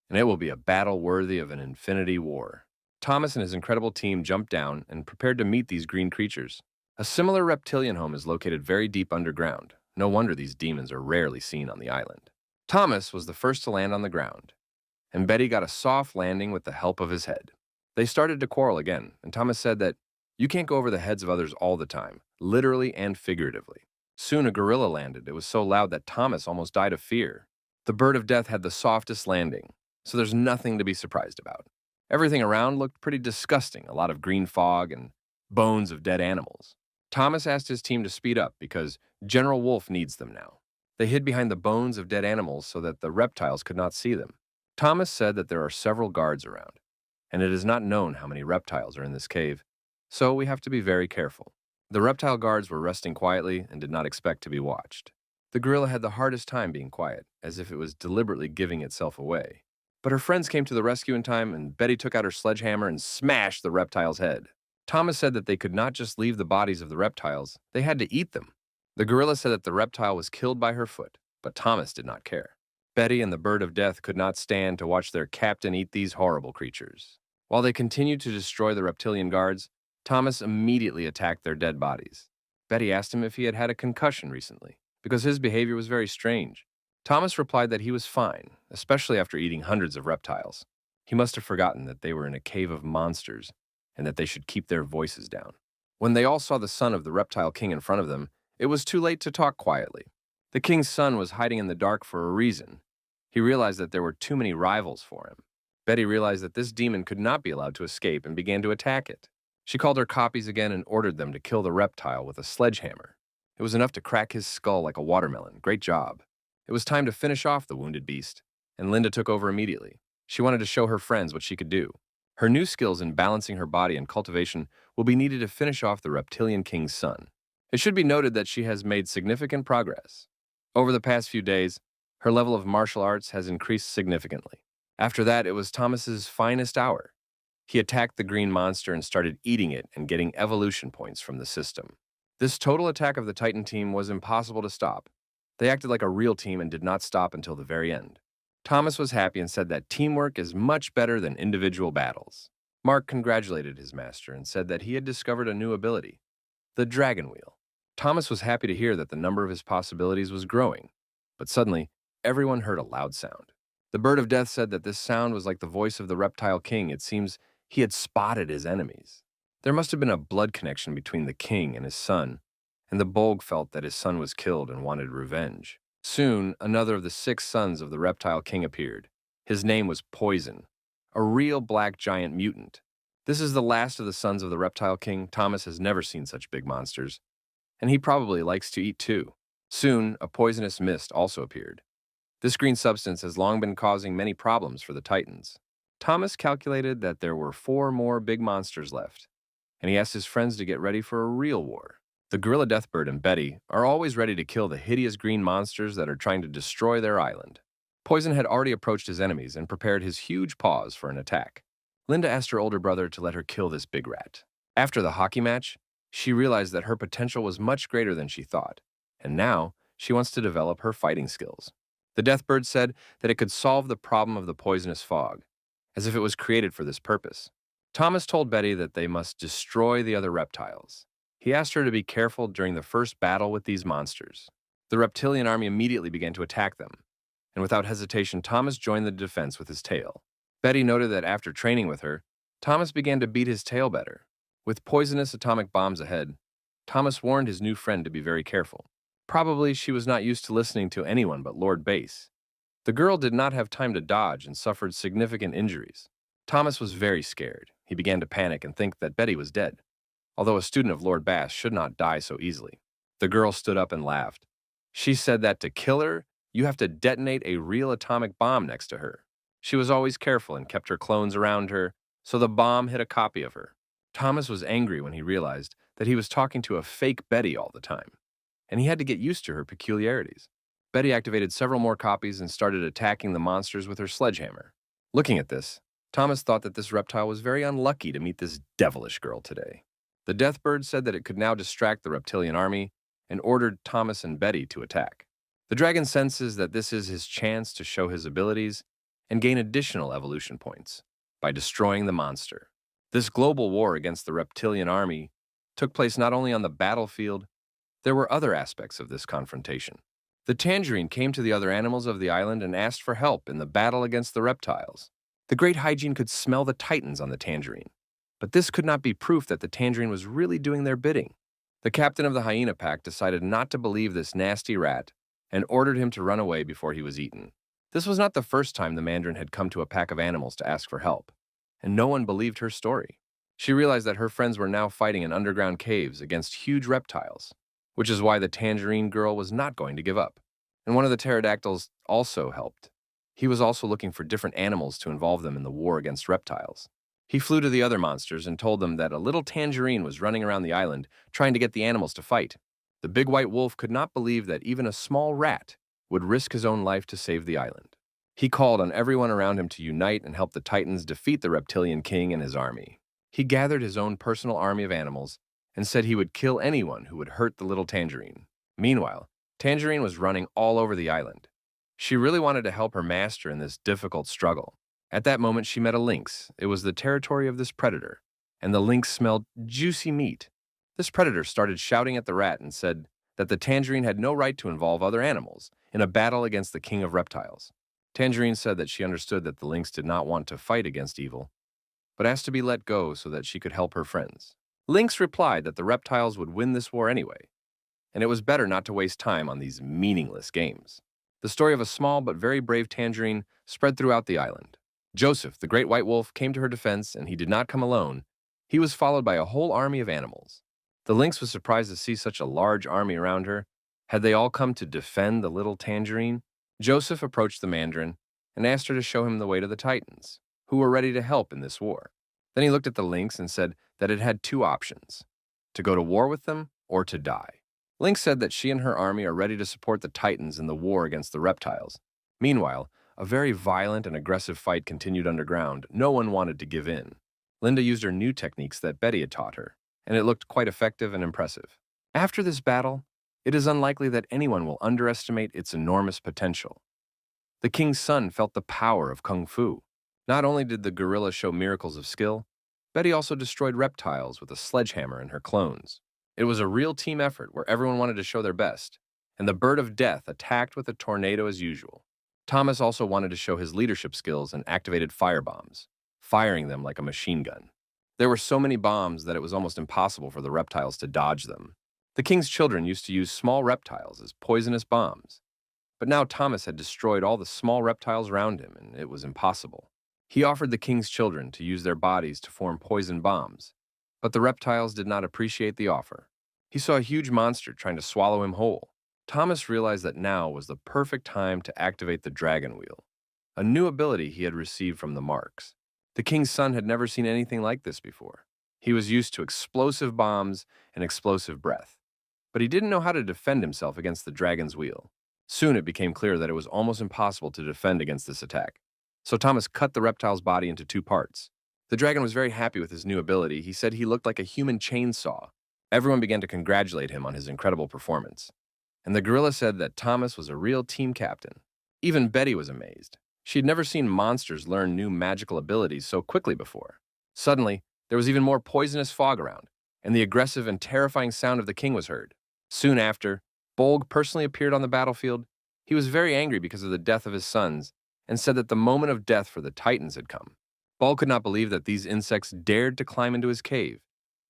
and it will be a battle worthy of an infinity war. Thomas and his incredible team jumped down and prepared to meet these green creatures. A similar reptilian home is located very deep underground. No wonder these demons are rarely seen on the island. Thomas was the first to land on the ground, and Betty got a soft landing with the help of his head. They started to quarrel again, and Thomas said that you can't go over the heads of others all the time, literally and figuratively. Soon a gorilla landed. It was so loud that Thomas almost died of fear. The bird of death had the softest landing, so there's nothing to be surprised about. Everything around looked pretty disgusting, a lot of green fog and bones of dead animals. Thomas asked his team to speed up because General Wolf needs them now. They hid behind the bones of dead animals so that the reptiles could not see them. Thomas said that there are several guards around, and it is not known how many reptiles are in this cave, so we have to be very careful. The reptile guards were resting quietly and did not expect to be watched. The gorilla had the hardest time being quiet, as if it was deliberately giving itself away. But her friends came to the rescue in time, and Betty took out her sledgehammer and smashed the reptile's head. Thomas said that they could not just leave the bodies of the reptiles, they had to eat them. The gorilla said that the reptile was killed by her foot, but Thomas did not care. Betty and the bird of death could not stand to watch their captain eat these horrible creatures. While they continued to destroy the reptilian guards, Thomas immediately attacked their dead bodies. Betty asked him if he had had a concussion recently, because his behavior was very strange. Thomas replied that he was fine, especially after eating hundreds of reptiles. He must have forgotten that they were in a cave of monsters, and that they should keep their voices down. When they all saw the son of the reptile king in front of them, it was too late to talk quietly. The king's son was hiding in the dark for a reason. He realized that there were too many rivals for him. Betty realized that this demon could not be allowed to escape and began to attack it. She called her copies again and ordered them to kill the reptile with a sledgehammer. It was enough to crack his skull like a watermelon. Great job. It was time to finish off the wounded beast, and Linda took over immediately. She wanted to show her friends what she could do. Her new skills in balancing her body and cultivation will be needed to finish off the reptilian king's son. It should be noted that she has made significant progress. Over the past few days, her level of martial arts has increased significantly. After that, it was Thomas's finest hour. He attacked the green monster and started eating it and getting evolution points from the system. This total attack of the Titan team was impossible to stop. They acted like a real team and did not stop until the very end. Thomas was happy and said that teamwork is much better than individual battles. Mark congratulated his master and said that he had discovered a new ability, the Dragon Wheel. Thomas was happy to hear that the number of his possibilities was growing, but suddenly, everyone heard a loud sound. The bird of death said that this sound was like the voice of the reptile king. It seems he had spotted his enemies. There must have been a blood connection between the king and his son, and the Bolg felt that his son was killed and wanted revenge. Soon, another of the 6 sons of the reptile king appeared. His name was Poison, a real black giant mutant. This is the last of the sons of the reptile king. Thomas has never seen such big monsters, and he probably likes to eat too. Soon, a poisonous mist also appeared. This green substance has long been causing many problems for the Titans. Thomas calculated that there were 4 more big monsters left, and he asked his friends to get ready for a real war. The gorilla Deathbird and Betty are always ready to kill the hideous green monsters that are trying to destroy their island. Poison had already approached his enemies and prepared his huge paws for an attack. Linda asked her older brother to let her kill this big rat. After the hockey match, she realized that her potential was much greater than she thought, and now she wants to develop her fighting skills. The Deathbird said that it could solve the problem of the poisonous fog, as if it was created for this purpose. Thomas told Betty that they must destroy the other reptiles. He asked her to be careful during the first battle with these monsters. The reptilian army immediately began to attack them, and without hesitation, Thomas joined the defense with his tail. Betty noted that after training with her, Thomas began to beat his tail better. With poisonous atomic bombs ahead, Thomas warned his new friend to be very careful. Probably she was not used to listening to anyone but Lord Base. The girl did not have time to dodge and suffered significant injuries. Thomas was very scared. He began to panic and think that Betty was dead, although a student of Lord Bass should not die so easily. The girl stood up and laughed. She said that to kill her, you have to detonate a real atomic bomb next to her. She was always careful and kept her clones around her, so the bomb hit a copy of her. Thomas was angry when he realized that he was talking to a fake Betty all the time, and he had to get used to her peculiarities. Betty activated several more copies and started attacking the monsters with her sledgehammer. Looking at this, Thomas thought that this reptile was very unlucky to meet this devilish girl today. The Deathbird said that it could now distract the reptilian army and ordered Thomas and Betty to attack. The dragon senses that this is his chance to show his abilities and gain additional evolution points by destroying the monster. This global war against the reptilian army took place not only on the battlefield, there were other aspects of this confrontation. The tangerine came to the other animals of the island and asked for help in the battle against the reptiles. The great hygiene could smell the titans on the tangerine, but this could not be proof that the tangerine was really doing their bidding. The captain of the hyena pack decided not to believe this nasty rat and ordered him to run away before he was eaten. This was not the first time the mandarin had come to a pack of animals to ask for help, and no one believed her story. She realized that her friends were now fighting in underground caves against huge reptiles, which is why the tangerine girl was not going to give up. And one of the pterodactyls also helped. He was also looking for different animals to involve them in the war against reptiles. He flew to the other monsters and told them that a little tangerine was running around the island trying to get the animals to fight. The big white wolf could not believe that even a small rat would risk his own life to save the island. He called on everyone around him to unite and help the Titans defeat the reptilian king and his army. He gathered his own personal army of animals and said he would kill anyone who would hurt the little tangerine. Meanwhile, Tangerine was running all over the island. She really wanted to help her master in this difficult struggle. At that moment, she met a lynx. It was the territory of this predator, and the lynx smelled juicy meat. This predator started shouting at the rat and said that the tangerine had no right to involve other animals in a battle against the king of reptiles. Tangerine said that she understood that the lynx did not want to fight against evil, but asked to be let go so that she could help her friends. Lynx replied that the reptiles would win this war anyway, and it was better not to waste time on these meaningless games. The story of a small but very brave tangerine spread throughout the island. Joseph, the great white wolf, came to her defense, and he did not come alone. He was followed by a whole army of animals. The lynx was surprised to see such a large army around her. Had they all come to defend the little tangerine? Joseph approached the mandarin and asked her to show him the way to the Titans, who were ready to help in this war. Then he looked at the lynx and said that it had two options: to go to war with them or to die. Lynx said that she and her army are ready to support the Titans in the war against the reptiles. Meanwhile, a very violent and aggressive fight continued underground. No one wanted to give in. Linda used her new techniques that Betty had taught her, and it looked quite effective and impressive. After this battle, it is unlikely that anyone will underestimate its enormous potential. The king's son felt the power of kung fu. Not only did the gorilla show miracles of skill, Betty also destroyed reptiles with a sledgehammer and her clones. It was a real team effort where everyone wanted to show their best, and the bird of death attacked with a tornado as usual. Thomas also wanted to show his leadership skills and activated firebombs, firing them like a machine gun. There were so many bombs that it was almost impossible for the reptiles to dodge them. The king's children used to use small reptiles as poisonous bombs, but now Thomas had destroyed all the small reptiles around him, and it was impossible. He offered the king's children to use their bodies to form poison bombs, but the reptiles did not appreciate the offer. He saw a huge monster trying to swallow him whole. Thomas realized that now was the perfect time to activate the dragon wheel, a new ability he had received from the marks. The king's son had never seen anything like this before. He was used to explosive bombs and explosive breath, but he didn't know how to defend himself against the dragon's wheel. Soon it became clear that it was almost impossible to defend against this attack. So Thomas cut the reptile's body into two parts. The dragon was very happy with his new ability. He said he looked like a human chainsaw. Everyone began to congratulate him on his incredible performance. And the gorilla said that Thomas was a real team captain. Even Betty was amazed. She had never seen monsters learn new magical abilities so quickly before. Suddenly, there was even more poisonous fog around, and the aggressive and terrifying sound of the king was heard. Soon after, Bolg personally appeared on the battlefield. He was very angry because of the death of his sons and said that the moment of death for the Titans had come. Bolg could not believe that these insects dared to climb into his cave.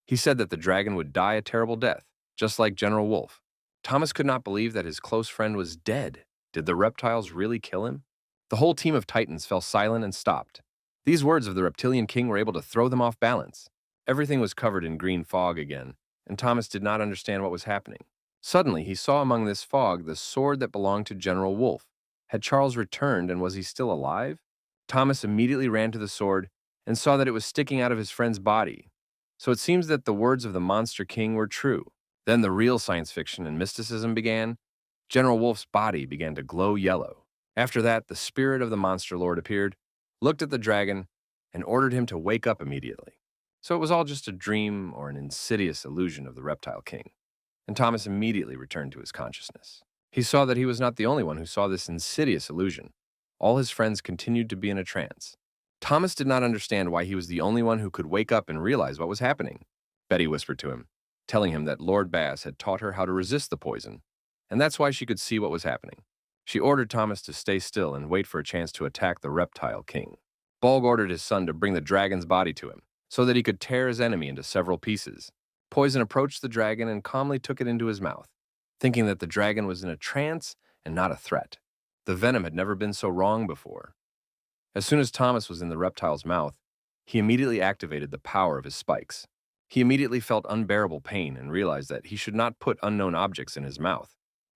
He said that the dragon would die a terrible death, just like General Wolf. Thomas could not believe that his close friend was dead. Did the reptiles really kill him? The whole team of Titans fell silent and stopped. These words of the reptilian king were able to throw them off balance. Everything was covered in green fog again, and Thomas did not understand what was happening. Suddenly, he saw among this fog the sword that belonged to General Wolf. Had Charles returned, and was he still alive? Thomas immediately ran to the sword and saw that it was sticking out of his friend's body. So it seems that the words of the Monster King were true. Then the real science fiction and mysticism began. General Wolf's body began to glow yellow. After that, the spirit of the Monster Lord appeared, looked at the dragon, and ordered him to wake up immediately. So it was all just a dream or an insidious illusion of the Reptile King, and Thomas immediately returned to his consciousness. He saw that he was not the only one who saw this insidious illusion. All his friends continued to be in a trance. Thomas did not understand why he was the only one who could wake up and realize what was happening. Betty whispered to him, telling him that Lord Bass had taught her how to resist the poison, and that's why she could see what was happening. She ordered Thomas to stay still and wait for a chance to attack the Reptile King. Bolg ordered his son to bring the dragon's body to him, so that he could tear his enemy into several pieces. Poison approached the dragon and calmly took it into his mouth, thinking that the dragon was in a trance and not a threat. The venom had never been so wrong before. As soon as Thomas was in the reptile's mouth, he immediately activated the power of his spikes. He immediately felt unbearable pain and realized that he should not put unknown objects in his mouth.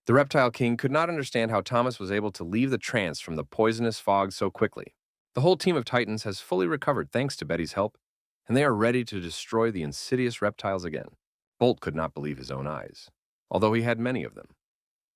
The Reptile King could not understand how Thomas was able to leave the trance from the poisonous fog so quickly. The whole team of Titans has fully recovered thanks to Betty's help, and they are ready to destroy the insidious reptiles again. Bolt could not believe his own eyes, although he had many of them.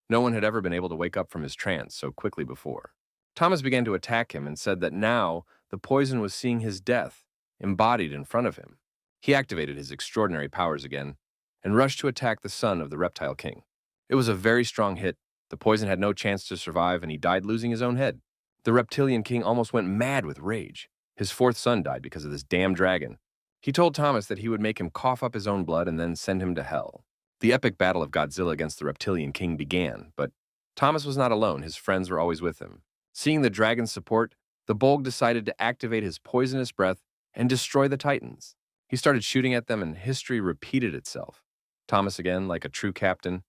No one had ever been able to wake up from his trance so quickly before. Thomas began to attack him and said that now the poison was seeing his death embodied in front of him. He activated his extraordinary powers again and rushed to attack the son of the Reptile King. It was a very strong hit. The poison had no chance to survive, and he died losing his own head. The Reptilian King almost went mad with rage. His fourth son died because of this damn dragon. He told Thomas that he would make him cough up his own blood and then send him to hell. The epic battle of Godzilla against the Reptilian King began, but Thomas was not alone. His friends were always with him. Seeing the dragon's support, the Bolg decided to activate his poisonous breath and destroy the Titans. He started shooting at them, and history repeated itself. Thomas, again, like a true captain,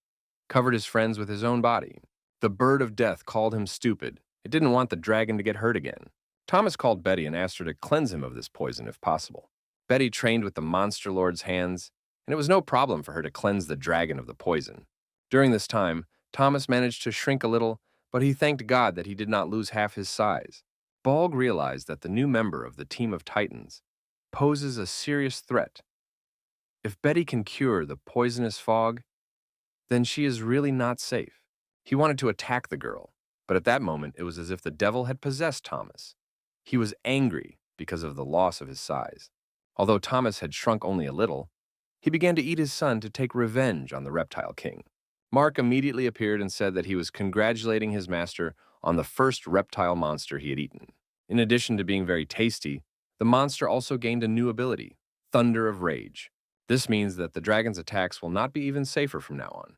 covered his friends with his own body. The bird of death called him stupid. It didn't want the dragon to get hurt again. Thomas called Betty and asked her to cleanse him of this poison if possible. Betty trained with the Monster Lord's hands, and it was no problem for her to cleanse the dragon of the poison. During this time, Thomas managed to shrink a little, but he thanked God that he did not lose half his size. Bolg realized that the new member of the team of Titans poses a serious threat. If Betty can cure the poisonous fog, then she is really not safe. He wanted to attack the girl, but at that moment it was as if the devil had possessed Thomas. He was angry because of the loss of his size. Although Thomas had shrunk only a little, he began to eat his son to take revenge on the Reptile King. Mark immediately appeared and said that he was congratulating his master on the first reptile monster he had eaten. In addition to being very tasty, the monster also gained a new ability, Thunder of Rage. This means that the dragon's attacks will not be even safer from now on.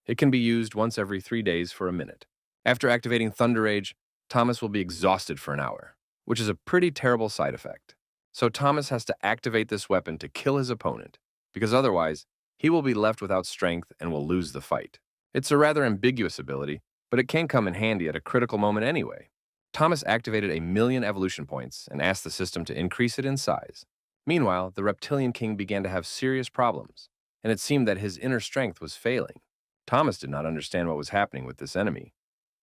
It can be used once every 3 days for a minute. After activating Thunder Rage, Thomas will be exhausted for an hour, which is a pretty terrible side effect. So Thomas has to activate this weapon to kill his opponent, because otherwise, he will be left without strength and will lose the fight. It's a rather ambiguous ability, but it can come in handy at a critical moment anyway. Thomas activated 1,000,000 evolution points and asked the system to increase it in size. Meanwhile, the Reptilian King began to have serious problems, and it seemed that his inner strength was failing. Thomas did not understand what was happening with this enemy.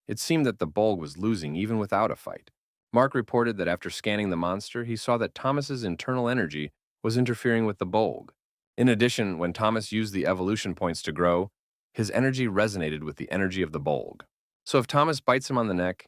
It seemed that the Bolg was losing even without a fight. Mark reported that after scanning the monster, he saw that Thomas's internal energy was interfering with the Bolg. In addition, when Thomas used the evolution points to grow, his energy resonated with the energy of the Bolg. So if Thomas bites him on the neck,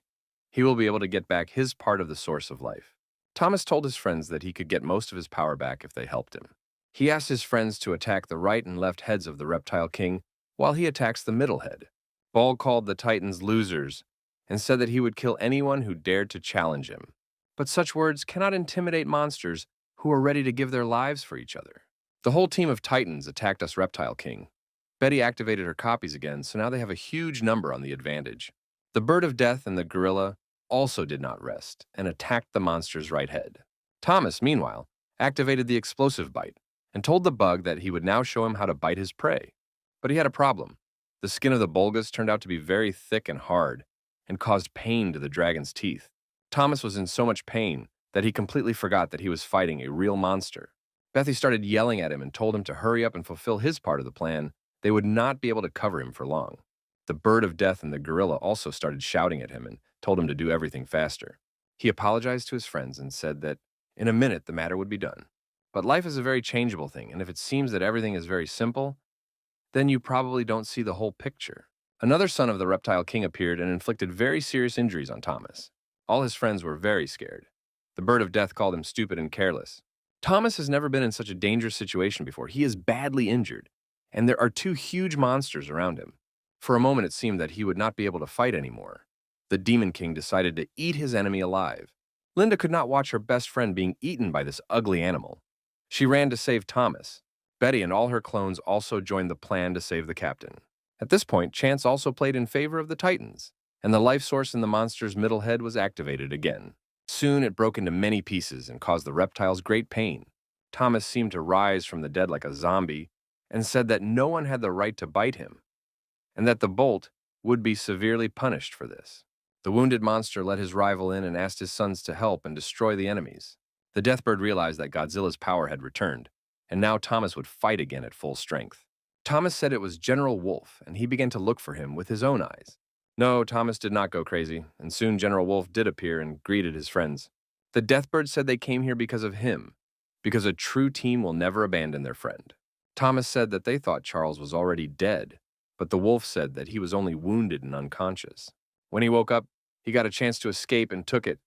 he will be able to get back his part of the source of life. Thomas told his friends that he could get most of his power back if they helped him. He asked his friends to attack the right and left heads of the Reptile King while he attacks the middle head. Bolg called the Titans losers and said that he would kill anyone who dared to challenge him. But such words cannot intimidate monsters who are ready to give their lives for each other. The whole team of Titans attacked us Reptile King. Betty activated her copies again, so now they have a huge number on the advantage. The Bird of Death and the Gorilla also did not rest and attacked the monster's right head. Thomas, meanwhile, activated the explosive bite and told the bug that he would now show him how to bite his prey. But he had a problem. The skin of the Bolgus turned out to be very thick and hard and caused pain to the dragon's teeth. Thomas was in so much pain that he completely forgot that he was fighting a real monster. Bethy started yelling at him and told him to hurry up and fulfill his part of the plan. They would not be able to cover him for long. The bird of death and the gorilla also started shouting at him and told him to do everything faster. He apologized to his friends and said that in a minute the matter would be done. But life is a very changeable thing, and if it seems that everything is very simple, then you probably don't see the whole picture. Another son of the reptile king appeared and inflicted very serious injuries on Thomas. All his friends were very scared. The bird of death called him stupid and careless. Thomas has never been in such a dangerous situation before. He is badly injured, and there are two huge monsters around him. For a moment it seemed that he would not be able to fight anymore. The Demon King decided to eat his enemy alive. Linda could not watch her best friend being eaten by this ugly animal. She ran to save Thomas. Betty and all her clones also joined the plan to save the captain. At this point, chance also played in favor of the Titans, and the life source in the monster's middle head was activated again. Soon it broke into many pieces and caused the reptiles great pain. Thomas seemed to rise from the dead like a zombie and said that no one had the right to bite him, and that the bolt would be severely punished for this. The wounded monster let his rival in and asked his sons to help and destroy the enemies. The Deathbird realized that Godzilla's power had returned, and now Thomas would fight again at full strength. Thomas said it was General Wolf, and he began to look for him with his own eyes. No, Thomas did not go crazy, and soon General Wolf did appear and greeted his friends. The Deathbird said they came here because of him, because a true team will never abandon their friend. Thomas said that they thought Charles was already dead, but the wolf said that he was only wounded and unconscious. When he woke up, he got a chance to escape and took it.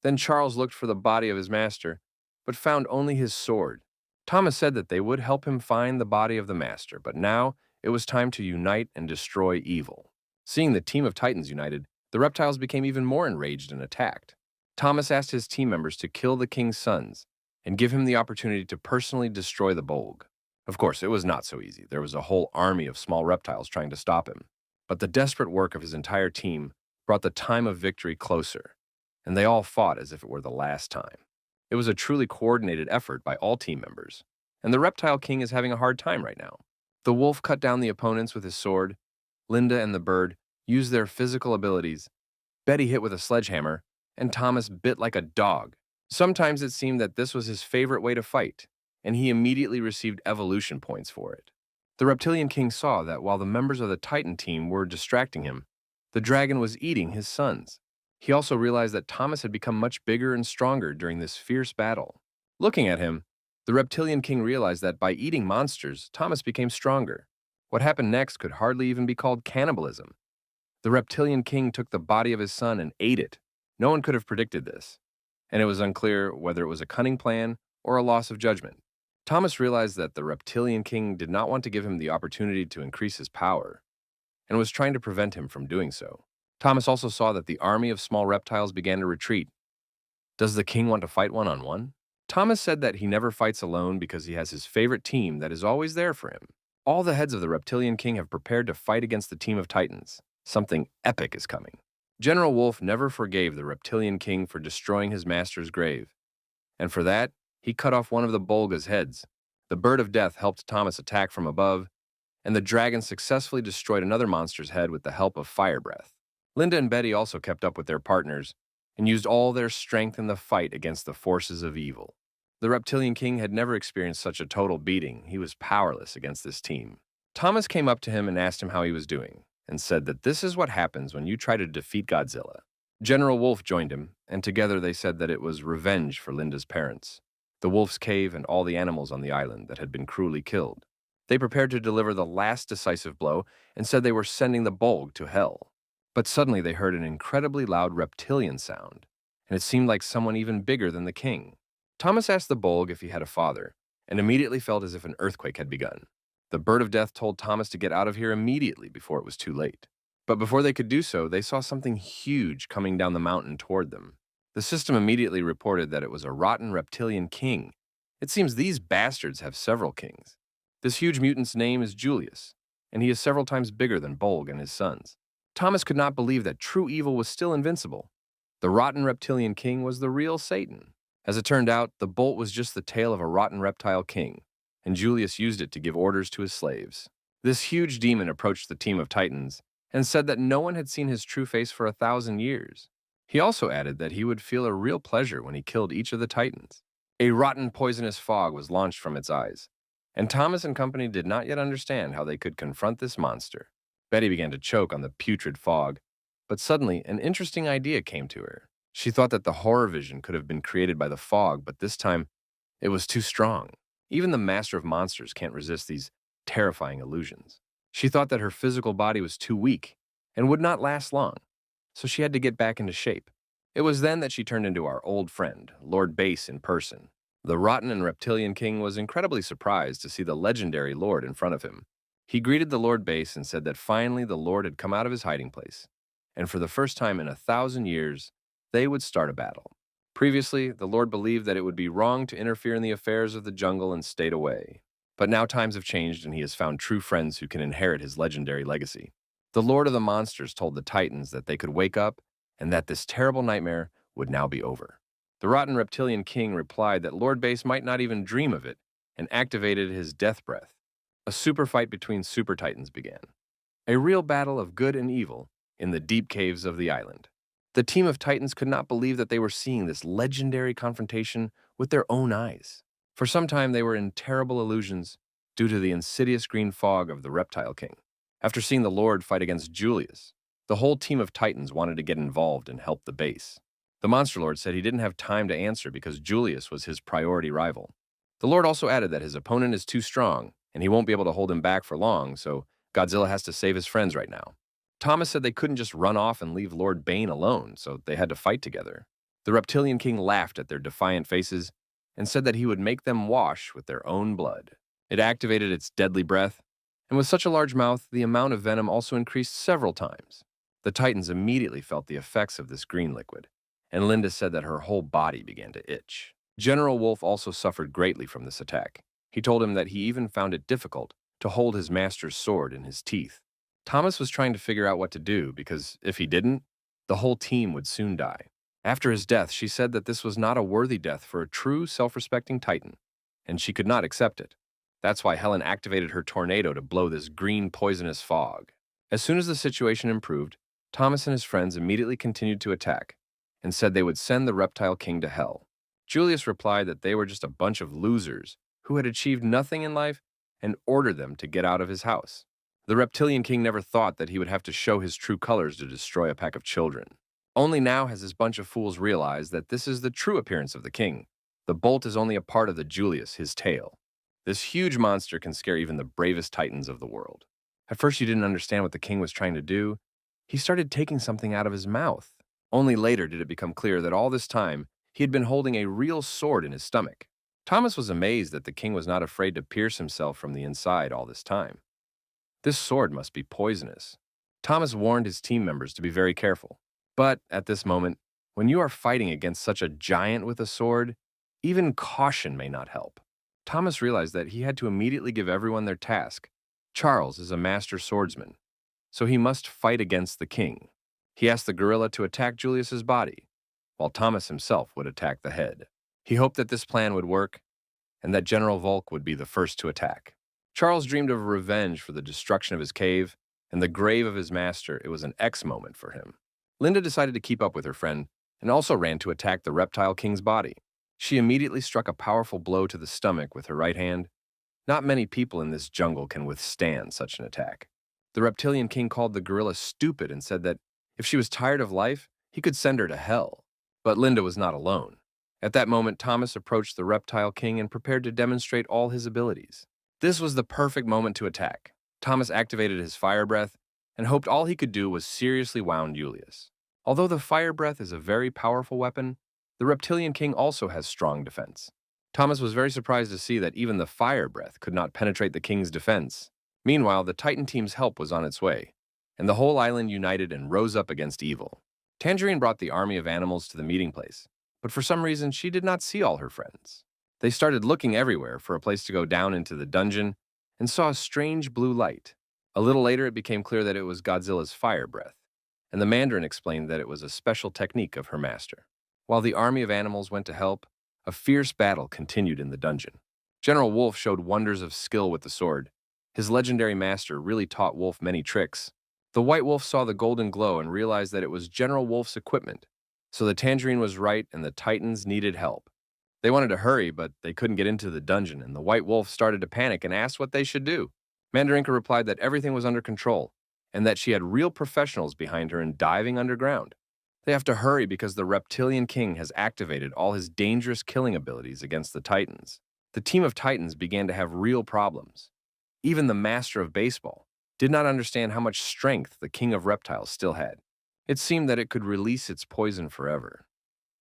Then Charles looked for the body of his master, but found only his sword. Thomas said that they would help him find the body of the master, but now it was time to unite and destroy evil. Seeing the team of Titans united, the reptiles became even more enraged and attacked. Thomas asked his team members to kill the king's sons and give him the opportunity to personally destroy the Bolg. Of course, it was not so easy. There was a whole army of small reptiles trying to stop him. But the desperate work of his entire team brought the time of victory closer, and they all fought as if it were the last time. It was a truly coordinated effort by all team members, and the Reptile King is having a hard time right now. The wolf cut down the opponents with his sword. Linda and the bird used their physical abilities. Betty hit with a sledgehammer, and Thomas bit like a dog. Sometimes it seemed that this was his favorite way to fight, and he immediately received evolution points for it. The Reptilian King saw that while the members of the Titan team were distracting him, the dragon was eating his sons. He also realized that Thomas had become much bigger and stronger during this fierce battle. Looking at him, the Reptilian King realized that by eating monsters, Thomas became stronger. What happened next could hardly even be called cannibalism. The Reptilian King took the body of his son and ate it. No one could have predicted this, and it was unclear whether it was a cunning plan or a loss of judgment. Thomas realized that the Reptilian King did not want to give him the opportunity to increase his power, and was trying to prevent him from doing so. Thomas also saw that the army of small reptiles began to retreat. Does the king want to fight one-on-one? Thomas said that he never fights alone because he has his favorite team that is always there for him. All the heads of the Reptilian King have prepared to fight against the team of Titans. Something epic is coming. General Wolf never forgave the Reptilian King for destroying his master's grave, and for that, he cut off one of the Bolga's heads. The bird of death helped Thomas attack from above, and the dragon successfully destroyed another monster's head with the help of fire breath. Linda and Betty also kept up with their partners and used all their strength in the fight against the forces of evil. The Reptilian King had never experienced such a total beating. He was powerless against this team. Thomas came up to him and asked him how he was doing, and said that this is what happens when you try to defeat Godzilla. General Wolf joined him, and together they said that it was revenge for Linda's parents, the wolf's cave, and all the animals on the island that had been cruelly killed. They prepared to deliver the last decisive blow and said they were sending the Bolg to hell. But suddenly they heard an incredibly loud reptilian sound, and it seemed like someone even bigger than the king. Thomas asked the Bolg if he had a father, and immediately felt as if an earthquake had begun. The bird of death told Thomas to get out of here immediately before it was too late. But before they could do so, they saw something huge coming down the mountain toward them. The system immediately reported that it was a rotten reptilian king. It seems these bastards have several kings. This huge mutant's name is Julius, and he is several times bigger than Bolg and his sons. Thomas could not believe that true evil was still invincible. The rotten reptilian king was the real Satan. As it turned out, the bolt was just the tail of a rotten reptile king, and Julius used it to give orders to his slaves. This huge demon approached the team of Titans and said that no one had seen his true face for 1,000 years. He also added that he would feel a real pleasure when he killed each of the titans. A rotten, poisonous fog was launched from its eyes, and Thomas and company did not yet understand how they could confront this monster. Betty began to choke on the putrid fog, but suddenly an interesting idea came to her. She thought that the horror vision could have been created by the fog, but this time it was too strong. Even the master of monsters can't resist these terrifying illusions. She thought that her physical body was too weak and would not last long, so she had to get back into shape. It was then that she turned into our old friend, Lord Base, in person. The rotten and reptilian king was incredibly surprised to see the legendary lord in front of him. He greeted the Lord Base and said that finally the lord had come out of his hiding place, and for the first time in 1,000 years, they would start a battle. Previously, the lord believed that it would be wrong to interfere in the affairs of the jungle and stayed away. But now times have changed and he has found true friends who can inherit his legendary legacy. The Lord of the Monsters told the Titans that they could wake up and that this terrible nightmare would now be over. The rotten reptilian king replied that Lord Base might not even dream of it and activated his death breath. A super fight between super titans began. A real battle of good and evil in the deep caves of the island. The team of titans could not believe that they were seeing this legendary confrontation with their own eyes. For some time they were in terrible illusions due to the insidious green fog of the reptile king. After seeing the Lord fight against Julius, the whole team of titans wanted to get involved and help the base. The Monster Lord said he didn't have time to answer because Julius was his priority rival. The Lord also added that his opponent is too strong and he won't be able to hold him back for long, so Godzilla has to save his friends right now. Thomas said they couldn't just run off and leave Lord Bane alone, so they had to fight together. The reptilian king laughed at their defiant faces and said that he would make them wash with their own blood. It activated its deadly breath, and with such a large mouth, the amount of venom also increased several times. The Titans immediately felt the effects of this green liquid, and Linda said that her whole body began to itch. General Wolf also suffered greatly from this attack. He told him that he even found it difficult to hold his master's sword in his teeth. Thomas was trying to figure out what to do because if he didn't, the whole team would soon die. After his death, she said that this was not a worthy death for a true, self-respecting Titan, and she could not accept it. That's why Helen activated her tornado to blow this green, poisonous fog. As soon as the situation improved, Thomas and his friends immediately continued to attack and said they would send the Reptile King to hell. Julius replied that they were just a bunch of losers who had achieved nothing in life and ordered them to get out of his house. The Reptilian King never thought that he would have to show his true colors to destroy a pack of children. Only now has this bunch of fools realized that this is the true appearance of the king. The bolt is only a part of the Julius, his tail. This huge monster can scare even the bravest titans of the world. At first you didn't understand what the king was trying to do. He started taking something out of his mouth. Only later did it become clear that all this time he had been holding a real sword in his stomach. Thomas was amazed that the king was not afraid to pierce himself from the inside all this time. This sword must be poisonous. Thomas warned his team members to be very careful. But at this moment, when you are fighting against such a giant with a sword, even caution may not help. Thomas realized that he had to immediately give everyone their task. Charles is a master swordsman, so he must fight against the king. He asked the gorilla to attack Julius's body, while Thomas himself would attack the head. He hoped that this plan would work, and that General Volk would be the first to attack. Charles dreamed of revenge for the destruction of his cave and the grave of his master. It was an X moment for him. Linda decided to keep up with her friend and also ran to attack the Reptile King's body. She immediately struck a powerful blow to the stomach with her right hand. Not many people in this jungle can withstand such an attack. The Reptilian King called the gorilla stupid and said that if she was tired of life, he could send her to hell. But Linda was not alone. At that moment, Thomas approached the Reptile King and prepared to demonstrate all his abilities. This was the perfect moment to attack. Thomas activated his fire breath and hoped all he could do was seriously wound Julius. Although the fire breath is a very powerful weapon, the Reptilian King also has strong defense. Thomas was very surprised to see that even the fire breath could not penetrate the king's defense. Meanwhile, the Titan team's help was on its way, and the whole island united and rose up against evil. Tangerine brought the army of animals to the meeting place, but for some reason she did not see all her friends. They started looking everywhere for a place to go down into the dungeon and saw a strange blue light. A little later it became clear that it was Godzilla's fire breath, and the Mandarin explained that it was a special technique of her master. While the army of animals went to help, a fierce battle continued in the dungeon. General Wolf showed wonders of skill with the sword. His legendary master really taught Wolf many tricks. The White Wolf saw the golden glow and realized that it was General Wolf's equipment. So the tangerine was right and the Titans needed help. They wanted to hurry, but they couldn't get into the dungeon, and the White Wolf started to panic and asked what they should do. Mandarinka replied that everything was under control, and that she had real professionals behind her in diving underground. They have to hurry because the Reptilian King has activated all his dangerous killing abilities against the Titans. The team of Titans began to have real problems. Even the Master of Baseball did not understand how much strength the King of Reptiles still had. It seemed that it could release its poison forever.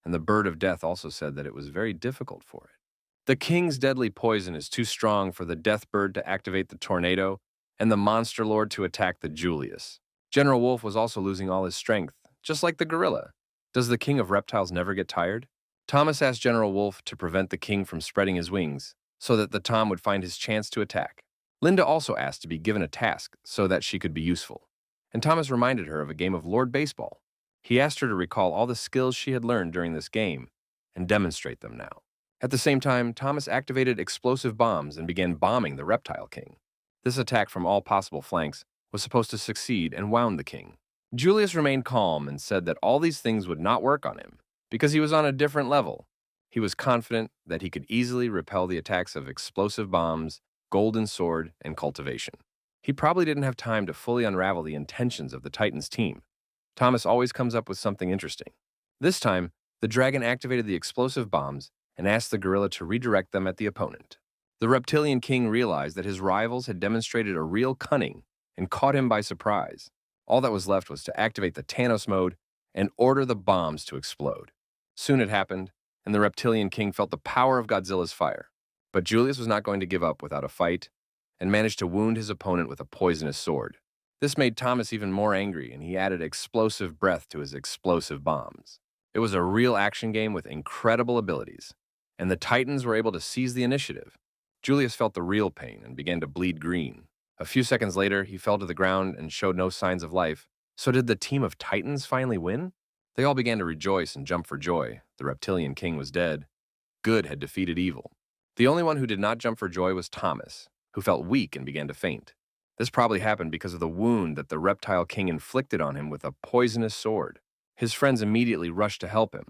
And the Bird of Death also said that it was very difficult for it. The King's deadly poison is too strong for the Death Bird to activate the tornado and the Monster Lord to attack the Julius. General Wolf was also losing all his strength, just like the gorilla. Does the King of Reptiles never get tired? Thomas asked General Wolf to prevent the king from spreading his wings so that the Tom would find his chance to attack. Linda also asked to be given a task so that she could be useful. And Thomas reminded her of a game of Lord Baseball. He asked her to recall all the skills she had learned during this game and demonstrate them now. At the same time, Thomas activated explosive bombs and began bombing the Reptile King. This attack from all possible flanks was supposed to succeed and wound the king. Julius remained calm and said that all these things would not work on him because he was on a different level. He was confident that he could easily repel the attacks of explosive bombs, golden sword, and cultivation. He probably didn't have time to fully unravel the intentions of the Titans team. Thomas always comes up with something interesting. This time, the dragon activated the explosive bombs and asked the gorilla to redirect them at the opponent. The Reptilian King realized that his rivals had demonstrated a real cunning and caught him by surprise. All that was left was to activate the Thanos mode and order the bombs to explode. Soon it happened, and the Reptilian King felt the power of Godzilla's fire. But Julius was not going to give up without a fight and managed to wound his opponent with a poisonous sword. This made Thomas even more angry, and he added explosive breath to his explosive bombs. It was a real action game with incredible abilities, and the Titans were able to seize the initiative. Julius felt the real pain and began to bleed green. A few seconds later, he fell to the ground and showed no signs of life. So did the team of Titans finally win? They all began to rejoice and jump for joy. The Reptilian King was dead. Good had defeated evil. The only one who did not jump for joy was Thomas, who felt weak and began to faint. This probably happened because of the wound that the Reptile King inflicted on him with a poisonous sword. His friends immediately rushed to help him.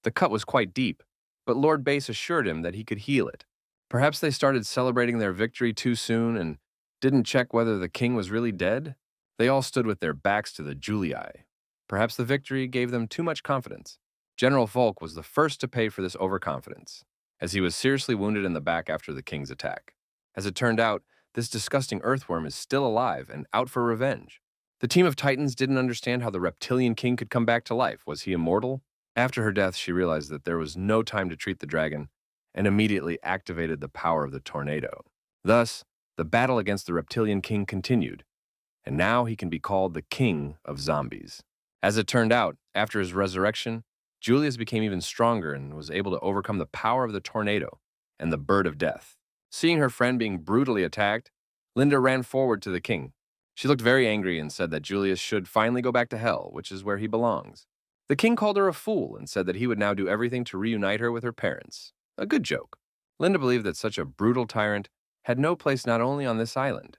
The cut was quite deep, but Lord Base assured him that he could heal it. Perhaps they started celebrating their victory too soon and didn't check whether the king was really dead? They all stood with their backs to the Julii. Perhaps the victory gave them too much confidence. General Volk was the first to pay for this overconfidence, as he was seriously wounded in the back after the king's attack. As it turned out, this disgusting earthworm is still alive and out for revenge. The team of Titans didn't understand how the Reptilian King could come back to life. Was he immortal? After her death, she realized that there was no time to treat the dragon and immediately activated the power of the tornado. Thus, the battle against the Reptilian King continued, and now he can be called the King of Zombies. As it turned out, after his resurrection, Julius became even stronger and was able to overcome the power of the tornado and the Bird of Death. Seeing her friend being brutally attacked, Linda ran forward to the king. She looked very angry and said that Julius should finally go back to hell, which is where he belongs. The king called her a fool and said that he would now do everything to reunite her with her parents. A good joke. Linda believed that such a brutal tyrant had no place not only on this island,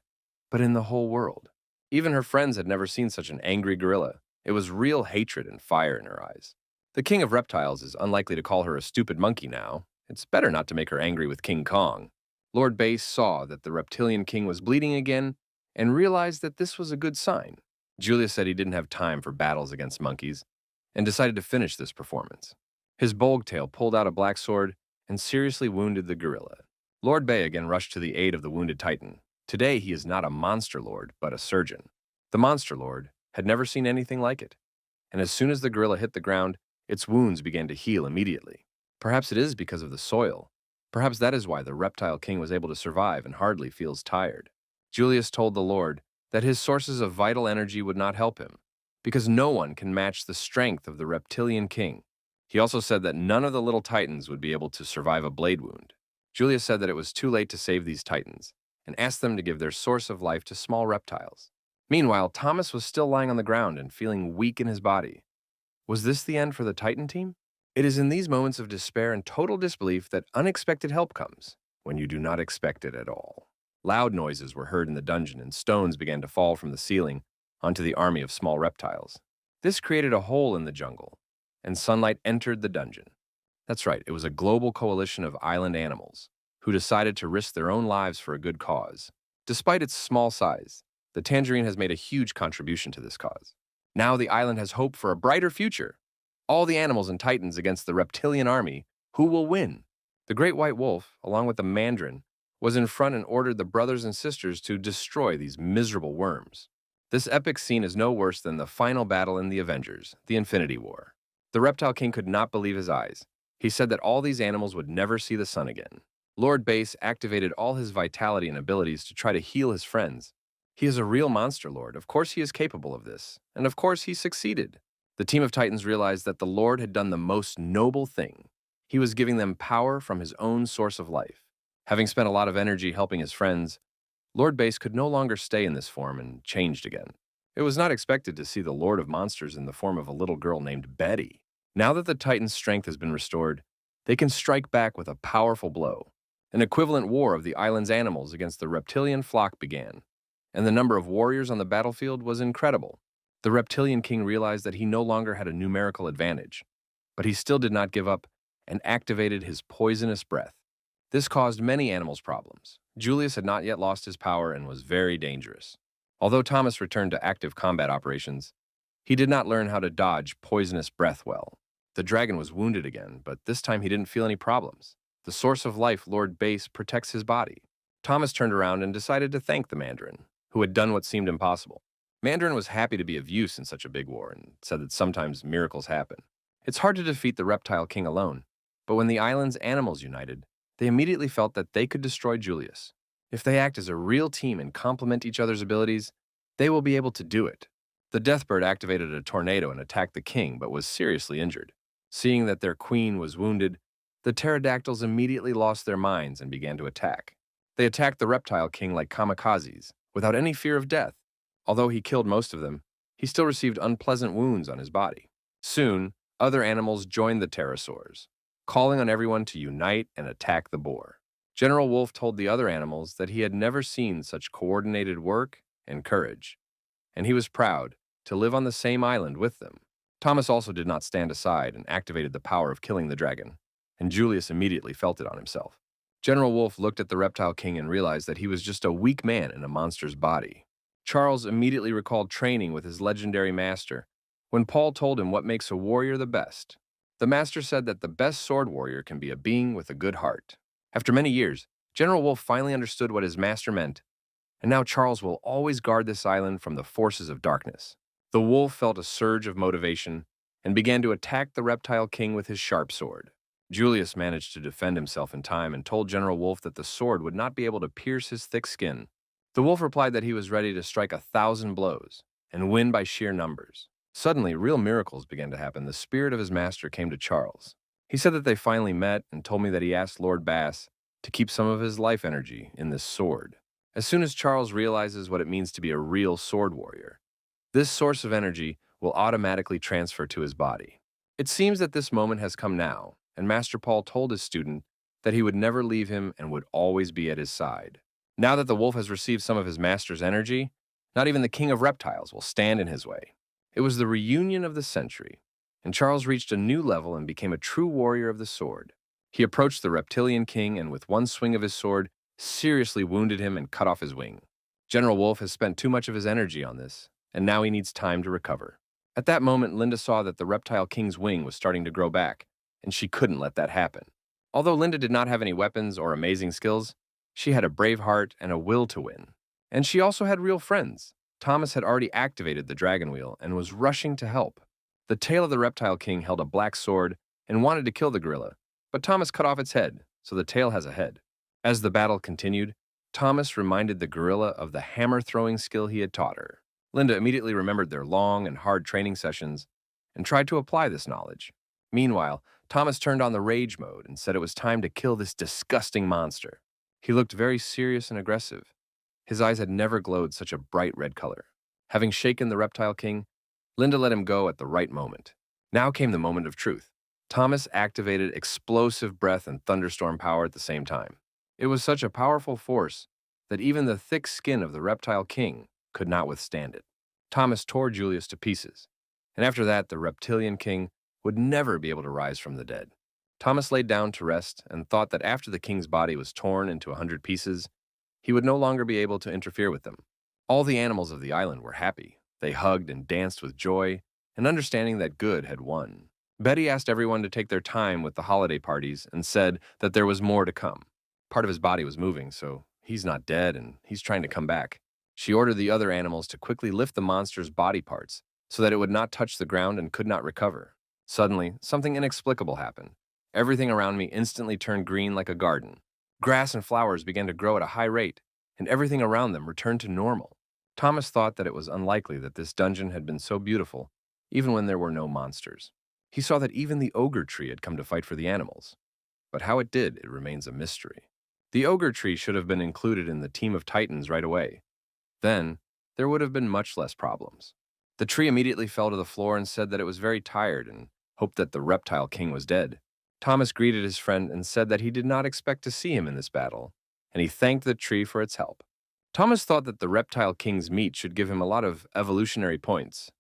but in the whole world. Even her friends had never seen such an angry gorilla. It was real hatred and fire in her eyes. The King of Reptiles is unlikely to call her a stupid monkey now. It's better not to make her angry with King Kong. Lord Base saw that the Reptilian King was bleeding again and realized that this was a good sign. Julius said he didn't have time for battles against monkeys and decided to finish this performance. His Bolgtail pulled out a black sword and seriously wounded the gorilla. Lord Bay again rushed to the aid of the wounded Titan. Today he is not a monster lord, but a surgeon. The monster lord had never seen anything like it, and as soon as the gorilla hit the ground, its wounds began to heal immediately. Perhaps it is because of the soil. Perhaps that is why the Reptile King was able to survive and hardly feels tired. Julius told the Lord that his sources of vital energy would not help him, because no one can match the strength of the Reptilian King. He also said that none of the little Titans would be able to survive a blade wound. Julius said that it was too late to save these Titans, and asked them to give their source of life to small reptiles. Meanwhile, Thomas was still lying on the ground and feeling weak in his body. Was this the end for the Titan team? It is in these moments of despair and total disbelief that unexpected help comes, when you do not expect it at all. Loud noises were heard in the dungeon, and stones began to fall from the ceiling onto the army of small reptiles. This created a hole in the jungle, and sunlight entered the dungeon. That's right, it was a global coalition of island animals who decided to risk their own lives for a good cause. Despite its small size, the tangerine has made a huge contribution to this cause. Now the island has hope for a brighter future. All the animals and titans against the reptilian army. Who will win? The great white wolf, along with the mandarin, was in front and ordered the brothers and sisters to destroy these miserable worms. This epic scene is no worse than the final battle in the Avengers, the Infinity War. The Reptile King could not believe his eyes. He said that all these animals would never see the sun again. Lord Base activated all his vitality and abilities to try to heal his friends. He is a real monster lord. Of course he is capable of this. And of course he succeeded. The team of Titans realized that the Lord had done the most noble thing. He was giving them power from his own source of life. Having spent a lot of energy helping his friends, Lord Base could no longer stay in this form and changed again. It was not expected to see the Lord of Monsters in the form of a little girl named Betty. Now that the Titan's strength has been restored, they can strike back with a powerful blow. An equivalent war of the island's animals against the reptilian flock began, and the number of warriors on the battlefield was incredible. The reptilian king realized that he no longer had a numerical advantage, but he still did not give up and activated his poisonous breath. This caused many animals problems. Julius had not yet lost his power and was very dangerous. Although Thomas returned to active combat operations, he did not learn how to dodge poisonous breath well. The dragon was wounded again, but this time he didn't feel any problems. The source of life, Lord Base, protects his body. Thomas turned around and decided to thank the Mandarin, who had done what seemed impossible. Mandarin was happy to be of use in such a big war and said that sometimes miracles happen. It's hard to defeat the Reptile King alone, but when the island's animals united, they immediately felt that they could destroy Julius. If they act as a real team and complement each other's abilities, they will be able to do it. The Deathbird activated a tornado and attacked the king, but was seriously injured. Seeing that their queen was wounded, the pterodactyls immediately lost their minds and began to attack. They attacked the Reptile King like kamikazes, without any fear of death. Although he killed most of them, he still received unpleasant wounds on his body. Soon, other animals joined the pterosaurs, calling on everyone to unite and attack the boar. General Wolf told the other animals that he had never seen such coordinated work and courage, and he was proud to live on the same island with them. Thomas also did not stand aside and activated the power of killing the dragon, and Julius immediately felt it on himself. General Wolf looked at the Reptile King and realized that he was just a weak man in a monster's body. Charles immediately recalled training with his legendary master when Paul told him what makes a warrior the best. The master said that the best sword warrior can be a being with a good heart. After many years, General Wolf finally understood what his master meant, and now Charles will always guard this island from the forces of darkness. The wolf felt a surge of motivation and began to attack the Reptile King with his sharp sword. Julius managed to defend himself in time and told General Wolf that the sword would not be able to pierce his thick skin. The wolf replied that he was ready to strike 1,000 blows and win by sheer numbers. Suddenly, real miracles began to happen. The spirit of his master came to Charles. He said that they finally met and told me that he asked Lord Bass to keep some of his life energy in this sword. As soon as Charles realizes what it means to be a real sword warrior, this source of energy will automatically transfer to his body. It seems that this moment has come now, and Master Paul told his student that he would never leave him and would always be at his side. Now that the wolf has received some of his master's energy, not even the king of reptiles will stand in his way. It was the reunion of the century, and Charles reached a new level and became a true warrior of the sword. He approached the reptilian king and with one swing of his sword, seriously wounded him and cut off his wing. General Wolf has spent too much of his energy on this, and now he needs time to recover. At that moment, Linda saw that the Reptile King's wing was starting to grow back, and she couldn't let that happen. Although Linda did not have any weapons or amazing skills, she had a brave heart and a will to win. And she also had real friends. Thomas had already activated the dragon wheel and was rushing to help. The tail of the Reptile King held a black sword and wanted to kill the gorilla, but Thomas cut off its head, so the tail has a head. As the battle continued, Thomas reminded the gorilla of the hammer-throwing skill he had taught her. Linda immediately remembered their long and hard training sessions and tried to apply this knowledge. Meanwhile, Thomas turned on the rage mode and said it was time to kill this disgusting monster. He looked very serious and aggressive. His eyes had never glowed such a bright red color. Having shaken the Reptile King, Linda let him go at the right moment. Now came the moment of truth. Thomas activated explosive breath and thunderstorm power at the same time. It was such a powerful force that even the thick skin of the Reptile King could not withstand it. Thomas tore Julius to pieces, and after that, the Reptilian King would never be able to rise from the dead. Thomas laid down to rest and thought that after the king's body was torn into 100 pieces, he would no longer be able to interfere with them. All the animals of the island were happy. They hugged and danced with joy, and understanding that good had won. Betty asked everyone to take their time with the holiday parties and said that there was more to come. Part of his body was moving, so he's not dead and he's trying to come back. She ordered the other animals to quickly lift the monster's body parts so that it would not touch the ground and could not recover. Suddenly, something inexplicable happened. Everything around me instantly turned green like a garden. Grass and flowers began to grow at a high rate, and everything around them returned to normal. Thomas thought that it was unlikely that this dungeon had been so beautiful, even when there were no monsters. He saw that even the ogre tree had come to fight for the animals. But how it did, it remains a mystery. The ogre tree should have been included in the team of titans right away. Then, there would have been much less problems. The tree immediately fell to the floor and said that it was very tired and hoped that the reptile king was dead. Thomas greeted his friend and said that he did not expect to see him in this battle, and he thanked the tree for its help. Thomas thought that the reptile king's meat should give him a lot of evolutionary points,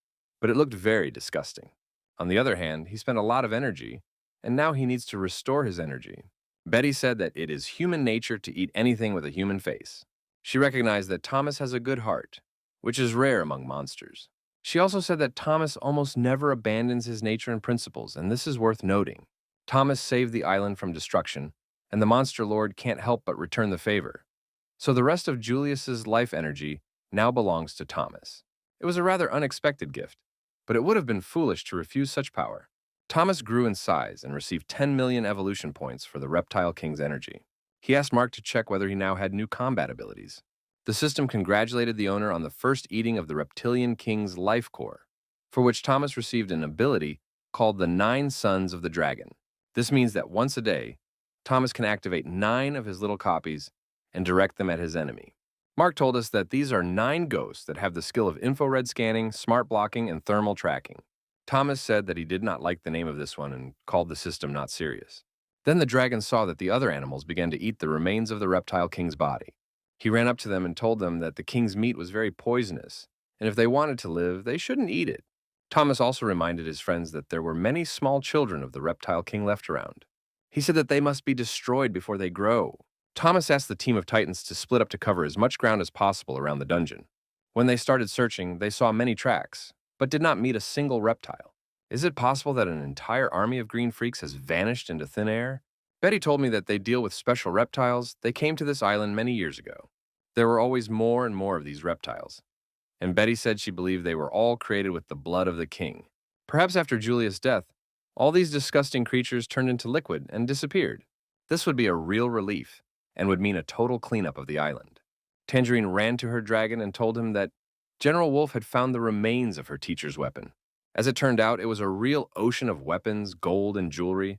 but it looked very disgusting. On the other hand, he spent a lot of energy, and now he needs to restore his energy. Betty said that it is human nature to eat anything with a human face. She recognized that Thomas has a good heart, which is rare among monsters. She also said that Thomas almost never abandons his nature and principles, and this is worth noting. Thomas saved the island from destruction, and the monster lord can't help but return the favor. So the rest of Julius's life energy now belongs to Thomas. It was a rather unexpected gift, but it would have been foolish to refuse such power. Thomas grew in size and received 10 million evolution points for the Reptile King's energy. He asked Mark to check whether he now had new combat abilities. The system congratulated the owner on the first eating of the Reptilian King's life core, for which Thomas received an ability called the 9 Sons of the Dragon. This means that once a day, Thomas can activate 9 of his little copies and direct them at his enemy. Mark told us that these are 9 ghosts that have the skill of infrared scanning, smart blocking, and thermal tracking. Thomas said that he did not like the name of this one and called the system not serious. Then the dragon saw that the other animals began to eat the remains of the reptile king's body. He ran up to them and told them that the king's meat was very poisonous, and if they wanted to live, they shouldn't eat it. Thomas also reminded his friends that there were many small children of the reptile king left around. He said that they must be destroyed before they grow. Thomas asked the team of titans to split up to cover as much ground as possible around the dungeon. When they started searching, they saw many tracks, but did not meet a single reptile. Is it possible that an entire army of green freaks has vanished into thin air? Betty told me that they deal with special reptiles. They came to this island many years ago. There were always more and more of these reptiles, and Betty said she believed they were all created with the blood of the king. Perhaps after Julia's death, all these disgusting creatures turned into liquid and disappeared. This would be a real relief and would mean a total cleanup of the island. Tangerine ran to her dragon and told him that General Wolf had found the remains of her teacher's weapon. As it turned out, it was a real ocean of weapons, gold, and jewelry,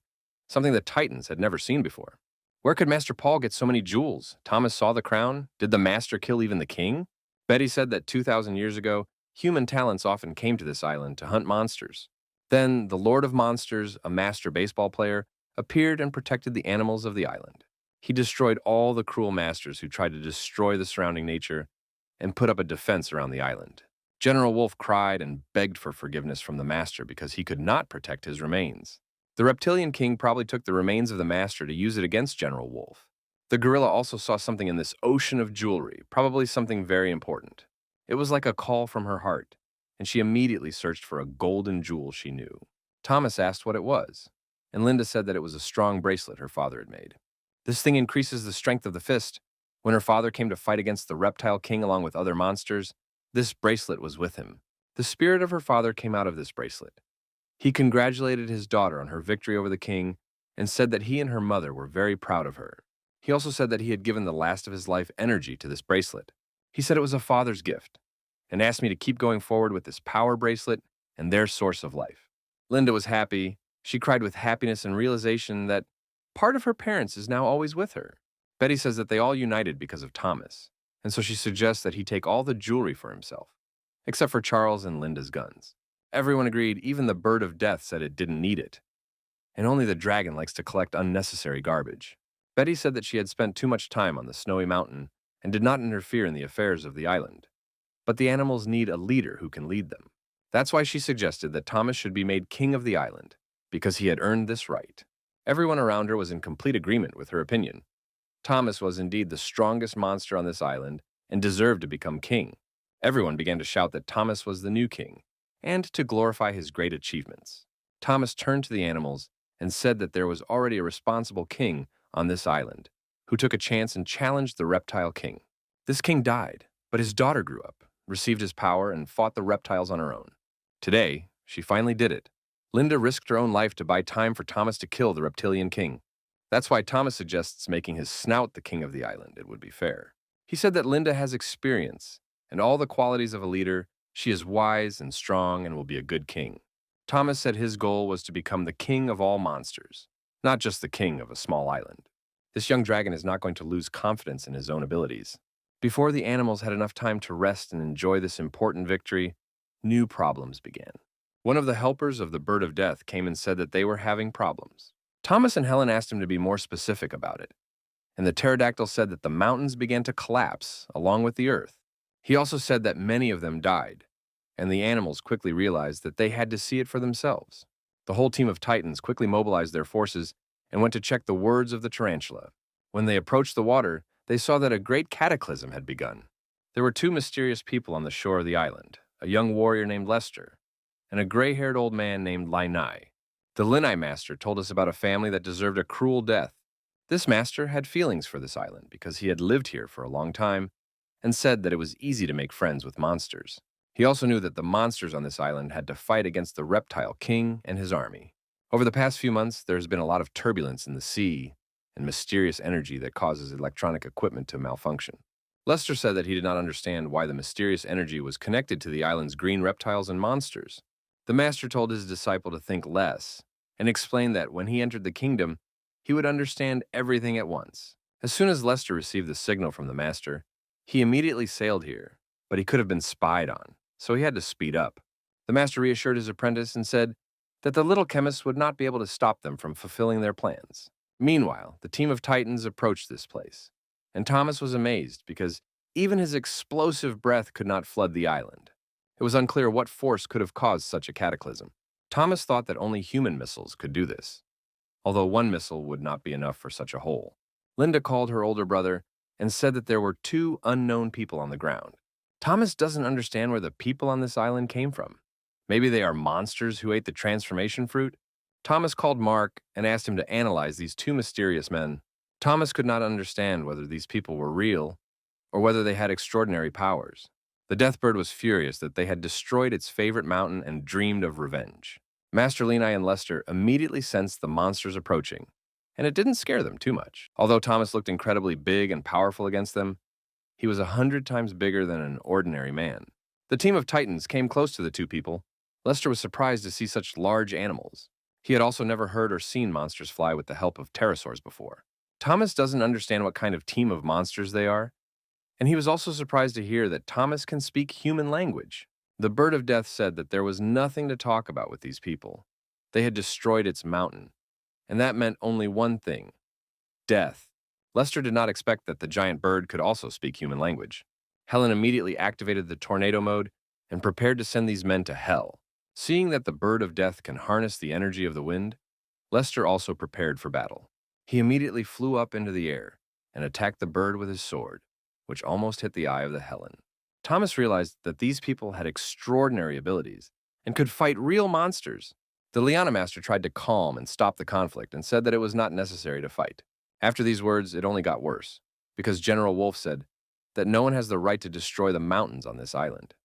something the Titans had never seen before. Where could Master Paul get so many jewels? Thomas saw the crown. Did the master kill even the king? Betty said that 2,000 years ago, human talents often came to this island to hunt monsters. Then the Lord of Monsters, a master baseball player, appeared and protected the animals of the island. He destroyed all the cruel masters who tried to destroy the surrounding nature and put up a defense around the island. General Wolf cried and begged for forgiveness from the master because he could not protect his remains. The reptilian king probably took the remains of the master to use it against General Wolf. The gorilla also saw something in this ocean of jewelry, probably something very important. It was like a call from her heart, and she immediately searched for a golden jewel she knew. Thomas asked what it was, and Linda said that it was a strong bracelet her father had made. This thing increases the strength of the fist. When her father came to fight against the reptile king along with other monsters, this bracelet was with him. The spirit of her father came out of this bracelet. He congratulated his daughter on her victory over the king and said that he and her mother were very proud of her. He also said that he had given the last of his life energy to this bracelet. He said it was a father's gift and asked me to keep going forward with this power bracelet and their source of life. Linda was happy. She cried with happiness and realization that part of her parents is now always with her. Betty says that they all united because of Thomas, and so she suggests that he take all the jewelry for himself, except for Charles and Linda's guns. Everyone agreed, even the bird of death said it didn't need it, and only the dragon likes to collect unnecessary garbage. Betty said that she had spent too much time on the snowy mountain and did not interfere in the affairs of the island, but the animals need a leader who can lead them. That's why she suggested that Thomas should be made king of the island. because he had earned this right. Everyone around her was in complete agreement with her opinion. Thomas was indeed the strongest monster on this island and deserved to become king. Everyone began to shout that Thomas was the new king, and to glorify his great achievements. Thomas turned to the animals and said that there was already a responsible king on this island, who took a chance and challenged the reptile king. This king died, but his daughter grew up, received his power, and fought the reptiles on her own. Today, she finally did it. Linda risked her own life to buy time for Thomas to kill the reptilian king. That's why Thomas suggests making his snout the king of the island. It would be fair. He said that Linda has experience and all the qualities of a leader. She is wise and strong and will be a good king. Thomas said his goal was to become the king of all monsters, not just the king of a small island. This young dragon is not going to lose confidence in his own abilities. Before the animals had enough time to rest and enjoy this important victory, new problems began. One of the helpers of the Bird of Death came and said that they were having problems. Thomas and Helen asked him to be more specific about it, and the pterodactyl said that the mountains began to collapse along with the earth. He also said that many of them died, and the animals quickly realized that they had to see it for themselves. The whole team of Titans quickly mobilized their forces and went to check the words of the tarantula. When they approached the water, they saw that a great cataclysm had begun. There were two mysterious people on the shore of the island, a young warrior named Lester, and a gray-haired old man named Linai. The Linai master told us about a family that deserved a cruel death. This master had feelings for this island because he had lived here for a long time and said that it was easy to make friends with monsters. He also knew that the monsters on this island had to fight against the reptile king and his army. Over the past few months, there has been a lot of turbulence in the sea and mysterious energy that causes electronic equipment to malfunction. Lester said that he did not understand why the mysterious energy was connected to the island's green reptiles and monsters. The master told his disciple to think less and explained that when he entered the kingdom, he would understand everything at once. As soon as Lester received the signal from the master, he immediately sailed here, but he could have been spied on, so he had to speed up. The master reassured his apprentice and said that the little chemists would not be able to stop them from fulfilling their plans. Meanwhile, the team of Titans approached this place, and Thomas was amazed because even his explosive breath could not flood the island. It was unclear what force could have caused such a cataclysm. Thomas thought that only human missiles could do this, although one missile would not be enough for such a hole. Linda called her older brother and said that there were two unknown people on the ground. Thomas doesn't understand where the people on this island came from. Maybe they are monsters who ate the transformation fruit? Thomas called Mark and asked him to analyze these two mysterious men. Thomas could not understand whether these people were real or whether they had extraordinary powers. The Deathbird was furious that they had destroyed its favorite mountain and dreamed of revenge. Master Lenai and Lester immediately sensed the monsters approaching, and it didn't scare them too much. Although Thomas looked incredibly big and powerful against them, he was 100 times bigger than an ordinary man. The team of Titans came close to the two people. Lester was surprised to see such large animals. He had also never heard or seen monsters fly with the help of pterosaurs before. Thomas doesn't understand what kind of team of monsters they are, and he was also surprised to hear that Thomas can speak human language. The Bird of Death said that there was nothing to talk about with these people. They had destroyed its mountain, and that meant only one thing: death. Lester did not expect that the giant bird could also speak human language. Helen immediately activated the tornado mode and prepared to send these men to hell. Seeing that the Bird of Death can harness the energy of the wind, Lester also prepared for battle. He immediately flew up into the air and attacked the bird with his sword, which almost hit the eye of the Helen. Thomas realized that these people had extraordinary abilities and could fight real monsters. The Liana Master tried to calm and stop the conflict and said that it was not necessary to fight. After these words, it only got worse, because General Wolf said that no one has the right to destroy the mountains on this island.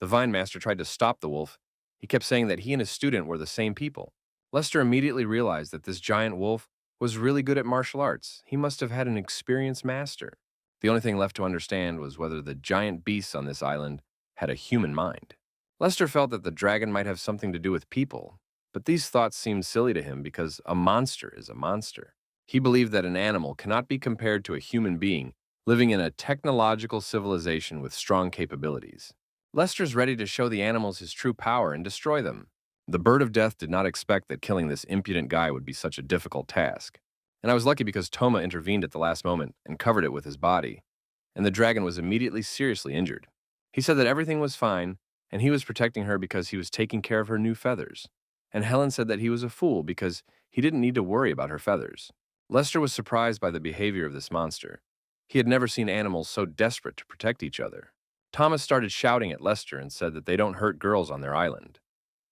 The Vine Master tried to stop the wolf. He kept saying that he and his student were the same people. Lester immediately realized that this giant wolf was really good at martial arts. He must have had an experienced master. The only thing left to understand was whether the giant beasts on this island had a human mind. Lester felt that the dragon might have something to do with people, but these thoughts seemed silly to him because a monster is a monster. He believed that an animal cannot be compared to a human being living in a technological civilization with strong capabilities. Lester's ready to show the animals his true power and destroy them. The Bird of Death did not expect that killing this impudent guy would be such a difficult task. And I was lucky because Toma intervened at the last moment and covered it with his body, and the dragon was immediately seriously injured. He said that everything was fine, and he was protecting her because he was taking care of her new feathers. and Helen said that he was a fool because he didn't need to worry about her feathers. Lester was surprised by the behavior of this monster. He had never seen animals so desperate to protect each other. Thomas started shouting at Lester and said that they don't hurt girls on their island.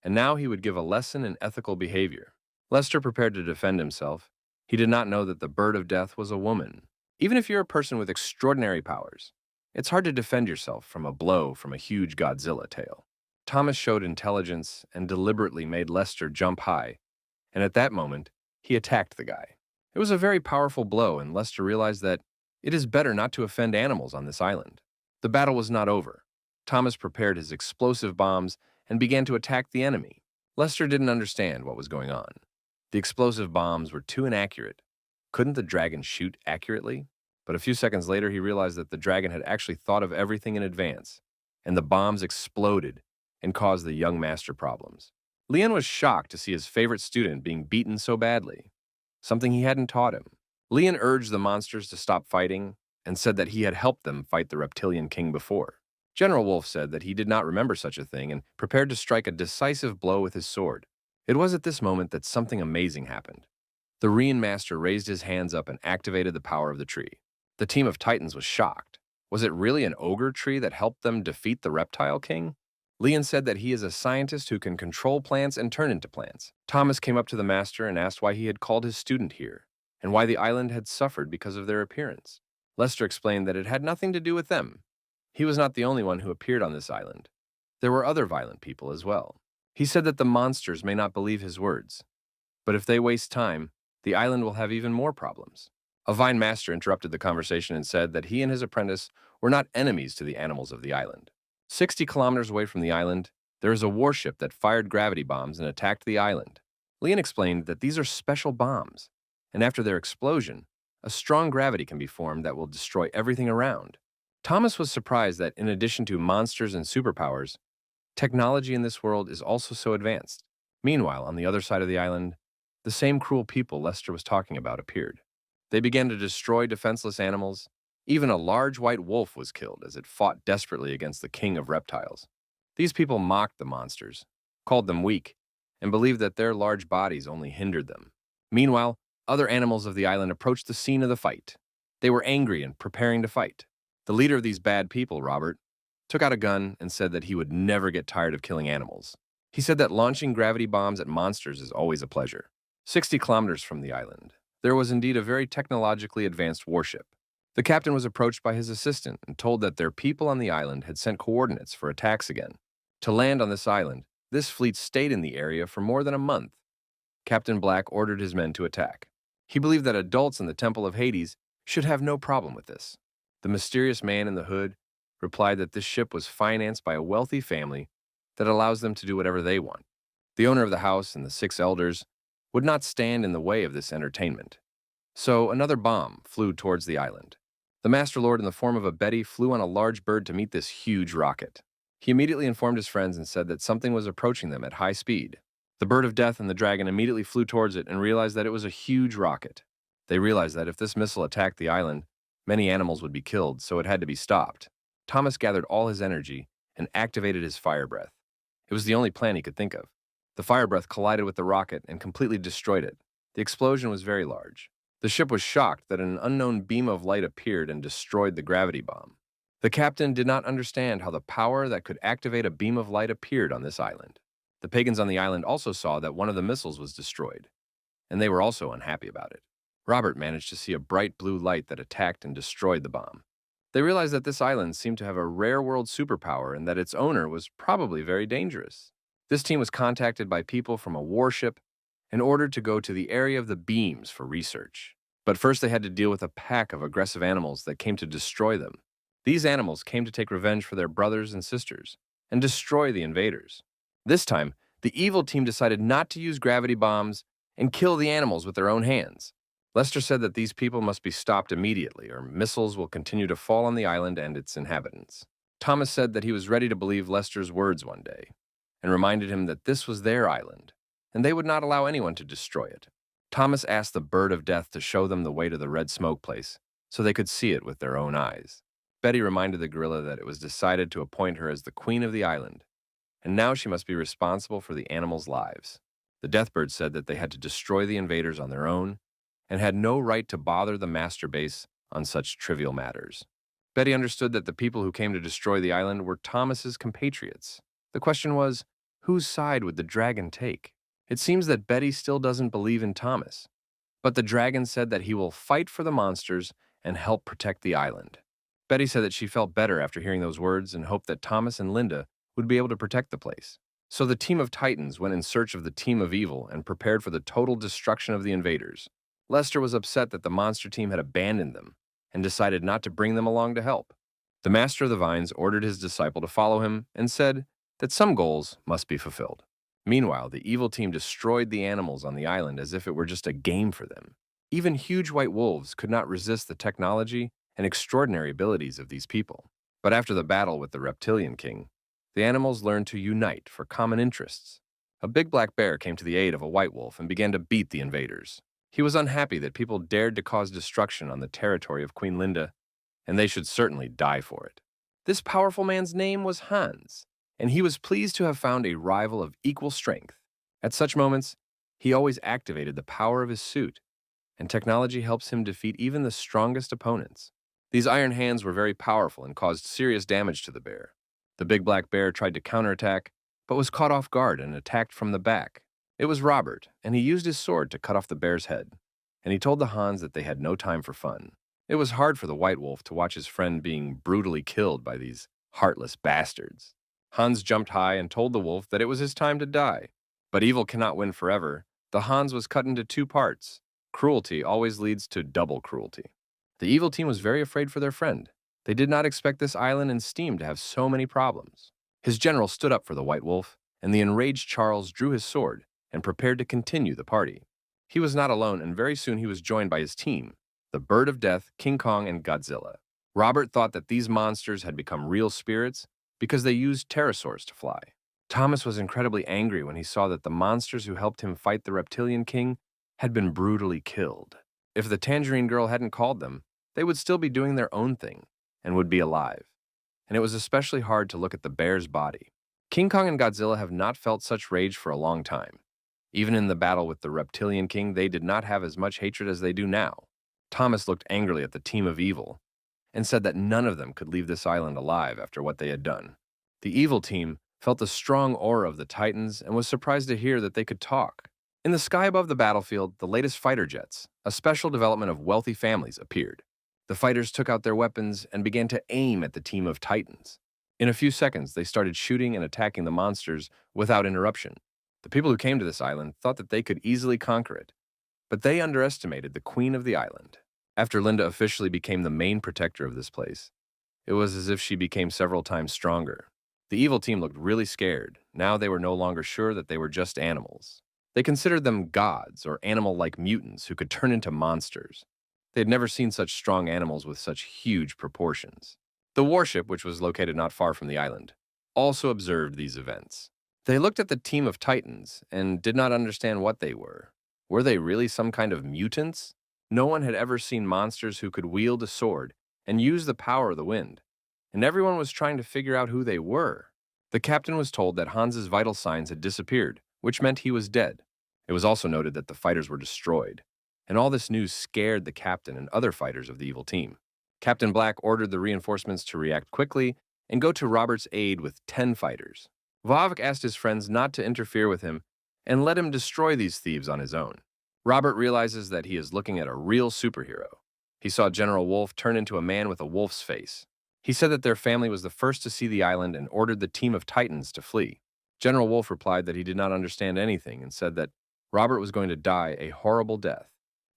And now he would give a lesson in ethical behavior. Lester prepared to defend himself. He did not know that the bird of death was a woman. Even if you're a person with extraordinary powers, it's hard to defend yourself from a blow from a huge Godzilla tail. Thomas showed intelligence and deliberately made Lester jump high, and at that moment, he attacked the guy. It was a very powerful blow, and Lester realized that it is better not to offend animals on this island. The battle was not over. Thomas prepared his explosive bombs and began to attack the enemy. Lester didn't understand what was going on. The explosive bombs were too inaccurate. Couldn't the dragon shoot accurately? But a few seconds later, he realized that the dragon had actually thought of everything in advance, and the bombs exploded and caused the young master problems. Leon was shocked to see his favorite student being beaten so badly, something he hadn't taught him. Leon urged the monsters to stop fighting and said that he had helped them fight the reptilian king before. General Wolf said that he did not remember such a thing and prepared to strike a decisive blow with his sword. It was at this moment that something amazing happened. The Rian master raised his hands up and activated the power of the tree. The team of titans was shocked. Was it really an ogre tree that helped them defeat the reptile king? Leon said that he is a scientist who can control plants and turn into plants. Thomas came up to the master and asked why he had called his student here, and why the island had suffered because of their appearance. Lester explained that it had nothing to do with them. He was not the only one who appeared on this island. There were other violent people as well. He said that the monsters may not believe his words, but if they waste time, the island will have even more problems. A vine master interrupted the conversation and said that he and his apprentice were not enemies to the animals of the island. 60 kilometers away from the island, there is a warship that fired gravity bombs and attacked the island. Leon explained that these are special bombs, and after their explosion, a strong gravity can be formed that will destroy everything around. Thomas was surprised that in addition to monsters and superpowers, technology in this world is also so advanced. Meanwhile, on the other side of the island, the same cruel people Lester was talking about appeared. They began to destroy defenseless animals. Even a large white wolf was killed as it fought desperately against the king of reptiles. These people mocked the monsters, called them weak, and believed that their large bodies only hindered them. Meanwhile, other animals of the island approached the scene of the fight. They were angry and preparing to fight. The leader of these bad people, Robert, took out a gun and said that he would never get tired of killing animals. He said that launching gravity bombs at monsters is always a pleasure. 60 kilometers from the island, there was indeed a very technologically advanced warship. The captain was approached by his assistant and told that their people on the island had sent coordinates for attacks again. To land on this island, this fleet stayed in the area for more than a month. Captain Black ordered his men to attack. He believed that adults in the Temple of Hades should have no problem with this. The mysterious man in the hood replied that this ship was financed by a wealthy family that allows them to do whatever they want. The owner of the house and the 6 elders would not stand in the way of this entertainment. So another bomb flew towards the island. The Master Lord in the form of a Betty flew on a large bird to meet this huge rocket. He immediately informed his friends and said that something was approaching them at high speed. The bird of death and the dragon immediately flew towards it and realized that it was a huge rocket. They realized that if this missile attacked the island, many animals would be killed, so it had to be stopped. Thomas gathered all his energy and activated his fire breath. It was the only plan he could think of. The fire breath collided with the rocket and completely destroyed it. The explosion was very large. The ship was shocked that an unknown beam of light appeared and destroyed the gravity bomb. The captain did not understand how the power that could activate a beam of light appeared on this island. The pagans on the island also saw that one of the missiles was destroyed, and they were also unhappy about it. Robert managed to see a bright blue light that attacked and destroyed the bomb. They realized that this island seemed to have a rare world superpower and that its owner was probably very dangerous. This team was contacted by people from a warship and ordered to go to the area of the beams for research. But first they had to deal with a pack of aggressive animals that came to destroy them. These animals came to take revenge for their brothers and sisters and destroy the invaders. This time, the evil team decided not to use gravity bombs and kill the animals with their own hands. Lester said that these people must be stopped immediately or missiles will continue to fall on the island and its inhabitants. Thomas said that he was ready to believe Lester's words one day and reminded him that this was their island and they would not allow anyone to destroy it. Thomas asked the bird of death to show them the way to the red smoke place so they could see it with their own eyes. Betty reminded the gorilla that it was decided to appoint her as the queen of the island, and now she must be responsible for the animals' lives. The Deathbird said that they had to destroy the invaders on their own and had no right to bother the master base on such trivial matters. Betty understood that the people who came to destroy the island were Thomas's compatriots. The question was, whose side would the dragon take? It seems that Betty still doesn't believe in Thomas, but the dragon said that he will fight for the monsters and help protect the island. Betty said that she felt better after hearing those words and hoped that Thomas and Linda would be able to protect the place. So the team of Titans went in search of the team of evil and prepared for the total destruction of the invaders. Lester was upset that the monster team had abandoned them and decided not to bring them along to help. The Master of the Vines ordered his disciple to follow him and said that some goals must be fulfilled. Meanwhile, the evil team destroyed the animals on the island as if it were just a game for them. Even huge white wolves could not resist the technology and extraordinary abilities of these people. But after the battle with the reptilian king, the animals learned to unite for common interests. A big black bear came to the aid of a white wolf and began to beat the invaders. He was unhappy that people dared to cause destruction on the territory of Queen Linda, and they should certainly die for it. This powerful man's name was Hans, and he was pleased to have found a rival of equal strength. At such moments, he always activated the power of his suit, and technology helps him defeat even the strongest opponents. These iron hands were very powerful and caused serious damage to the bear. The big black bear tried to counterattack, but was caught off guard and attacked from the back. It was Robert, and he used his sword to cut off the bear's head, and he told the Hans that they had no time for fun. It was hard for the white wolf to watch his friend being brutally killed by these heartless bastards. Hans jumped high and told the wolf that it was his time to die. But evil cannot win forever. The Hans was cut into two parts. Cruelty always leads to double cruelty. The evil team was very afraid for their friend. They did not expect this island and Steam to have so many problems. His general stood up for the white wolf, and the enraged Charles drew his sword and prepared to continue the party. He was not alone, and very soon he was joined by his team, the Bird of Death, King Kong, and Godzilla. Robert thought that these monsters had become real spirits because they used pterosaurs to fly. Thomas was incredibly angry when he saw that the monsters who helped him fight the reptilian king had been brutally killed. If the Tangerine Girl hadn't called them, they would still be doing their own thing and would be alive. And it was especially hard to look at the bear's body. King Kong and Godzilla have not felt such rage for a long time. Even in the battle with the reptilian king, they did not have as much hatred as they do now. Thomas looked angrily at the team of evil and said that none of them could leave this island alive after what they had done. The evil team felt the strong aura of the Titans and was surprised to hear that they could talk. In the sky above the battlefield, the latest fighter jets, a special development of wealthy families, appeared. The fighters took out their weapons and began to aim at the team of Titans. In a few seconds, they started shooting and attacking the monsters without interruption. The people who came to this island thought that they could easily conquer it, but they underestimated the queen of the island. After Linda officially became the main protector of this place, it was as if she became several times stronger. The evil team looked really scared. Now they were no longer sure that they were just animals. They considered them gods or animal-like mutants who could turn into monsters. They had never seen such strong animals with such huge proportions. The warship, which was located not far from the island, also observed these events. They looked at the team of Titans and did not understand what they were. Were they really some kind of mutants? No one had ever seen monsters who could wield a sword and use the power of the wind, and everyone was trying to figure out who they were. The captain was told that Hans's vital signs had disappeared, which meant he was dead. It was also noted that the fighters were destroyed, and all this news scared the captain and other fighters of the evil team. Captain Black ordered the reinforcements to react quickly and go to Robert's aid with 10 fighters. Vavk asked his friends not to interfere with him and let him destroy these thieves on his own. Robert realizes that he is looking at a real superhero. He saw General Wolf turn into a man with a wolf's face. He said that their family was the first to see the island and ordered the team of Titans to flee. General Wolf replied that he did not understand anything and said that Robert was going to die a horrible death.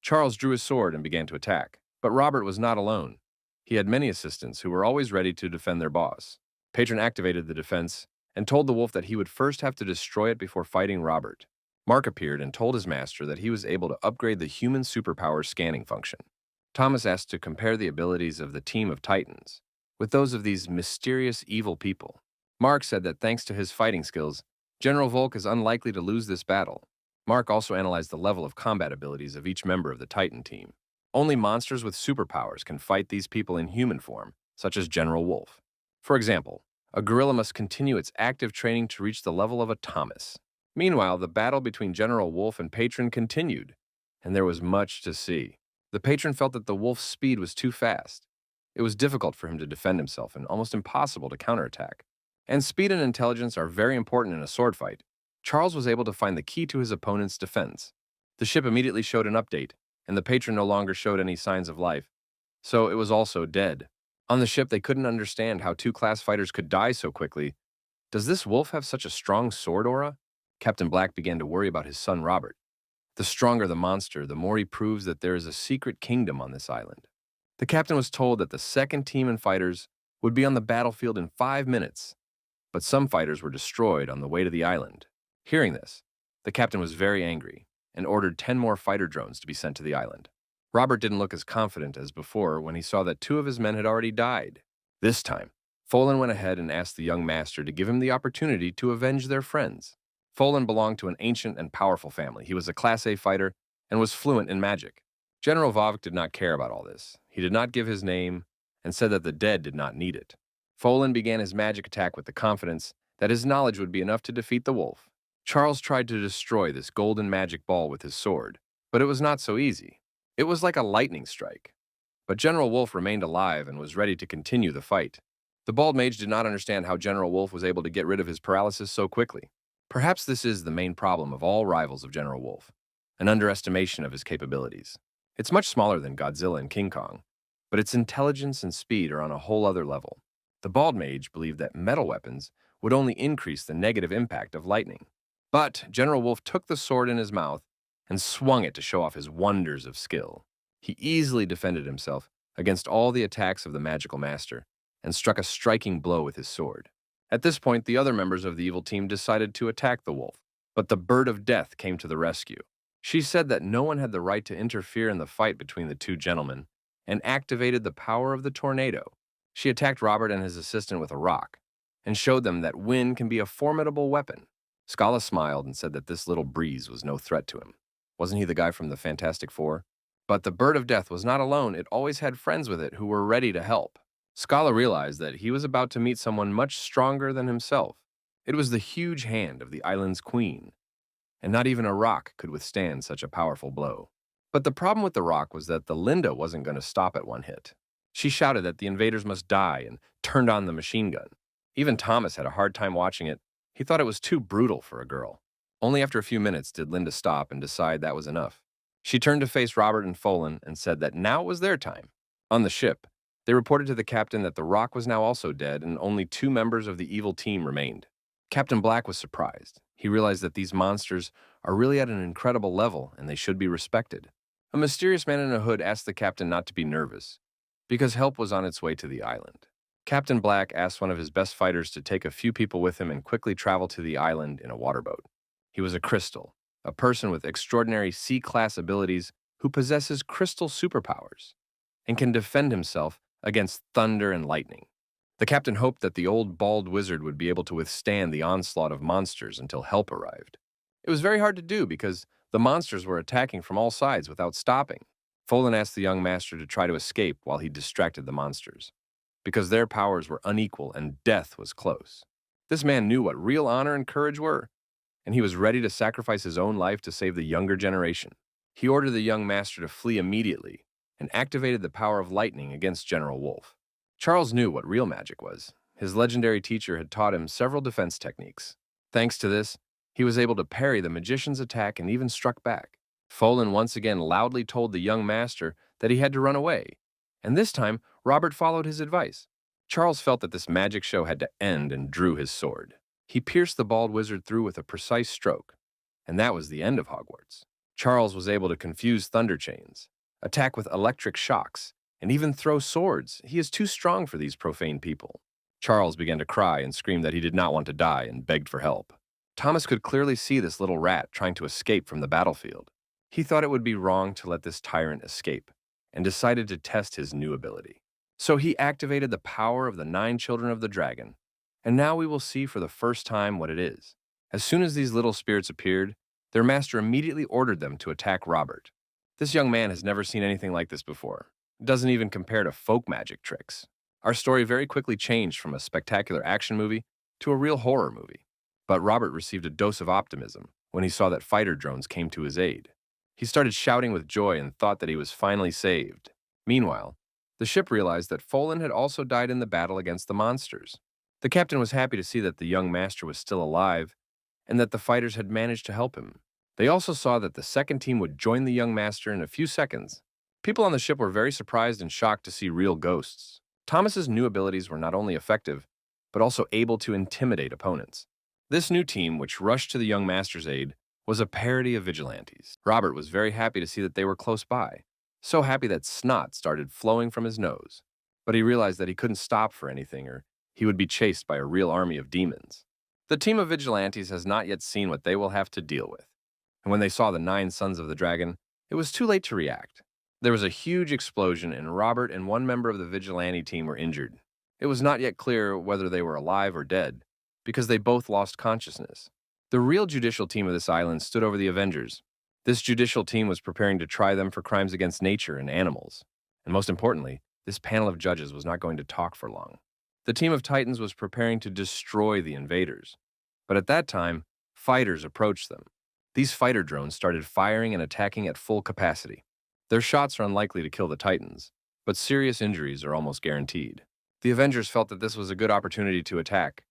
Charles drew his sword and began to attack, but Robert was not alone. He had many assistants who were always ready to defend their boss. Patron activated the defense and told the wolf that he would first have to destroy it before fighting Robert. Mark appeared and told his master that he was able to upgrade the human superpower scanning function. Thomas asked to compare the abilities of the team of Titans with those of these mysterious evil people. Mark said that thanks to his fighting skills, General Volk is unlikely to lose this battle. Mark also analyzed the level of combat abilities of each member of the Titan team. Only monsters with superpowers can fight these people in human form, such as General Wolf. For example, a gorilla must continue its active training to reach the level of a Thomas. Meanwhile, the battle between General Wolf and Patron continued, and there was much to see. The Patron felt that the Wolf's speed was too fast. It was difficult for him to defend himself and almost impossible to counterattack. And speed and intelligence are very important in a sword fight. Charles was able to find the key to his opponent's defense. The ship immediately showed an update, and the Patron no longer showed any signs of life, so it was also dead. On the ship, they couldn't understand how two class fighters could die so quickly. Does this wolf have such a strong sword aura? Captain Black began to worry about his son Robert. The stronger the monster, the more he proves that there is a secret kingdom on this island. The captain was told that the second team and fighters would be on the battlefield in 5 minutes, but some fighters were destroyed on the way to the island. Hearing this, the captain was very angry and ordered 10 more fighter drones to be sent to the island. Robert didn't look as confident as before when he saw that 2 of his men had already died. This time, Folan went ahead and asked the young master to give him the opportunity to avenge their friends. Folan belonged to an ancient and powerful family. He was a Class A fighter and was fluent in magic. General Vovk did not care about all this. He did not give his name and said that the dead did not need it. Folan began his magic attack with the confidence that his knowledge would be enough to defeat the wolf. Charles tried to destroy this golden magic ball with his sword, but it was not so easy. It was like a lightning strike. But General Wolf remained alive and was ready to continue the fight. The bald mage did not understand how General Wolf was able to get rid of his paralysis so quickly. Perhaps this is the main problem of all rivals of General Wolf, an underestimation of his capabilities. It's much smaller than Godzilla and King Kong, but its intelligence and speed are on a whole other level. The bald mage believed that metal weapons would only increase the negative impact of lightning. But General Wolf took the sword in his mouth and swung it to show off his wonders of skill. He easily defended himself against all the attacks of the magical master and struck a striking blow with his sword. At this point, the other members of the evil team decided to attack the wolf, but the Bird of Death came to the rescue. She said that no one had the right to interfere in the fight between the two gentlemen and activated the power of the tornado. She attacked Robert and his assistant with a rock and showed them that wind can be a formidable weapon. Scala smiled and said that this little breeze was no threat to him. Wasn't he the guy from the Fantastic Four? But the Bird of Death was not alone. It always had friends with it who were ready to help. Scala realized that he was about to meet someone much stronger than himself. It was the huge hand of the island's queen, and not even a rock could withstand such a powerful blow. But the problem with the rock was that the Linda wasn't going to stop at one hit. She shouted that the invaders must die and turned on the machine gun. Even Thomas had a hard time watching it. He thought it was too brutal for a girl. Only after a few minutes did Linda stop and decide that was enough. She turned to face Robert and Folan and said that now it was their time. On the ship, they reported to the captain that the rock was now also dead and only 2 members of the evil team remained. Captain Black was surprised. He realized that these monsters are really at an incredible level and they should be respected. A mysterious man in a hood asked the captain not to be nervous, because help was on its way to the island. Captain Black asked one of his best fighters to take a few people with him and quickly travel to the island in a waterboat. He was a crystal, a person with extraordinary C-class abilities who possesses crystal superpowers and can defend himself against thunder and lightning. The captain hoped that the old bald wizard would be able to withstand the onslaught of monsters until help arrived. It was very hard to do because the monsters were attacking from all sides without stopping. Folan asked the young master to try to escape while he distracted the monsters, because their powers were unequal and death was close. This man knew what real honor and courage were, and he was ready to sacrifice his own life to save the younger generation. He ordered the young master to flee immediately and activated the power of lightning against General Wolf. Charles knew what real magic was. His legendary teacher had taught him several defense techniques. Thanks to this, he was able to parry the magician's attack and even struck back. Folan once again loudly told the young master that he had to run away, and this time Robert followed his advice. Charles felt that this magic show had to end and drew his sword. He pierced the bald wizard through with a precise stroke, and that was the end of Hogwarts. Charles was able to confuse thunder chains, attack with electric shocks, and even throw swords. He is too strong for these profane people. Charles began to cry and scream that he did not want to die and begged for help. Thomas could clearly see this little rat trying to escape from the battlefield. He thought it would be wrong to let this tyrant escape and decided to test his new ability. So he activated the power of the 9 children of the dragon, and now we will see for the first time what it is. As soon as these little spirits appeared, their master immediately ordered them to attack Robert. This young man has never seen anything like this before. It doesn't even compare to folk magic tricks. Our story very quickly changed from a spectacular action movie to a real horror movie. But Robert received a dose of optimism when he saw that fighter drones came to his aid. He started shouting with joy and thought that he was finally saved. Meanwhile, the ship realized that Folan had also died in the battle against the monsters. The captain was happy to see that the young master was still alive and that the fighters had managed to help him. They also saw that the second team would join the young master in a few seconds. People on the ship were very surprised and shocked to see real ghosts. Thomas's new abilities were not only effective, but also able to intimidate opponents. This new team, which rushed to the young master's aid, was a parody of vigilantes. Robert was very happy to see that they were close by, so happy that snot started flowing from his nose. But he realized that he couldn't stop for anything or he would be chased by a real army of demons. The team of vigilantes has not yet seen what they will have to deal with. And when they saw the 9 sons of the dragon, it was too late to react. There was a huge explosion and Robert and one member of the vigilante team were injured. It was not yet clear whether they were alive or dead, because they both lost consciousness. The real judicial team of this island stood over the Avengers. This judicial team was preparing to try them for crimes against nature and animals. And most importantly, this panel of judges was not going to talk for long. The team of Titans was preparing to destroy the invaders. But at that time, fighters approached them. These fighter drones started firing and attacking at full capacity. Their shots are unlikely to kill the Titans, but serious injuries are almost guaranteed. The Avengers felt that this was a good opportunity to attack.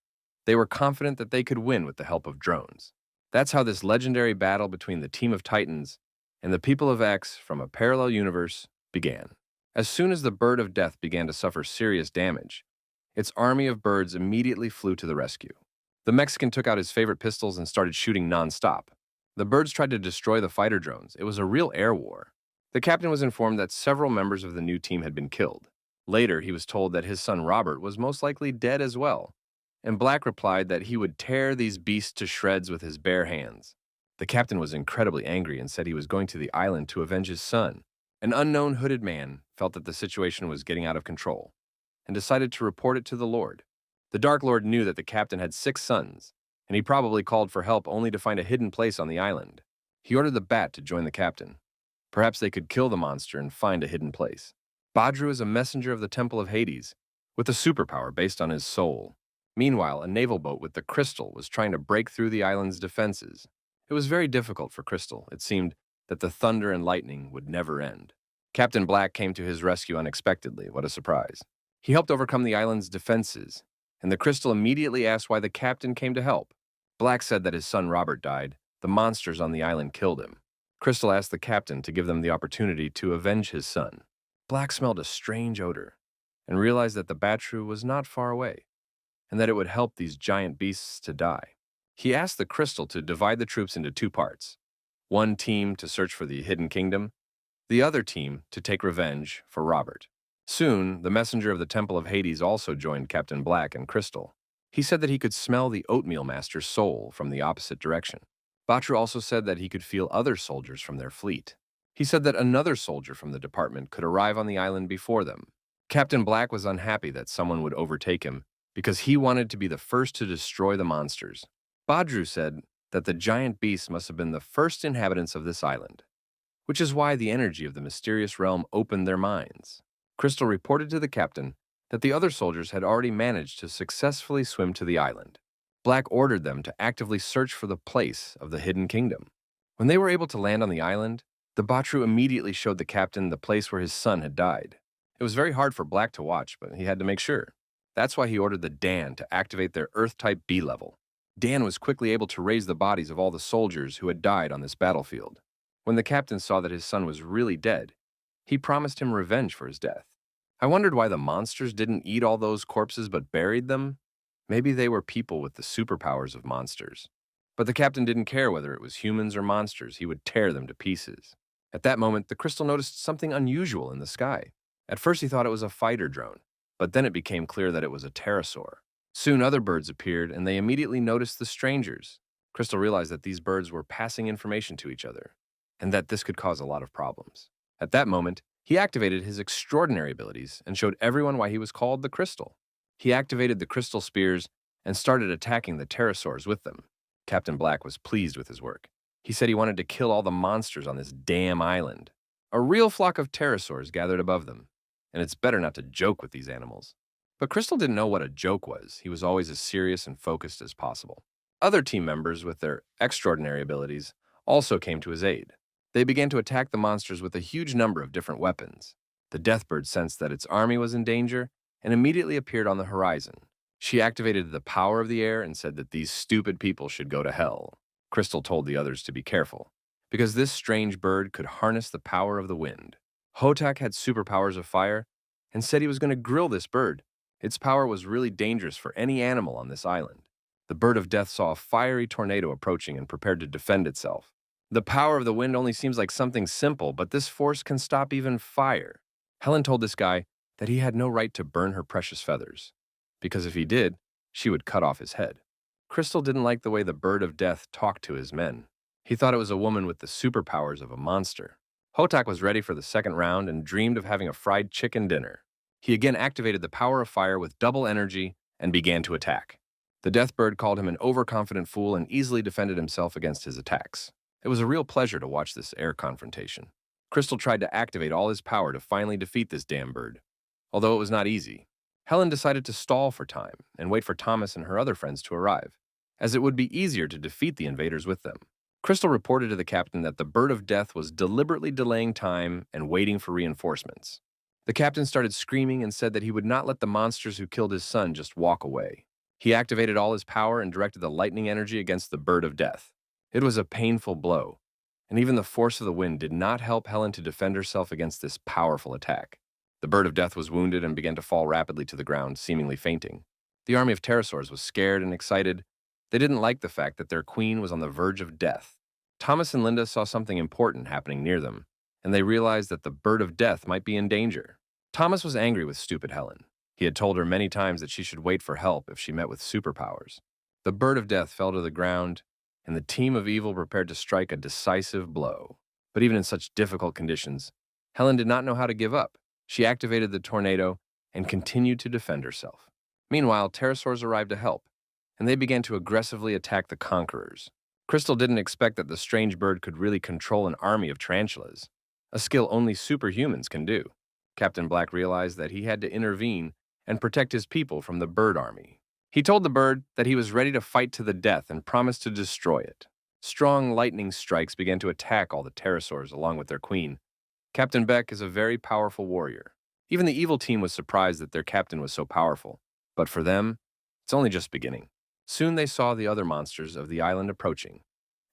They were confident that they could win with the help of drones. That's how this legendary battle between the team of Titans and the people of X from a parallel universe began. As soon as the bird of death began to suffer serious damage, its army of birds immediately flew to the rescue. The Mexican took out his favorite pistols and started shooting non-stop. The birds tried to destroy the fighter drones. It was a real air war. The captain was informed that several members of the new team had been killed. Later, he was told that his son Robert was most likely dead as well, and Black replied that he would tear these beasts to shreds with his bare hands. The captain was incredibly angry and said he was going to the island to avenge his son. An unknown hooded man felt that the situation was getting out of control and decided to report it to the Lord. The Dark Lord knew that the captain had 6 sons, and he probably called for help only to find a hidden place on the island. He ordered the Bat to join the captain. Perhaps they could kill the monster and find a hidden place. Badru is a messenger of the Temple of Hades, with a superpower based on his soul. Meanwhile, a naval boat with the Crystal was trying to break through the island's defenses. It was very difficult for Crystal. It seemed that the thunder and lightning would never end. Captain Black came to his rescue unexpectedly. What a surprise. He helped overcome the island's defenses, and the Crystal immediately asked why the captain came to help. Black said that his son Robert died. The monsters on the island killed him. Crystal asked the captain to give them the opportunity to avenge his son. Black smelled a strange odor and realized that the Batru was not far away and that it would help these giant beasts to die. He asked the Crystal to divide the troops into 2 parts. One team to search for the hidden kingdom, the other team to take revenge for Robert. Soon, the messenger of the Temple of Hades also joined Captain Black and Crystal. He said that he could smell the Oatmeal Master's soul from the opposite direction. Batru also said that he could feel other soldiers from their fleet. He said that another soldier from the department could arrive on the island before them. Captain Black was unhappy that someone would overtake him because he wanted to be the first to destroy the monsters. Badru said that the giant beasts must have been the first inhabitants of this island, which is why the energy of the mysterious realm opened their minds. Crystal reported to the captain that the other soldiers had already managed to successfully swim to the island. Black ordered them to actively search for the place of the hidden kingdom. When they were able to land on the island, the Batru immediately showed the captain the place where his son had died. It was very hard for Black to watch, but he had to make sure. That's why he ordered the Dan to activate their Earth-type B level. Dan was quickly able to raise the bodies of all the soldiers who had died on this battlefield. When the captain saw that his son was really dead, he promised him revenge for his death. I wondered why the monsters didn't eat all those corpses but buried them. Maybe they were people with the superpowers of monsters. But the captain didn't care whether it was humans or monsters. He would tear them to pieces. At that moment, the Crystal noticed something unusual in the sky. At first, he thought it was a fighter drone, but then it became clear that it was a pterosaur. Soon, other birds appeared, and they immediately noticed the strangers. Crystal realized that these birds were passing information to each other, and that this could cause a lot of problems. At that moment, he activated his extraordinary abilities and showed everyone why he was called the Crystal. He activated the crystal spears and started attacking the pterosaurs with them. Captain Black was pleased with his work. He said he wanted to kill all the monsters on this damn island. A real flock of pterosaurs gathered above them, and it's better not to joke with these animals. But Crystal didn't know what a joke was. He was always as serious and focused as possible. Other team members with their extraordinary abilities also came to his aid. They began to attack the monsters with a huge number of different weapons. The Deathbird sensed that its army was in danger and immediately appeared on the horizon. She activated the power of the air and said that these stupid people should go to hell. Crystal told the others to be careful, because this strange bird could harness the power of the wind. Hotak had superpowers of fire and said he was going to grill this bird. Its power was really dangerous for any animal on this island. The bird of death saw a fiery tornado approaching and prepared to defend itself. The power of the wind only seems like something simple, but this force can stop even fire. Helen told this guy that he had no right to burn her precious feathers, because if he did, she would cut off his head. Crystal didn't like the way the bird of death talked to his men. He thought it was a woman with the superpowers of a monster. Hotak was ready for the second round and dreamed of having a fried chicken dinner. He again activated the power of fire with double energy and began to attack. The Deathbird called him an overconfident fool and easily defended himself against his attacks. It was a real pleasure to watch this air confrontation. Crystal tried to activate all his power to finally defeat this damn bird, although it was not easy. Helen decided to stall for time and wait for Thomas and her other friends to arrive, as it would be easier to defeat the invaders with them. Crystal reported to the captain that the bird of death was deliberately delaying time and waiting for reinforcements. The captain started screaming and said that he would not let the monsters who killed his son just walk away. He activated all his power and directed the lightning energy against the bird of death. It was a painful blow, and even the force of the wind did not help Helen to defend herself against this powerful attack. The bird of death was wounded and began to fall rapidly to the ground, seemingly fainting. The army of pterosaurs was scared and excited. They didn't like the fact that their queen was on the verge of death. Thomas and Linda saw something important happening near them, and they realized that the bird of death might be in danger. Thomas was angry with stupid Helen. He had told her many times that she should wait for help if she met with superpowers. The bird of death fell to the ground, and the team of evil prepared to strike a decisive blow. But even in such difficult conditions, Helen did not know how to give up. She activated the tornado and continued to defend herself. Meanwhile, pterosaurs arrived to help, and they began to aggressively attack the conquerors. Crystal didn't expect that the strange bird could really control an army of tarantulas, a skill only superhumans can do. Captain Black realized that he had to intervene and protect his people from the bird army. He told the bird that he was ready to fight to the death and promised to destroy it. Strong lightning strikes began to attack all the pterosaurs along with their queen. Captain Beck is a very powerful warrior. Even the evil team was surprised that their captain was so powerful. But for them, it's only just beginning. Soon they saw the other monsters of the island approaching,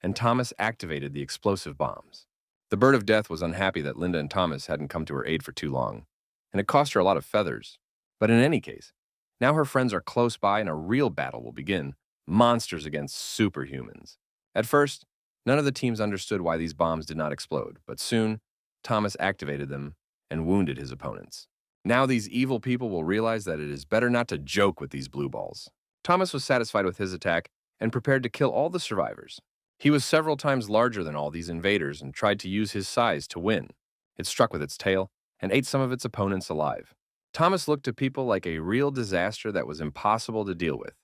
and Thomas activated the explosive bombs. The bird of death was unhappy that Linda and Thomas hadn't come to her aid for too long, and it cost her a lot of feathers. But in any case, now her friends are close by and a real battle will begin, monsters against superhumans. At first, none of the teams understood why these bombs did not explode, but soon, Thomas activated them and wounded his opponents. Now these evil people will realize that it is better not to joke with these blue balls. Thomas was satisfied with his attack and prepared to kill all the survivors. He was several times larger than all these invaders and tried to use his size to win. It struck with its tail and ate some of its opponents alive. Thomas looked to people like a real disaster that was impossible to deal with,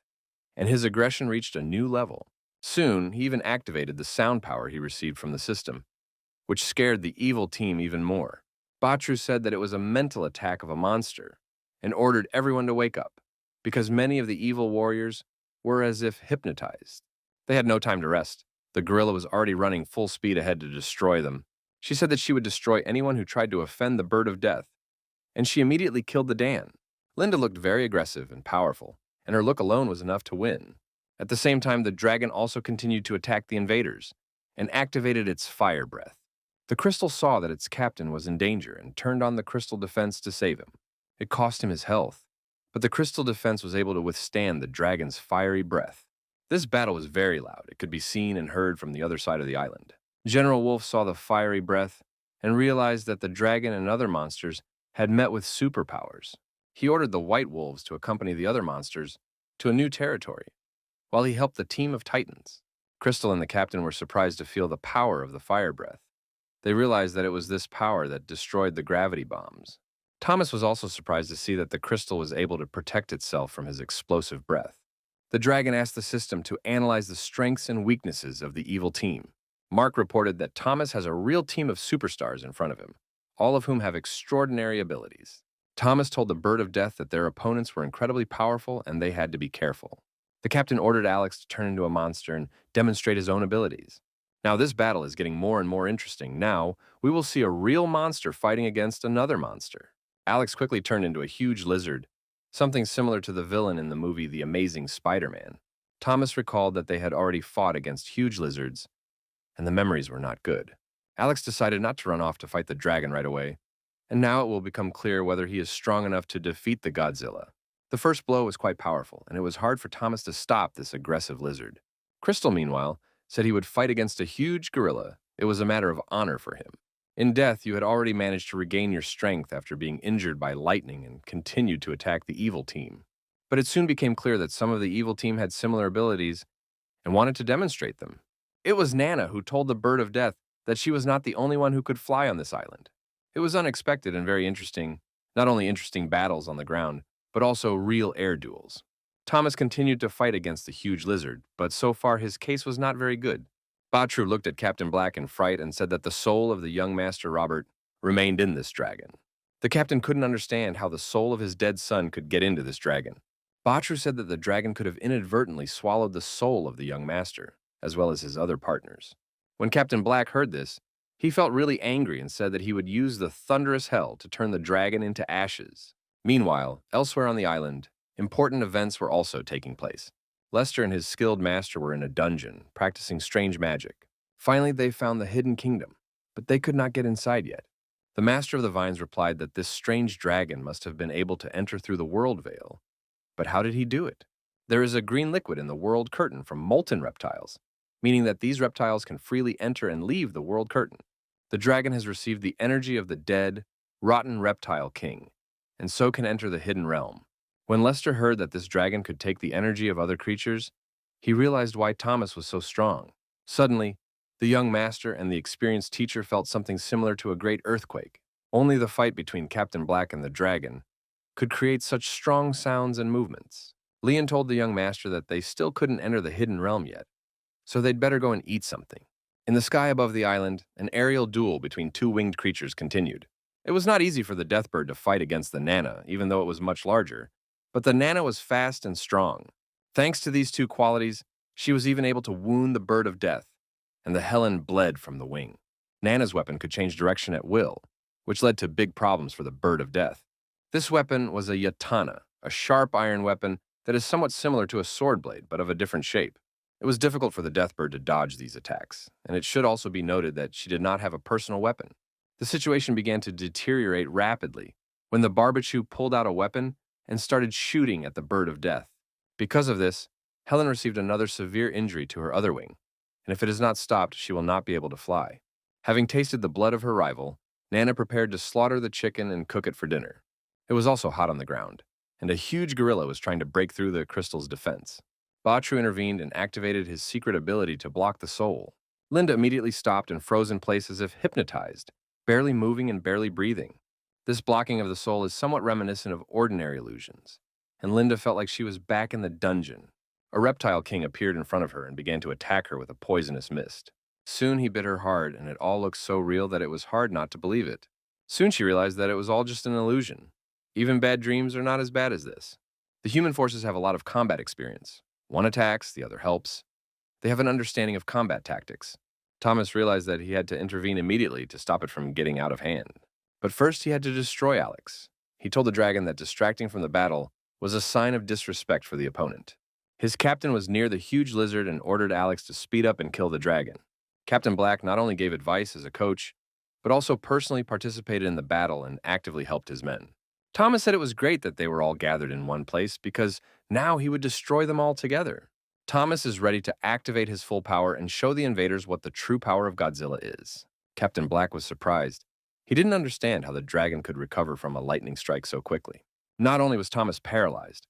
and his aggression reached a new level. Soon, he even activated the sound power he received from the system, which scared the evil team even more. Batru said that it was a mental attack of a monster and ordered everyone to wake up, because many of the evil warriors were as if hypnotized. They had no time to rest. The gorilla was already running full speed ahead to destroy them. She said that she would destroy anyone who tried to offend the bird of death, and she immediately killed the Dan. Linda looked very aggressive and powerful, and her look alone was enough to win. At the same time, the dragon also continued to attack the invaders and activated its fire breath. The crystal saw that its captain was in danger and turned on the crystal defense to save him. It cost him his health, but the crystal defense was able to withstand the dragon's fiery breath. This battle was very loud. It could be seen and heard from the other side of the island. General Wolf saw the fiery breath and realized that the dragon and other monsters had met with superpowers. He ordered the white wolves to accompany the other monsters to a new territory, while he helped the team of titans. Crystal and the captain were surprised to feel the power of the fire breath. They realized that it was this power that destroyed the gravity bombs. Thomas was also surprised to see that the crystal was able to protect itself from his explosive breath. The dragon asked the system to analyze the strengths and weaknesses of the evil team. Mark reported that Thomas has a real team of superstars in front of him, all of whom have extraordinary abilities. Thomas told the bird of death that their opponents were incredibly powerful and they had to be careful. The captain ordered Alex to turn into a monster and demonstrate his own abilities. Now, this battle is getting more and more interesting. Now, we will see a real monster fighting against another monster. Alex quickly turned into a huge lizard, something similar to the villain in the movie The Amazing Spider-Man. Thomas recalled that they had already fought against huge lizards, and the memories were not good. Alex decided not to run off to fight the dragon right away, and now it will become clear whether he is strong enough to defeat the Godzilla. The first blow was quite powerful, and it was hard for Thomas to stop this aggressive lizard. Crystal, meanwhile, said he would fight against a huge gorilla. It was a matter of honor for him. In death, you had already managed to regain your strength after being injured by lightning and continued to attack the evil team. But it soon became clear that some of the evil team had similar abilities and wanted to demonstrate them. It was Nana who told the Bird of Death that she was not the only one who could fly on this island. It was unexpected and very interesting, not only interesting battles on the ground, but also real air duels. Thomas continued to fight against the huge lizard, but so far his case was not very good. Batru looked at Captain Black in fright and said that the soul of the young Master Robert remained in this dragon. The captain couldn't understand how the soul of his dead son could get into this dragon. Batru said that the dragon could have inadvertently swallowed the soul of the young master, as well as his other partners. When Captain Black heard this, he felt really angry and said that he would use the thunderous hell to turn the dragon into ashes. Meanwhile, elsewhere on the island, important events were also taking place. Lester and his skilled master were in a dungeon, practicing strange magic. Finally, they found the hidden kingdom, but they could not get inside yet. The Master of the Vines replied that this strange dragon must have been able to enter through the world veil. But how did he do it? There is a green liquid in the world curtain from molten reptiles, meaning that these reptiles can freely enter and leave the world curtain. The dragon has received the energy of the dead, rotten reptile king, and so can enter the hidden realm. When Lester heard that this dragon could take the energy of other creatures, he realized why Thomas was so strong. Suddenly, the young master and the experienced teacher felt something similar to a great earthquake. Only the fight between Captain Black and the dragon could create such strong sounds and movements. Leon told the young master that they still couldn't enter the hidden realm yet, so they'd better go and eat something. In the sky above the island, an aerial duel between two winged creatures continued. It was not easy for the Deathbird to fight against the Nana, even though it was much larger, but the Nana was fast and strong. Thanks to these two qualities, she was even able to wound the Bird of Death, and the Helen bled from the wing. Nana's weapon could change direction at will, which led to big problems for the Bird of Death. This weapon was a yatana, a sharp iron weapon that is somewhat similar to a sword blade, but of a different shape. It was difficult for the Deathbird to dodge these attacks, and it should also be noted that she did not have a personal weapon. The situation began to deteriorate rapidly when the Barbachu pulled out a weapon and started shooting at the Bird of Death. Because of this, Helen received another severe injury to her other wing, and if it is not stopped, she will not be able to fly. Having tasted the blood of her rival, Nana prepared to slaughter the chicken and cook it for dinner. It was also hot on the ground, and a huge gorilla was trying to break through the crystal's defense. Batru intervened and activated his secret ability to block the soul. Linda immediately stopped and froze in place as if hypnotized, barely moving and barely breathing. This blocking of the soul is somewhat reminiscent of ordinary illusions, and Linda felt like she was back in the dungeon. A reptile king appeared in front of her and began to attack her with a poisonous mist. Soon he bit her hard, and it all looked so real that it was hard not to believe it. Soon she realized that it was all just an illusion. Even bad dreams are not as bad as this. The human forces have a lot of combat experience. One attacks, the other helps. They have an understanding of combat tactics. Thomas realized that he had to intervene immediately to stop it from getting out of hand. But first he had to destroy Alex. He told the dragon that distracting from the battle was a sign of disrespect for the opponent. His captain was near the huge lizard and ordered Alex to speed up and kill the dragon. Captain Black not only gave advice as a coach, but also personally participated in the battle and actively helped his men. Thomas said it was great that they were all gathered in one place because now he would destroy them all together. Thomas is ready to activate his full power and show the invaders what the true power of Godzilla is. Captain Black was surprised. He didn't understand how the dragon could recover from a lightning strike so quickly. Not only was Thomas paralyzed,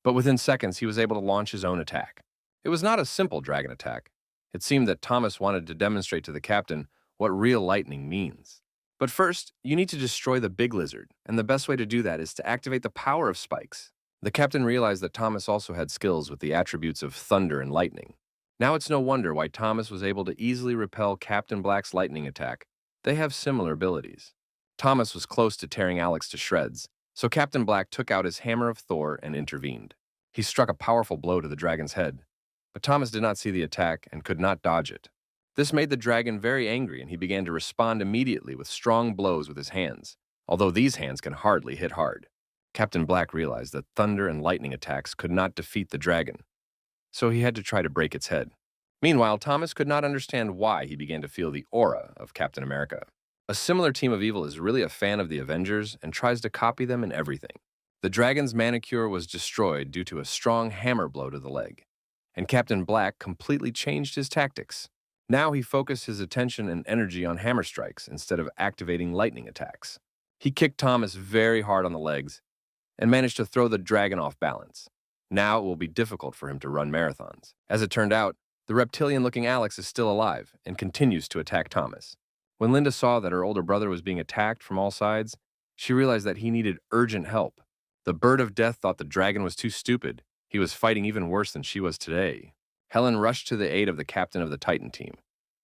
but within seconds he was able to launch his own attack. It was not a simple dragon attack. It seemed that Thomas wanted to demonstrate to the captain what real lightning means. But first, you need to destroy the big lizard, and the best way to do that is to activate the power of spikes. The captain realized that Thomas also had skills with the attributes of thunder and lightning. Now it's no wonder why Thomas was able to easily repel Captain Black's lightning attack. They have similar abilities. Thomas was close to tearing Alex to shreds, so Captain Black took out his hammer of Thor and intervened. He struck a powerful blow to the dragon's head, but Thomas did not see the attack and could not dodge it. This made the dragon very angry, and he began to respond immediately with strong blows with his hands, although these hands can hardly hit hard. Captain Black realized that thunder and lightning attacks could not defeat the dragon, so he had to try to break its head. Meanwhile, Thomas could not understand why he began to feel the aura of Captain America. A similar team of evil is really a fan of the Avengers and tries to copy them in everything. The dragon's manicure was destroyed due to a strong hammer blow to the leg, and Captain Black completely changed his tactics. Now he focused his attention and energy on hammer strikes instead of activating lightning attacks. He kicked Thomas very hard on the legs and managed to throw the dragon off balance. Now it will be difficult for him to run marathons. As it turned out, the reptilian-looking Alex is still alive and continues to attack Thomas. When Linda saw that her older brother was being attacked from all sides, she realized that he needed urgent help. The bird of death thought the dragon was too stupid. He was fighting even worse than she was today. Helen rushed to the aid of the captain of the Titan team.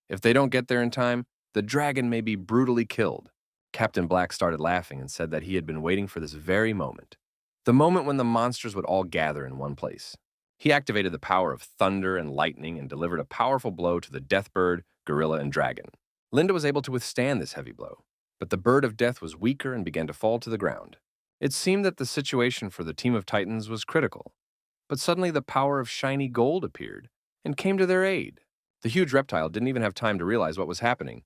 If they don't get there in time, the dragon may be brutally killed. Captain Black started laughing and said that he had been waiting for this very moment. The moment when the monsters would all gather in one place. He activated the power of thunder and lightning and delivered a powerful blow to the deathbird, gorilla, and dragon. Linda was able to withstand this heavy blow, but the bird of death was weaker and began to fall to the ground. It seemed that the situation for the team of Titans was critical, but suddenly the power of shiny gold appeared and came to their aid. The huge reptile didn't even have time to realize what was happening,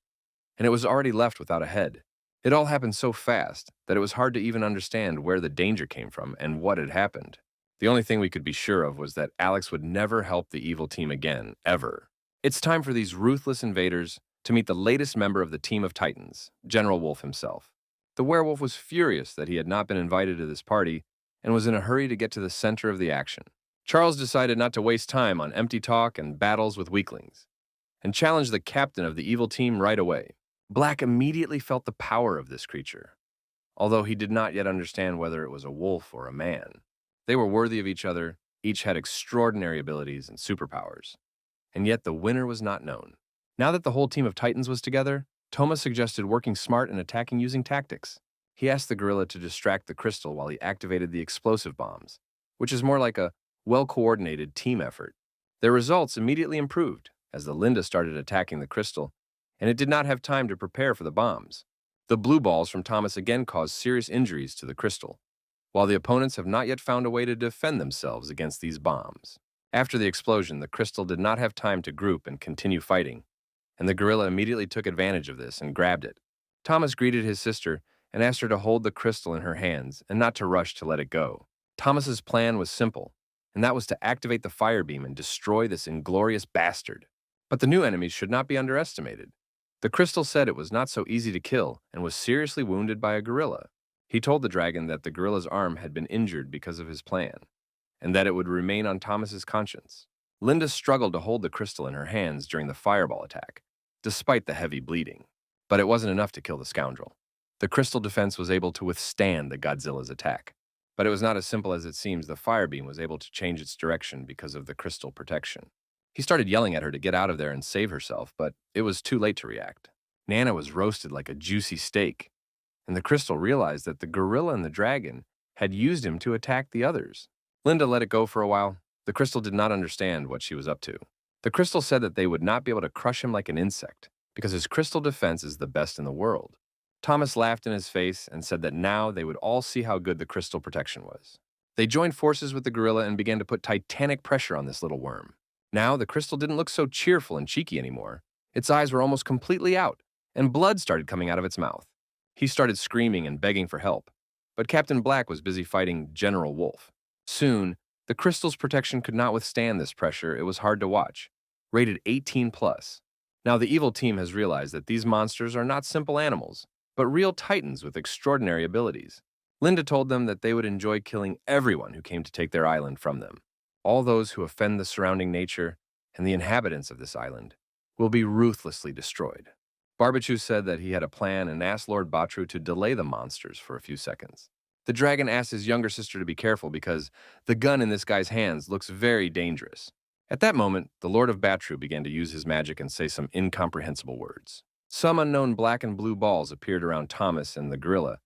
and it was already left without a head. It all happened so fast that it was hard to even understand where the danger came from and what had happened. The only thing we could be sure of was that Alex would never help the evil team again, ever. It's time for these ruthless invaders to meet the latest member of the team of Titans, General Wolf himself. The werewolf was furious that he had not been invited to this party and was in a hurry to get to the center of the action. Charles decided not to waste time on empty talk and battles with weaklings, and challenged the captain of the evil team right away. Black immediately felt the power of this creature, although he did not yet understand whether it was a wolf or a man. They were worthy of each other, each had extraordinary abilities and superpowers, and yet the winner was not known. Now that the whole team of Titans was together, Thomas suggested working smart and attacking using tactics. He asked the gorilla to distract the crystal while he activated the explosive bombs, which is more like a well-coordinated team effort. Their results immediately improved as the Linda started attacking the crystal, and it did not have time to prepare for the bombs. The blue balls from Thomas again caused serious injuries to the crystal, while the opponents have not yet found a way to defend themselves against these bombs. After the explosion, the crystal did not have time to group and continue fighting, and the gorilla immediately took advantage of this and grabbed it. Thomas greeted his sister and asked her to hold the crystal in her hands and not to rush to let it go. Thomas's plan was simple, and that was to activate the fire beam and destroy this inglorious bastard. But the new enemies should not be underestimated. The crystal said it was not so easy to kill and was seriously wounded by a gorilla. He told the dragon that the gorilla's arm had been injured because of his plan, and that it would remain on Thomas's conscience. Linda struggled to hold the crystal in her hands during the fireball attack, despite the heavy bleeding. But it wasn't enough to kill the scoundrel. The crystal defense was able to withstand the Godzilla's attack. But it was not as simple as it seems. The fire beam was able to change its direction because of the crystal protection. He started yelling at her to get out of there and save herself, but it was too late to react. Nana was roasted like a juicy steak, and the crystal realized that the gorilla and the dragon had used him to attack the others. Linda let it go for a while. The crystal did not understand what she was up to. The crystal said that they would not be able to crush him like an insect, because his crystal defense is the best in the world. Thomas laughed in his face and said that now they would all see how good the crystal protection was. They joined forces with the gorilla and began to put titanic pressure on this little worm. Now the crystal didn't look so cheerful and cheeky anymore. Its eyes were almost completely out, and blood started coming out of its mouth. He started screaming and begging for help, but Captain Black was busy fighting General Wolf. Soon, the crystal's protection could not withstand this pressure. It was hard to watch. Rated 18+. Now the evil team has realized that these monsters are not simple animals, but real titans with extraordinary abilities. Linda told them that they would enjoy killing everyone who came to take their island from them. All those who offend the surrounding nature and the inhabitants of this island will be ruthlessly destroyed. Barbechu said that he had a plan and asked Lord Batru to delay the monsters for a few seconds. The dragon asked his younger sister to be careful because the gun in this guy's hands looks very dangerous. At that moment, the Lord of Batru began to use his magic and say some incomprehensible words. Some unknown black and blue balls appeared around Thomas and the gorilla,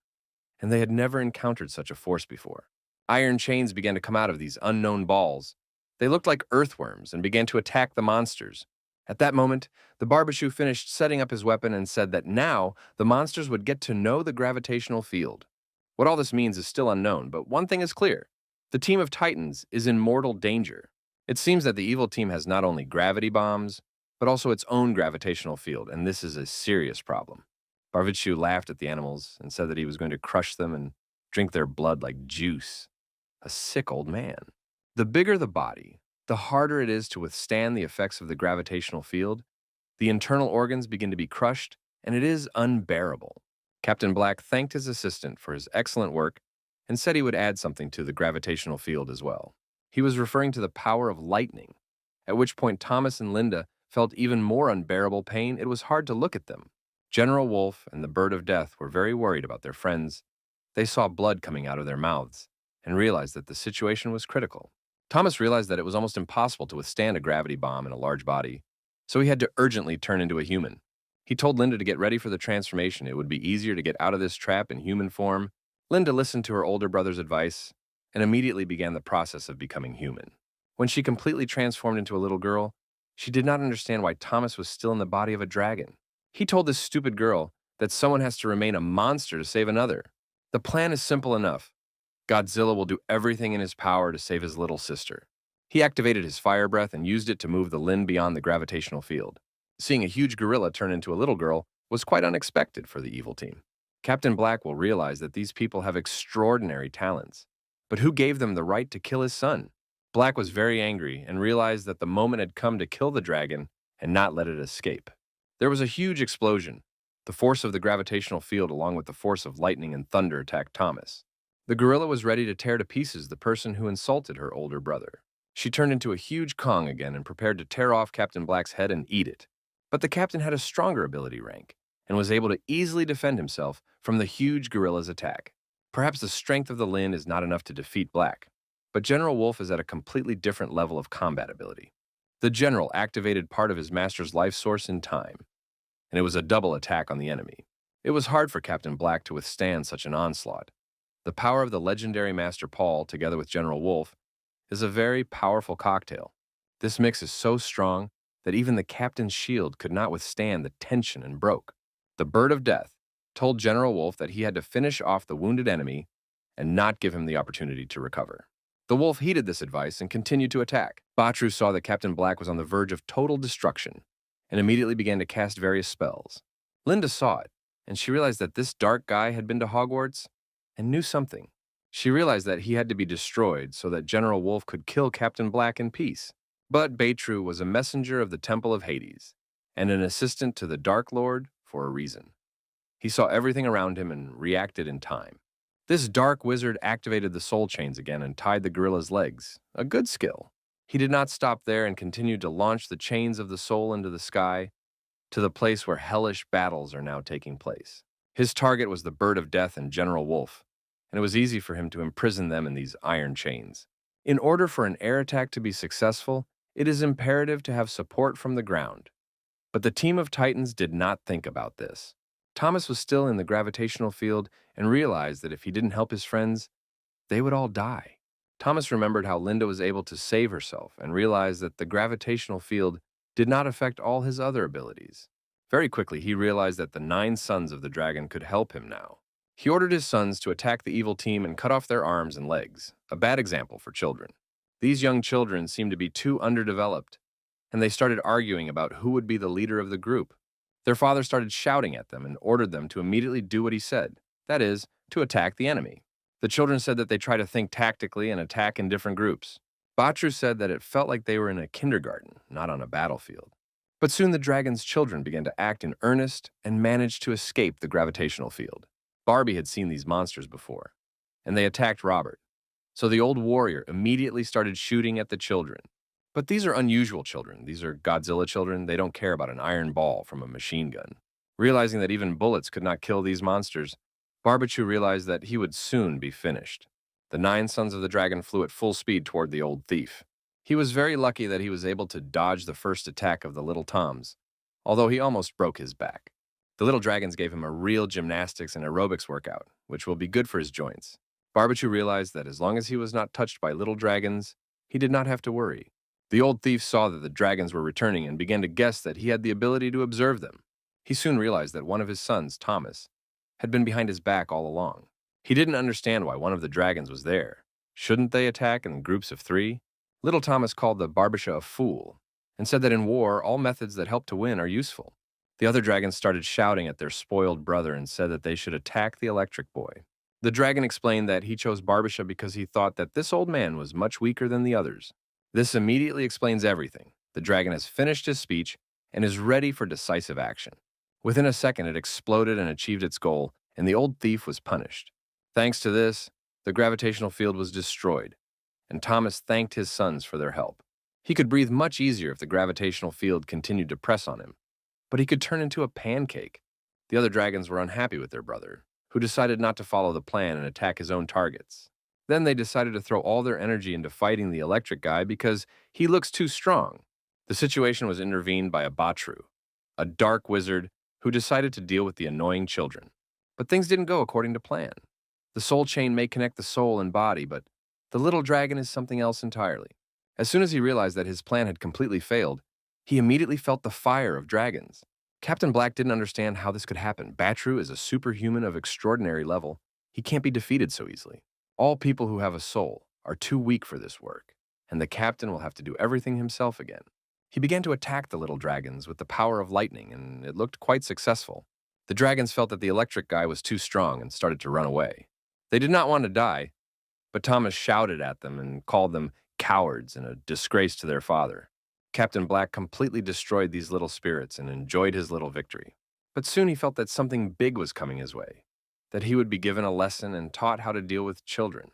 and they had never encountered such a force before. Iron chains began to come out of these unknown balls. They looked like earthworms and began to attack the monsters. At that moment, the Barbashu finished setting up his weapon and said that now the monsters would get to know the gravitational field. What all this means is still unknown, but one thing is clear. The team of Titans is in mortal danger. It seems that the evil team has not only gravity bombs, but also its own gravitational field, and this is a serious problem. Barbashu laughed at the animals and said that he was going to crush them and drink their blood like juice. A sick old man. The bigger the body, the harder it is to withstand the effects of the gravitational field. The internal organs begin to be crushed, and it is unbearable. Captain Black thanked his assistant for his excellent work and said he would add something to the gravitational field as well. He was referring to the power of lightning, at which point Thomas and Linda felt even more unbearable pain. It was hard to look at them. General Wolf and the Bird of Death were very worried about their friends. They saw blood coming out of their mouths and realized that the situation was critical. Thomas realized that it was almost impossible to withstand a gravity bomb in a large body, so he had to urgently turn into a human. He told Linda to get ready for the transformation. It would be easier to get out of this trap in human form. Linda listened to her older brother's advice and immediately began the process of becoming human. When she completely transformed into a little girl, she did not understand why Thomas was still in the body of a dragon. He told this stupid girl that someone has to remain a monster to save another. The plan is simple enough. Godzilla will do everything in his power to save his little sister. He activated his fire breath and used it to move the Lin beyond the gravitational field. Seeing a huge gorilla turn into a little girl was quite unexpected for the evil team. Captain Black will realize that these people have extraordinary talents. But who gave them the right to kill his son? Black was very angry and realized that the moment had come to kill the dragon and not let it escape. There was a huge explosion. The force of the gravitational field along with the force of lightning and thunder attacked Thomas. The gorilla was ready to tear to pieces the person who insulted her older brother. She turned into a huge Kong again and prepared to tear off Captain Black's head and eat it. But the captain had a stronger ability rank and was able to easily defend himself from the huge gorilla's attack. Perhaps the strength of the Lin is not enough to defeat Black, but General Wolf is at a completely different level of combat ability. The general activated part of his master's life source in time, and it was a double attack on the enemy. It was hard for Captain Black to withstand such an onslaught. The power of the legendary Master Paul, together with General Wolf, is a very powerful cocktail. This mix is so strong that even the captain's shield could not withstand the tension and broke. The Bird of Death told General Wolf that he had to finish off the wounded enemy and not give him the opportunity to recover. The wolf heeded this advice and continued to attack. Batru saw that Captain Black was on the verge of total destruction and immediately began to cast various spells. Linda saw it, and she realized that this dark guy had been to Hogwarts and knew something. She realized that he had to be destroyed so that General Wolf could kill Captain Black in peace. But Batru was a messenger of the Temple of Hades and an assistant to the Dark Lord for a reason. He saw everything around him and reacted in time. This dark wizard activated the soul chains again and tied the gorilla's legs, a good skill. He did not stop there and continued to launch the chains of the soul into the sky to the place where hellish battles are now taking place. His target was the Bird of Death and General Wolf, and it was easy for him to imprison them in these iron chains. In order for an air attack to be successful, it is imperative to have support from the ground. But the team of Titans did not think about this. Thomas was still in the gravitational field and realized that if he didn't help his friends, they would all die. Thomas remembered how Linda was able to save herself and realized that the gravitational field did not affect all his other abilities. Very quickly, he realized that the 9 sons of the dragon could help him now. He ordered his sons to attack the evil team and cut off their arms and legs, a bad example for children. These young children seemed to be too underdeveloped, and they started arguing about who would be the leader of the group. Their father started shouting at them and ordered them to immediately do what he said, that is, to attack the enemy. The children said that they try to think tactically and attack in different groups. Batru said that it felt like they were in a kindergarten, not on a battlefield. But soon the dragon's children began to act in earnest and managed to escape the gravitational field. Barbie had seen these monsters before, and they attacked Robert. So the old warrior immediately started shooting at the children. But these are unusual children. These are Godzilla children. They don't care about an iron ball from a machine gun. Realizing that even bullets could not kill these monsters, Barbachu realized that he would soon be finished. The 9 sons of the dragon flew at full speed toward the old thief. He was very lucky that he was able to dodge the first attack of the little Toms, although he almost broke his back. The little dragons gave him a real gymnastics and aerobics workout, which will be good for his joints. Barbechu realized that as long as he was not touched by little dragons, he did not have to worry. The old thief saw that the dragons were returning and began to guess that he had the ability to observe them. He soon realized that one of his sons, Thomas, had been behind his back all along. He didn't understand why one of the dragons was there. Shouldn't they attack in groups of 3? Little Thomas called the Barbechu a fool and said that in war, all methods that help to win are useful. The other dragons started shouting at their spoiled brother and said that they should attack the electric boy. The dragon explained that he chose Barbechu because he thought that this old man was much weaker than the others. This immediately explains everything. The dragon has finished his speech and is ready for decisive action. Within a second, it exploded and achieved its goal, and the old thief was punished. Thanks to this, the gravitational field was destroyed, and Thomas thanked his sons for their help. He could breathe much easier if the gravitational field continued to press on him, but he could turn into a pancake. The other dragons were unhappy with their brother, who decided not to follow the plan and attack his own targets. Then they decided to throw all their energy into fighting the electric guy because he looks too strong. The situation was intervened by a Batru, a dark wizard who decided to deal with the annoying children. But things didn't go according to plan. The soul chain may connect the soul and body, but the little dragon is something else entirely. As soon as he realized that his plan had completely failed, he immediately felt the fire of dragons. Captain Black didn't understand how this could happen. Batru is a superhuman of extraordinary level. He can't be defeated so easily. All people who have a soul are too weak for this work, and the captain will have to do everything himself again. He began to attack the little dragons with the power of lightning, and it looked quite successful. The dragons felt that the electric guy was too strong and started to run away. They did not want to die, but Thomas shouted at them and called them cowards and a disgrace to their father. Captain Black completely destroyed these little spirits and enjoyed his little victory. But soon he felt that something big was coming his way, that he would be given a lesson and taught how to deal with children.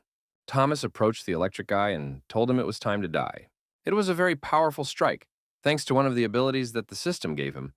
Thomas approached the electric guy and told him it was time to die. It was a very powerful strike. Thanks to one of the abilities that the system gave him,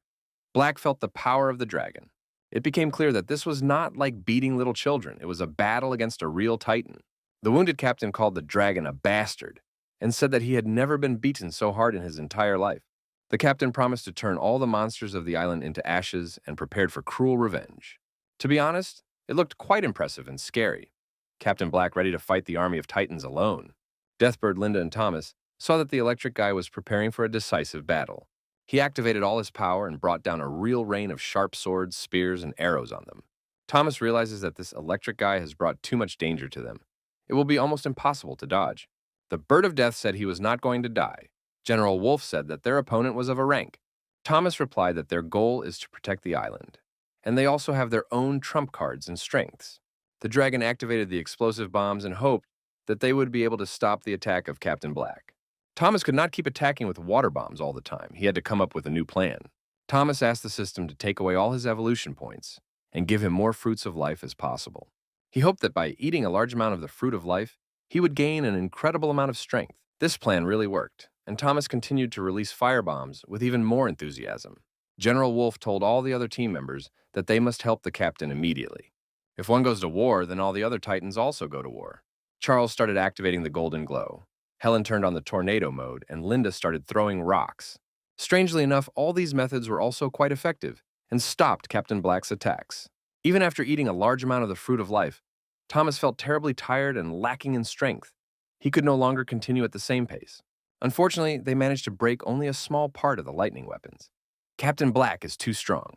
Black felt the power of the dragon. It became clear that this was not like beating little children. It was a battle against a real titan. The wounded captain called the dragon a bastard and said that he had never been beaten so hard in his entire life. The captain promised to turn all the monsters of the island into ashes and prepared for cruel revenge. To be honest, it looked quite impressive and scary. Captain Black ready to fight the army of titans alone. Deathbird, Linda, and Thomas saw that the electric guy was preparing for a decisive battle. He activated all his power and brought down a real rain of sharp swords, spears, and arrows on them. Thomas realizes that this electric guy has brought too much danger to them. It will be almost impossible to dodge. The Bird of Death said he was not going to die. General Wolf said that their opponent was of a rank. Thomas replied that their goal is to protect the island, and they also have their own trump cards and strengths. The dragon activated the explosive bombs and hoped that they would be able to stop the attack of Captain Black. Thomas could not keep attacking with water bombs all the time. He had to come up with a new plan. Thomas asked the system to take away all his evolution points and give him more fruits of life as possible. He hoped that by eating a large amount of the fruit of life, he would gain an incredible amount of strength. This plan really worked, and Thomas continued to release firebombs with even more enthusiasm. General Wolf told all the other team members that they must help the captain immediately. If one goes to war, then all the other titans also go to war. Charles started activating the golden glow. Helen turned on the tornado mode, and Linda started throwing rocks. Strangely enough, all these methods were also quite effective and stopped Captain Black's attacks. Even after eating a large amount of the fruit of life, Thomas felt terribly tired and lacking in strength. He could no longer continue at the same pace. Unfortunately, they managed to break only a small part of the lightning weapons. Captain Black is too strong.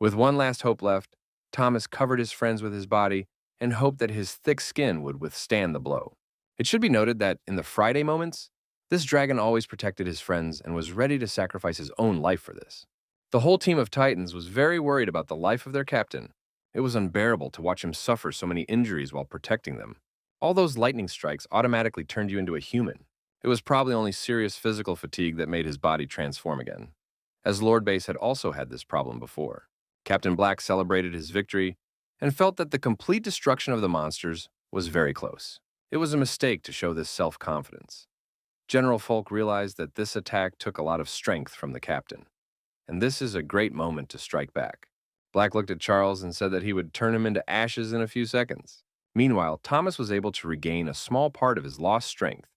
With one last hope left, Thomas covered his friends with his body and hoped that his thick skin would withstand the blow. It should be noted that in the Friday moments, this dragon always protected his friends and was ready to sacrifice his own life for this. The whole team of Titans was very worried about the life of their captain. It was unbearable to watch him suffer so many injuries while protecting them. All those lightning strikes automatically turned you into a human. It was probably only serious physical fatigue that made his body transform again, as Lord Base had also had this problem before. Captain Black celebrated his victory and felt that the complete destruction of the monsters was very close. It was a mistake to show this self-confidence. General Folk realized that this attack took a lot of strength from the captain, and this is a great moment to strike back. Black looked at Charles and said that he would turn him into ashes in a few seconds. Meanwhile, Thomas was able to regain a small part of his lost strength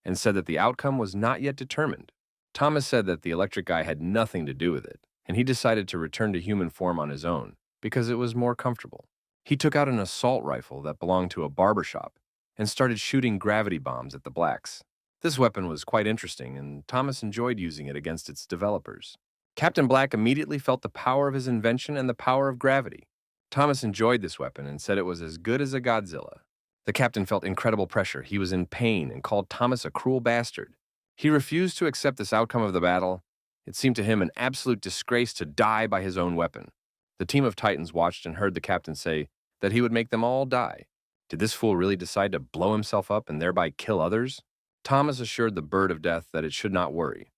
and said that the outcome was not yet determined. Thomas said that the electric guy had nothing to do with it, and he decided to return to human form on his own because it was more comfortable. He took out an assault rifle that belonged to a barber shop and started shooting gravity bombs at the blacks. This weapon was quite interesting, and Thomas enjoyed using it against its developers. Captain Black immediately felt the power of his invention and the power of gravity. Thomas enjoyed this weapon and said it was as good as a Godzilla. The captain felt incredible pressure. He was in pain and called Thomas a cruel bastard. He refused to accept this outcome of the battle. It seemed to him an absolute disgrace to die by his own weapon. The team of Titans watched and heard the captain say that he would make them all die. Did this fool really decide to blow himself up and thereby kill others? Thomas assured the bird of death that it should not worry,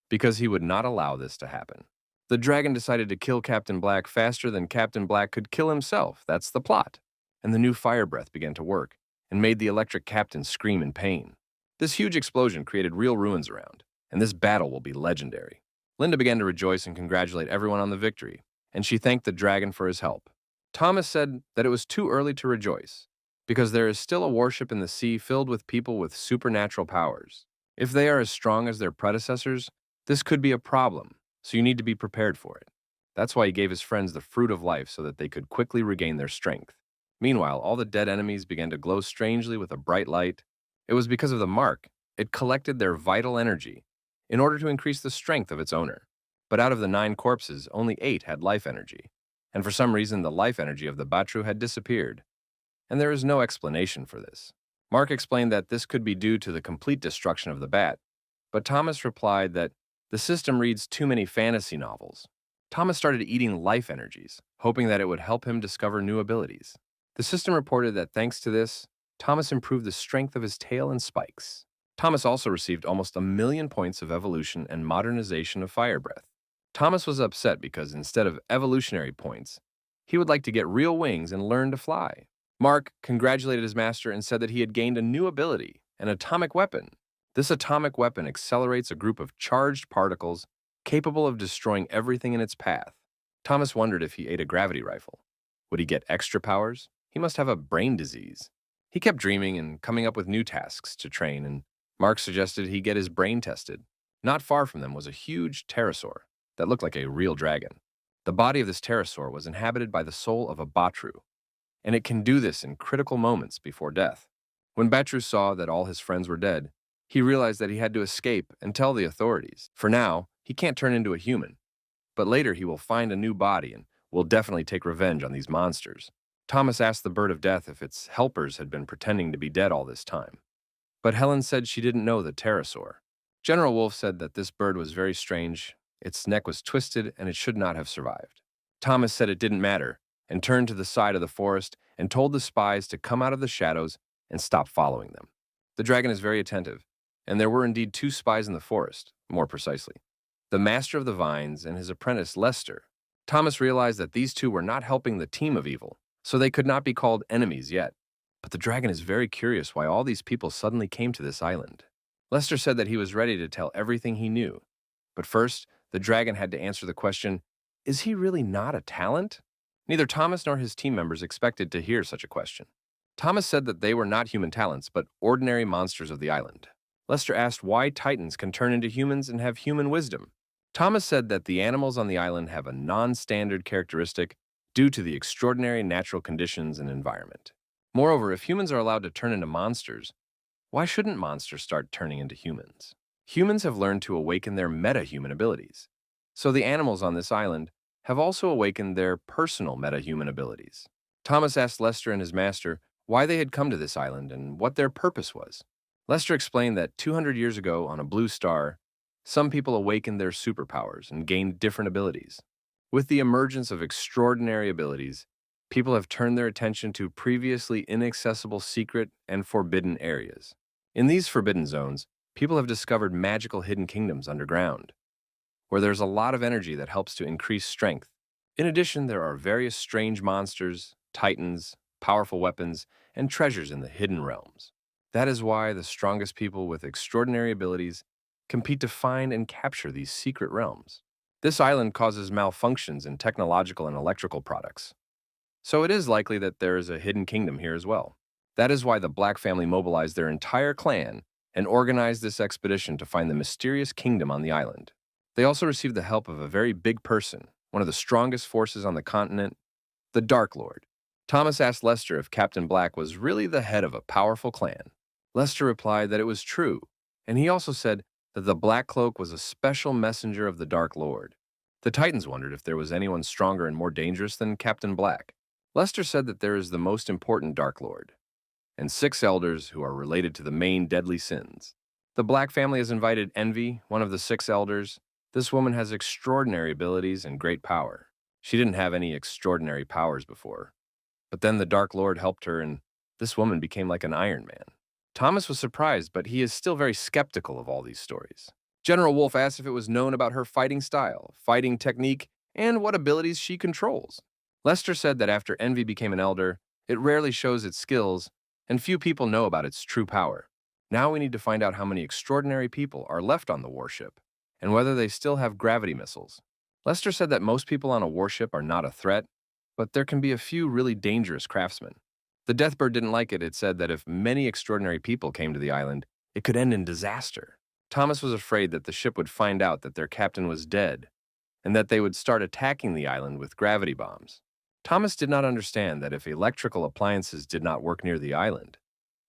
because he would not allow this to happen. The dragon decided to kill Captain Black faster than Captain Black could kill himself. That's the plot. And the new fire breath began to work and made the electric captain scream in pain. This huge explosion created real ruins around, and this battle will be legendary. Linda began to rejoice and congratulate everyone on the victory, and she thanked the dragon for his help. Thomas said that it was too early to rejoice, because there is still a warship in the sea filled with people with supernatural powers. If they are as strong as their predecessors, this could be a problem, so you need to be prepared for it. That's why he gave his friends the fruit of life so that they could quickly regain their strength. Meanwhile, all the dead enemies began to glow strangely with a bright light. It was because of the mark. It collected their vital energy in order to increase the strength of its owner. But out of the 9 corpses, only 8 had life energy, and for some reason the life energy of the Batru had disappeared. And there is no explanation for this. Mark explained that this could be due to the complete destruction of the bat, but Thomas replied that the system reads too many fantasy novels. Thomas started eating life energies, hoping that it would help him discover new abilities. The system reported that thanks to this, Thomas improved the strength of his tail and spikes. Thomas also received almost 1,000,000 points of evolution and modernization of fire breath. Thomas was upset because instead of evolutionary points, he would like to get real wings and learn to fly. Mark congratulated his master and said that he had gained a new ability, an atomic weapon. This atomic weapon accelerates a group of charged particles capable of destroying everything in its path. Thomas wondered if he ate a gravity rifle. Would he get extra powers? He must have a brain disease. He kept dreaming and coming up with new tasks to train, and Mark suggested he get his brain tested. Not far from them was a huge pterosaur that looked like a real dragon. The body of this pterosaur was inhabited by the soul of a Batru, and it can do this in critical moments before death. When Batru saw that all his friends were dead, he realized that he had to escape and tell the authorities. For now, he can't turn into a human, but later he will find a new body and will definitely take revenge on these monsters. Thomas asked the bird of death if its helpers had been pretending to be dead all this time. But Helen said she didn't know the pterosaur. General Wolf said that this bird was very strange, its neck was twisted, and it should not have survived. Thomas said it didn't matter, and turned to the side of the forest and told the spies to come out of the shadows and stop following them. The dragon is very attentive, and there were indeed 2 spies in the forest, more precisely. The master of the vines and his apprentice Lester. Thomas realized that these 2 were not helping the team of evil, so they could not be called enemies yet. But the dragon is very curious why all these people suddenly came to this island. Lester said that he was ready to tell everything he knew. But first, the dragon had to answer the question, is he really not a talent? Neither Thomas nor his team members expected to hear such a question. Thomas said that they were not human talents, but ordinary monsters of the island. Lester asked why Titans can turn into humans and have human wisdom. Thomas said that the animals on the island have a non-standard characteristic due to the extraordinary natural conditions and environment. Moreover, if humans are allowed to turn into monsters, why shouldn't monsters start turning into humans? Humans have learned to awaken their meta-human abilities. So the animals on this island have also awakened their personal meta-human abilities. Thomas asked Lester and his master why they had come to this island and what their purpose was. Lester explained that 200 years ago on a blue star, some people awakened their superpowers and gained different abilities. With the emergence of extraordinary abilities, people have turned their attention to previously inaccessible secret and forbidden areas. In these forbidden zones, people have discovered magical hidden kingdoms underground, where there's a lot of energy that helps to increase strength. In addition, there are various strange monsters, titans, powerful weapons, and treasures in the hidden realms. That is why the strongest people with extraordinary abilities compete to find and capture these secret realms. This island causes malfunctions in technological and electrical products, so it is likely that there is a hidden kingdom here as well. That is why the Black family mobilized their entire clan and organized this expedition to find the mysterious kingdom on the island. They also received the help of a very big person, one of the strongest forces on the continent, the Dark Lord. Thomas asked Lester if Captain Black was really the head of a powerful clan. Lester replied that it was true, and he also said that the Black Cloak was a special messenger of the Dark Lord. The Titans wondered if there was anyone stronger and more dangerous than Captain Black. Lester said that there is the most important Dark Lord, and 6 elders who are related to the main deadly sins. The Black family has invited Envy, one of the 6 elders. This woman has extraordinary abilities and great power. She didn't have any extraordinary powers before. But then the Dark Lord helped her, and this woman became like an Iron Man. Thomas was surprised, but he is still very skeptical of all these stories. General Wolf asked if it was known about her fighting style, fighting technique, and what abilities she controls. Lester said that after Envy became an elder, it rarely shows its skills, and few people know about its true power. Now we need to find out how many extraordinary people are left on the warship, and whether they still have gravity missiles. Lester said that most people on a warship are not a threat, but there can be a few really dangerous craftsmen. The Deathbird didn't like it. It said that if many extraordinary people came to the island, it could end in disaster. Thomas was afraid that the ship would find out that their captain was dead, and that they would start attacking the island with gravity bombs. Thomas did not understand that if electrical appliances did not work near the island,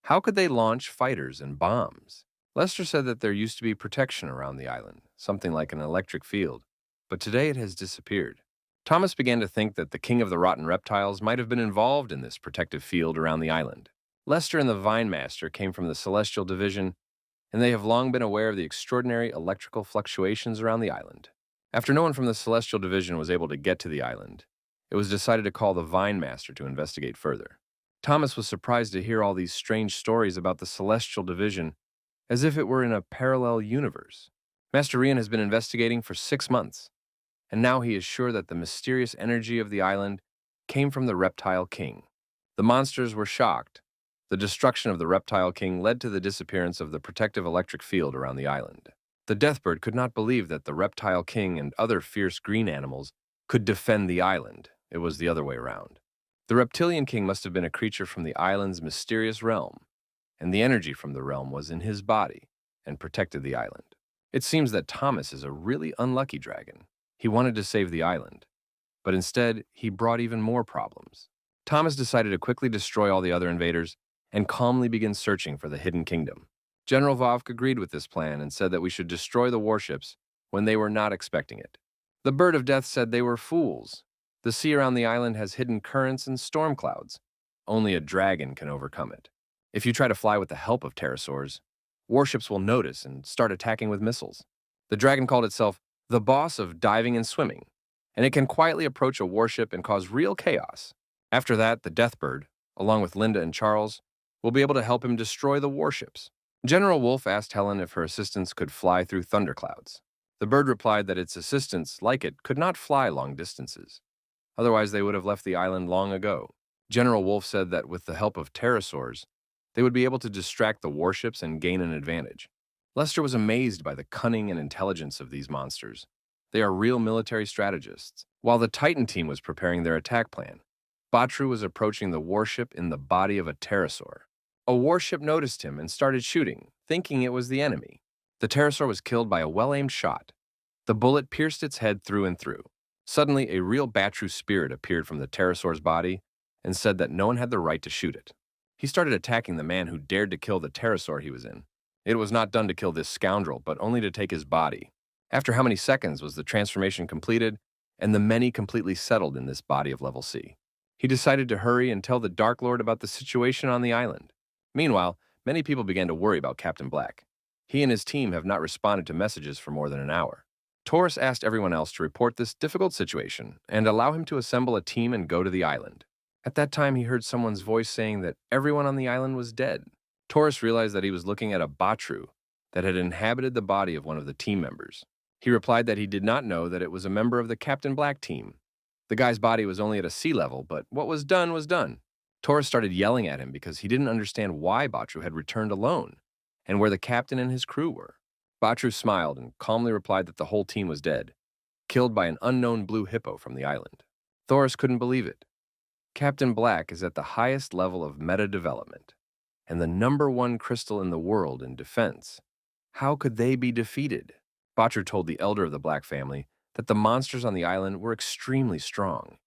how could they launch fighters and bombs? Lester said that there used to be protection around the island, something like an electric field, but today it has disappeared. Thomas began to think that the king of the rotten reptiles might have been involved in this protective field around the island. Lester and the Vine Master came from the Celestial Division, and they have long been aware of the extraordinary electrical fluctuations around the island. After no one from the Celestial Division was able to get to the island, it was decided to call the Vine Master to investigate further. Thomas was surprised to hear all these strange stories about the Celestial Division, as if it were in a parallel universe. Master Rian has been investigating for 6 months, and now he is sure that the mysterious energy of the island came from the Reptile King. The monsters were shocked. The destruction of the Reptile King led to the disappearance of the protective electric field around the island. The Deathbird could not believe that the Reptile King and other fierce green animals could defend the island. It was the other way around. The Reptilian King must have been a creature from the island's mysterious realm, and the energy from the realm was in his body and protected the island. It seems that Thomas is a really unlucky dragon. He wanted to save the island, but instead, he brought even more problems. Thomas decided to quickly destroy all the other invaders and calmly begin searching for the hidden kingdom. General Vovk agreed with this plan and said that we should destroy the warships when they were not expecting it. The Bird of Death said they were fools. The sea around the island has hidden currents and storm clouds. Only a dragon can overcome it. If you try to fly with the help of pterosaurs, warships will notice and start attacking with missiles. The dragon called itself the boss of diving and swimming, and it can quietly approach a warship and cause real chaos. After that, the Deathbird, along with Linda and Charles, will be able to help him destroy the warships. General Wolf asked Helen if her assistants could fly through thunderclouds. The bird replied that its assistants, like it, could not fly long distances. Otherwise, they would have left the island long ago. General Wolf said that with the help of pterosaurs, they would be able to distract the warships and gain an advantage. Lester was amazed by the cunning and intelligence of these monsters. They are real military strategists. While the Titan team was preparing their attack plan, Batru was approaching the warship in the body of a pterosaur. A warship noticed him and started shooting, thinking it was the enemy. The pterosaur was killed by a well-aimed shot. The bullet pierced its head through and through. Suddenly, a real Batru spirit appeared from the pterosaur's body and said that no one had the right to shoot it. He started attacking the man who dared to kill the pterosaur he was in. It was not done to kill this scoundrel, but only to take his body. After how many seconds was the transformation completed, and the many completely settled in this body of level C? He decided to hurry and tell the Dark Lord about the situation on the island. Meanwhile, many people began to worry about Captain Black. He and his team have not responded to messages for more than an hour. Taurus asked everyone else to report this difficult situation and allow him to assemble a team and go to the island. At that time, he heard someone's voice saying that everyone on the island was dead. Taurus realized that he was looking at a Batru that had inhabited the body of one of the team members. He replied that he did not know that it was a member of the Captain Black team. The guy's body was only at a sea level, but what was done was done. Taurus started yelling at him because he didn't understand why Batru had returned alone and where the captain and his crew were. Batru smiled and calmly replied that the whole team was dead, killed by an unknown blue hippo from the island. Taurus couldn't believe it. Captain Black is at the highest level of meta development and the #1 crystal in the world in defense. How could they be defeated? Batru told the elder of the Black family that the monsters on the island were extremely strong.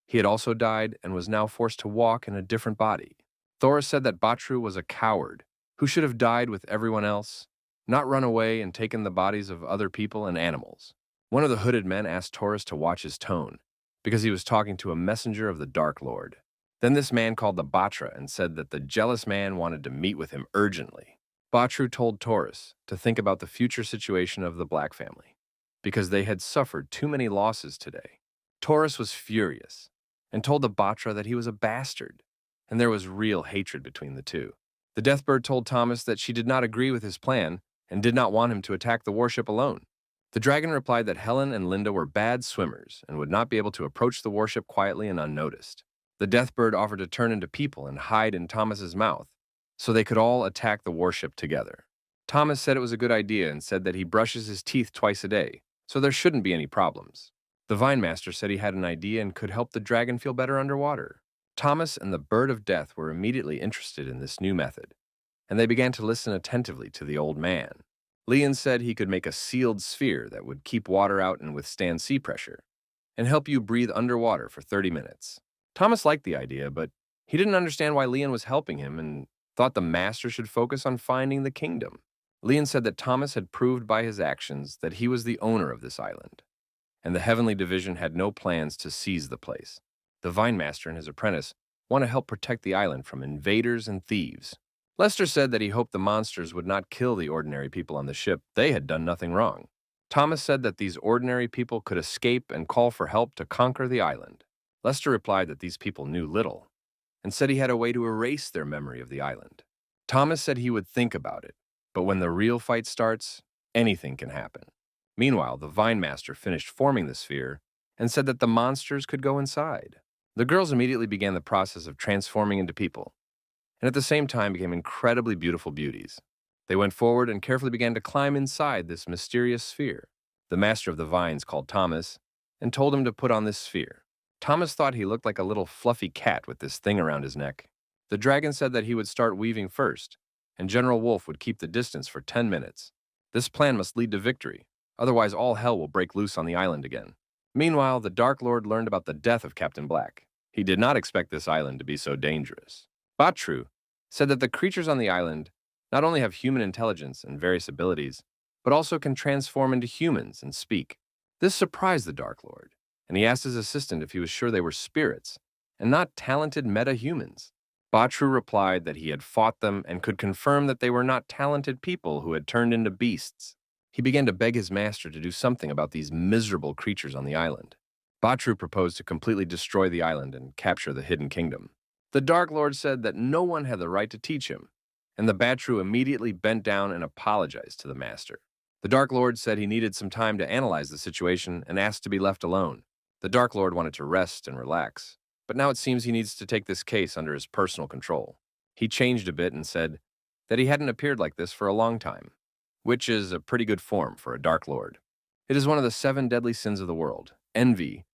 He had also died and was now forced to walk in a different body. Thoris said that Batru was a coward who should have died with everyone else, not run away and taken the bodies of other people and animals. One of the hooded men asked Taurus to watch his tone, because he was talking to a messenger of the Dark Lord. Then this man called the Batra and said that the jealous man wanted to meet with him urgently. Batru told Taurus to think about the future situation of the Black family, because they had suffered too many losses today. Taurus was furious and told the Batra that he was a bastard, and there was real hatred between the two. The Deathbird told Thomas that she did not agree with his plan and did not want him to attack the warship alone. The dragon replied that Helen and Linda were bad swimmers and would not be able to approach the warship quietly and unnoticed. The Deathbird offered to turn into people and hide in Thomas's mouth, so they could all attack the warship together. Thomas said it was a good idea and said that he brushes his teeth twice a day, so there shouldn't be any problems. The Vine Master said he had an idea and could help the dragon feel better underwater. Thomas and the Bird of Death were immediately interested in this new method, and they began to listen attentively to the old man. Leon said he could make a sealed sphere that would keep water out and withstand sea pressure, and help you breathe underwater for 30 minutes. Thomas liked the idea, but he didn't understand why Leon was helping him and thought the master should focus on finding the kingdom. Leon said that Thomas had proved by his actions that he was the owner of this island, and the Heavenly Division had no plans to seize the place. The Vine Master and his apprentice want to help protect the island from invaders and thieves. Lester said that he hoped the monsters would not kill the ordinary people on the ship. They had done nothing wrong. Thomas said that these ordinary people could escape and call for help to conquer the island. Lester replied that these people knew little, and said he had a way to erase their memory of the island. Thomas said he would think about it, but when the real fight starts, anything can happen. Meanwhile, the Vine Master finished forming the sphere and said that the monsters could go inside. The girls immediately began the process of transforming into people, and at the same time became incredibly beautiful beauties. They went forward and carefully began to climb inside this mysterious sphere. The Master of the Vines called Thomas and told him to put on this sphere. Thomas thought he looked like a little fluffy cat with this thing around his neck. The dragon said that he would start weaving first, and General Wolf would keep the distance for 10 minutes. This plan must lead to victory, otherwise all hell will break loose on the island again. Meanwhile, the Dark Lord learned about the death of Captain Black. He did not expect this island to be so dangerous. Batru said that the creatures on the island not only have human intelligence and various abilities, but also can transform into humans and speak. This surprised the Dark Lord, and he asked his assistant if he was sure they were spirits and not talented meta-humans. Batru replied that he had fought them and could confirm that they were not talented people who had turned into beasts. He began to beg his master to do something about these miserable creatures on the island. Batru proposed to completely destroy the island and capture the hidden kingdom. The Dark Lord said that no one had the right to teach him, and the Batru immediately bent down and apologized to the master. The Dark Lord said he needed some time to analyze the situation and asked to be left alone. The Dark Lord wanted to rest and relax, but now it seems he needs to take this case under his personal control. He changed a bit and said that he hadn't appeared like this for a long time, which is a pretty good form for a Dark Lord. It is one of the 7 deadly sins of the world, envy,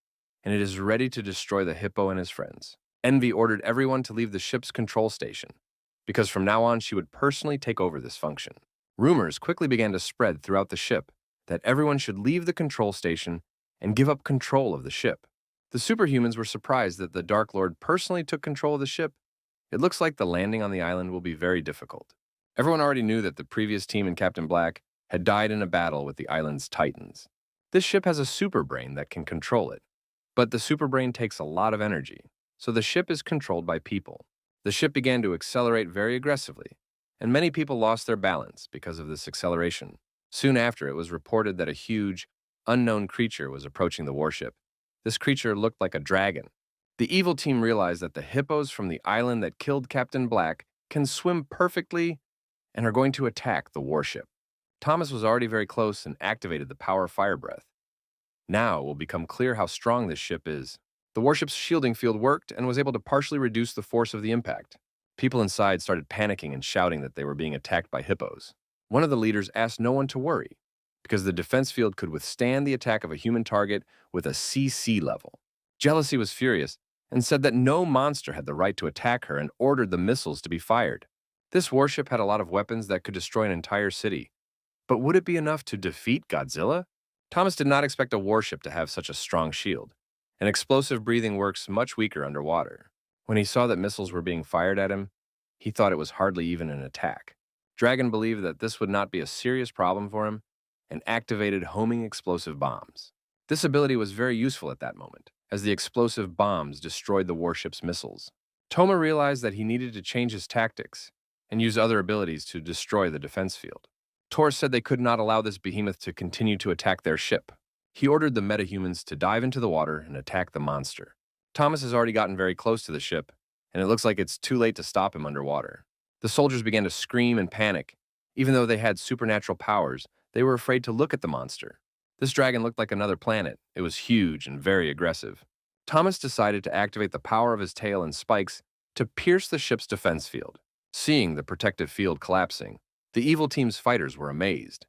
and it is ready to destroy the hippo and his friends. Envy ordered everyone to leave the ship's control station, because from now on she would personally take over this function. Rumors quickly began to spread throughout the ship that everyone should leave the control station and give up control of the ship. The superhumans were surprised that the Dark Lord personally took control of the ship. It looks like the landing on the island will be very difficult. Everyone already knew that the previous team and Captain Black had died in a battle with the island's titans. This ship has a super brain that can control it, but the super brain takes a lot of energy, so the ship is controlled by people. The ship began to accelerate very aggressively, and many people lost their balance because of this acceleration. Soon after, it was reported that a huge, unknown creature was approaching the warship. This creature looked like a dragon. The evil team realized that the hippos from the island that killed Captain Black can swim perfectly and are going to attack the warship. Thomas was already very close and activated the power of fire breath. Now it will become clear how strong this ship is. The warship's shielding field worked and was able to partially reduce the force of the impact. People inside started panicking and shouting that they were being attacked by hippos. One of the leaders asked no one to worry, because the defense field could withstand the attack of a human target with a CC level. Jealousy was furious and said that no monster had the right to attack her and ordered the missiles to be fired. This warship had a lot of weapons that could destroy an entire city. But would it be enough to defeat Godzilla? Thomas did not expect a warship to have such a strong shield, and explosive breathing works much weaker underwater. When he saw that missiles were being fired at him, he thought it was hardly even an attack. Dragon believed that this would not be a serious problem for him and activated homing explosive bombs. This ability was very useful at that moment, as the explosive bombs destroyed the warship's missiles. Toma realized that he needed to change his tactics and use other abilities to destroy the defense field. Taurus said they could not allow this behemoth to continue to attack their ship. He ordered the metahumans to dive into the water and attack the monster. Thomas has already gotten very close to the ship, and it looks like it's too late to stop him underwater. The soldiers began to scream and panic. Even though they had supernatural powers, they were afraid to look at the monster. This dragon looked like another planet. It was huge and very aggressive. Thomas decided to activate the power of his tail and spikes to pierce the ship's defense field. Seeing the protective field collapsing, the evil team's fighters were amazed.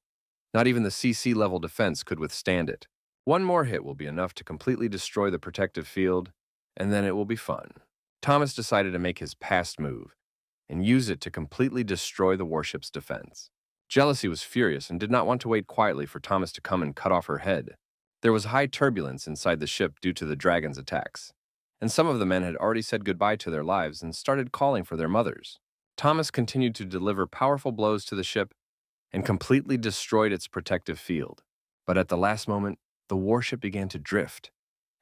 Not even the CC level defense could withstand it. One more hit will be enough to completely destroy the protective field, and then it will be fun. Thomas decided to make his past move and use it to completely destroy the warship's defense. Jealousy was furious and did not want to wait quietly for Thomas to come and cut off her head. There was high turbulence inside the ship due to the dragon's attacks, and some of the men had already said goodbye to their lives and started calling for their mothers. Thomas continued to deliver powerful blows to the ship and completely destroyed its protective field. But at the last moment, the warship began to drift,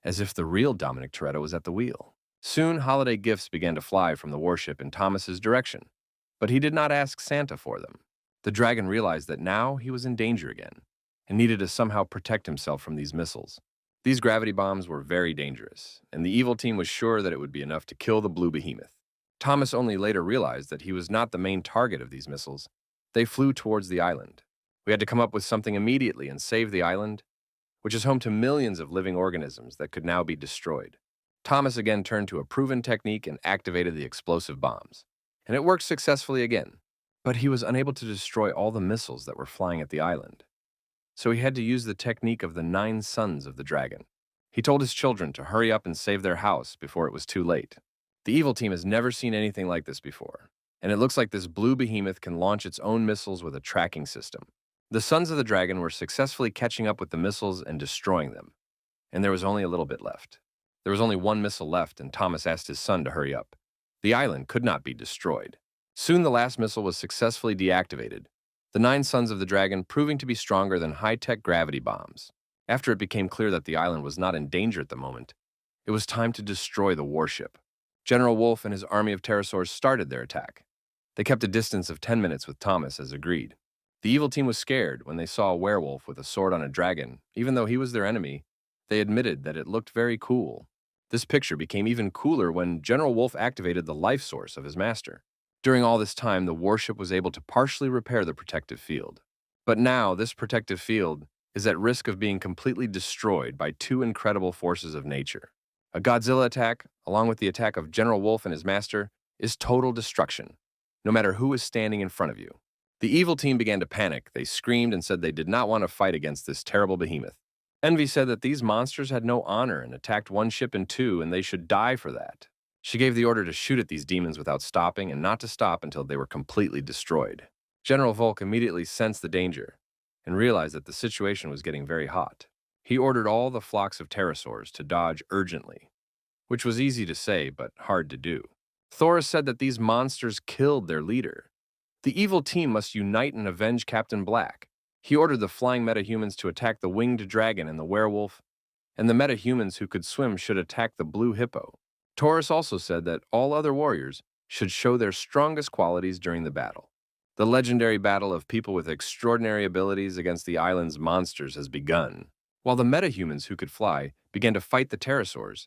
as if the real Dominic Toretto was at the wheel. Soon, holiday gifts began to fly from the warship in Thomas's direction, but he did not ask Santa for them. The dragon realized that now he was in danger again and needed to somehow protect himself from these missiles. These gravity bombs were very dangerous, and the evil team was sure that it would be enough to kill the blue behemoth. Thomas only later realized that he was not the main target of these missiles. They flew towards the island. We had to come up with something immediately and save the island, which is home to millions of living organisms that could now be destroyed. Thomas again turned to a proven technique and activated the explosive bombs. And it worked successfully again. But he was unable to destroy all the missiles that were flying at the island. So he had to use the technique of the 9 sons of the dragon. He told his children to hurry up and save their house before it was too late. The evil team has never seen anything like this before, and it looks like this blue behemoth can launch its own missiles with a tracking system. The sons of the dragon were successfully catching up with the missiles and destroying them, and there was only a little bit left. There was only 1 missile left, and Thomas asked his son to hurry up. The island could not be destroyed. Soon the last missile was successfully deactivated, the 9 sons of the dragon proving to be stronger than high-tech gravity bombs. After it became clear that the island was not in danger at the moment, it was time to destroy the warship. General Wolf and his army of pterosaurs started their attack. They kept a distance of 10 minutes with Thomas as agreed. The evil team was scared when they saw a werewolf with a sword on a dragon. Even though he was their enemy, they admitted that it looked very cool. This picture became even cooler when General Wolf activated the life source of his master. During all this time, the warship was able to partially repair the protective field. But now, this protective field is at risk of being completely destroyed by 2 incredible forces of nature. A Godzilla attack, along with the attack of General Wolf and his master, is total destruction, no matter who is standing in front of you. The evil team began to panic. They screamed and said they did not want to fight against this terrible behemoth. Envy said that these monsters had no honor and attacked 1 ship in 2, and they should die for that. She gave the order to shoot at these demons without stopping and not to stop until they were completely destroyed. General Volk immediately sensed the danger and realized that the situation was getting very hot. He ordered all the flocks of pterosaurs to dodge urgently, which was easy to say but hard to do. Thoris said that these monsters killed their leader. The evil team must unite and avenge Captain Black. He ordered the flying metahumans to attack the winged dragon and the werewolf, and the metahumans who could swim should attack the blue hippo. Taurus also said that all other warriors should show their strongest qualities during the battle. The legendary battle of people with extraordinary abilities against the island's monsters has begun. While the metahumans who could fly began to fight the pterosaurs,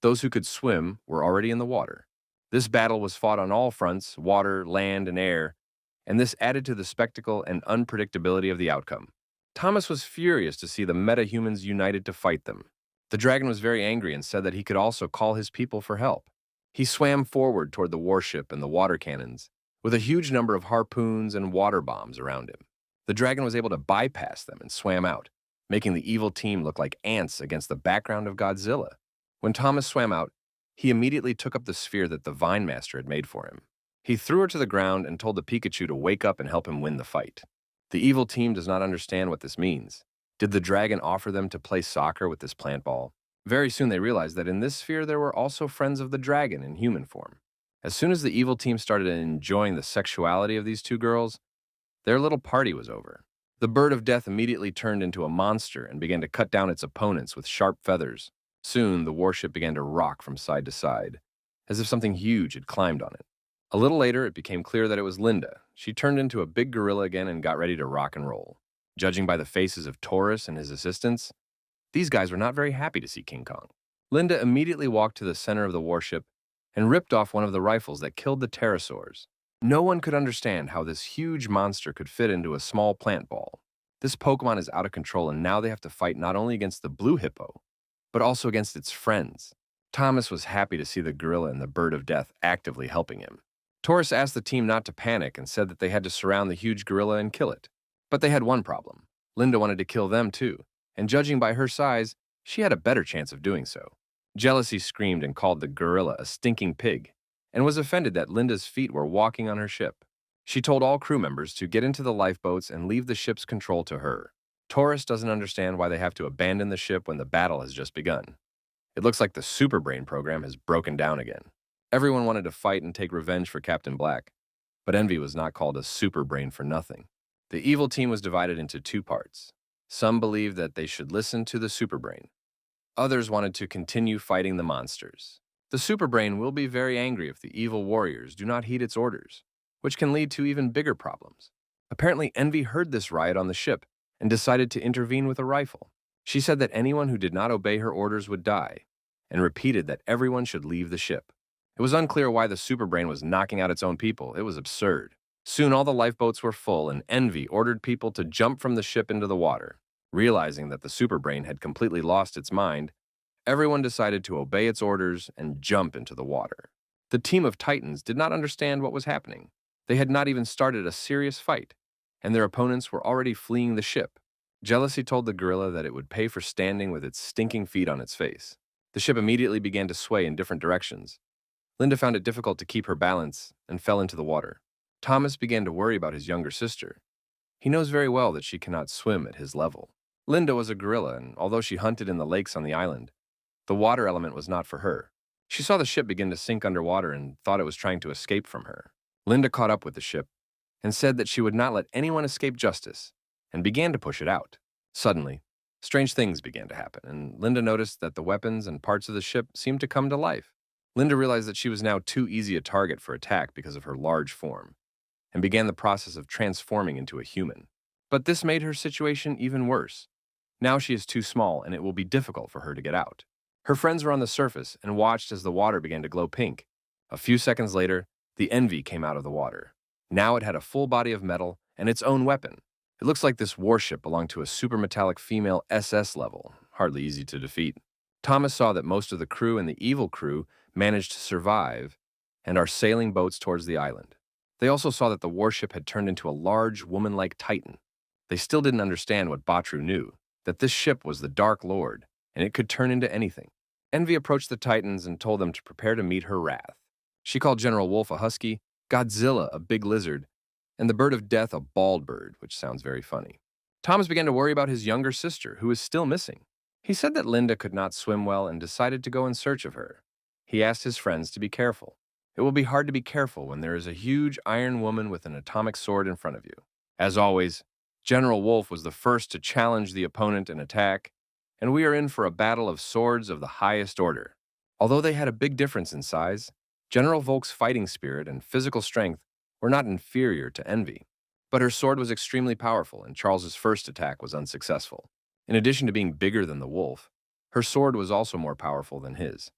those who could swim were already in the water. This battle was fought on all fronts, water, land, and air, and this added to the spectacle and unpredictability of the outcome. Thomas was furious to see the metahumans united to fight them. The dragon was very angry and said that he could also call his people for help. He swam forward toward the warship and the water cannons, with a huge number of harpoons and water bombs around him. The dragon was able to bypass them and swam out, making the evil team look like ants against the background of Godzilla. When Thomas swam out, he immediately took up the sphere that the Vine Master had made for him. He threw her to the ground and told the Pikachu to wake up and help him win the fight. The evil team does not understand what this means. Did the dragon offer them to play soccer with this plant ball? Very soon they realized that in this sphere there were also friends of the dragon in human form. As soon as the evil team started enjoying the sexuality of these two girls, their little party was over. The bird of death immediately turned into a monster and began to cut down its opponents with sharp feathers. Soon, the warship began to rock from side to side, as if something huge had climbed on it. A little later, it became clear that it was Linda. She turned into a big gorilla again and got ready to rock and roll. Judging by the faces of Taurus and his assistants, these guys were not very happy to see King Kong. Linda immediately walked to the center of the warship and ripped off one of the rifles that killed the pterosaurs. No one could understand how this huge monster could fit into a small plant ball. This Pokemon is out of control, and now they have to fight not only against the blue hippo, but also against its friends. Thomas was happy to see the gorilla and the bird of death actively helping him. Taurus asked the team not to panic and said that they had to surround the huge gorilla and kill it. But they had one problem. Linda wanted to kill them too, and judging by her size, she had a better chance of doing so. Jealousy screamed and called the gorilla a stinking pig, and was offended that Linda's feet were walking on her ship. She told all crew members to get into the lifeboats and leave the ship's control to her. Taurus doesn't understand why they have to abandon the ship when the battle has just begun. It looks like the Super Brain program has broken down again. Everyone wanted to fight and take revenge for Captain Black, but Envy was not called a Super Brain for nothing. The evil team was divided into two parts. Some believed that they should listen to the Super Brain. Others wanted to continue fighting the monsters. The Super Brain will be very angry if the evil warriors do not heed its orders, which can lead to even bigger problems. Apparently, Envy heard this riot on the ship and decided to intervene with a rifle. She said that anyone who did not obey her orders would die, and repeated that everyone should leave the ship. It was unclear why the Super Brain was knocking out its own people. It was absurd. Soon all the lifeboats were full, and Envy ordered people to jump from the ship into the water. Realizing that the Super Brain had completely lost its mind, everyone decided to obey its orders and jump into the water. The team of Titans did not understand what was happening. They had not even started a serious fight, and their opponents were already fleeing the ship. Jealousy told the gorilla that it would pay for standing with its stinking feet on its face. The ship immediately began to sway in different directions. Linda found it difficult to keep her balance and fell into the water. Thomas began to worry about his younger sister. He knows very well that she cannot swim at his level. Linda was a gorilla, and although she hunted in the lakes on the island, the water element was not for her. She saw the ship begin to sink underwater and thought it was trying to escape from her. Linda caught up with the ship and said that she would not let anyone escape justice, and began to push it out. Suddenly, strange things began to happen, and Linda noticed that the weapons and parts of the ship seemed to come to life. Linda realized that she was now too easy a target for attack because of her large form, and began the process of transforming into a human. But this made her situation even worse. Now she is too small, and it will be difficult for her to get out. Her friends were on the surface and watched as the water began to glow pink. A few seconds later, the Envy came out of the water. Now it had a full body of metal and its own weapon. It looks like this warship belonged to a super metallic female SS level, hardly easy to defeat. Thomas saw that most of the crew and the evil crew managed to survive and are sailing boats towards the island. They also saw that the warship had turned into a large, woman-like titan. They still didn't understand what Batru knew, that this ship was the Dark Lord, and it could turn into anything. Envy approached the Titans and told them to prepare to meet her wrath. She called General Wolf a husky, Godzilla a big lizard, and the bird of death a bald bird, which sounds very funny. Thomas began to worry about his younger sister, who was still missing. He said that Linda could not swim well and decided to go in search of her. He asked his friends to be careful. It will be hard to be careful when there is a huge iron woman with an atomic sword in front of you. As always, General Wolf was the first to challenge the opponent and attack, and we are in for a battle of swords of the highest order. Although they had a big difference in size, General Volk's fighting spirit and physical strength were not inferior to Envy. But her sword was extremely powerful, and Charles's first attack was unsuccessful. In addition to being bigger than the wolf, her sword was also more powerful than his,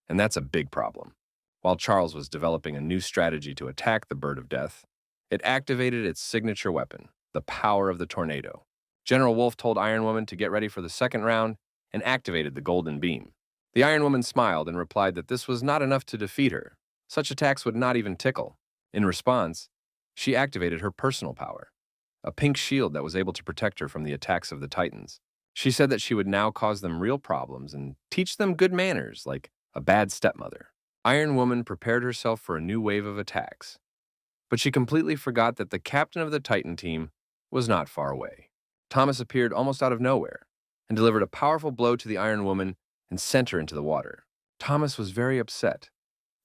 and that's a big problem. While Charles was developing a new strategy to attack the Bird of Death, it activated its signature weapon, the power of the tornado. General Wolf told Iron Woman to get ready for the second round and activated the Golden Beam. The Iron Woman smiled and replied that this was not enough to defeat her. Such attacks would not even tickle. In response, she activated her personal power, a pink shield that was able to protect her from the attacks of the Titans. She said that she would now cause them real problems and teach them good manners like a bad stepmother. Iron Woman prepared herself for a new wave of attacks, but she completely forgot that the captain of the Titan team was not far away. Thomas appeared almost out of nowhere and delivered a powerful blow to the Iron Woman and sent her into the water. Thomas was very upset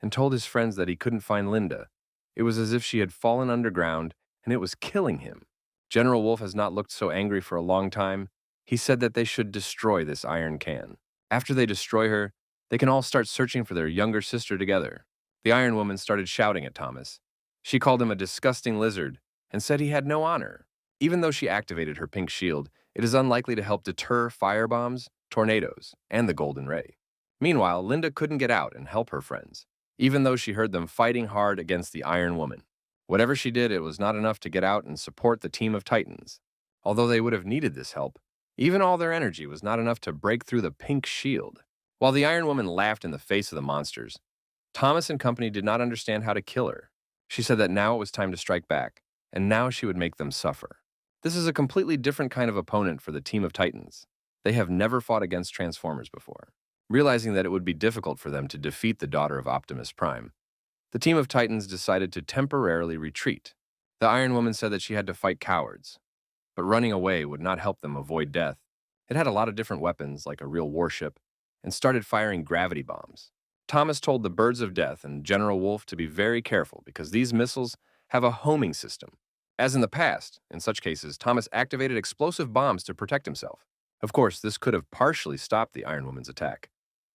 and told his friends that he couldn't find Linda. It was as if she had fallen underground and it was killing him. General Wolf has not looked so angry for a long time. He said that they should destroy this iron can. After they destroy her, they can all start searching for their younger sister together. The Iron Woman started shouting at Thomas. She called him a disgusting lizard and said he had no honor. Even though she activated her pink shield, it is unlikely to help deter firebombs, tornadoes, and the Golden Ray. Meanwhile, Linda couldn't get out and help her friends, even though she heard them fighting hard against the Iron Woman. Whatever she did, it was not enough to get out and support the team of Titans. Although they would have needed this help, even all their energy was not enough to break through the pink shield. While the Iron Woman laughed in the face of the monsters, Thomas and company did not understand how to kill her. She said that now it was time to strike back, and now she would make them suffer. This is a completely different kind of opponent for the team of Titans. They have never fought against Transformers before. Realizing that it would be difficult for them to defeat the daughter of Optimus Prime, the team of Titans decided to temporarily retreat. The Iron Woman said that she had to fight cowards, but running away would not help them avoid death. It had a lot of different weapons, like a real warship, and started firing gravity bombs. Thomas told the Birds of Death and General Wolf to be very careful because these missiles have a homing system. As in the past, in such cases, Thomas activated explosive bombs to protect himself. Of course, this could have partially stopped the Iron Woman's attack,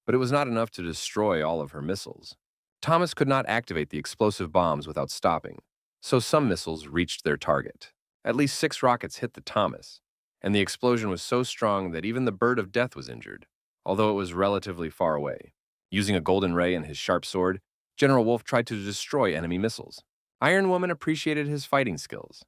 but it was not enough to destroy all of her missiles. Thomas could not activate the explosive bombs without stopping, so some missiles reached their target. At least 6 rockets hit the Thomas, and the explosion was so strong that even the Bird of Death was injured, although it was relatively far away. Using a golden ray and his sharp sword, General Wolf tried to destroy enemy missiles. Iron Woman appreciated his fighting skills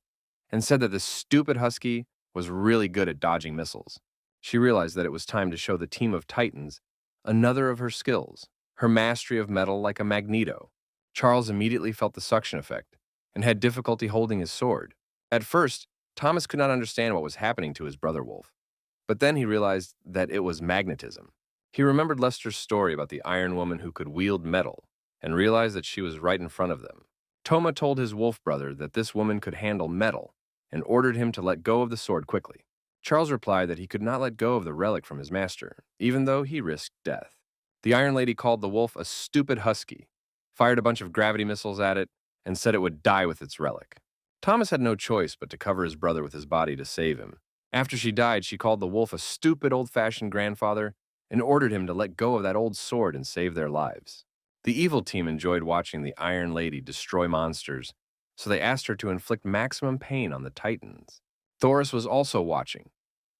and said that the stupid husky was really good at dodging missiles. She realized that it was time to show the team of Titans another of her skills, her mastery of metal like a magneto. Charles immediately felt the suction effect and had difficulty holding his sword. At first, Thomas could not understand what was happening to his brother Wolf, but then he realized that it was magnetism. He remembered Lester's story about the Iron Woman who could wield metal and realized that she was right in front of them. Toma told his wolf brother that this woman could handle metal and ordered him to let go of the sword quickly. Charles replied that he could not let go of the relic from his master, even though he risked death. The Iron Lady called the wolf a stupid husky, fired a bunch of gravity missiles at it, and said it would die with its relic. Thomas had no choice but to cover his brother with his body to save him. After she died, she called the wolf a stupid old-fashioned grandfather and ordered him to let go of that old sword and save their lives. The evil team enjoyed watching the Iron Lady destroy monsters, so they asked her to inflict maximum pain on the Titans. Thoris was also watching.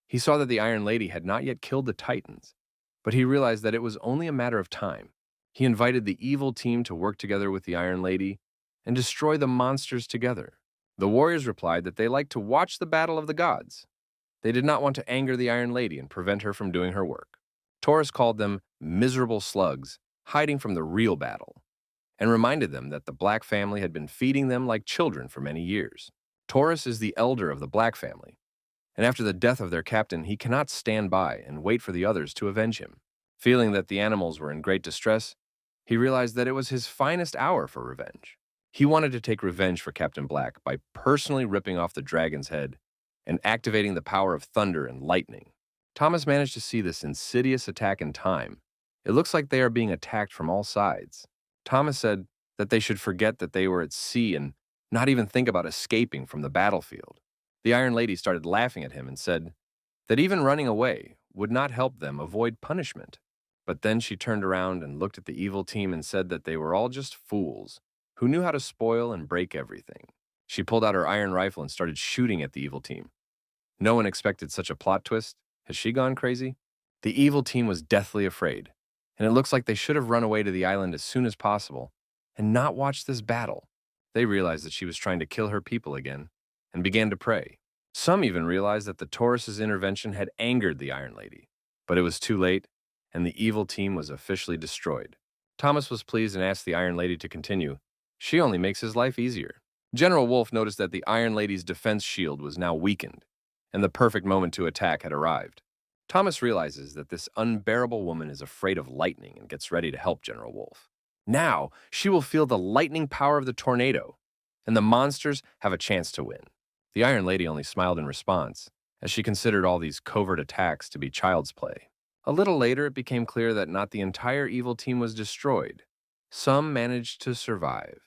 He saw that the Iron Lady had not yet killed the Titans, but he realized that it was only a matter of time. He invited the evil team to work together with the Iron Lady and destroy the monsters together. The warriors replied that they liked to watch the battle of the gods. They did not want to anger the Iron Lady and prevent her from doing her work. Taurus called them miserable slugs, hiding from the real battle, and reminded them that the Black family had been feeding them like children for many years. Taurus is the elder of the Black family, and after the death of their captain, he cannot stand by and wait for the others to avenge him. Feeling that the animals were in great distress, he realized that it was his finest hour for revenge. He wanted to take revenge for Captain Black by personally ripping off the dragon's head and activating the power of thunder and lightning. Thomas managed to see this insidious attack in time. It looks like they are being attacked from all sides. Thomas said that they should forget that they were at sea and not even think about escaping from the battlefield. The Iron Lady started laughing at him and said that even running away would not help them avoid punishment. But then she turned around and looked at the evil team and said that they were all just fools who knew how to spoil and break everything. She pulled out her iron rifle and started shooting at the evil team. No one expected such a plot twist. Has she gone crazy? The evil team was deathly afraid, and it looks like they should have run away to the island as soon as possible and not watched this battle. They realized that she was trying to kill her people again and began to pray. Some even realized that the Taurus's intervention had angered the Iron Lady, but it was too late, and the evil team was officially destroyed. Thomas was pleased and asked the Iron Lady to continue. She only makes his life easier. General Wolf noticed that the Iron Lady's defense shield was now weakened, and the perfect moment to attack had arrived. Thomas realizes that this unbearable woman is afraid of lightning and gets ready to help General Wolf. Now, she will feel the lightning power of the tornado, and the monsters have a chance to win. The Iron Lady only smiled in response, as she considered all these covert attacks to be child's play. A little later, it became clear that not the entire evil team was destroyed. Some managed to survive.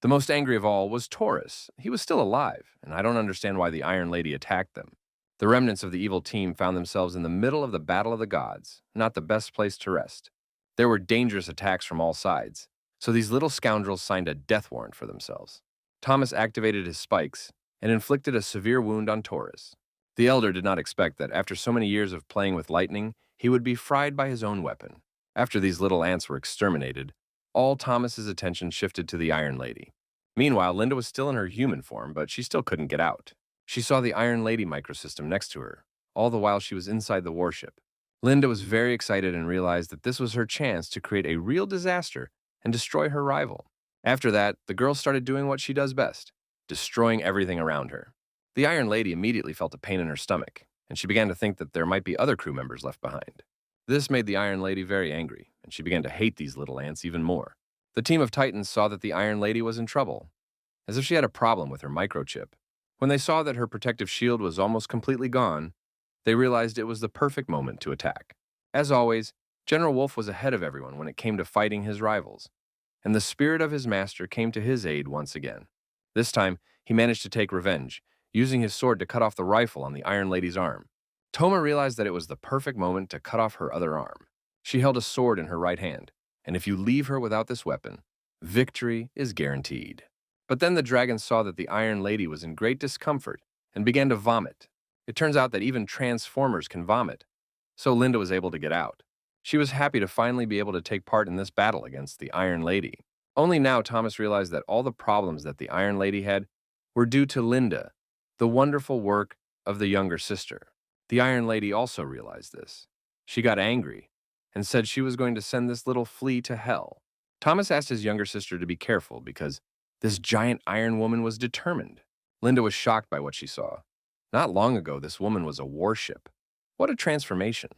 The most angry of all was Taurus. He was still alive, and I don't understand why the Iron Lady attacked them. The remnants of the evil team found themselves in the middle of the Battle of the Gods, not the best place to rest. There were dangerous attacks from all sides, so these little scoundrels signed a death warrant for themselves. Thomas activated his spikes and inflicted a severe wound on Taurus. The Elder did not expect that after so many years of playing with lightning, he would be fried by his own weapon. After these little ants were exterminated, all Thomas's attention shifted to the Iron Lady. Meanwhile, Linda was still in her human form, but she still couldn't get out. She saw the Iron Lady microsystem next to her, all the while she was inside the warship. Linda was very excited and realized that this was her chance to create a real disaster and destroy her rival. After that, the girl started doing what she does best, destroying everything around her. The Iron Lady immediately felt a pain in her stomach, and she began to think that there might be other crew members left behind. This made the Iron Lady very angry, and she began to hate these little ants even more. The team of Titans saw that the Iron Lady was in trouble, as if she had a problem with her microchip. When they saw that her protective shield was almost completely gone, they realized it was the perfect moment to attack. As always, General Wolf was ahead of everyone when it came to fighting his rivals, and the spirit of his master came to his aid once again. This time, he managed to take revenge, using his sword to cut off the rifle on the Iron Lady's arm. Toma realized that it was the perfect moment to cut off her other arm. She held a sword in her right hand, and if you leave her without this weapon, victory is guaranteed. But then the dragon saw that the Iron Lady was in great discomfort and began to vomit. It turns out that even Transformers can vomit, so Linda was able to get out. She was happy to finally be able to take part in this battle against the Iron Lady. Only now Thomas realized that all the problems that the Iron Lady had were due to Linda, the wonderful work of the younger sister. The Iron Lady also realized this. She got angry and said she was going to send this little flea to hell. Thomas asked his younger sister to be careful because this giant iron woman was determined. Linda was shocked by what she saw. Not long ago, this woman was a warship. What a transformation.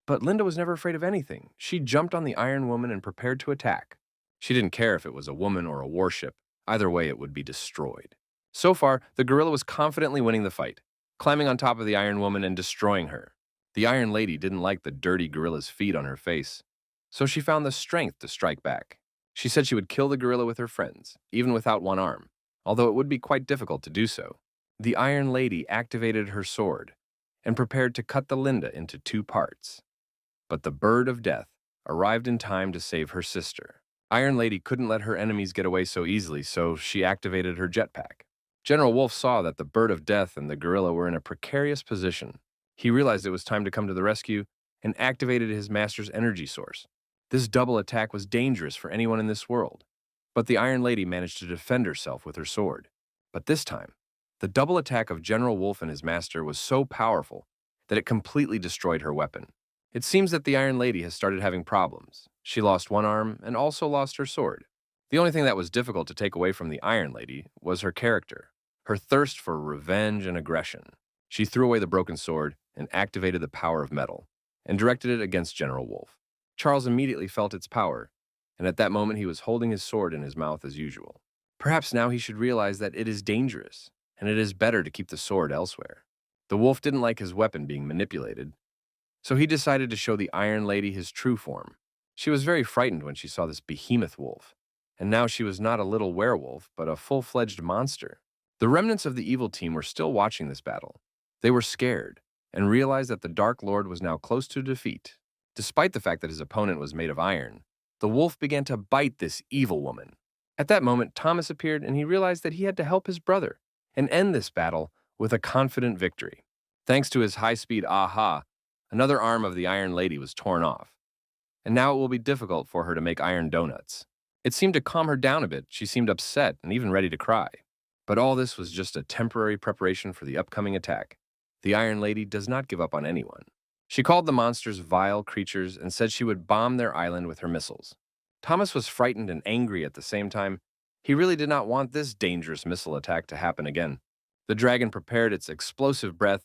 But Linda was never afraid of anything. She jumped on the Iron Woman and prepared to attack. She didn't care if it was a woman or a warship. Either way, it would be destroyed. So far, the gorilla was confidently winning the fight, climbing on top of the Iron Woman and destroying her. The Iron Lady didn't like the dirty gorilla's feet on her face, so she found the strength to strike back. She said she would kill the gorilla with her friends, even without one arm, although it would be quite difficult to do so. The Iron Lady activated her sword and prepared to cut the Linda into two parts. But the Bird of Death arrived in time to save her sister. Iron Lady couldn't let her enemies get away so easily, so she activated her jetpack. General Wolf saw that the Bird of Death and the gorilla were in a precarious position. He realized it was time to come to the rescue and activated his master's energy source. This double attack was dangerous for anyone in this world, but the Iron Lady managed to defend herself with her sword. But this time, the double attack of General Wolf and his master was so powerful that it completely destroyed her weapon. It seems that the Iron Lady has started having problems. She lost one arm and also lost her sword. The only thing that was difficult to take away from the Iron Lady was her character, her thirst for revenge and aggression. She threw away the broken sword and activated the power of metal and directed it against General Wolf. Charles immediately felt its power, and at that moment he was holding his sword in his mouth as usual. Perhaps now he should realize that it is dangerous, and it is better to keep the sword elsewhere. The wolf didn't like his weapon being manipulated, so he decided to show the Iron Lady his true form. She was very frightened when she saw this behemoth wolf, and now she was not a little werewolf, but a full-fledged monster. The remnants of the evil team were still watching this battle. They were scared and realized that the Dark Lord was now close to defeat. Despite the fact that his opponent was made of iron, the wolf began to bite this evil woman. At that moment, Thomas appeared and he realized that he had to help his brother and end this battle with a confident victory. Thanks to his high-speed aha, another arm of the Iron Lady was torn off, and now it will be difficult for her to make iron donuts. It seemed to calm her down a bit. She seemed upset and even ready to cry. But all this was just a temporary preparation for the upcoming attack. The Iron Lady does not give up on anyone. She called the monsters vile creatures and said she would bomb their island with her missiles. Thomas was frightened and angry at the same time. He really did not want this dangerous missile attack to happen again. The dragon prepared its explosive breath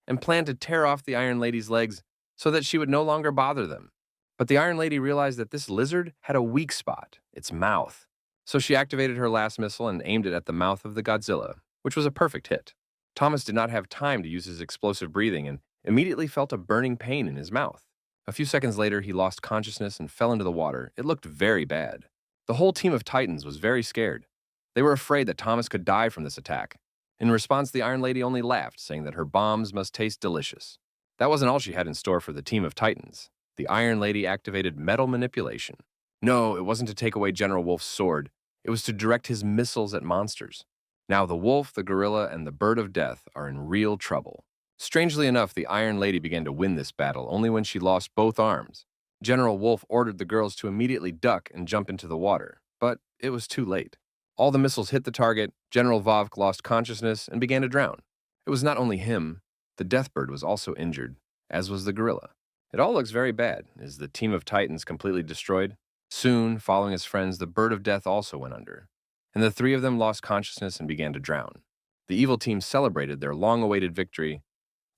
and planned to tear off the Iron Lady's legs so that she would no longer bother them. But the Iron Lady realized that this lizard had a weak spot, its mouth. So she activated her last missile and aimed it at the mouth of the Godzilla, which was a perfect hit. Thomas did not have time to use his explosive breathing and immediately felt a burning pain in his mouth. A few seconds later, he lost consciousness and fell into the water. It looked very bad. The whole team of Titans was very scared. They were afraid that Thomas could die from this attack. In response, the Iron Lady only laughed, saying that her bombs must taste delicious. That wasn't all she had in store for the team of Titans. The Iron Lady activated metal manipulation. No, it wasn't to take away General Wolf's sword. It was to direct his missiles at monsters. Now the wolf, the gorilla, and the bird of death are in real trouble. Strangely enough, the Iron Lady began to win this battle only when she lost both arms. General Wolf ordered the girls to immediately duck and jump into the water, but it was too late. All the missiles hit the target, General Vovk lost consciousness and began to drown. It was not only him, the Deathbird was also injured, as was the gorilla. It all looks very bad. Is the team of Titans completely destroyed? Soon, following his friends, the Bird of Death also went under, and the three of them lost consciousness and began to drown. The evil team celebrated their long-awaited victory.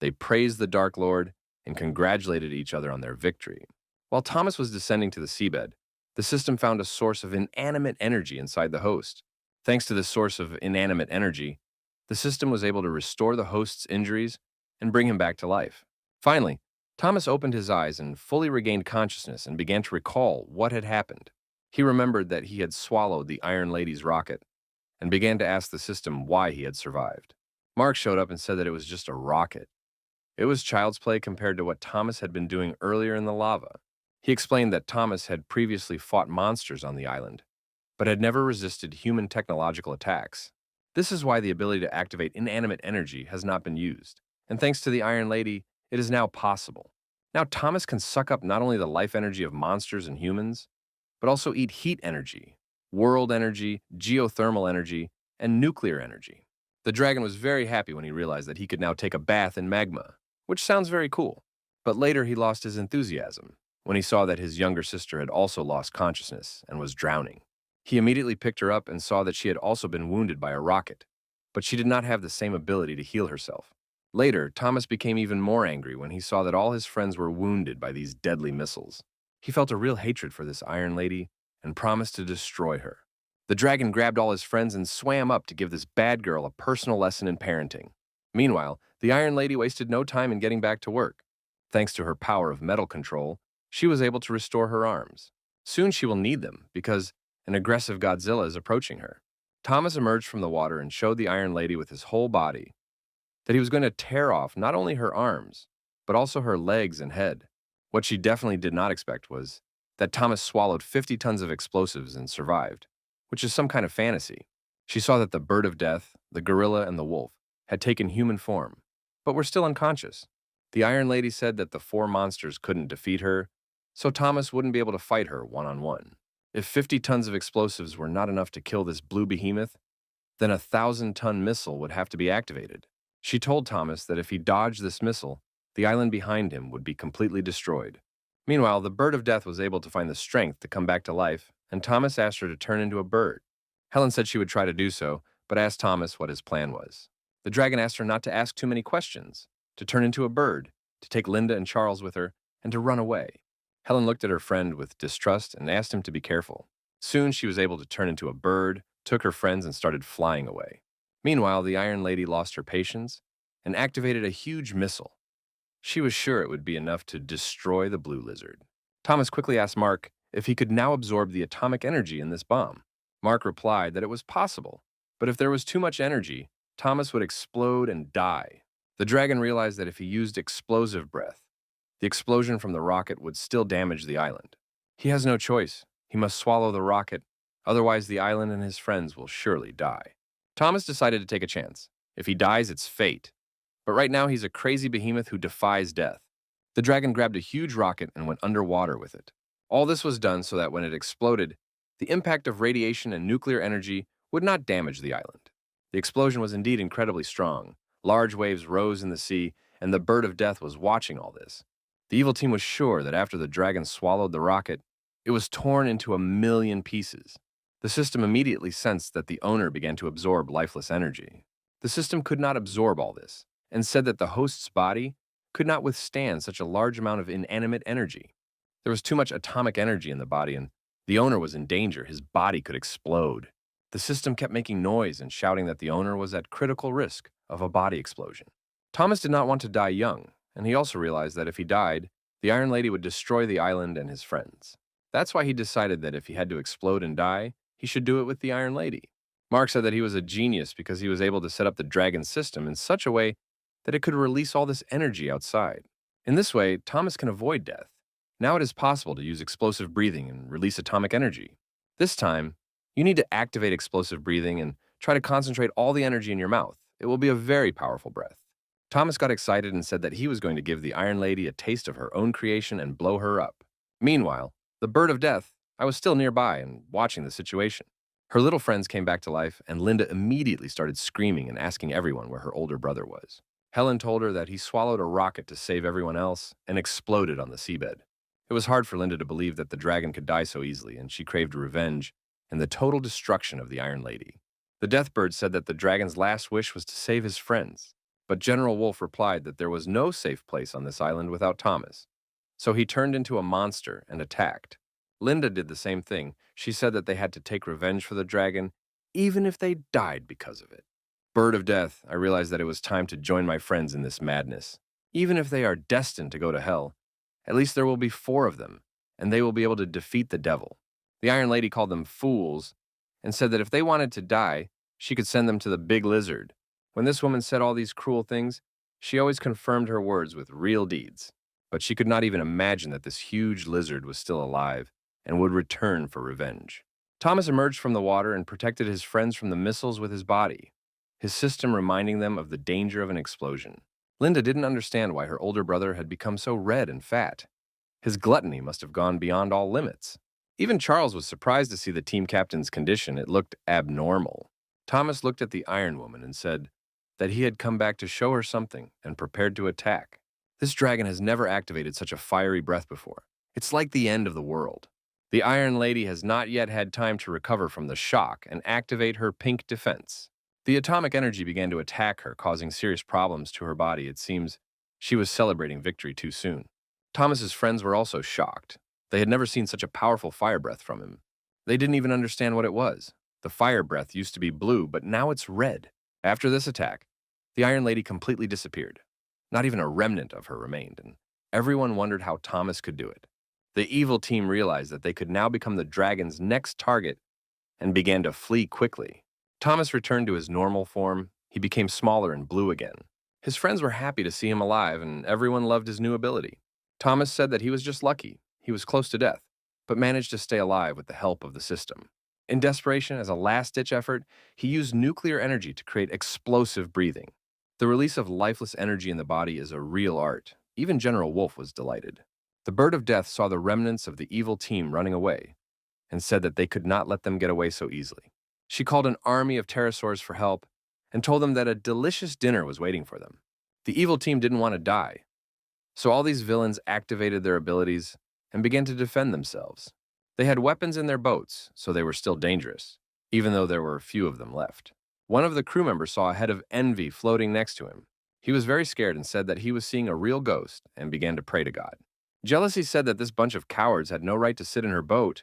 They praised the Dark Lord and congratulated each other on their victory. While Thomas was descending to the seabed, the system found a source of inanimate energy inside the host. Thanks to this source of inanimate energy, the system was able to restore the host's injuries and bring him back to life. Finally, Thomas opened his eyes and fully regained consciousness and began to recall what had happened. He remembered that he had swallowed the Iron Lady's rocket and began to ask the system why he had survived. Mark showed up and said that it was just a rocket. It was child's play compared to what Thomas had been doing earlier in the lava. He explained that Thomas had previously fought monsters on the island, but had never resisted human technological attacks. This is why the ability to activate inanimate energy has not been used, and thanks to the Iron Lady, it is now possible. Now Thomas can suck up not only the life energy of monsters and humans, but also eat heat energy, world energy, geothermal energy, and nuclear energy. The dragon was very happy when he realized that he could now take a bath in magma, which sounds very cool. But later he lost his enthusiasm when he saw that his younger sister had also lost consciousness and was drowning. He immediately picked her up and saw that she had also been wounded by a rocket, but she did not have the same ability to heal herself. Later, Thomas became even more angry when he saw that all his friends were wounded by these deadly missiles. He felt a real hatred for this Iron Lady and promised to destroy her. The dragon grabbed all his friends and swam up to give this bad girl a personal lesson in parenting. Meanwhile, the Iron Lady wasted no time in getting back to work. Thanks to her power of metal control, she was able to restore her arms. Soon she will need them because an aggressive Godzilla is approaching her. Thomas emerged from the water and showed the Iron Lady with his whole body that he was going to tear off not only her arms, but also her legs and head. What she definitely did not expect was that Thomas swallowed 50 tons of explosives and survived, which is some kind of fantasy. She saw that the Bird of Death, the gorilla, and the wolf had taken human form, but were still unconscious. The Iron Lady said that the four monsters couldn't defeat her, so Thomas wouldn't be able to fight her one-on-one. If 50 tons of explosives were not enough to kill this blue behemoth, then a 1,000-ton missile would have to be activated. She told Thomas that if he dodged this missile, the island behind him would be completely destroyed. Meanwhile, the Bird of Death was able to find the strength to come back to life, and Thomas asked her to turn into a bird. Helen said she would try to do so, but asked Thomas what his plan was. The dragon asked her not to ask too many questions, to turn into a bird, to take Linda and Charles with her, and to run away. Helen looked at her friend with distrust and asked him to be careful. Soon she was able to turn into a bird, took her friends, and started flying away. Meanwhile, the Iron Lady lost her patience and activated a huge missile. She was sure it would be enough to destroy the blue lizard. Thomas quickly asked Mark if he could now absorb the atomic energy in this bomb. Mark replied that it was possible, but if there was too much energy, Thomas would explode and die. The dragon realized that if he used explosive breath, the explosion from the rocket would still damage the island. He has no choice. He must swallow the rocket, otherwise the island and his friends will surely die. Thomas decided to take a chance. If he dies, it's fate. But right now, he's a crazy behemoth who defies death. The dragon grabbed a huge rocket and went underwater with it. All this was done so that when it exploded, the impact of radiation and nuclear energy would not damage the island. The explosion was indeed incredibly strong. Large waves rose in the sea, and the Bird of Death was watching all this. The evil team was sure that after the dragon swallowed the rocket, it was torn into 1,000,000 pieces. The system immediately sensed that the owner began to absorb lifeless energy. The system could not absorb all this, and said that the host's body could not withstand such a large amount of inanimate energy. There was too much atomic energy in the body, and the owner was in danger. His body could explode. The system kept making noise and shouting that the owner was at critical risk of a body explosion. Thomas did not want to die young, and he also realized that if he died, the Iron Lady would destroy the island and his friends. That's why he decided that if he had to explode and die, he should do it with the Iron Lady. Mark said that he was a genius because he was able to set up the dragon system in such a way that it could release all this energy outside. In this way, Thomas can avoid death. Now it is possible to use explosive breathing and release atomic energy. This time, you need to activate explosive breathing and try to concentrate all the energy in your mouth. It will be a very powerful breath. Thomas got excited and said that he was going to give the Iron Lady a taste of her own creation and blow her up. Meanwhile, the Bird of Death, I was still nearby and watching the situation. Her little friends came back to life, and Linda immediately started screaming and asking everyone where her older brother was. Helen told her that he swallowed a rocket to save everyone else and exploded on the seabed. It was hard for Linda to believe that the dragon could die so easily, and she craved revenge and the total destruction of the Iron Lady. The Deathbird said that the dragon's last wish was to save his friends, but General Wolf replied that there was no safe place on this island without Thomas. So he turned into a monster and attacked. Linda did the same thing. She said that they had to take revenge for the dragon, even if they died because of it. Bird of Death, I realized that it was time to join my friends in this madness. Even if they are destined to go to hell, at least there will be 4 of them, and they will be able to defeat the devil. The Iron Lady called them fools and said that if they wanted to die, she could send them to the big lizard. When this woman said all these cruel things, she always confirmed her words with real deeds. But she could not even imagine that this huge lizard was still alive and would return for revenge. Thomas emerged from the water and protected his friends from the missiles with his body, his system reminding them of the danger of an explosion. Linda didn't understand why her older brother had become so red and fat. His gluttony must have gone beyond all limits. Even Charles was surprised to see the team captain's condition. It looked abnormal. Thomas looked at the Iron Woman and said that he had come back to show her something and prepared to attack. This dragon has never activated such a fiery breath before. It's like the end of the world. The Iron Lady has not yet had time to recover from the shock and activate her pink defense. The atomic energy began to attack her, causing serious problems to her body. It seems she was celebrating victory too soon. Thomas's friends were also shocked. They had never seen such a powerful fire breath from him. They didn't even understand what it was. The fire breath used to be blue, but now it's red. After this attack, the Iron Lady completely disappeared. Not even a remnant of her remained, and everyone wondered how Thomas could do it. The evil team realized that they could now become the dragon's next target and began to flee quickly. Thomas returned to his normal form. He became smaller and blue again. His friends were happy to see him alive, and everyone loved his new ability. Thomas said that he was just lucky. He was close to death, but managed to stay alive with the help of the system. In desperation, as a last-ditch effort, he used nuclear energy to create explosive breathing. The release of lifeless energy in the body is a real art. Even General Wolf was delighted. The Bird of Death saw the remnants of the evil team running away and said that they could not let them get away so easily. She called an army of pterosaurs for help and told them that a delicious dinner was waiting for them. The evil team didn't want to die, so all these villains activated their abilities and began to defend themselves. They had weapons in their boats, so they were still dangerous, even though there were a few of them left. One of the crew members saw a head of envy floating next to him. He was very scared and said that he was seeing a real ghost and began to pray to God. Jealousy said that this bunch of cowards had no right to sit in her boat.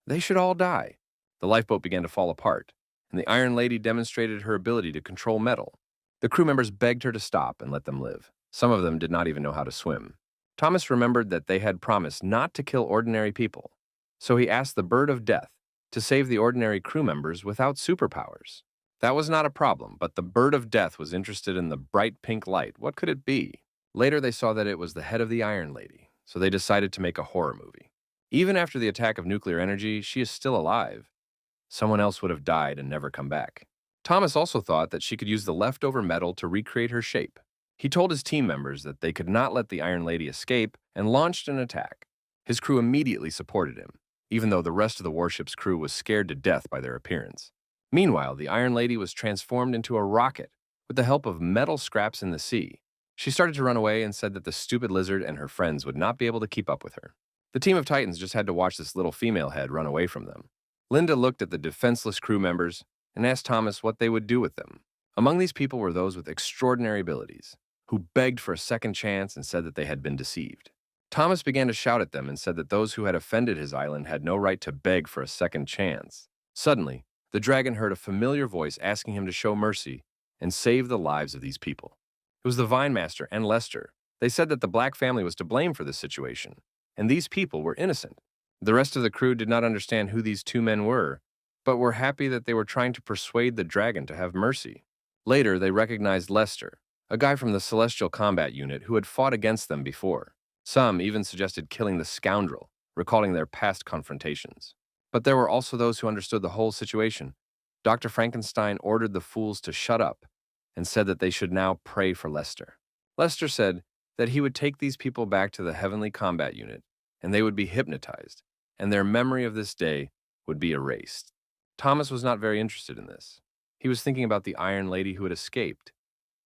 They should all die. The lifeboat began to fall apart, and the Iron Lady demonstrated her ability to control metal. The crew members begged her to stop and let them live. Some of them did not even know how to swim. Thomas remembered that they had promised not to kill ordinary people, so he asked the Bird of Death to save the ordinary crew members without superpowers. That was not a problem, but the Bird of Death was interested in the bright pink light. What could it be? Later, they saw that it was the head of the Iron Lady, so they decided to make a horror movie. Even after the attack of nuclear energy, she is still alive. Someone else would have died and never come back. Thomas also thought that she could use the leftover metal to recreate her shape. He told his team members that they could not let the Iron Lady escape and launched an attack. His crew immediately supported him, even though the rest of the warship's crew was scared to death by their appearance. Meanwhile, the Iron Lady was transformed into a rocket with the help of metal scraps in the sea. She started to run away and said that the stupid lizard and her friends would not be able to keep up with her. The team of Titans just had to watch this little female head run away from them. Linda looked at the defenseless crew members and asked Thomas what they would do with them. Among these people were those with extraordinary abilities, who begged for a second chance and said that they had been deceived. Thomas began to shout at them and said that those who had offended his island had no right to beg for a second chance. Suddenly, the dragon heard a familiar voice asking him to show mercy and save the lives of these people. It was the Vine Master and Lester. They said that the black family was to blame for this situation, and these people were innocent. The rest of the crew did not understand who these two men were, but were happy that they were trying to persuade the dragon to have mercy. Later, they recognized Lester, a guy from the Celestial Combat Unit who had fought against them before. Some even suggested killing the scoundrel, recalling their past confrontations. But there were also those who understood the whole situation. Dr. Frankenstein ordered the fools to shut up and said that they should now pray for Lester. Lester said that he would take these people back to the Heavenly Combat Unit and they would be hypnotized, and their memory of this day would be erased. Thomas was not very interested in this. He was thinking about the Iron Lady who had escaped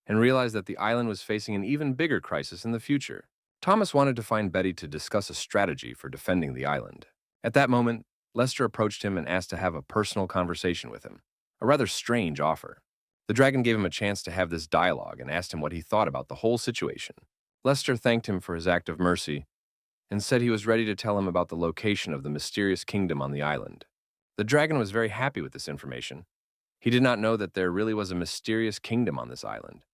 and realized that the island was facing an even bigger crisis in the future. Thomas wanted to find Betty to discuss a strategy for defending the island. At that moment, Lester approached him and asked to have a personal conversation with him, a rather strange offer. The dragon gave him a chance to have this dialogue and asked him what he thought about the whole situation. Lester thanked him for his act of mercy and said he was ready to tell him about the location of the mysterious kingdom on the island. The dragon was very happy with this information. He did not know that there really was a mysterious kingdom on this island,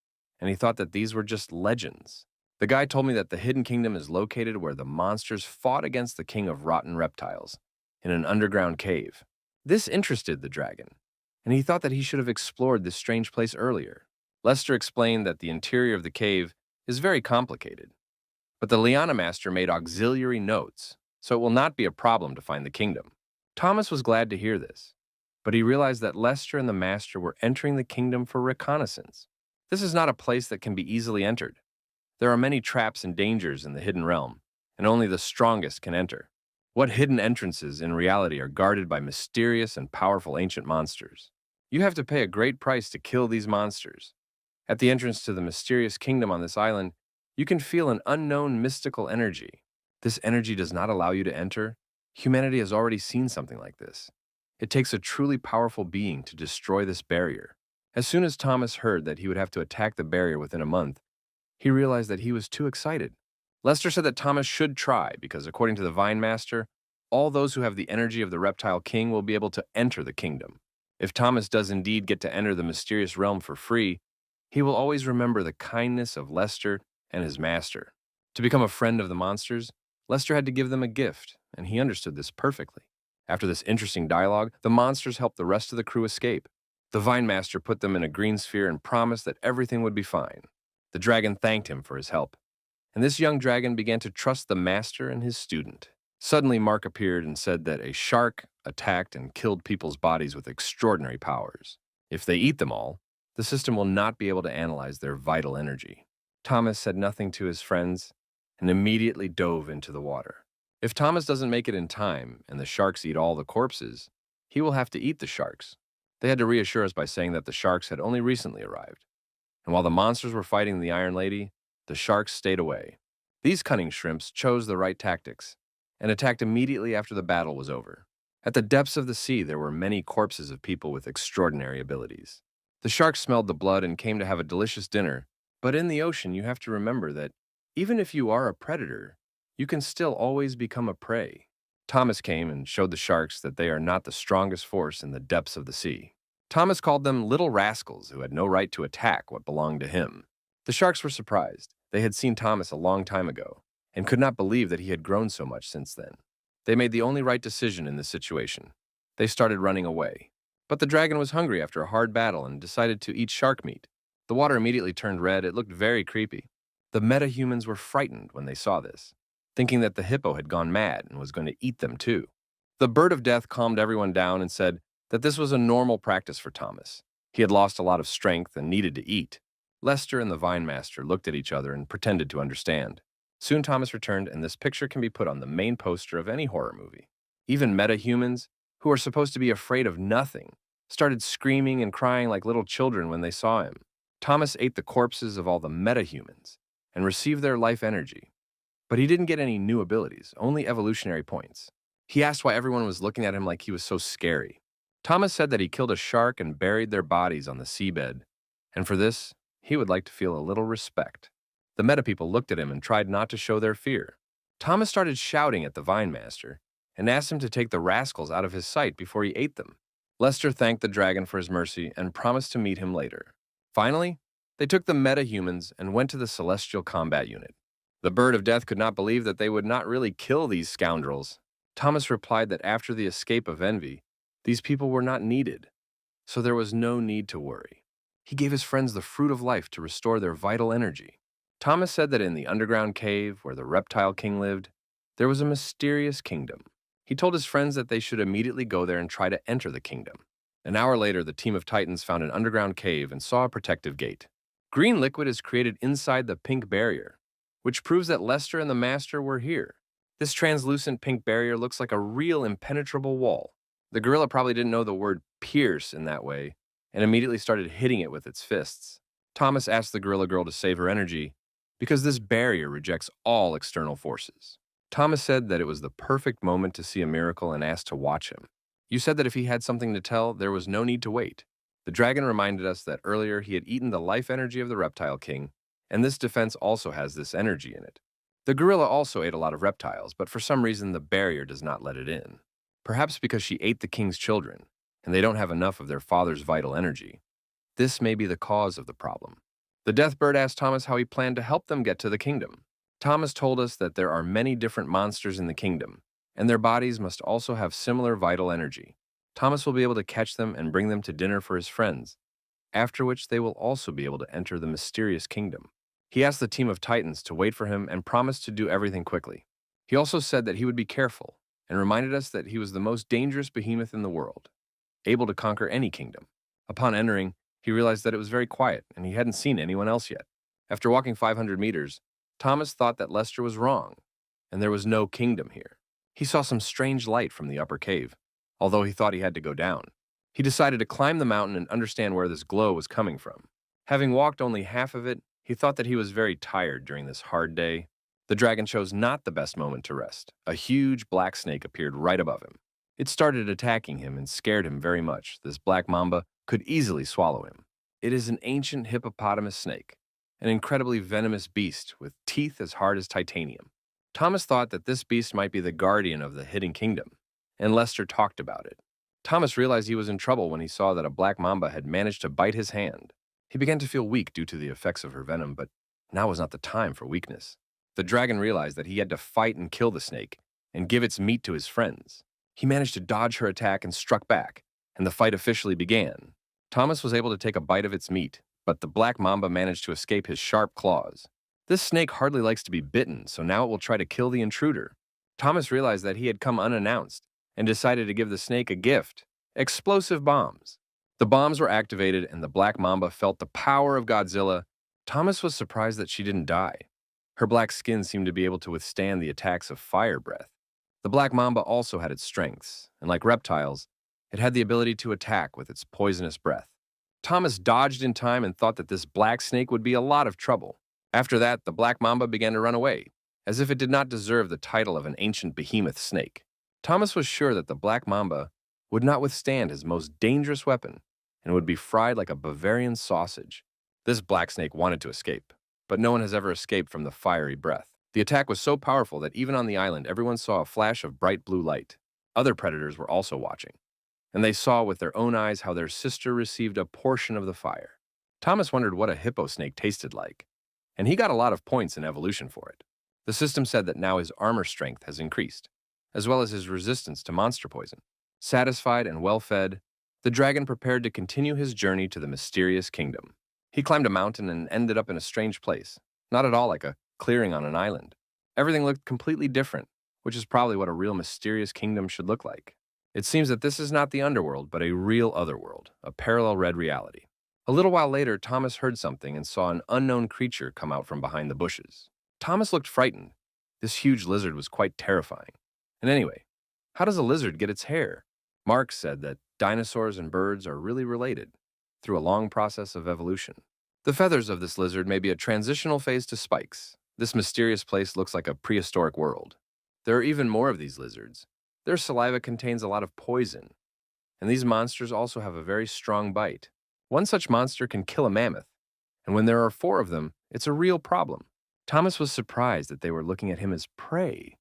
and he thought that these were just legends. The guy told me that the hidden kingdom is located where the monsters fought against the king of rotten reptiles, in an underground cave. This interested the dragon, and he thought that he should have explored this strange place earlier. Lester explained that the interior of the cave is very complicated, but the Liana Master made auxiliary notes, so it will not be a problem to find the kingdom. Thomas was glad to hear this, but he realized that Lester and the Master were entering the kingdom for reconnaissance. This is not a place that can be easily entered. There are many traps and dangers in the hidden realm, and only the strongest can enter. What hidden entrances in reality are guarded by mysterious and powerful ancient monsters? You have to pay a great price to kill these monsters. At the entrance to the mysterious kingdom on this island, you can feel an unknown mystical energy. This energy does not allow you to enter. Humanity has already seen something like this. It takes a truly powerful being to destroy this barrier. As soon as Thomas heard that he would have to attack the barrier within a month, he realized that he was too excited. Lester said that Thomas should try because, according to the Vine Master, all those who have the energy of the Reptile King will be able to enter the kingdom. If Thomas does indeed get to enter the mysterious realm for free, he will always remember the kindness of Lester and his master. To become a friend of the monsters, Lester had to give them a gift, and he understood this perfectly. After this interesting dialogue, the monsters helped the rest of the crew escape. The Vine Master put them in a green sphere and promised that everything would be fine. The dragon thanked him for his help, and this young dragon began to trust the master and his student. Suddenly, Mark appeared and said that a shark attacked and killed people's bodies with extraordinary powers. If they eat them all, the system will not be able to analyze their vital energy. Thomas said nothing to his friends and immediately dove into the water. If Thomas doesn't make it in time and the sharks eat all the corpses, he will have to eat the sharks. They had to reassure us by saying that the sharks had only recently arrived. And while the monsters were fighting the Iron Lady, the sharks stayed away. These cunning shrimps chose the right tactics and attacked immediately after the battle was over. At the depths of the sea, there were many corpses of people with extraordinary abilities. The sharks smelled the blood and came to have a delicious dinner, but in the ocean, you have to remember that even if you are a predator, you can still always become a prey. Thomas came and showed the sharks that they are not the strongest force in the depths of the sea. Thomas called them little rascals who had no right to attack what belonged to him. The sharks were surprised. They had seen Thomas a long time ago and could not believe that he had grown so much since then. They made the only right decision in this situation. They started running away. But the dragon was hungry after a hard battle and decided to eat shark meat. The water immediately turned red. It looked very creepy. The meta-humans were frightened when they saw this, thinking that the hippo had gone mad and was going to eat them too. The bird of death calmed everyone down and said that this was a normal practice for Thomas. He had lost a lot of strength and needed to eat. Lester and the Vine Master looked at each other and pretended to understand. Soon Thomas returned, and this picture can be put on the main poster of any horror movie. Even meta-humans, who are supposed to be afraid of nothing, started screaming and crying like little children when they saw him. Thomas ate the corpses of all the meta-humans and received their life energy. But he didn't get any new abilities, only evolutionary points. He asked why everyone was looking at him like he was so scary. Thomas said that he killed a shark and buried their bodies on the seabed, and for this, he would like to feel a little respect. The meta people looked at him and tried not to show their fear. Thomas started shouting at the Vine Master and asked him to take the rascals out of his sight before he ate them. Lester thanked the dragon for his mercy and promised to meet him later. Finally, they took the meta-humans and went to the Celestial Combat Unit. The bird of death could not believe that they would not really kill these scoundrels. Thomas replied that after the escape of envy, these people were not needed, so there was no need to worry. He gave his friends the fruit of life to restore their vital energy. Thomas said that in the underground cave where the reptile king lived, there was a mysterious kingdom. He told his friends that they should immediately go there and try to enter the kingdom. An hour later, the team of Titans found an underground cave and saw a protective gate. Green liquid is created inside the pink barrier, which proves that Lester and the Master were here. This translucent pink barrier looks like a real impenetrable wall. The gorilla probably didn't know the word pierce in that way and immediately started hitting it with its fists. Thomas asked the gorilla girl to save her energy because this barrier rejects all external forces. Thomas said that it was the perfect moment to see a miracle and asked to watch him. You said that if he had something to tell, there was no need to wait. The dragon reminded us that earlier he had eaten the life energy of the reptile king, and this defense also has this energy in it. The gorilla also ate a lot of reptiles, but for some reason the barrier does not let it in. Perhaps because she ate the king's children, and they don't have enough of their father's vital energy. This may be the cause of the problem. The death bird asked Thomas how he planned to help them get to the kingdom. Thomas told us that there are many different monsters in the kingdom, and their bodies must also have similar vital energy. Thomas will be able to catch them and bring them to dinner for his friends, after which they will also be able to enter the mysterious kingdom. He asked the team of Titans to wait for him and promised to do everything quickly. He also said that he would be careful and reminded us that he was the most dangerous behemoth in the world, able to conquer any kingdom. Upon entering, he realized that it was very quiet and he hadn't seen anyone else yet. After walking 500 meters, Thomas thought that Lester was wrong, and there was no kingdom here. He saw some strange light from the upper cave, although he thought he had to go down. He decided to climb the mountain and understand where this glow was coming from. Having walked only half of it, he thought that he was very tired during this hard day. The dragon chose not the best moment to rest. A huge black snake appeared right above him. It started attacking him and scared him very much. This black mamba could easily swallow him. It is an ancient hippopotamus snake, an incredibly venomous beast with teeth as hard as titanium. Thomas thought that this beast might be the guardian of the hidden kingdom, and Lester talked about it. Thomas realized he was in trouble when he saw that a black mamba had managed to bite his hand. He began to feel weak due to the effects of her venom, but now was not the time for weakness. The dragon realized that he had to fight and kill the snake and give its meat to his friends. He managed to dodge her attack and struck back, and the fight officially began. Thomas was able to take a bite of its meat, but the black mamba managed to escape his sharp claws. This snake hardly likes to be bitten, so now it will try to kill the intruder. Thomas realized that he had come unannounced and decided to give the snake a gift: explosive bombs. The bombs were activated and the black mamba felt the power of Godzilla. Thomas was surprised that she didn't die. Her black skin seemed to be able to withstand the attacks of fire breath. The black mamba also had its strengths, and like reptiles, it had the ability to attack with its poisonous breath. Thomas dodged in time and thought that this black snake would be a lot of trouble. After that, the black mamba began to run away, as if it did not deserve the title of an ancient behemoth snake. Thomas was sure that the black mamba would not withstand his most dangerous weapon and would be fried like a Bavarian sausage. This black snake wanted to escape, but no one has ever escaped from the fiery breath. The attack was so powerful that even on the island, everyone saw a flash of bright blue light. Other predators were also watching, and they saw with their own eyes how their sister received a portion of the fire. Thomas wondered what a hippo snake tasted like, and he got a lot of points in evolution for it. The system said that now his armor strength has increased, as well as his resistance to monster poison. Satisfied and well-fed, the dragon prepared to continue his journey to the mysterious kingdom. He climbed a mountain and ended up in a strange place, not at all like a clearing on an island. Everything looked completely different, which is probably what a real mysterious kingdom should look like. It seems that this is not the underworld, but a real otherworld, a parallel red reality. A little while later, Thomas heard something and saw an unknown creature come out from behind the bushes. Thomas looked frightened. This huge lizard was quite terrifying. And anyway, how does a lizard get its hair? Marx said that dinosaurs and birds are really related through a long process of evolution. The feathers of this lizard may be a transitional phase to spikes. This mysterious place looks like a prehistoric world. There are even more of these lizards. Their saliva contains a lot of poison, and these monsters also have a very strong bite. One such monster can kill a mammoth, and when there are 4 of them, it's a real problem. Thomas was surprised that they were looking at him as prey.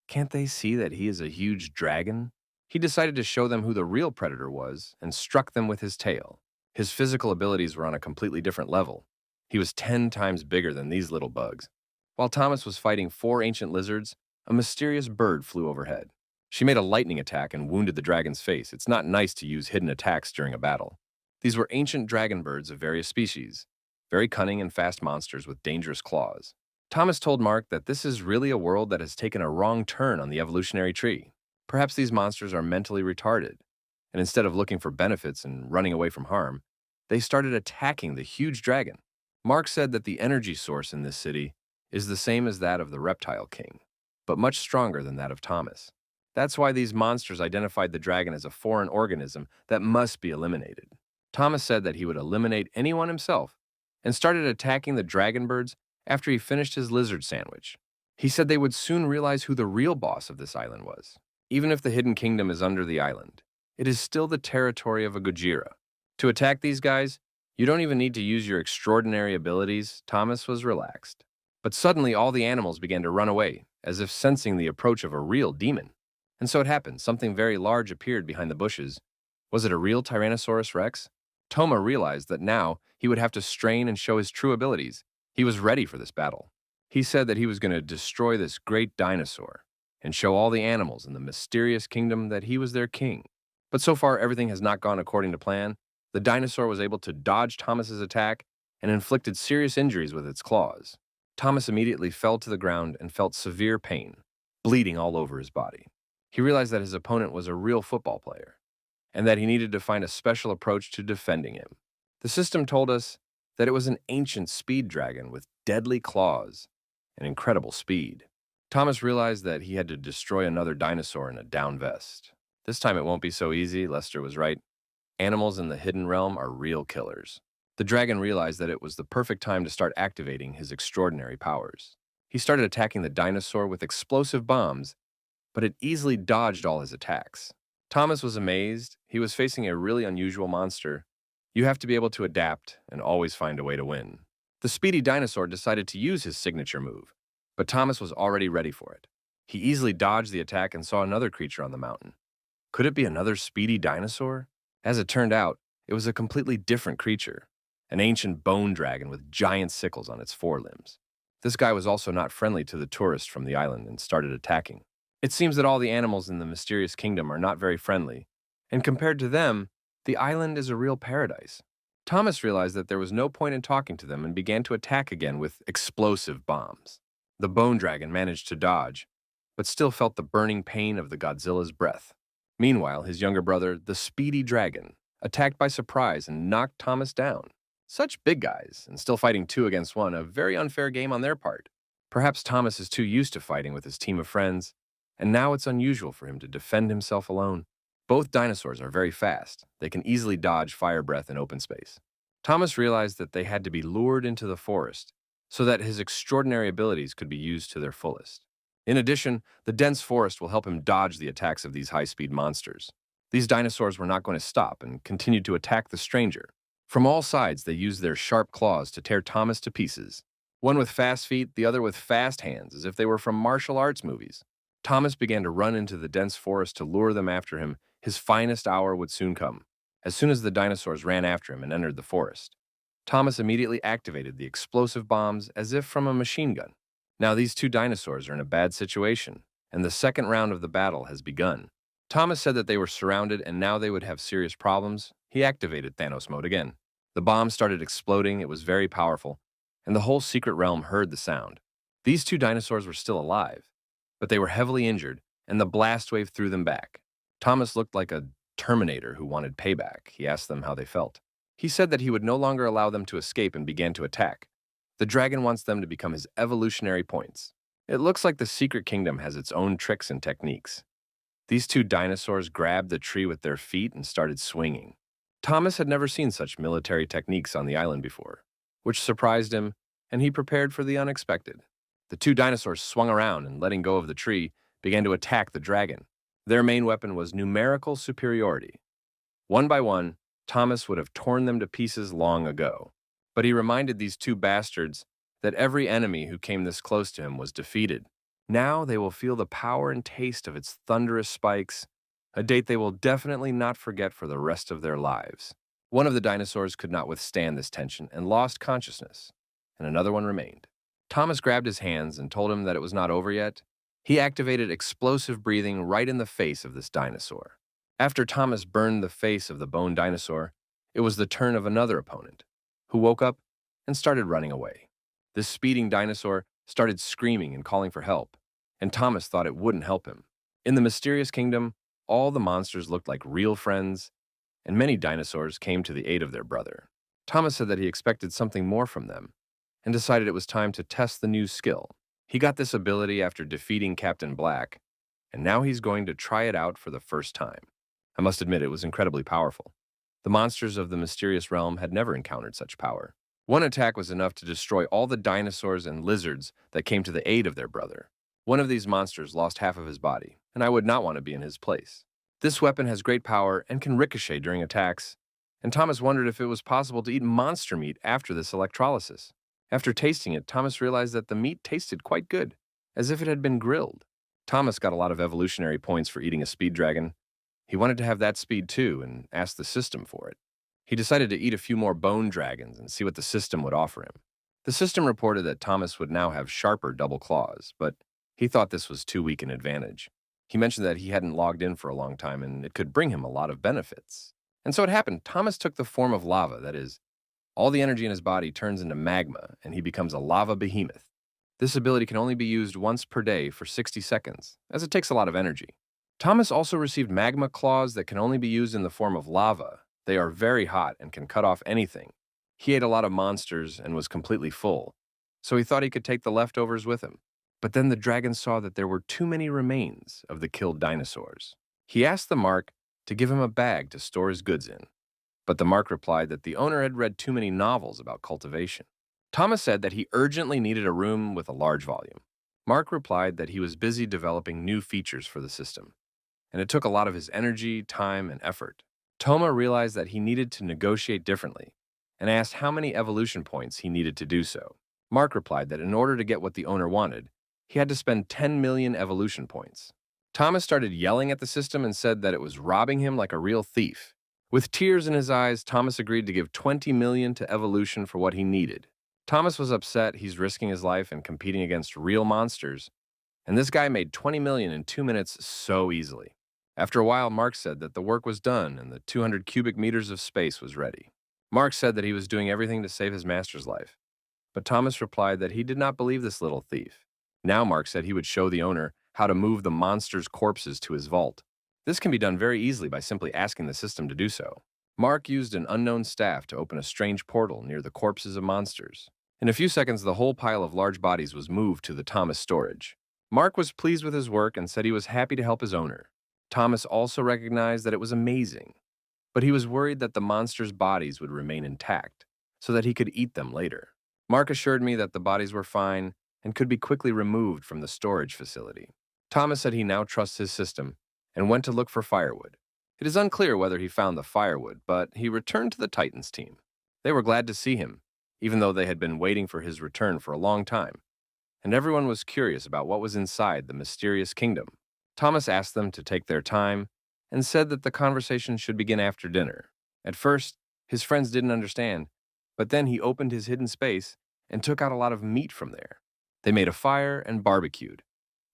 Can't they see that he is a huge dragon? He decided to show them who the real predator was and struck them with his tail. His physical abilities were on a completely different level. He was 10 times bigger than these little bugs. While Thomas was fighting 4 ancient lizards, a mysterious bird flew overhead. She made a lightning attack and wounded the dragon's face. It's not nice to use hidden attacks during a battle. These were ancient dragon birds of various species, very cunning and fast monsters with dangerous claws. Thomas told Mark that this is really a world that has taken a wrong turn on the evolutionary tree. Perhaps these monsters are mentally retarded, and instead of looking for benefits and running away from harm, they started attacking the huge dragon. Mark said that the energy source in this city is the same as that of the reptile king, but much stronger than that of Thomas. That's why these monsters identified the dragon as a foreign organism that must be eliminated. Thomas said that he would eliminate anyone himself and started attacking the dragon birds after he finished his lizard sandwich. He said they would soon realize who the real boss of this island was. Even if the hidden kingdom is under the island, it is still the territory of a Gojira. To attack these guys, you don't even need to use your extraordinary abilities. Thomas was relaxed. But suddenly all the animals began to run away, as if sensing the approach of a real demon. And so it happened. Something very large appeared behind the bushes. Was it a real Tyrannosaurus Rex? Toma realized that now he would have to strain and show his true abilities. He was ready for this battle. He said that he was going to destroy this great dinosaur and show all the animals in the mysterious kingdom that he was their king. But so far, everything has not gone according to plan. The dinosaur was able to dodge Thomas's attack and inflicted serious injuries with its claws. Thomas immediately fell to the ground and felt severe pain, bleeding all over his body. He realized that his opponent was a real football player and that he needed to find a special approach to defending him. The system told us that it was an ancient speed dragon with deadly claws and incredible speed. Thomas realized that he had to destroy another dinosaur in a down vest. This time it won't be so easy, Lester was right. Animals in the hidden realm are real killers. The dragon realized that it was the perfect time to start activating his extraordinary powers. He started attacking the dinosaur with explosive bombs, but it easily dodged all his attacks. Thomas was amazed. He was facing a really unusual monster. You have to be able to adapt and always find a way to win. The speedy dinosaur decided to use his signature move, but Thomas was already ready for it. He easily dodged the attack and saw another creature on the mountain. Could it be another speedy dinosaur? As it turned out, it was a completely different creature, an ancient bone dragon with giant sickles on its forelimbs. This guy was also not friendly to the tourists from the island and started attacking. It seems that all the animals in the mysterious kingdom are not very friendly, and compared to them, the island is a real paradise. Thomas realized that there was no point in talking to them and began to attack again with explosive bombs. The bone dragon managed to dodge, but still felt the burning pain of the Godzilla's breath. Meanwhile, his younger brother, the speedy dragon, attacked by surprise and knocked Thomas down. Such big guys, and still fighting 2 against 1, a very unfair game on their part. Perhaps Thomas is too used to fighting with his team of friends, and now it's unusual for him to defend himself alone. Both dinosaurs are very fast. They can easily dodge fire breath in open space. Thomas realized that they had to be lured into the forest so that his extraordinary abilities could be used to their fullest. In addition, the dense forest will help him dodge the attacks of these high-speed monsters. These dinosaurs were not going to stop and continued to attack the stranger. From all sides, they used their sharp claws to tear Thomas to pieces. One with fast feet, the other with fast hands, as if they were from martial arts movies. Thomas began to run into the dense forest to lure them after him. His finest hour would soon come. As soon as the dinosaurs ran after him and entered the forest, Thomas immediately activated the explosive bombs as if from a machine gun. Now these 2 dinosaurs are in a bad situation, and the second round of the battle has begun. Thomas said that they were surrounded and now they would have serious problems. He activated Thanos mode again. The bomb started exploding. It was very powerful, and the whole secret realm heard the sound. These 2 dinosaurs were still alive, but they were heavily injured, and the blast wave threw them back. Thomas looked like a Terminator who wanted payback. He asked them how they felt. He said that he would no longer allow them to escape and began to attack. The dragon wants them to become his evolutionary points. It looks like the secret kingdom has its own tricks and techniques. These 2 dinosaurs grabbed the tree with their feet and started swinging. Thomas had never seen such military techniques on the island before, which surprised him, and he prepared for the unexpected. The 2 dinosaurs swung around and, letting go of the tree, began to attack the dragon. Their main weapon was numerical superiority. One by one, Thomas would have torn them to pieces long ago. But he reminded these 2 bastards that every enemy who came this close to him was defeated. Now they will feel the power and taste of its thunderous spikes, a date they will definitely not forget for the rest of their lives. One of the dinosaurs could not withstand this tension and lost consciousness, and another one remained. Thomas grabbed his hands and told him that it was not over yet. He activated explosive breathing right in the face of this dinosaur. After Thomas burned the face of the bone dinosaur, it was the turn of another opponent, who woke up and started running away. This speeding dinosaur started screaming and calling for help, and Thomas thought it wouldn't help him. In the mysterious kingdom, all the monsters looked like real friends, and many dinosaurs came to the aid of their brother. Thomas said that he expected something more from them, and decided it was time to test the new skill. He got this ability after defeating Captain Black, and now he's going to try it out for the first time. I must admit it was incredibly powerful. The monsters of the mysterious realm had never encountered such power. One attack was enough to destroy all the dinosaurs and lizards that came to the aid of their brother. One of these monsters lost half of his body, and I would not want to be in his place. This weapon has great power and can ricochet during attacks, and Thomas wondered if it was possible to eat monster meat after this electrolysis. After tasting it, Thomas realized that the meat tasted quite good, as if it had been grilled. Thomas got a lot of evolutionary points for eating a speed dragon. He wanted to have that speed too and asked the system for it. He decided to eat a few more bone dragons and see what the system would offer him. The system reported that Thomas would now have sharper double claws, but he thought this was too weak an advantage. He mentioned that he hadn't logged in for a long time and it could bring him a lot of benefits. And so it happened. Thomas took the form of lava, that is, all the energy in his body turns into magma, and he becomes a lava behemoth. This ability can only be used once per day for 60 seconds, as it takes a lot of energy. Thomas also received magma claws that can only be used in the form of lava. They are very hot and can cut off anything. He ate a lot of monsters and was completely full, so he thought he could take the leftovers with him. But then the dragon saw that there were too many remains of the killed dinosaurs. He asked the Mark to give him a bag to store his goods in. But the Mark replied that the owner had read too many novels about cultivation. Thomas said that he urgently needed a room with a large volume. Mark replied that he was busy developing new features for the system, and it took a lot of his energy, time, and effort. Toma realized that he needed to negotiate differently and asked how many evolution points he needed to do so. Mark replied that in order to get what the owner wanted, he had to spend 10 million evolution points. Thomas started yelling at the system and said that it was robbing him like a real thief. With tears in his eyes, Thomas agreed to give 20 million to evolution for what he needed. Thomas was upset he's risking his life and competing against real monsters, and this guy made 20 million in 2 minutes so easily. After a while, Mark said that the work was done and the 200 cubic meters of space was ready. Mark said that he was doing everything to save his master's life, but Thomas replied that he did not believe this little thief. Now Mark said he would show the owner how to move the monster's corpses to his vault. This can be done very easily by simply asking the system to do so. Mark used an unknown staff to open a strange portal near the corpses of monsters. In a few seconds, the whole pile of large bodies was moved to the Thomas storage. Mark was pleased with his work and said he was happy to help his owner. Thomas also recognized that it was amazing, but he was worried that the monsters' bodies would remain intact, so that he could eat them later. Mark assured me that the bodies were fine and could be quickly removed from the storage facility. Thomas said he now trusts his system and went to look for firewood. It is unclear whether he found the firewood, but he returned to the Titans team. They were glad to see him, even though they had been waiting for his return for a long time, and everyone was curious about what was inside the mysterious kingdom. Thomas asked them to take their time and said that the conversation should begin after dinner. At first, his friends didn't understand, but then he opened his hidden space and took out a lot of meat from there. They made a fire and barbecued,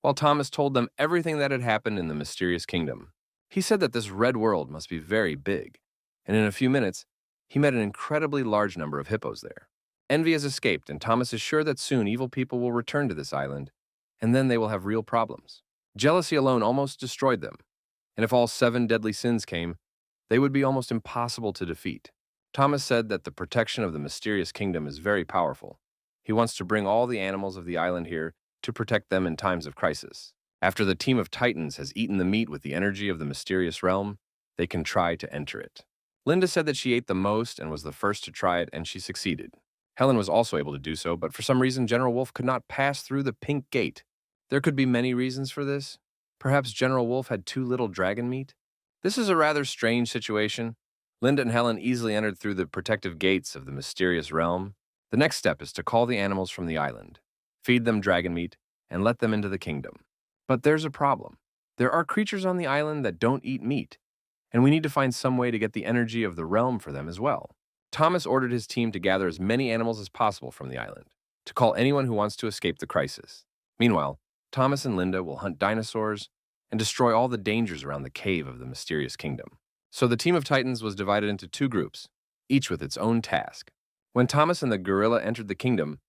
while Thomas told them everything that had happened in the mysterious kingdom. He said that this red world must be very big, and in a few minutes, he met an incredibly large number of hippos there. Envy has escaped, and Thomas is sure that soon evil people will return to this island, and then they will have real problems. Jealousy alone almost destroyed them, and if all 7 deadly sins came, they would be almost impossible to defeat. Thomas said that the protection of the mysterious kingdom is very powerful. He wants to bring all the animals of the island here to protect them in times of crisis. After the team of Titans has eaten the meat with the energy of the mysterious realm, they can try to enter it. Linda said that she ate the most and was the first to try it, and she succeeded. Helen was also able to do so, but for some reason General Wolf could not pass through the pink gate. There could be many reasons for this. Perhaps General Wolf had too little dragon meat? This is a rather strange situation. Linda and Helen easily entered through the protective gates of the mysterious realm. The next step is to call the animals from the island, feed them dragon meat, and let them into the kingdom. But there's a problem. There are creatures on the island that don't eat meat, and we need to find some way to get the energy of the realm for them as well. Thomas ordered his team to gather as many animals as possible from the island. to call anyone who wants to escape the crisis. Meanwhile, Thomas and Linda will hunt dinosaurs and destroy all the dangers around the cave of the mysterious kingdom. So the team of Titans was divided into two groups, each with its own task. When Thomas and the gorilla entered the kingdom,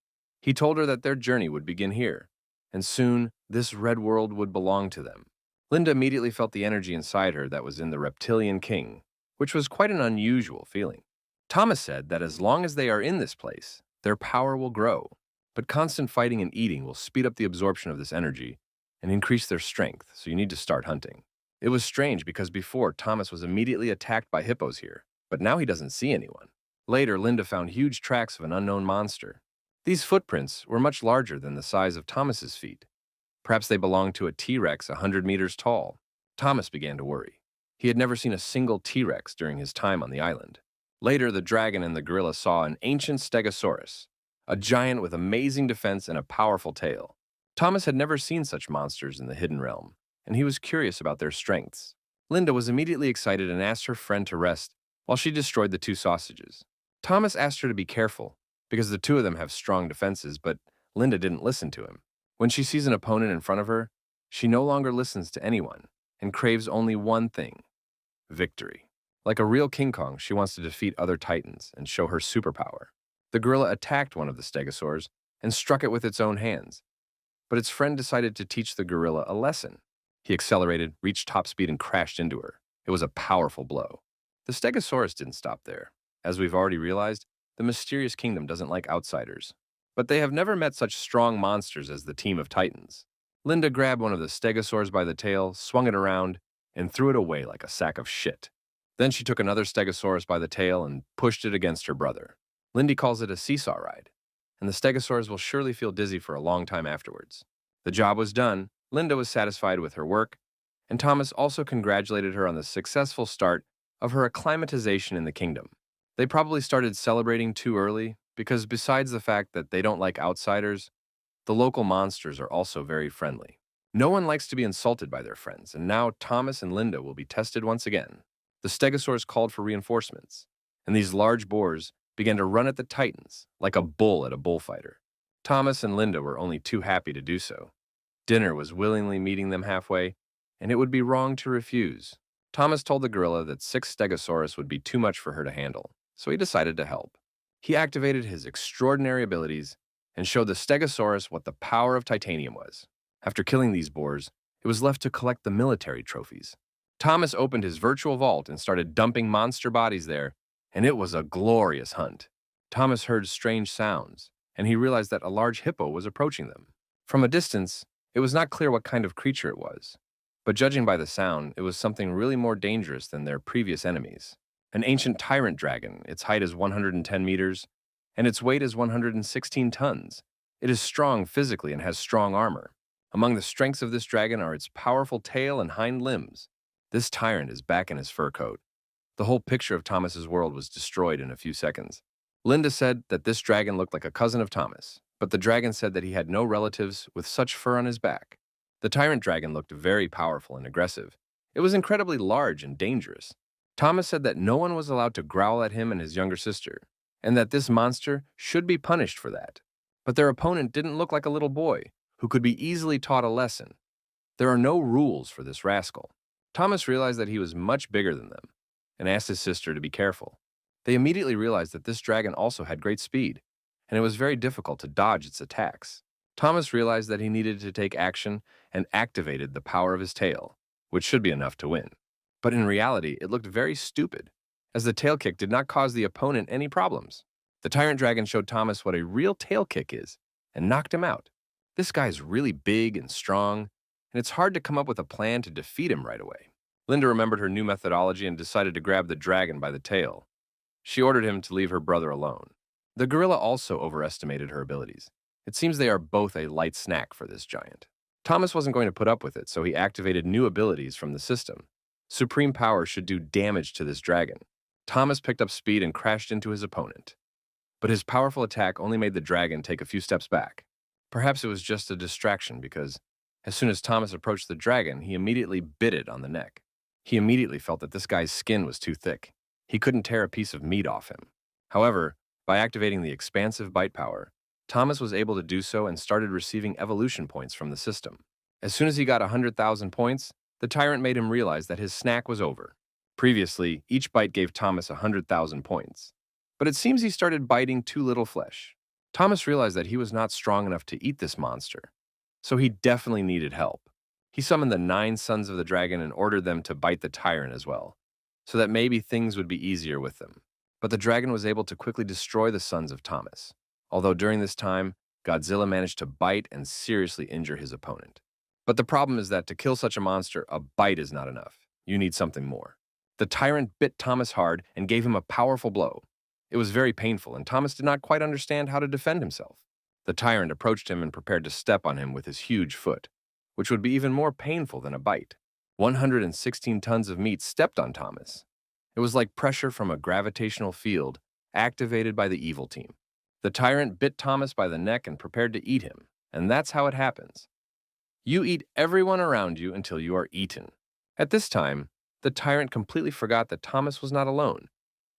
he told her that their journey would begin here, and soon this red world would belong to them. Linda immediately felt the energy inside her that was in the reptilian king, which was quite an unusual feeling. Thomas said that as long as they are in this place, their power will grow, but constant fighting and eating will speed up the absorption of this energy and increase their strength, so you need to start hunting. It was strange because before, Thomas was immediately attacked by hippos here, but now he doesn't see anyone. Later, Linda found huge tracks of an unknown monster. These footprints were much larger than the size of Thomas's feet. Perhaps they belonged to a T-Rex 100 meters tall. Thomas began to worry. He had never seen a single T-Rex during his time on the island. Later, the dragon and the gorilla saw an ancient stegosaurus, a giant with amazing defense and a powerful tail. Thomas had never seen such monsters in the hidden realm, and he was curious about their strengths. Linda was immediately excited and asked her friend to rest while she destroyed the two sausages. Thomas asked her to be careful, because the two of them have strong defenses, but Linda didn't listen to him. When she sees an opponent in front of her, she no longer listens to anyone and craves only one thing: victory. Like a real King Kong, she wants to defeat other titans and show her superpower. The gorilla attacked one of the stegosaurs and struck it with its own hands, but its friend decided to teach the gorilla a lesson. He accelerated, reached top speed, and crashed into her. It was a powerful blow. The stegosaurus didn't stop there. As we've already realized, the mysterious kingdom doesn't like outsiders. But they have never met such strong monsters as the team of titans. Linda grabbed one of the stegosaurs by the tail, swung it around, and threw it away like a sack of shit. Then she took another stegosaurus by the tail and pushed it against her brother. Lindy calls it a seesaw ride, and the stegosaurs will surely feel dizzy for a long time afterwards. The job was done. Linda was satisfied with her work, and Thomas also congratulated her on the successful start of her acclimatization in the kingdom. They probably started celebrating too early, because besides the fact that they don't like outsiders, the local monsters are also very friendly. No one likes to be insulted by their friends, and now Thomas and Linda will be tested once again. The stegosaurs called for reinforcements, and these large boars began to run at the titans like a bull at a bullfighter. Thomas and Linda were only too happy to do so. Dinner was willingly meeting them halfway, and it would be wrong to refuse. Thomas told the gorilla that 6 stegosaurus would be too much for her to handle, so he decided to help. He activated his extraordinary abilities and showed the stegosaurus what the power of titanium was. After killing these boars, it was left to collect the military trophies. Thomas opened his virtual vault and started dumping monster bodies there, and it was a glorious hunt. Thomas heard strange sounds, and he realized that a large hippo was approaching them. From a distance, it was not clear what kind of creature it was, but judging by the sound, it was something really more dangerous than their previous enemies. An ancient tyrant dragon, its height is 110 meters, and its weight is 116 tons. It is strong physically and has strong armor. Among the strengths of this dragon are its powerful tail and hind limbs. This tyrant is back in his fur coat. The whole picture of Thomas's world was destroyed in a few seconds. Linda said that this dragon looked like a cousin of Thomas, but the dragon said that he had no relatives with such fur on his back. The tyrant dragon looked very powerful and aggressive. It was incredibly large and dangerous. Thomas said that no one was allowed to growl at him and his younger sister, and that this monster should be punished for that. But their opponent didn't look like a little boy who could be easily taught a lesson. There are no rules for this rascal. Thomas realized that he was much bigger than them and asked his sister to be careful. They immediately realized that this dragon also had great speed, and it was very difficult to dodge its attacks. Thomas realized that he needed to take action and activated the power of his tail, which should be enough to win. But in reality, it looked very stupid, as the tail kick did not cause the opponent any problems. The tyrant dragon showed Thomas what a real tail kick is and knocked him out. This guy's really big and strong, and it's hard to come up with a plan to defeat him right away. Linda remembered her new methodology and decided to grab the dragon by the tail. She ordered him to leave her brother alone. The gorilla also overestimated her abilities. It seems they are both a light snack for this giant. Thomas wasn't going to put up with it, so he activated new abilities from the system. Supreme power should do damage to this dragon. Thomas picked up speed and crashed into his opponent. But his powerful attack only made the dragon take a few steps back. Perhaps it was just a distraction because as soon as Thomas approached the dragon, he immediately bit it on the neck. He immediately felt that this guy's skin was too thick. He couldn't tear a piece of meat off him. However, by activating the expansive bite power, Thomas was able to do so and started receiving evolution points from the system. As soon as he got 100,000 points, the tyrant made him realize that his snack was over. Previously, each bite gave Thomas 100,000 points. But it seems he started biting too little flesh. Thomas realized that he was not strong enough to eat this monster, so he definitely needed help. He summoned the 9 sons of the dragon and ordered them to bite the tyrant as well, so that maybe things would be easier with them. But the dragon was able to quickly destroy the sons of Thomas, although during this time, Godzilla managed to bite and seriously injure his opponent. But the problem is that to kill such a monster, a bite is not enough. You need something more. The tyrant bit Thomas hard and gave him a powerful blow. It was very painful, and Thomas did not quite understand how to defend himself. The tyrant approached him and prepared to step on him with his huge foot, which would be even more painful than a bite. 116 tons of meat stepped on Thomas. It was like pressure from a gravitational field activated by the evil team. The tyrant bit Thomas by the neck and prepared to eat him, and that's how it happens. You eat everyone around you until you are eaten. At this time, the tyrant completely forgot that Thomas was not alone.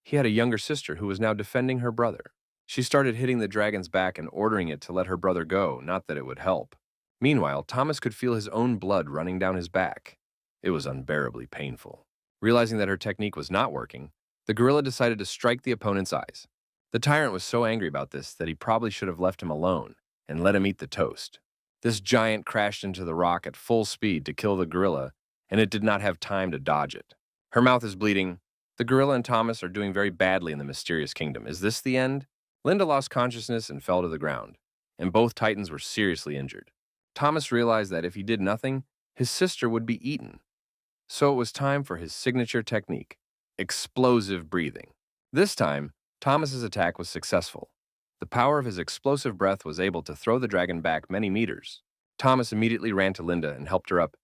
He had a younger sister who was now defending her brother. She started hitting the dragon's back and ordering it to let her brother go, not that it would help. Meanwhile, Thomas could feel his own blood running down his back. It was unbearably painful. Realizing that her technique was not working, the gorilla decided to strike the opponent's eyes. The tyrant was so angry about this that he probably should have left him alone and let him eat the toast. This giant crashed into the rock at full speed to kill the gorilla, and it did not have time to dodge it. Her mouth is bleeding. The gorilla and Thomas are doing very badly in the mysterious kingdom. Is this the end? Linda lost consciousness and fell to the ground, and both titans were seriously injured. Thomas realized that if he did nothing, his sister would be eaten. So it was time for his signature technique, explosive breathing. This time, Thomas's attack was successful. The power of his explosive breath was able to throw the dragon back many meters. Thomas immediately ran to Linda and helped her up,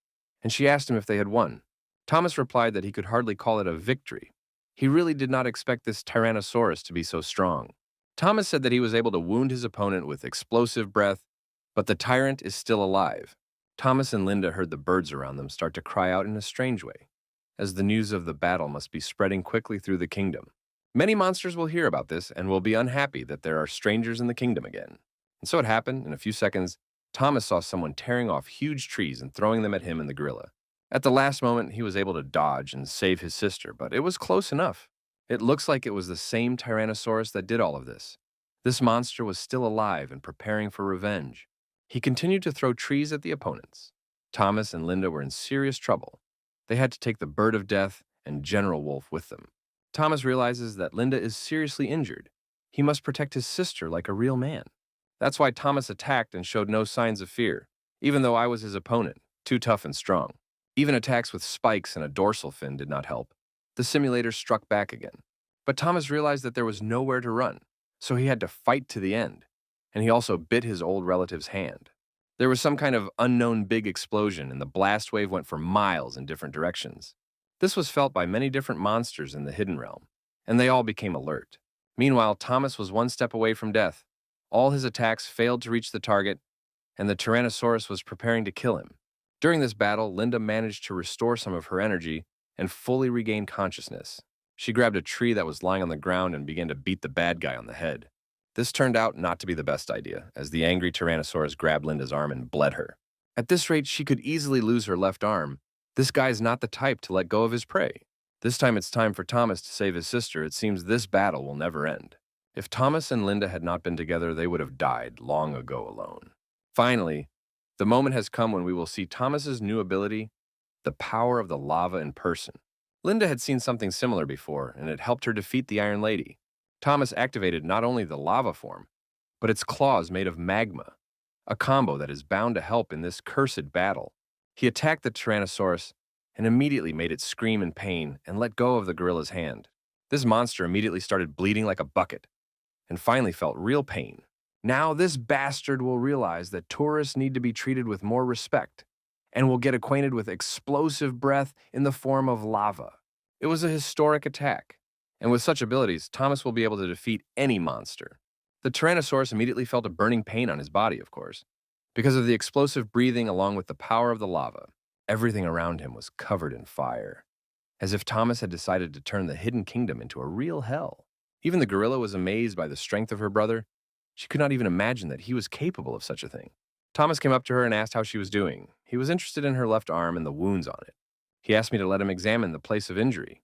and she asked him if they had won. Thomas replied that he could hardly call it a victory. He really did not expect this Tyrannosaurus to be so strong. Thomas said that he was able to wound his opponent with explosive breath, but the tyrant is still alive. Thomas and Linda heard the birds around them start to cry out in a strange way, as the news of the battle must be spreading quickly through the kingdom. Many monsters will hear about this and will be unhappy that there are strangers in the kingdom again. And so it happened, in a few seconds, Thomas saw someone tearing off huge trees and throwing them at him and the gorilla. At the last moment, he was able to dodge and save his sister, but it was close enough. It looks like it was the same Tyrannosaurus that did all of this. This monster was still alive and preparing for revenge. He continued to throw trees at the opponents. Thomas and Linda were in serious trouble. They had to take the Bird of Death and General Wolf with them. Thomas realizes that Linda is seriously injured. He must protect his sister like a real man. That's why Thomas attacked and showed no signs of fear, even though I was his opponent, too tough and strong. Even attacks with spikes and a dorsal fin did not help. The simulator struck back again. But Thomas realized that there was nowhere to run, so he had to fight to the end. And he also bit his old relative's hand. There was some kind of unknown big explosion, and the blast wave went for miles in different directions. This was felt by many different monsters in the Hidden Realm, and they all became alert. Meanwhile, Thomas was one step away from death. All his attacks failed to reach the target, and the Tyrannosaurus was preparing to kill him. During this battle, Linda managed to restore some of her energy and fully regain consciousness. She grabbed a tree that was lying on the ground and began to beat the bad guy on the head. This turned out not to be the best idea, as the angry Tyrannosaurus grabbed Linda's arm and bled her. At this rate, she could easily lose her left arm. This guy's not the type to let go of his prey. This time it's time for Thomas to save his sister. It seems this battle will never end. If Thomas and Linda had not been together, they would have died long ago alone. Finally, the moment has come when we will see Thomas's new ability, the power of the lava in person. Linda had seen something similar before, and it helped her defeat the Iron Lady. Thomas activated not only the lava form, but its claws made of magma, a combo that is bound to help in this cursed battle. He attacked the Tyrannosaurus and immediately made it scream in pain and let go of the gorilla's hand. This monster immediately started bleeding like a bucket and finally felt real pain. Now this bastard will realize that tourists need to be treated with more respect and will get acquainted with explosive breath in the form of lava. It was a historic attack, and with such abilities, Thomas will be able to defeat any monster. The Tyrannosaurus immediately felt a burning pain on his body, of course, because of the explosive breathing along with the power of the lava. Everything around him was covered in fire, as if Thomas had decided to turn the hidden kingdom into a real hell. Even the gorilla was amazed by the strength of her brother. She could not even imagine that he was capable of such a thing. Thomas came up to her and asked how she was doing. He was interested in her left arm and the wounds on it. He asked me to let him examine the place of injury.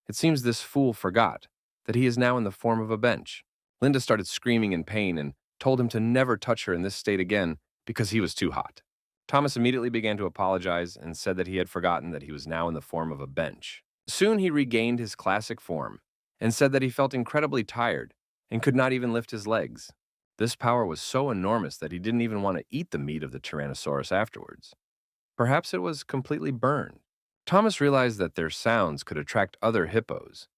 It seems this fool forgot that he is now in the form of a bench. Linda started screaming in pain and told him to never touch her in this state again because he was too hot. Thomas immediately began to apologize and said that he had forgotten that he was now in the form of a bench. Soon he regained his classic form and said that he felt incredibly tired and could not even lift his legs. This power was so enormous that he didn't even want to eat the meat of the Tyrannosaurus afterwards. Perhaps it was completely burned. Thomas realized that their sounds could attract other hippos,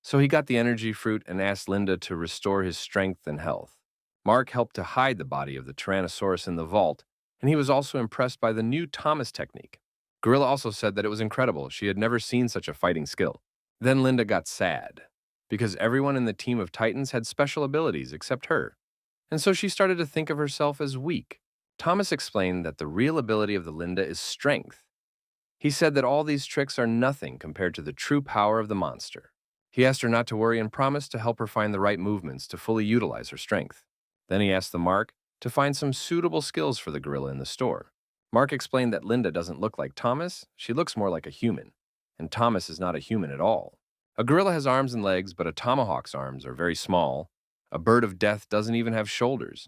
so he got the energy fruit and asked Linda to restore his strength and health. Mark helped to hide the body of the Tyrannosaurus in the vault, and he was also impressed by the new Thomas technique. Gorilla also said that it was incredible. She had never seen such a fighting skill. Then Linda got sad, because everyone in the team of Titans had special abilities except her, and so she started to think of herself as weak. Thomas explained that the real ability of the Linda is strength. He said that all these tricks are nothing compared to the true power of the monster. He asked her not to worry and promised to help her find the right movements to fully utilize her strength. Then he asked the Mark to find some suitable skills for the gorilla in the store. Mark explained that Linda doesn't look like Thomas, she looks more like a human, and Thomas is not a human at all. A gorilla has arms and legs, but a tomahawk's arms are very small. A bird of death doesn't even have shoulders,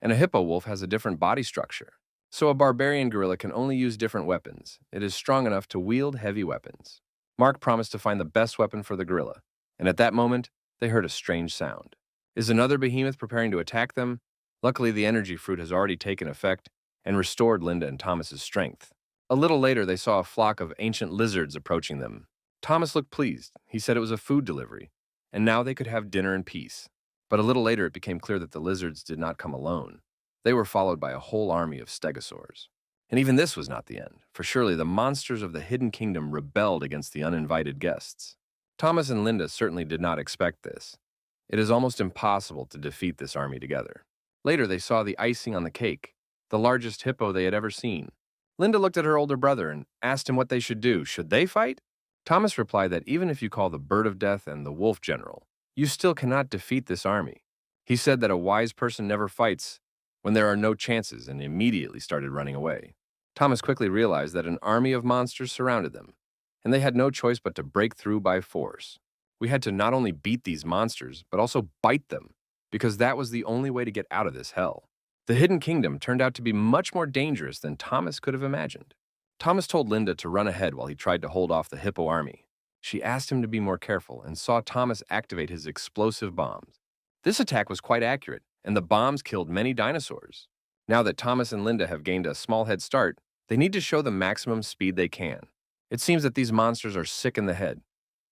and a hippo wolf has a different body structure. So a barbarian gorilla can only use different weapons. It is strong enough to wield heavy weapons. Mark promised to find the best weapon for the gorilla, and at that moment, they heard a strange sound. Is another behemoth preparing to attack them? Luckily, the energy fruit has already taken effect and restored Linda and Thomas's strength. A little later, they saw a flock of ancient lizards approaching them. Thomas looked pleased. He said it was a food delivery, and now they could have dinner in peace. But a little later, it became clear that the lizards did not come alone. They were followed by a whole army of stegosaurs. And even this was not the end, for surely the monsters of the Hidden Kingdom rebelled against the uninvited guests. Thomas and Linda certainly did not expect this. It is almost impossible to defeat this army together. Later, they saw the icing on the cake, the largest hippo they had ever seen. Linda looked at her older brother and asked him what they should do. Should they fight? Thomas replied that even if you call the Bird of Death and the Wolf General, you still cannot defeat this army. He said that a wise person never fights when there are no chances, and immediately started running away. Thomas quickly realized that an army of monsters surrounded them, and they had no choice but to break through by force. We had to not only beat these monsters, but also bite them, because that was the only way to get out of this hell. The Hidden Kingdom turned out to be much more dangerous than Thomas could have imagined. Thomas told Linda to run ahead while he tried to hold off the hippo army. She asked him to be more careful and saw Thomas activate his explosive bombs. This attack was quite accurate, and the bombs killed many dinosaurs. Now that Thomas and Linda have gained a small head start, they need to show the maximum speed they can. It seems that these monsters are sick in the head.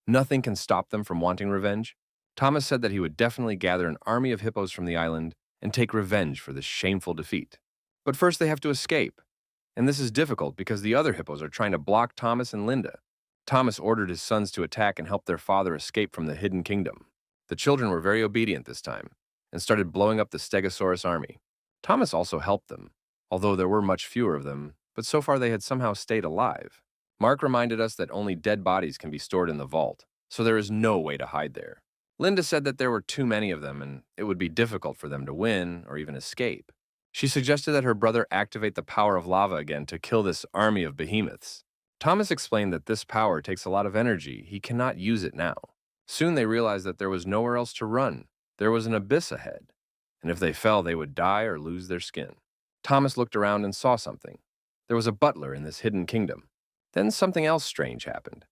Nothing can stop them from wanting revenge. Thomas said that he would definitely gather an army of hippos from the island and take revenge for this shameful defeat. But first they have to escape, and this is difficult because the other hippos are trying to block Thomas and Linda. Thomas ordered his sons to attack and help their father escape from the Hidden Kingdom. The children were very obedient this time and started blowing up the Stegosaurus army. Thomas also helped them, although there were much fewer of them, but so far they had somehow stayed alive. Mark reminded us that only dead bodies can be stored in the vault, so there is no way to hide there. Linda said that there were too many of them and it would be difficult for them to win or even escape. She suggested that her brother activate the power of lava again to kill this army of behemoths. Thomas explained that this power takes a lot of energy. He cannot use it now. Soon they realized that there was nowhere else to run. There was an abyss ahead, and if they fell, they would die or lose their skin. Thomas looked around and saw something. There was a butler in this hidden kingdom. Then something else strange happened.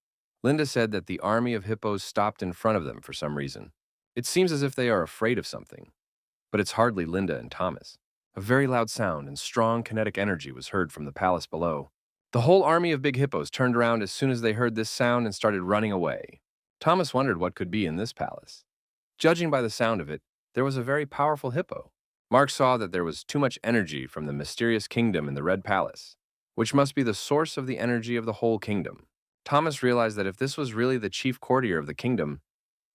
Linda said that the army of hippos stopped in front of them for some reason. It seems as if they are afraid of something, but it's hardly Linda and Thomas. A very loud sound and strong kinetic energy was heard from the palace below. The whole army of big hippos turned around as soon as they heard this sound and started running away. Thomas wondered what could be in this palace. Judging by the sound of it, there was a very powerful hippo. Mark saw that there was too much energy from the mysterious kingdom in the Red Palace, which must be the source of the energy of the whole kingdom. Thomas realized that if this was really the chief courtier of the kingdom,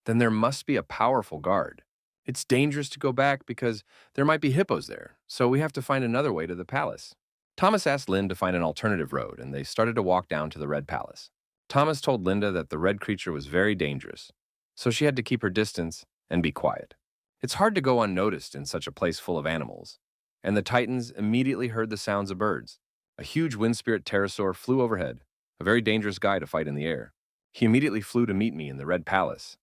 then there must be a powerful guard. It's dangerous to go back because there might be hippos there, so we have to find another way to the palace. Thomas asked Lynn to find an alternative road, and they started to walk down to the Red Palace. Thomas told Linda that the red creature was very dangerous, so she had to keep her distance and be quiet. It's hard to go unnoticed in such a place full of animals. And the Titans immediately heard the sounds of birds. A huge wind spirit pterosaur flew overhead, a very dangerous guy to fight in the air. He immediately flew to meet me in the Red Palace,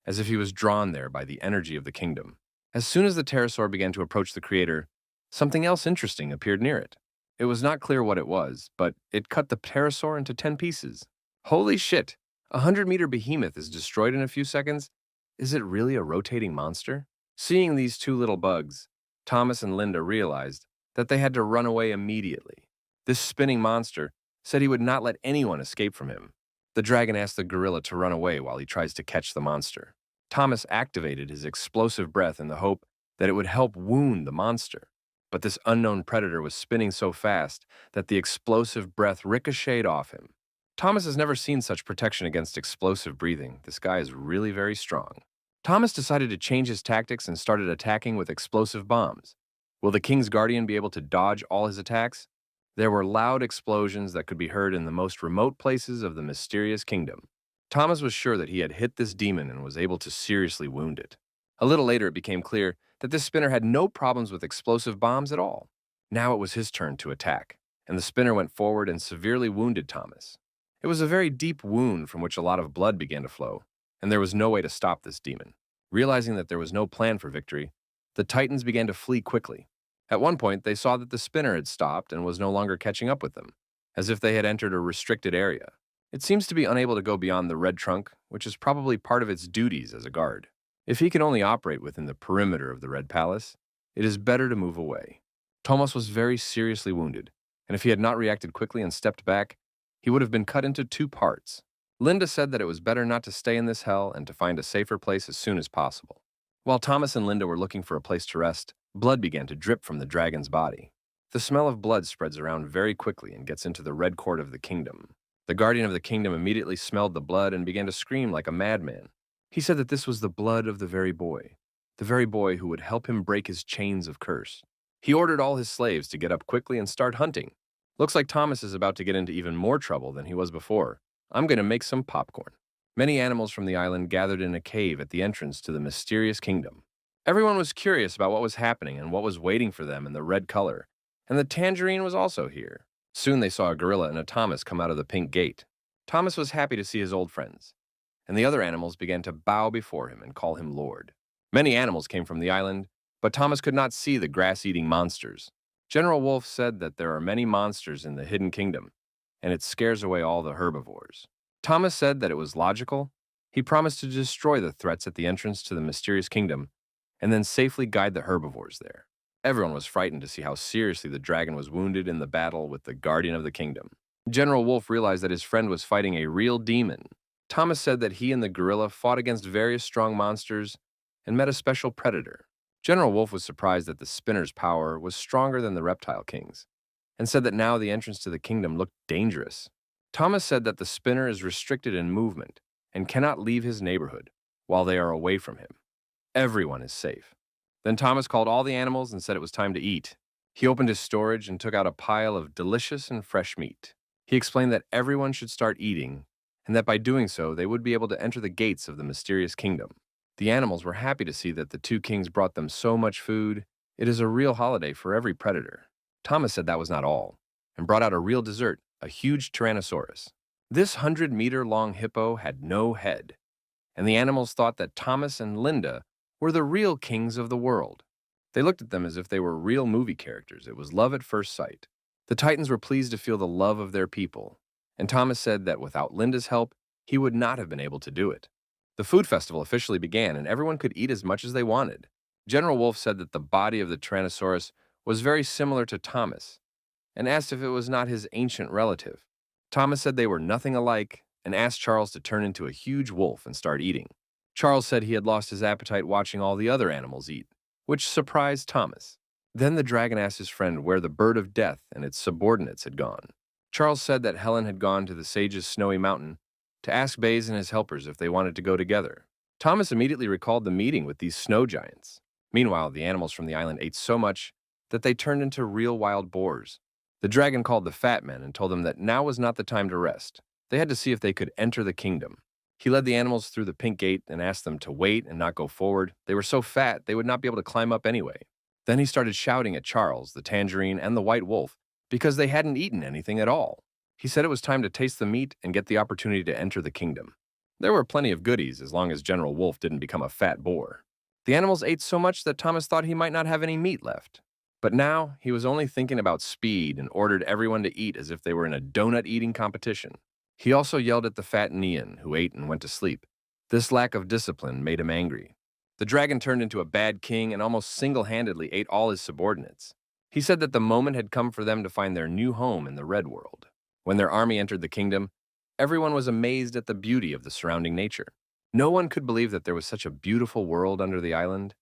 as if he was drawn there by the energy of the kingdom. As soon as the pterosaur began to approach the creator, something else interesting appeared near it. It was not clear what it was, but it cut the pterosaur into 10 pieces. Holy shit! A 100-meter behemoth is destroyed in a few seconds? Is it really a rotating monster? Seeing these two little bugs, Thomas and Linda realized that they had to run away immediately. This spinning monster said he would not let anyone escape from him. The dragon asked the gorilla to run away while he tries to catch the monster. Thomas activated his explosive breath in the hope that it would help wound the monster. But this unknown predator was spinning so fast that the explosive breath ricocheted off him. Thomas has never seen such protection against explosive breathing. This guy is really very strong. Thomas decided to change his tactics and started attacking with explosive bombs. Will the King's Guardian be able to dodge all his attacks? There were loud explosions that could be heard in the most remote places of the mysterious kingdom. Thomas was sure that he had hit this demon and was able to seriously wound it. A little later, it became clear that this spinner had no problems with explosive bombs at all. Now it was his turn to attack, and the spinner went forward and severely wounded Thomas. It was a very deep wound from which a lot of blood began to flow, and there was no way to stop this demon. Realizing that there was no plan for victory, the Titans began to flee quickly. At one point, they saw that the spinner had stopped and was no longer catching up with them, as if they had entered a restricted area. It seems to be unable to go beyond the red trunk, which is probably part of its duties as a guard. If he can only operate within the perimeter of the Red Palace, it is better to move away. Thomas was very seriously wounded, and if he had not reacted quickly and stepped back, he would have been cut into 2 parts. Linda said that it was better not to stay in this hell and to find a safer place as soon as possible. While Thomas and Linda were looking for a place to rest, blood began to drip from the dragon's body. The smell of blood spreads around very quickly and gets into the red court of the kingdom. The guardian of the kingdom immediately smelled the blood and began to scream like a madman. He said that this was the blood of the very boy who would help him break his chains of curse. He ordered all his slaves to get up quickly and start hunting. Looks like Thomas is about to get into even more trouble than he was before. I'm going to make some popcorn. Many animals from the island gathered in a cave at the entrance to the mysterious kingdom. Everyone was curious about what was happening and what was waiting for them in the red color, and the tangerine was also here. Soon they saw a gorilla and a Thomas come out of the pink gate. Thomas was happy to see his old friends, and the other animals began to bow before him and call him Lord. Many animals came from the island, but Thomas could not see the grass-eating monsters. General Wolf said that there are many monsters in the hidden kingdom, and it scares away all the herbivores. Thomas said that it was logical. He promised to destroy the threats at the entrance to the mysterious kingdom, and then safely guide the herbivores there. Everyone was frightened to see how seriously the dragon was wounded in the battle with the guardian of the kingdom. General Wolf realized that his friend was fighting a real demon. Thomas said that he and the gorilla fought against various strong monsters and met a special predator. General Wolf was surprised that the spinner's power was stronger than the reptile king's, and said that now the entrance to the kingdom looked dangerous. Thomas said that the spinner is restricted in movement and cannot leave his neighborhood while they are away from him. Everyone is safe. Then Thomas called all the animals and said it was time to eat. He opened his storage and took out a pile of delicious and fresh meat. He explained that everyone should start eating, and that by doing so, they would be able to enter the gates of the mysterious kingdom. The animals were happy to see that the 2 kings brought them so much food. It is a real holiday for every predator. Thomas said that was not all, and brought out a real dessert, a huge Tyrannosaurus. This 100-meter-long hippo had no head, and the animals thought that Thomas and Linda were the real kings of the world. They looked at them as if they were real movie characters. It was love at first sight. The Titans were pleased to feel the love of their people, and Thomas said that without Linda's help, he would not have been able to do it. The food festival officially began, and everyone could eat as much as they wanted. General Wolf said that the body of the Tyrannosaurus was very similar to Thomas, and asked if it was not his ancient relative. Thomas said they were nothing alike, and asked Charles to turn into a huge wolf and start eating. Charles said he had lost his appetite watching all the other animals eat, which surprised Thomas. Then the dragon asked his friend where the bird of death and its subordinates had gone. Charles said that Helen had gone to the sage's snowy mountain to ask Bays and his helpers if they wanted to go together. Thomas immediately recalled the meeting with these snow giants. Meanwhile, the animals from the island ate so much that they turned into real wild boars. The dragon called the fat men and told them that now was not the time to rest. They had to see if they could enter the kingdom. He led the animals through the pink gate and asked them to wait and not go forward. They were so fat they would not be able to climb up anyway. Then he started shouting at Charles, the tangerine, and the white wolf because they hadn't eaten anything at all. He said it was time to taste the meat and get the opportunity to enter the kingdom. There were plenty of goodies as long as General Wolf didn't become a fat boar. The animals ate so much that Thomas thought he might not have any meat left. But now he was only thinking about speed and ordered everyone to eat as if they were in a donut-eating competition. He also yelled at the fat Neon, who ate and went to sleep. This lack of discipline made him angry. The dragon turned into a bad king and almost single-handedly ate all his subordinates. He said that the moment had come for them to find their new home in the Red World. When their army entered the kingdom, everyone was amazed at the beauty of the surrounding nature. No one could believe that there was such a beautiful world under the island.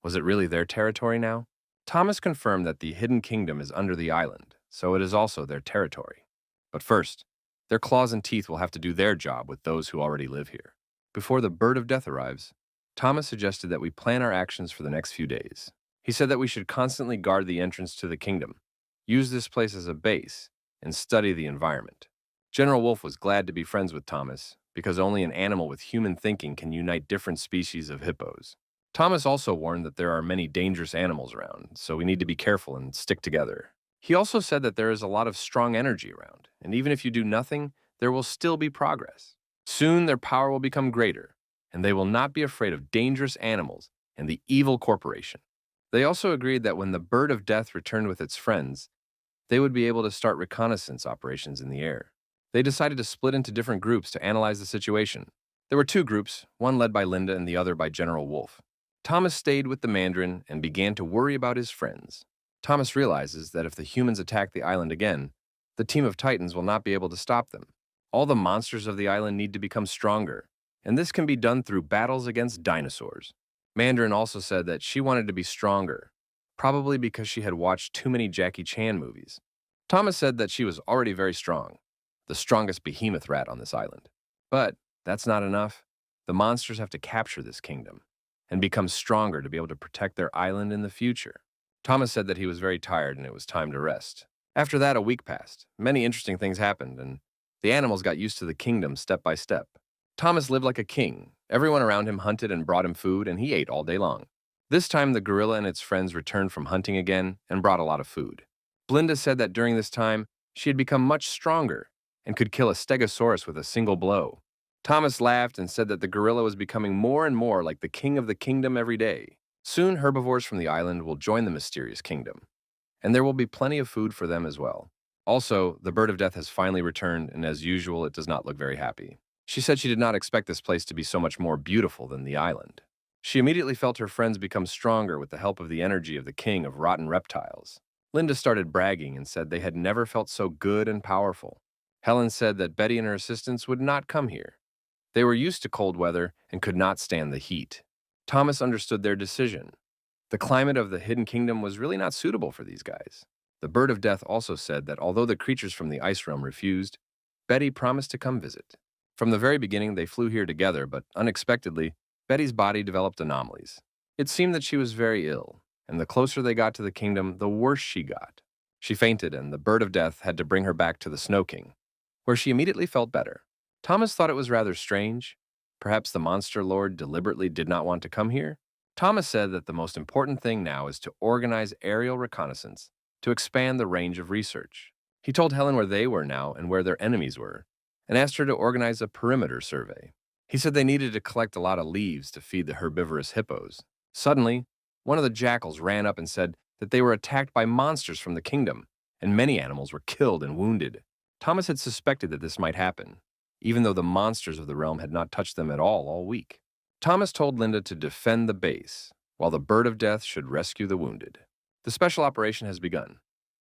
Was it really their territory now? Thomas confirmed that the hidden kingdom is under the island, so it is also their territory. But first, their claws and teeth will have to do their job with those who already live here. Before the bird of death arrives, Thomas suggested that we plan our actions for the next few days. He said that we should constantly guard the entrance to the kingdom, use this place as a base, and study the environment. General Wolf was glad to be friends with Thomas, because only an animal with human thinking can unite different species of hippos. Thomas also warned that there are many dangerous animals around, so we need to be careful and stick together. He also said that there is a lot of strong energy around, and even if you do nothing, there will still be progress. Soon their power will become greater, and they will not be afraid of dangerous animals and the evil corporation. They also agreed that when the bird of death returned with its friends, they would be able to start reconnaissance operations in the air. They decided to split into different groups to analyze the situation. There were two groups, one led by Linda and the other by General Wolf. Thomas stayed with the Mandarin and began to worry about his friends. Thomas realizes that if the humans attack the island again, the team of Titans will not be able to stop them. All the monsters of the island need to become stronger, and this can be done through battles against dinosaurs. Mandarin also said that she wanted to be stronger, probably because she had watched too many Jackie Chan movies. Thomas said that she was already very strong, the strongest behemoth rat on this island. But that's not enough. The monsters have to capture this kingdom and become stronger to be able to protect their island in the future. Thomas said that he was very tired and it was time to rest. After that, a week passed. Many interesting things happened, and the animals got used to the kingdom step by step. Thomas lived like a king. Everyone around him hunted and brought him food, and he ate all day long. This time, the gorilla and its friends returned from hunting again and brought a lot of food. Blinda said that during this time, she had become much stronger and could kill a stegosaurus with a single blow. Thomas laughed and said that the gorilla was becoming more and more like the king of the kingdom every day. Soon, herbivores from the island will join the mysterious kingdom, and there will be plenty of food for them as well. Also, the bird of death has finally returned, and as usual, it does not look very happy. She said she did not expect this place to be so much more beautiful than the island. She immediately felt her friends become stronger with the help of the energy of the king of rotten reptiles. Linda started bragging and said they had never felt so good and powerful. Helen said that Betty and her assistants would not come here. They were used to cold weather and could not stand the heat. Thomas understood their decision. The climate of the Hidden Kingdom was really not suitable for these guys. The bird of death also said that although the creatures from the ice realm refused, Betty promised to come visit. From the very beginning, they flew here together, but unexpectedly, Betty's body developed anomalies. It seemed that she was very ill, and the closer they got to the kingdom, the worse she got. She fainted, and the bird of death had to bring her back to the Snow King, where she immediately felt better. Thomas thought it was rather strange. Perhaps the monster lord deliberately did not want to come here? Thomas said that the most important thing now is to organize aerial reconnaissance to expand the range of research. He told Helen where they were now and where their enemies were, and asked her to organize a perimeter survey. He said they needed to collect a lot of leaves to feed the herbivorous hippos. Suddenly, one of the jackals ran up and said that they were attacked by monsters from the kingdom, and many animals were killed and wounded. Thomas had suspected that this might happen, even though the monsters of the realm had not touched them at all week. Thomas told Linda to defend the base, while the bird of death should rescue the wounded. The special operation has begun,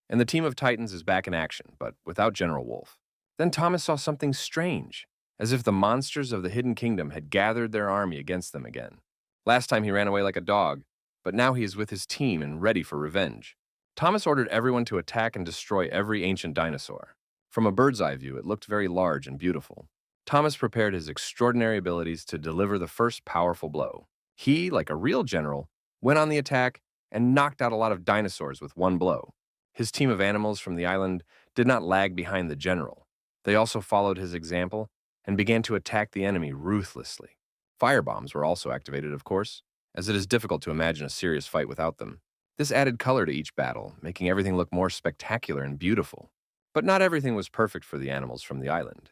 and the team of Titans is back in action, but without General Wolf. Then Thomas saw something strange, as if the monsters of the Hidden Kingdom had gathered their army against them again. Last time he ran away like a dog, but now he is with his team and ready for revenge. Thomas ordered everyone to attack and destroy every ancient dinosaur. From a bird's eye view, it looked very large and beautiful. Thomas prepared his extraordinary abilities to deliver the first powerful blow. He, like a real general, went on the attack and knocked out a lot of dinosaurs with one blow. His team of animals from the island did not lag behind the general. They also followed his example and began to attack the enemy ruthlessly. Firebombs were also activated, of course, as it is difficult to imagine a serious fight without them. This added color to each battle, making everything look more spectacular and beautiful. But not everything was perfect for the animals from the island,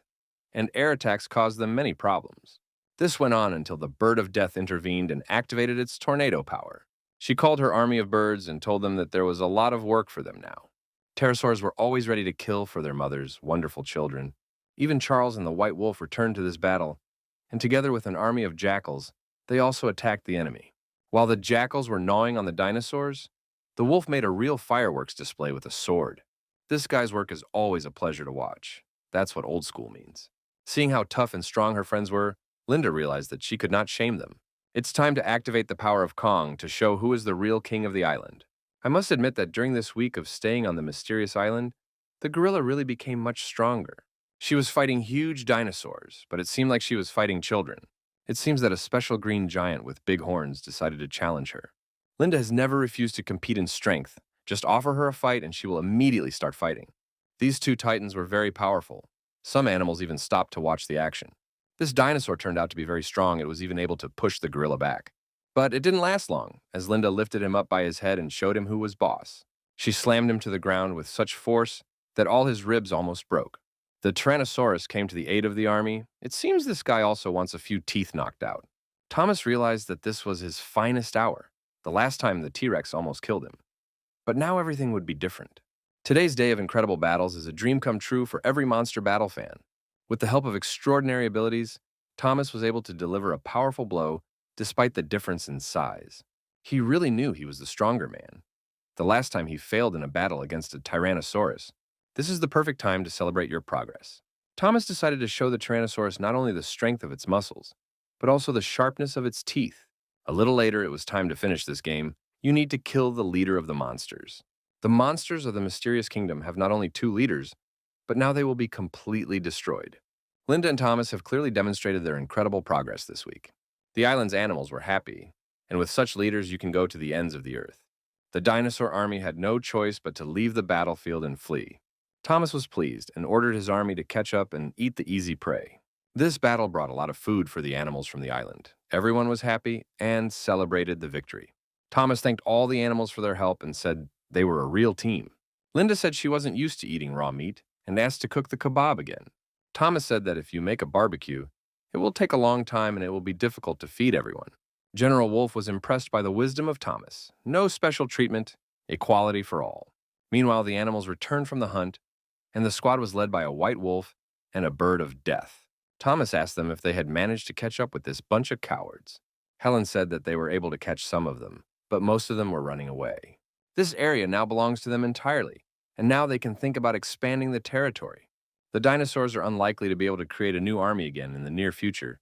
and air attacks caused them many problems. This went on until the Bird of Death intervened and activated its tornado power. She called her army of birds and told them that there was a lot of work for them now. Pterosaurs were always ready to kill for their mothers, wonderful children. Even Charles and the White Wolf returned to this battle, and together with an army of jackals, they also attacked the enemy. While the jackals were gnawing on the dinosaurs, the wolf made a real fireworks display with a sword. This guy's work is always a pleasure to watch. That's what old school means. Seeing how tough and strong her friends were, Linda realized that she could not shame them. It's time to activate the power of Kong to show who is the real king of the island. I must admit that during this week of staying on the mysterious island, the gorilla really became much stronger. She was fighting huge dinosaurs, but it seemed like she was fighting children. It seems that a special green giant with big horns decided to challenge her. Linda has never refused to compete in strength. Just offer her a fight and she will immediately start fighting. These two titans were very powerful. Some animals even stopped to watch the action. This dinosaur turned out to be very strong. It was even able to push the gorilla back. But it didn't last long, as Linda lifted him up by his head and showed him who was boss. She slammed him to the ground with such force that all his ribs almost broke. The Tyrannosaurus came to the aid of the army. It seems this guy also wants a few teeth knocked out. Thomas realized that this was his finest hour, the last time the T-Rex almost killed him. But now everything would be different. Today's day of incredible battles is a dream come true for every monster battle fan. With the help of extraordinary abilities, Thomas was able to deliver a powerful blow despite the difference in size. He really knew he was the stronger man. The last time he failed in a battle against a Tyrannosaurus. This is the perfect time to celebrate your progress. Thomas decided to show the Tyrannosaurus not only the strength of its muscles, but also the sharpness of its teeth. A little later, it was time to finish this game. You need to kill the leader of the monsters. The monsters of the mysterious kingdom have not only two leaders, but now they will be completely destroyed. Linda and Thomas have clearly demonstrated their incredible progress this week. The island's animals were happy, and with such leaders you can go to the ends of the earth. The dinosaur army had no choice but to leave the battlefield and flee. Thomas was pleased and ordered his army to catch up and eat the easy prey. This battle brought a lot of food for the animals from the island. Everyone was happy and celebrated the victory. Thomas thanked all the animals for their help and said they were a real team. Linda said she wasn't used to eating raw meat and asked to cook the kebab again. Thomas said that if you make a barbecue, it will take a long time and it will be difficult to feed everyone. General Wolf was impressed by the wisdom of Thomas. No special treatment, equality for all. Meanwhile, the animals returned from the hunt, and the squad was led by a white wolf and a bird of death. Thomas asked them if they had managed to catch up with this bunch of cowards. Helen said that they were able to catch some of them, but most of them were running away. This area now belongs to them entirely, and now they can think about expanding the territory. The dinosaurs are unlikely to be able to create a new army again in the near future,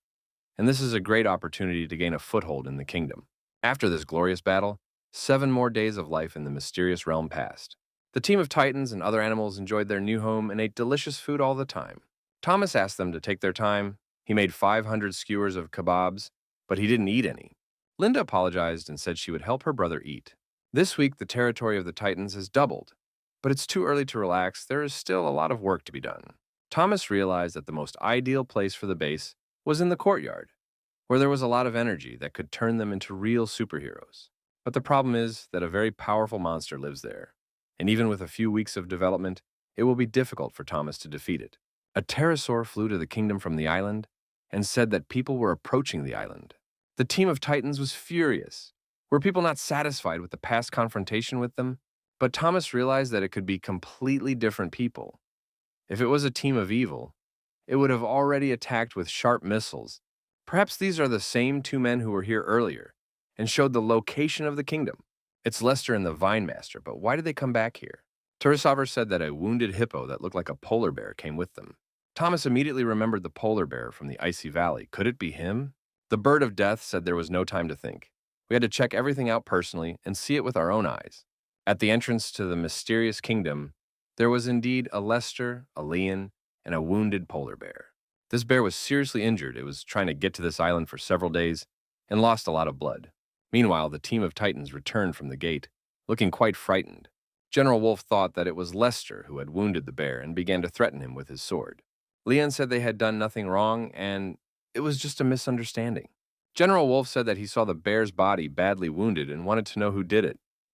and this is a great opportunity to gain a foothold in the kingdom. After this glorious battle, 7 more days of life in the mysterious realm passed. The team of titans and other animals enjoyed their new home and ate delicious food all the time. Thomas asked them to take their time. He made 500 skewers of kebabs, but he didn't eat any. Linda apologized and said she would help her brother eat. This week, the territory of the titans has doubled, but it's too early to relax. There is still a lot of work to be done. Thomas realized that the most ideal place for the base was in the courtyard, where there was a lot of energy that could turn them into real superheroes. But the problem is that a very powerful monster lives there, and even with a few weeks of development, it will be difficult for Thomas to defeat it. A pterosaur flew to the kingdom from the island and said that people were approaching the island. The team of titans was furious. Were people not satisfied with the past confrontation with them? But Thomas realized that it could be completely different people. If it was a team of evil, it would have already attacked with sharp missiles. Perhaps these are the same 2 men who were here earlier and showed the location of the kingdom. It's Lester and the Vine Master, but why did they come back here? Turisaver said that a wounded hippo that looked like a polar bear came with them. Thomas immediately remembered the polar bear from the icy valley. Could it be him? The bird of death said there was no time to think. We had to check everything out personally and see it with our own eyes. At the entrance to the mysterious kingdom, there was indeed a Lester, a Leon, and a wounded polar bear. This bear was seriously injured. It was trying to get to this island for several days and lost a lot of blood. Meanwhile, the team of titans returned from the gate, looking quite frightened. General Wolf thought that it was Lester who had wounded the bear and began to threaten him with his sword. Leon said they had done nothing wrong and it was just a misunderstanding. General Wolf said that he saw the bear's body badly wounded and wanted to know who did it.